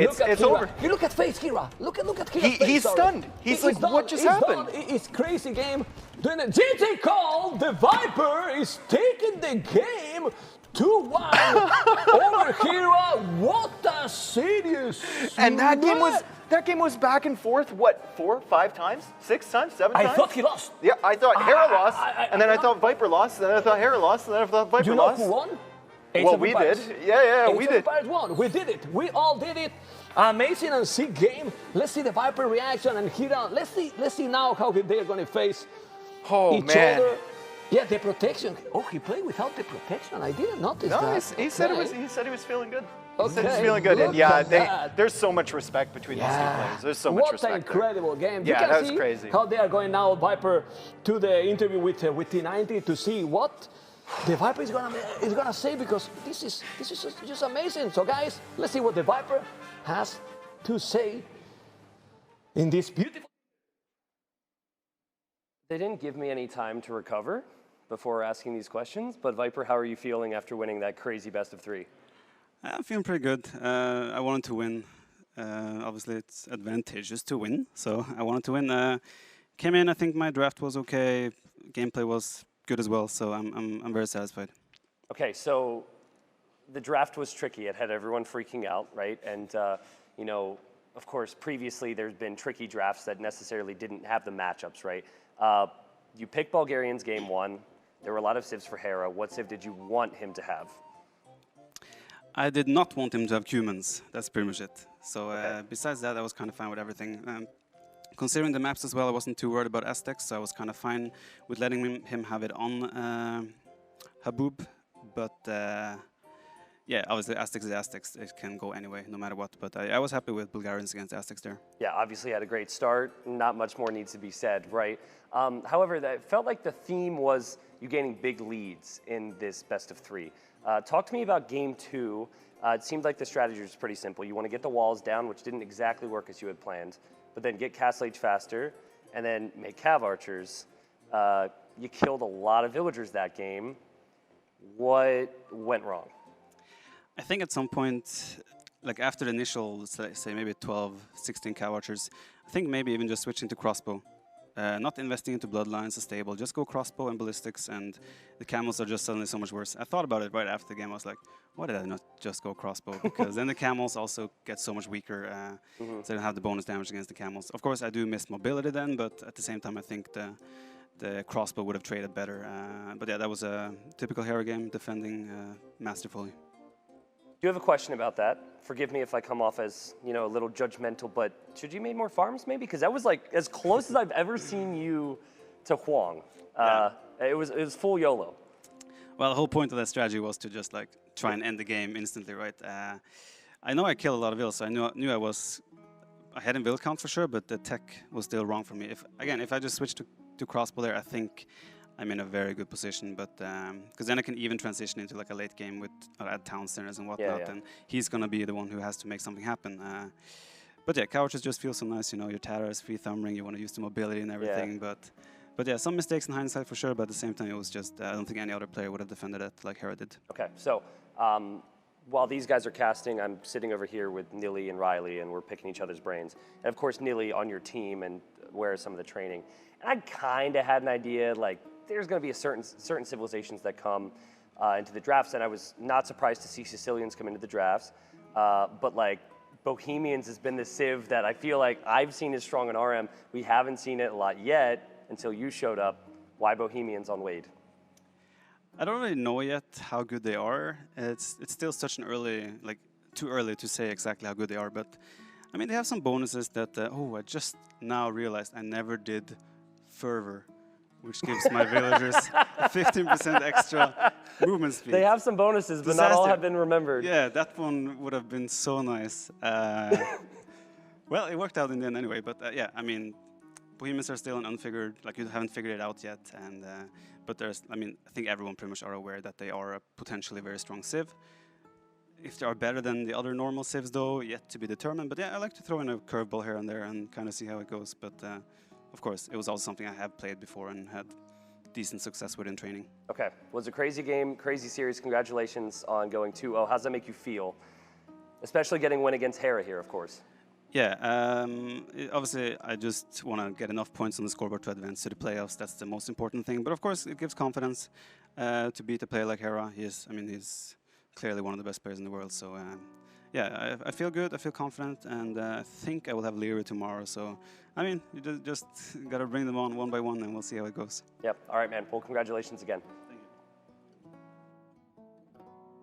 over. You look at face Hera. Look at Hera's face. He's stunned. He's like, what just happened? It's crazy game. Then GT call, the Viper is taking the game 2-1 over Hera. What a series. And that game was back and forth, what, 4, 5 times? 6 times? 7 times? I thought he lost. Yeah, I thought Hera lost, and then I thought Viper lost, and then I thought Hera lost, and then I thought Viper lost. Do you know who won? Well, we did. Yeah, we did. Won. We did it. We all did it. Amazing and sick game. Let's see the Viper reaction and Hera. Let's see now how they're going to face each other. Yeah, the protection. Oh, he played without the protection. I didn't notice that. No, he said he was feeling good. Okay. He said he's feeling good. And yeah, there's so much respect between these two players. There's so much respect. What an incredible game. Yeah, that was crazy. How they are going now, Viper, to the interview with T90 to see what the Viper is gonna say, because this is just amazing. So guys, let's see what the Viper has to say in this beautiful. They didn't give me any time to recover before asking these questions, but Viper, how are you feeling after winning that crazy best of 3? I'm feeling pretty good. I wanted to win. Obviously, it's advantageous to win, so I wanted to win. Came in, I think my draft was okay. Gameplay was good as well, so I'm very satisfied. Okay, so the draft was tricky. It had everyone freaking out, right? And you know, of course, previously there's been tricky drafts that necessarily didn't have the matchups, right? You picked Bulgarians game 1. There were a lot of civs for Hera. What civ did you want him to have? I did not want him to have humans. That's pretty much it. So besides that, I was kind of fine with everything. Considering the maps as well, I wasn't too worried about Aztecs, so I was kind of fine with letting him have it on Habub. But yeah, obviously Aztecs is Aztecs. It can go anyway, no matter what. But I was happy with Bulgarians against Aztecs there. Yeah, obviously had a great start. Not much more needs to be said, right? However, it felt like the theme was you gaining big leads in this best of 3. Talk to me about game 2. It seemed like the strategy was pretty simple. You want to get the walls down, which didn't exactly work as you had planned, but then get Castle Age faster, and then make Cav Archers. You killed a lot of villagers that game. What went wrong? I think at some point, like after the initial, say maybe 12, 16 Cav Archers, I think maybe even just switching to crossbow. Not investing into bloodlines, a stable, just go crossbow and ballistics, and the camels are just suddenly so much worse. I thought about it right after the game. I was like, why did I not just go crossbow? Because then the camels also get so much weaker, so they don't have the bonus damage against the camels. Of course, I do miss mobility then, but at the same time, I think the crossbow would have traded better. But yeah, that was a typical Hera game, defending masterfully. Do you have a question about that? Forgive me if I come off as, you know, a little judgmental, but should you made more farms maybe? Because that was like as close as I've ever seen you to Huang. It was full YOLO. Well, the whole point of that strategy was to just like try and end the game instantly, right? I know I killed a lot of vills, so I knew I was ahead in build count for sure, but the tech was still wrong for me. If I just switch to crossbow there, I think I'm in a very good position. But because then I can even transition into like a late game with add town centers and whatnot, and he's gonna be the one who has to make something happen. But yeah, couches just feel so nice. You know, your Taras, free thumb ring, you want to use the mobility and everything. But yeah, some mistakes in hindsight for sure. But at the same time, it was just I don't think any other player would have defended it like Hera did. Okay, so. While these guys are casting, I'm sitting over here with Nili and Riley, and we're picking each other's brains. And of course, Nili on your team and where is some of the training. And I kind of had an idea, like, there's going to be certain civilizations that come into the drafts, and I was not surprised to see Sicilians come into the drafts. But, like, Bohemians has been the civ that I feel like I've seen is strong in RM. We haven't seen it a lot yet until you showed up. Why Bohemians on Wade? I don't really know yet how good they are. It's still such an early, like too early to say exactly how good they are. But I mean, they have some bonuses that. I just now realized I never did fervor, which gives my villagers 15% extra movement speed. They have some bonuses, but not all have been remembered. Yeah, that one would have been so nice. Well, it worked out in the end anyway. But yeah, I mean, Bohemians are still an unfigured, like you haven't figured it out yet, and but I think everyone pretty much are aware that they are a potentially very strong civ. If they are better than the other normal civs, though, yet to be determined. But yeah, I like to throw in a curveball here and there and kind of see how it goes. But of course, it was also something I have played before and had decent success with in training. Okay, well, it's a crazy game, crazy series. Congratulations on going 2-0. How does that make you feel? Especially getting a win against Hera here, of course. Yeah, obviously I just want to get enough points on the scoreboard to advance to the playoffs. That's the most important thing. But of course, it gives confidence to beat a player like Hera. He's clearly one of the best players in the world. So yeah, I feel good. I feel confident, and I think I will have Lierrey tomorrow. So I mean, you just got to bring them on one by one, and we'll see how it goes. Yep. All right, man. Well, congratulations again.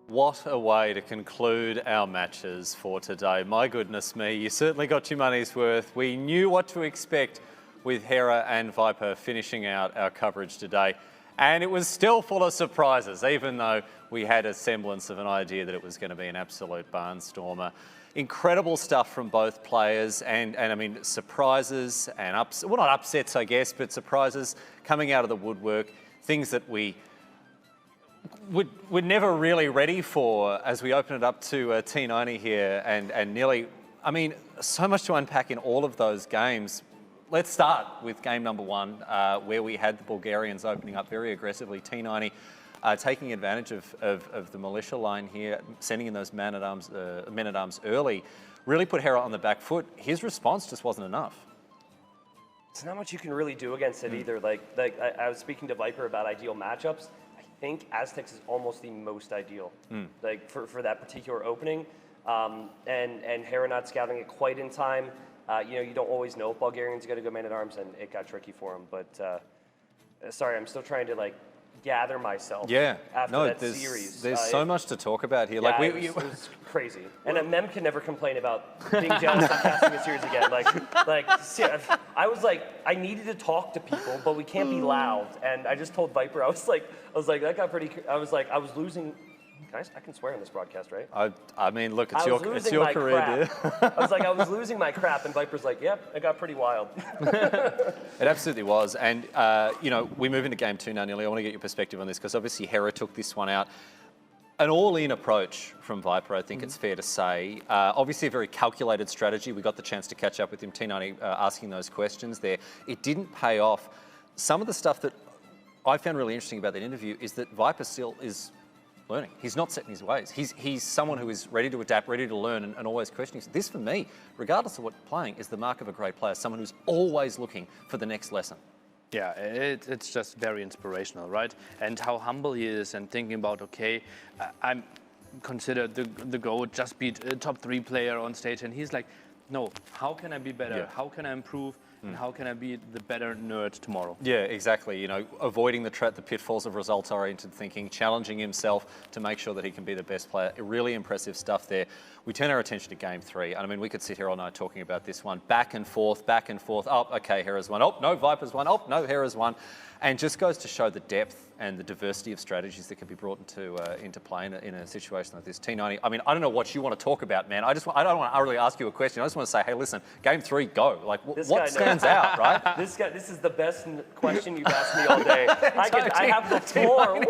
What a way to conclude our matches for today. My goodness me, you certainly got your money's worth. We knew what to expect with Hera and Viper finishing out our coverage today. And it was still full of surprises, even though we had a semblance of an idea that it was going to be an absolute barnstormer. Incredible stuff from both players, and I mean, surprises and well, not upsets, I guess, but surprises coming out of the woodwork, things that we're never really ready for as we open it up to T90 here and nearly, I mean, so much to unpack in all of those games. Let's start with game number one, where we had the Bulgarians opening up very aggressively. T90 taking advantage of the militia line here, sending in those men-at-arms early, really put Hera on the back foot. His response just wasn't enough. There's not much you can really do against it either. Like I was speaking to Viper about ideal matchups. I think Aztecs is almost the most ideal, like for that particular opening, and Hera not scouting it quite in time. You know, you don't always know if Bulgarians are going to go man-at-arms, and it got tricky for him. But sorry, I'm still trying to like gather myself. Yeah, after that series, there's so much to talk about here. Yeah, like it was crazy, and Mem can never complain about being jealous of casting a series again. I was like, I needed to talk to people, but we can't be loud. And I just told Viper, I was like, that got pretty. I was losing. I can swear on this broadcast, right? I mean, look, it's your career, dude. I was like, I was losing my crap, and Viper's like, yep, it got pretty wild. It absolutely was. And, you know, we move into game two now, Nili. I want to get your perspective on this, because obviously Hera took this one out. An all-in approach from Viper, I think it's fair to say. Obviously a very calculated strategy. We got the chance to catch up with him, T90 asking those questions there. It didn't pay off. Some of the stuff that I found really interesting about that interview is that Viper still is learning. He's not set in his ways. He's someone who is ready to adapt, ready to learn, and always questioning. This, for me, regardless of what you're playing, is the mark of a great player, someone who's always looking for the next lesson. Yeah, it's just very inspirational, right? And how humble he is, and thinking about, okay, I'm considered the GOAT, just beat a top 3 player on stage, and he's like, no, how can I be better? Yeah. How can I improve? And how can I be the better nerd tomorrow? Yeah, exactly. You know, avoiding the pitfalls of results-oriented thinking, challenging himself to make sure that he can be the best player. Really impressive stuff there. We turn our attention to game 3. And I mean, we could sit here all night talking about this one. Back and forth, back and forth. Oh, okay, Hera's won. Oh, no, Viper's won. Oh, no, Hera's won. And just goes to show the depth and the diversity of strategies that can be brought into play in a situation like this. T90, I mean, I don't know what you want to talk about, man. I don't want to really ask you a question. I just want to say, hey, listen, game 3, go. Like, what stands out, right? This is the best question you've asked me all day. I have the floor.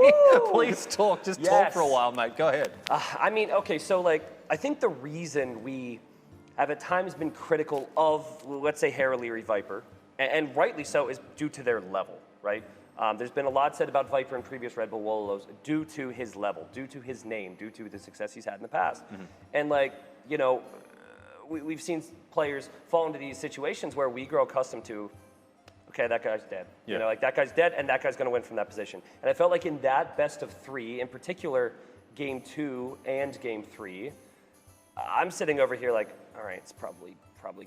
Please talk. Just talk for a while, mate. Go ahead. I mean, okay, so like, I think the reason we have at times been critical of, let's say, Hera Lierrey Viper, and rightly so, is due to their level, right? There's been a lot said about Viper in previous Red Bull Wololos due to his level, due to his name, due to the success he's had in the past. And like, you know, we've seen players fall into these situations where we grow accustomed to, okay, that guy's dead. You know, like that guy's dead and that guy's gonna win from that position. And I felt like in that best of 3, in particular, game 2 and game 3, I'm sitting over here like, all right, it's probably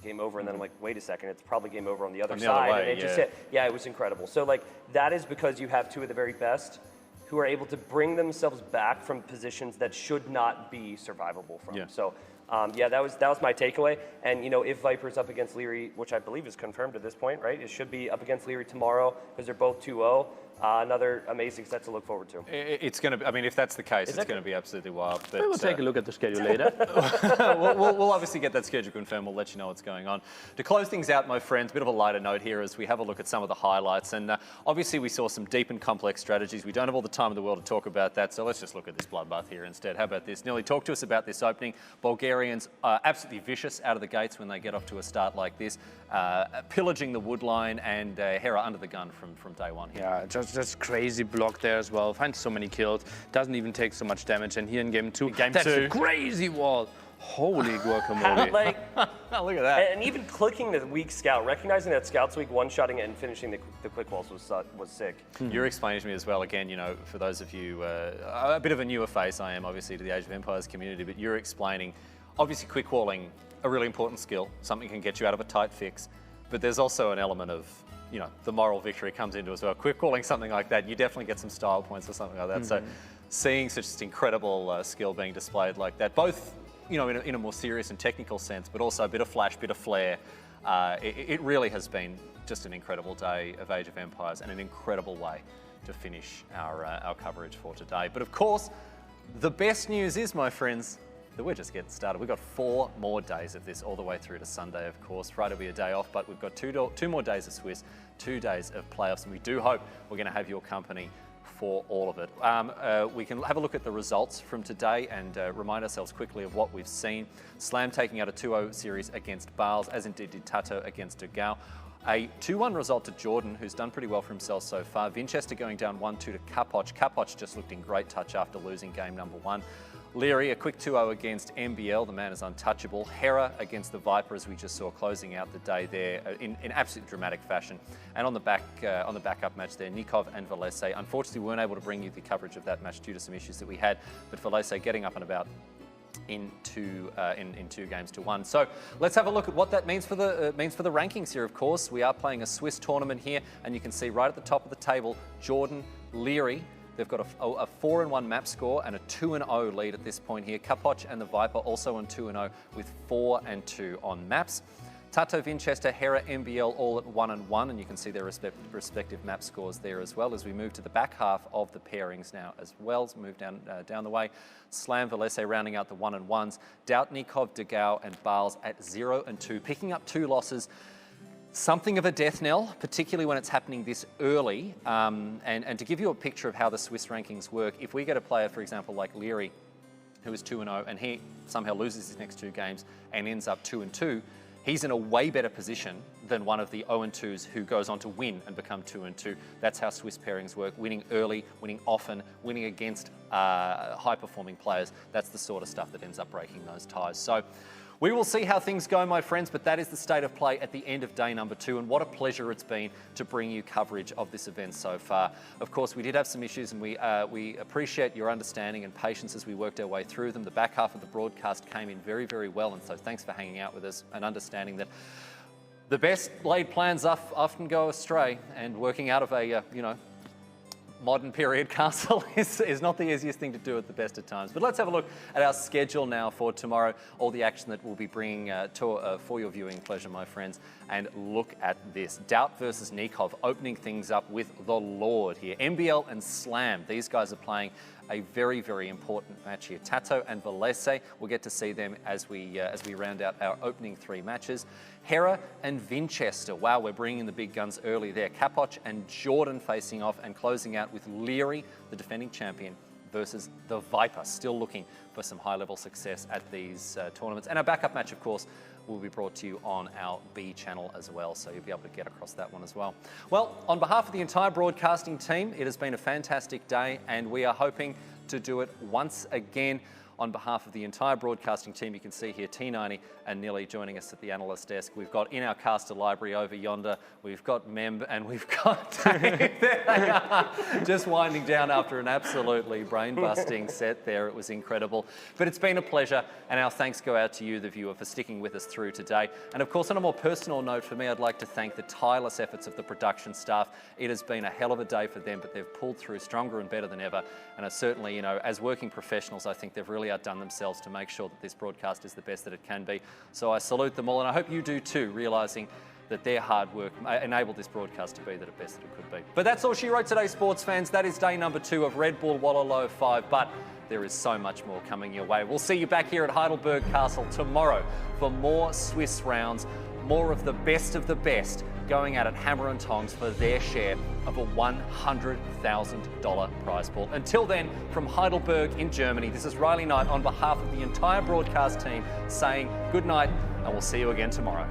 game over, and then I'm like, wait a second, it's probably game over on the other side. Other way, and it just it was incredible. So like, that is because you have 2 of the very best who are able to bring themselves back from positions that should not be survivable from. So that was my takeaway. And you know, if Viper's up against Lierrey, which I believe is confirmed at this point, right? It should be up against Lierrey tomorrow because they're both 2-0. Another amazing set to look forward to. It's going to be, I mean, if that's the case, it's going to be absolutely wild. But we'll take a look at the schedule later. we'll obviously get that schedule confirmed. We'll let you know what's going on. To close things out, my friends, a bit of a lighter note here as we have a look at some of the highlights. And obviously we saw some deep and complex strategies. We don't have all the time in the world to talk about that, so let's just look at this bloodbath here instead. How about this? Nilly, talk to us about this opening. Bulgarians are absolutely vicious out of the gates when they get off to a start like this, pillaging the wood line, and Hera under the gun from day one here. Yeah, just crazy block there as well. Finds so many kills, doesn't even take so much damage. And here in game 2, that's a crazy wall. Holy guacamole. Like, look at that. And even clicking the weak scout, recognizing that scout's weak, one-shotting it and finishing the quick walls was sick. You're explaining to me as well, again, you know, for those of you, a bit of a newer face I am, obviously, to the Age of Empires community, but you're explaining, obviously, quick walling, a really important skill, something can get you out of a tight fix, but there's also an element of, you know, the moral victory comes into as well. Quick calling something like that, you definitely get some style points or something like that. So seeing such incredible skill being displayed like that, both, you know, in a more serious and technical sense, but also a bit of flash, bit of flair, it really has been just an incredible day of Age of Empires and an incredible way to finish our coverage for today. But of course, the best news is, my friends, that we're just getting started. We've got 4 more days of this all the way through to Sunday, of course. Friday will be a day off, but we've got 2 more days of Swiss, 2 days of playoffs, and we do hope we're going to have your company for all of it. We can have a look at the results from today and remind ourselves quickly of what we've seen. Slam taking out a 2-0 series against Bales, as indeed did Tato against Dugao. A 2-1 result to Jordan, who's done pretty well for himself so far. Vinchester going down 1-2 to Capoch. Capoch just looked in great touch after losing game number 1. Lierrey, a quick 2-0 against MBL. The man is untouchable. Hera against the Viper, as we just saw, closing out the day there in absolutely dramatic fashion. And on the backup match there, Nikov and Valese. Unfortunately, we weren't able to bring you the coverage of that match due to some issues that we had. But Valese getting up and about in 2 games to 1. So let's have a look at what that means for the rankings here. Of course, we are playing a Swiss tournament here, and you can see right at the top of the table, Jordan, Lierrey. They've got a 4-1 map score and a 2-0 lead at this point here. Capoch and the Viper also on 2-0 with 4-2 on maps. Tato, Vinchester, Hera, MBL all at 1-1, and you can see their respective map scores there as well as we move to the back half of the pairings now as well. So move down the way. Slam, Valese rounding out the 1-1s. Doubtnikov, Dugao and Bales at 0-2, picking up 2 losses. Something of a death knell, particularly when it's happening this early. And to give you a picture of how the Swiss rankings work, if we get a player, for example, like Lierrey, who is 2-0, and he somehow loses his next 2 games and ends up 2-2, he's in a way better position than one of the 0-2s who goes on to win and become 2-2. That's how Swiss pairings work, winning early, winning often, winning against high-performing players. That's the sort of stuff that ends up breaking those ties. So we will see how things go, my friends, but that is the state of play at the end of day number 2, and what a pleasure it's been to bring you coverage of this event so far. Of course, we did have some issues, and we appreciate your understanding and patience as we worked our way through them. The back half of the broadcast came in very, very well, and so thanks for hanging out with us and understanding that the best laid plans often go astray, and working out of a, modern period castle is not the easiest thing to do at the best of times. But let's have a look at our schedule now for tomorrow, all the action that we'll be bringing for your viewing pleasure, my friends. And look at this. Doubt versus Nikov opening things up with the Lord here. MBL and Slam, these guys are playing a very, very important match here. Tato and Valese, we'll get to see them as we round out our opening 3 matches. Hera and Vinchester, wow, we're bringing the big guns early there. Capoch and Jordan facing off and closing out with Lierrey, the defending champion, versus the Viper, still looking for some high-level success at these tournaments. And our backup match, of course, will be brought to you on our B channel as well, so you'll be able to get across that one as well. Well, on behalf of the entire broadcasting team, it has been a fantastic day, and we are hoping to do it once again. On behalf of the entire broadcasting team, you can see here T90 and Nilly joining us at the analyst desk. We've got in our caster library over yonder, we've got Memb and we've got Dave. There they are, just winding down after an absolutely brain-busting set there. It was incredible. But it's been a pleasure, and our thanks go out to you, the viewer, for sticking with us through today. And of course, on a more personal note for me, I'd like to thank the tireless efforts of the production staff. It has been a hell of a day for them, but they've pulled through stronger and better than ever. And certainly, you know, as working professionals, I think they've really outdone themselves to make sure that this broadcast is the best that it can be. So I salute them all, and I hope you do too, realising that their hard work enabled this broadcast to be the best that it could be. But that's all she wrote today, sports fans. That is day number 2 of Red Bull Wololo 5, but there is so much more coming your way. We'll see you back here at Heidelberg Castle tomorrow for more Swiss rounds, more of the best going out at hammer and tongs for their share of a $100,000 prize pool. Until then, from Heidelberg in Germany, this is Riley Knight on behalf of the entire broadcast team saying good night, and we'll see you again tomorrow.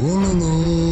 Wololo.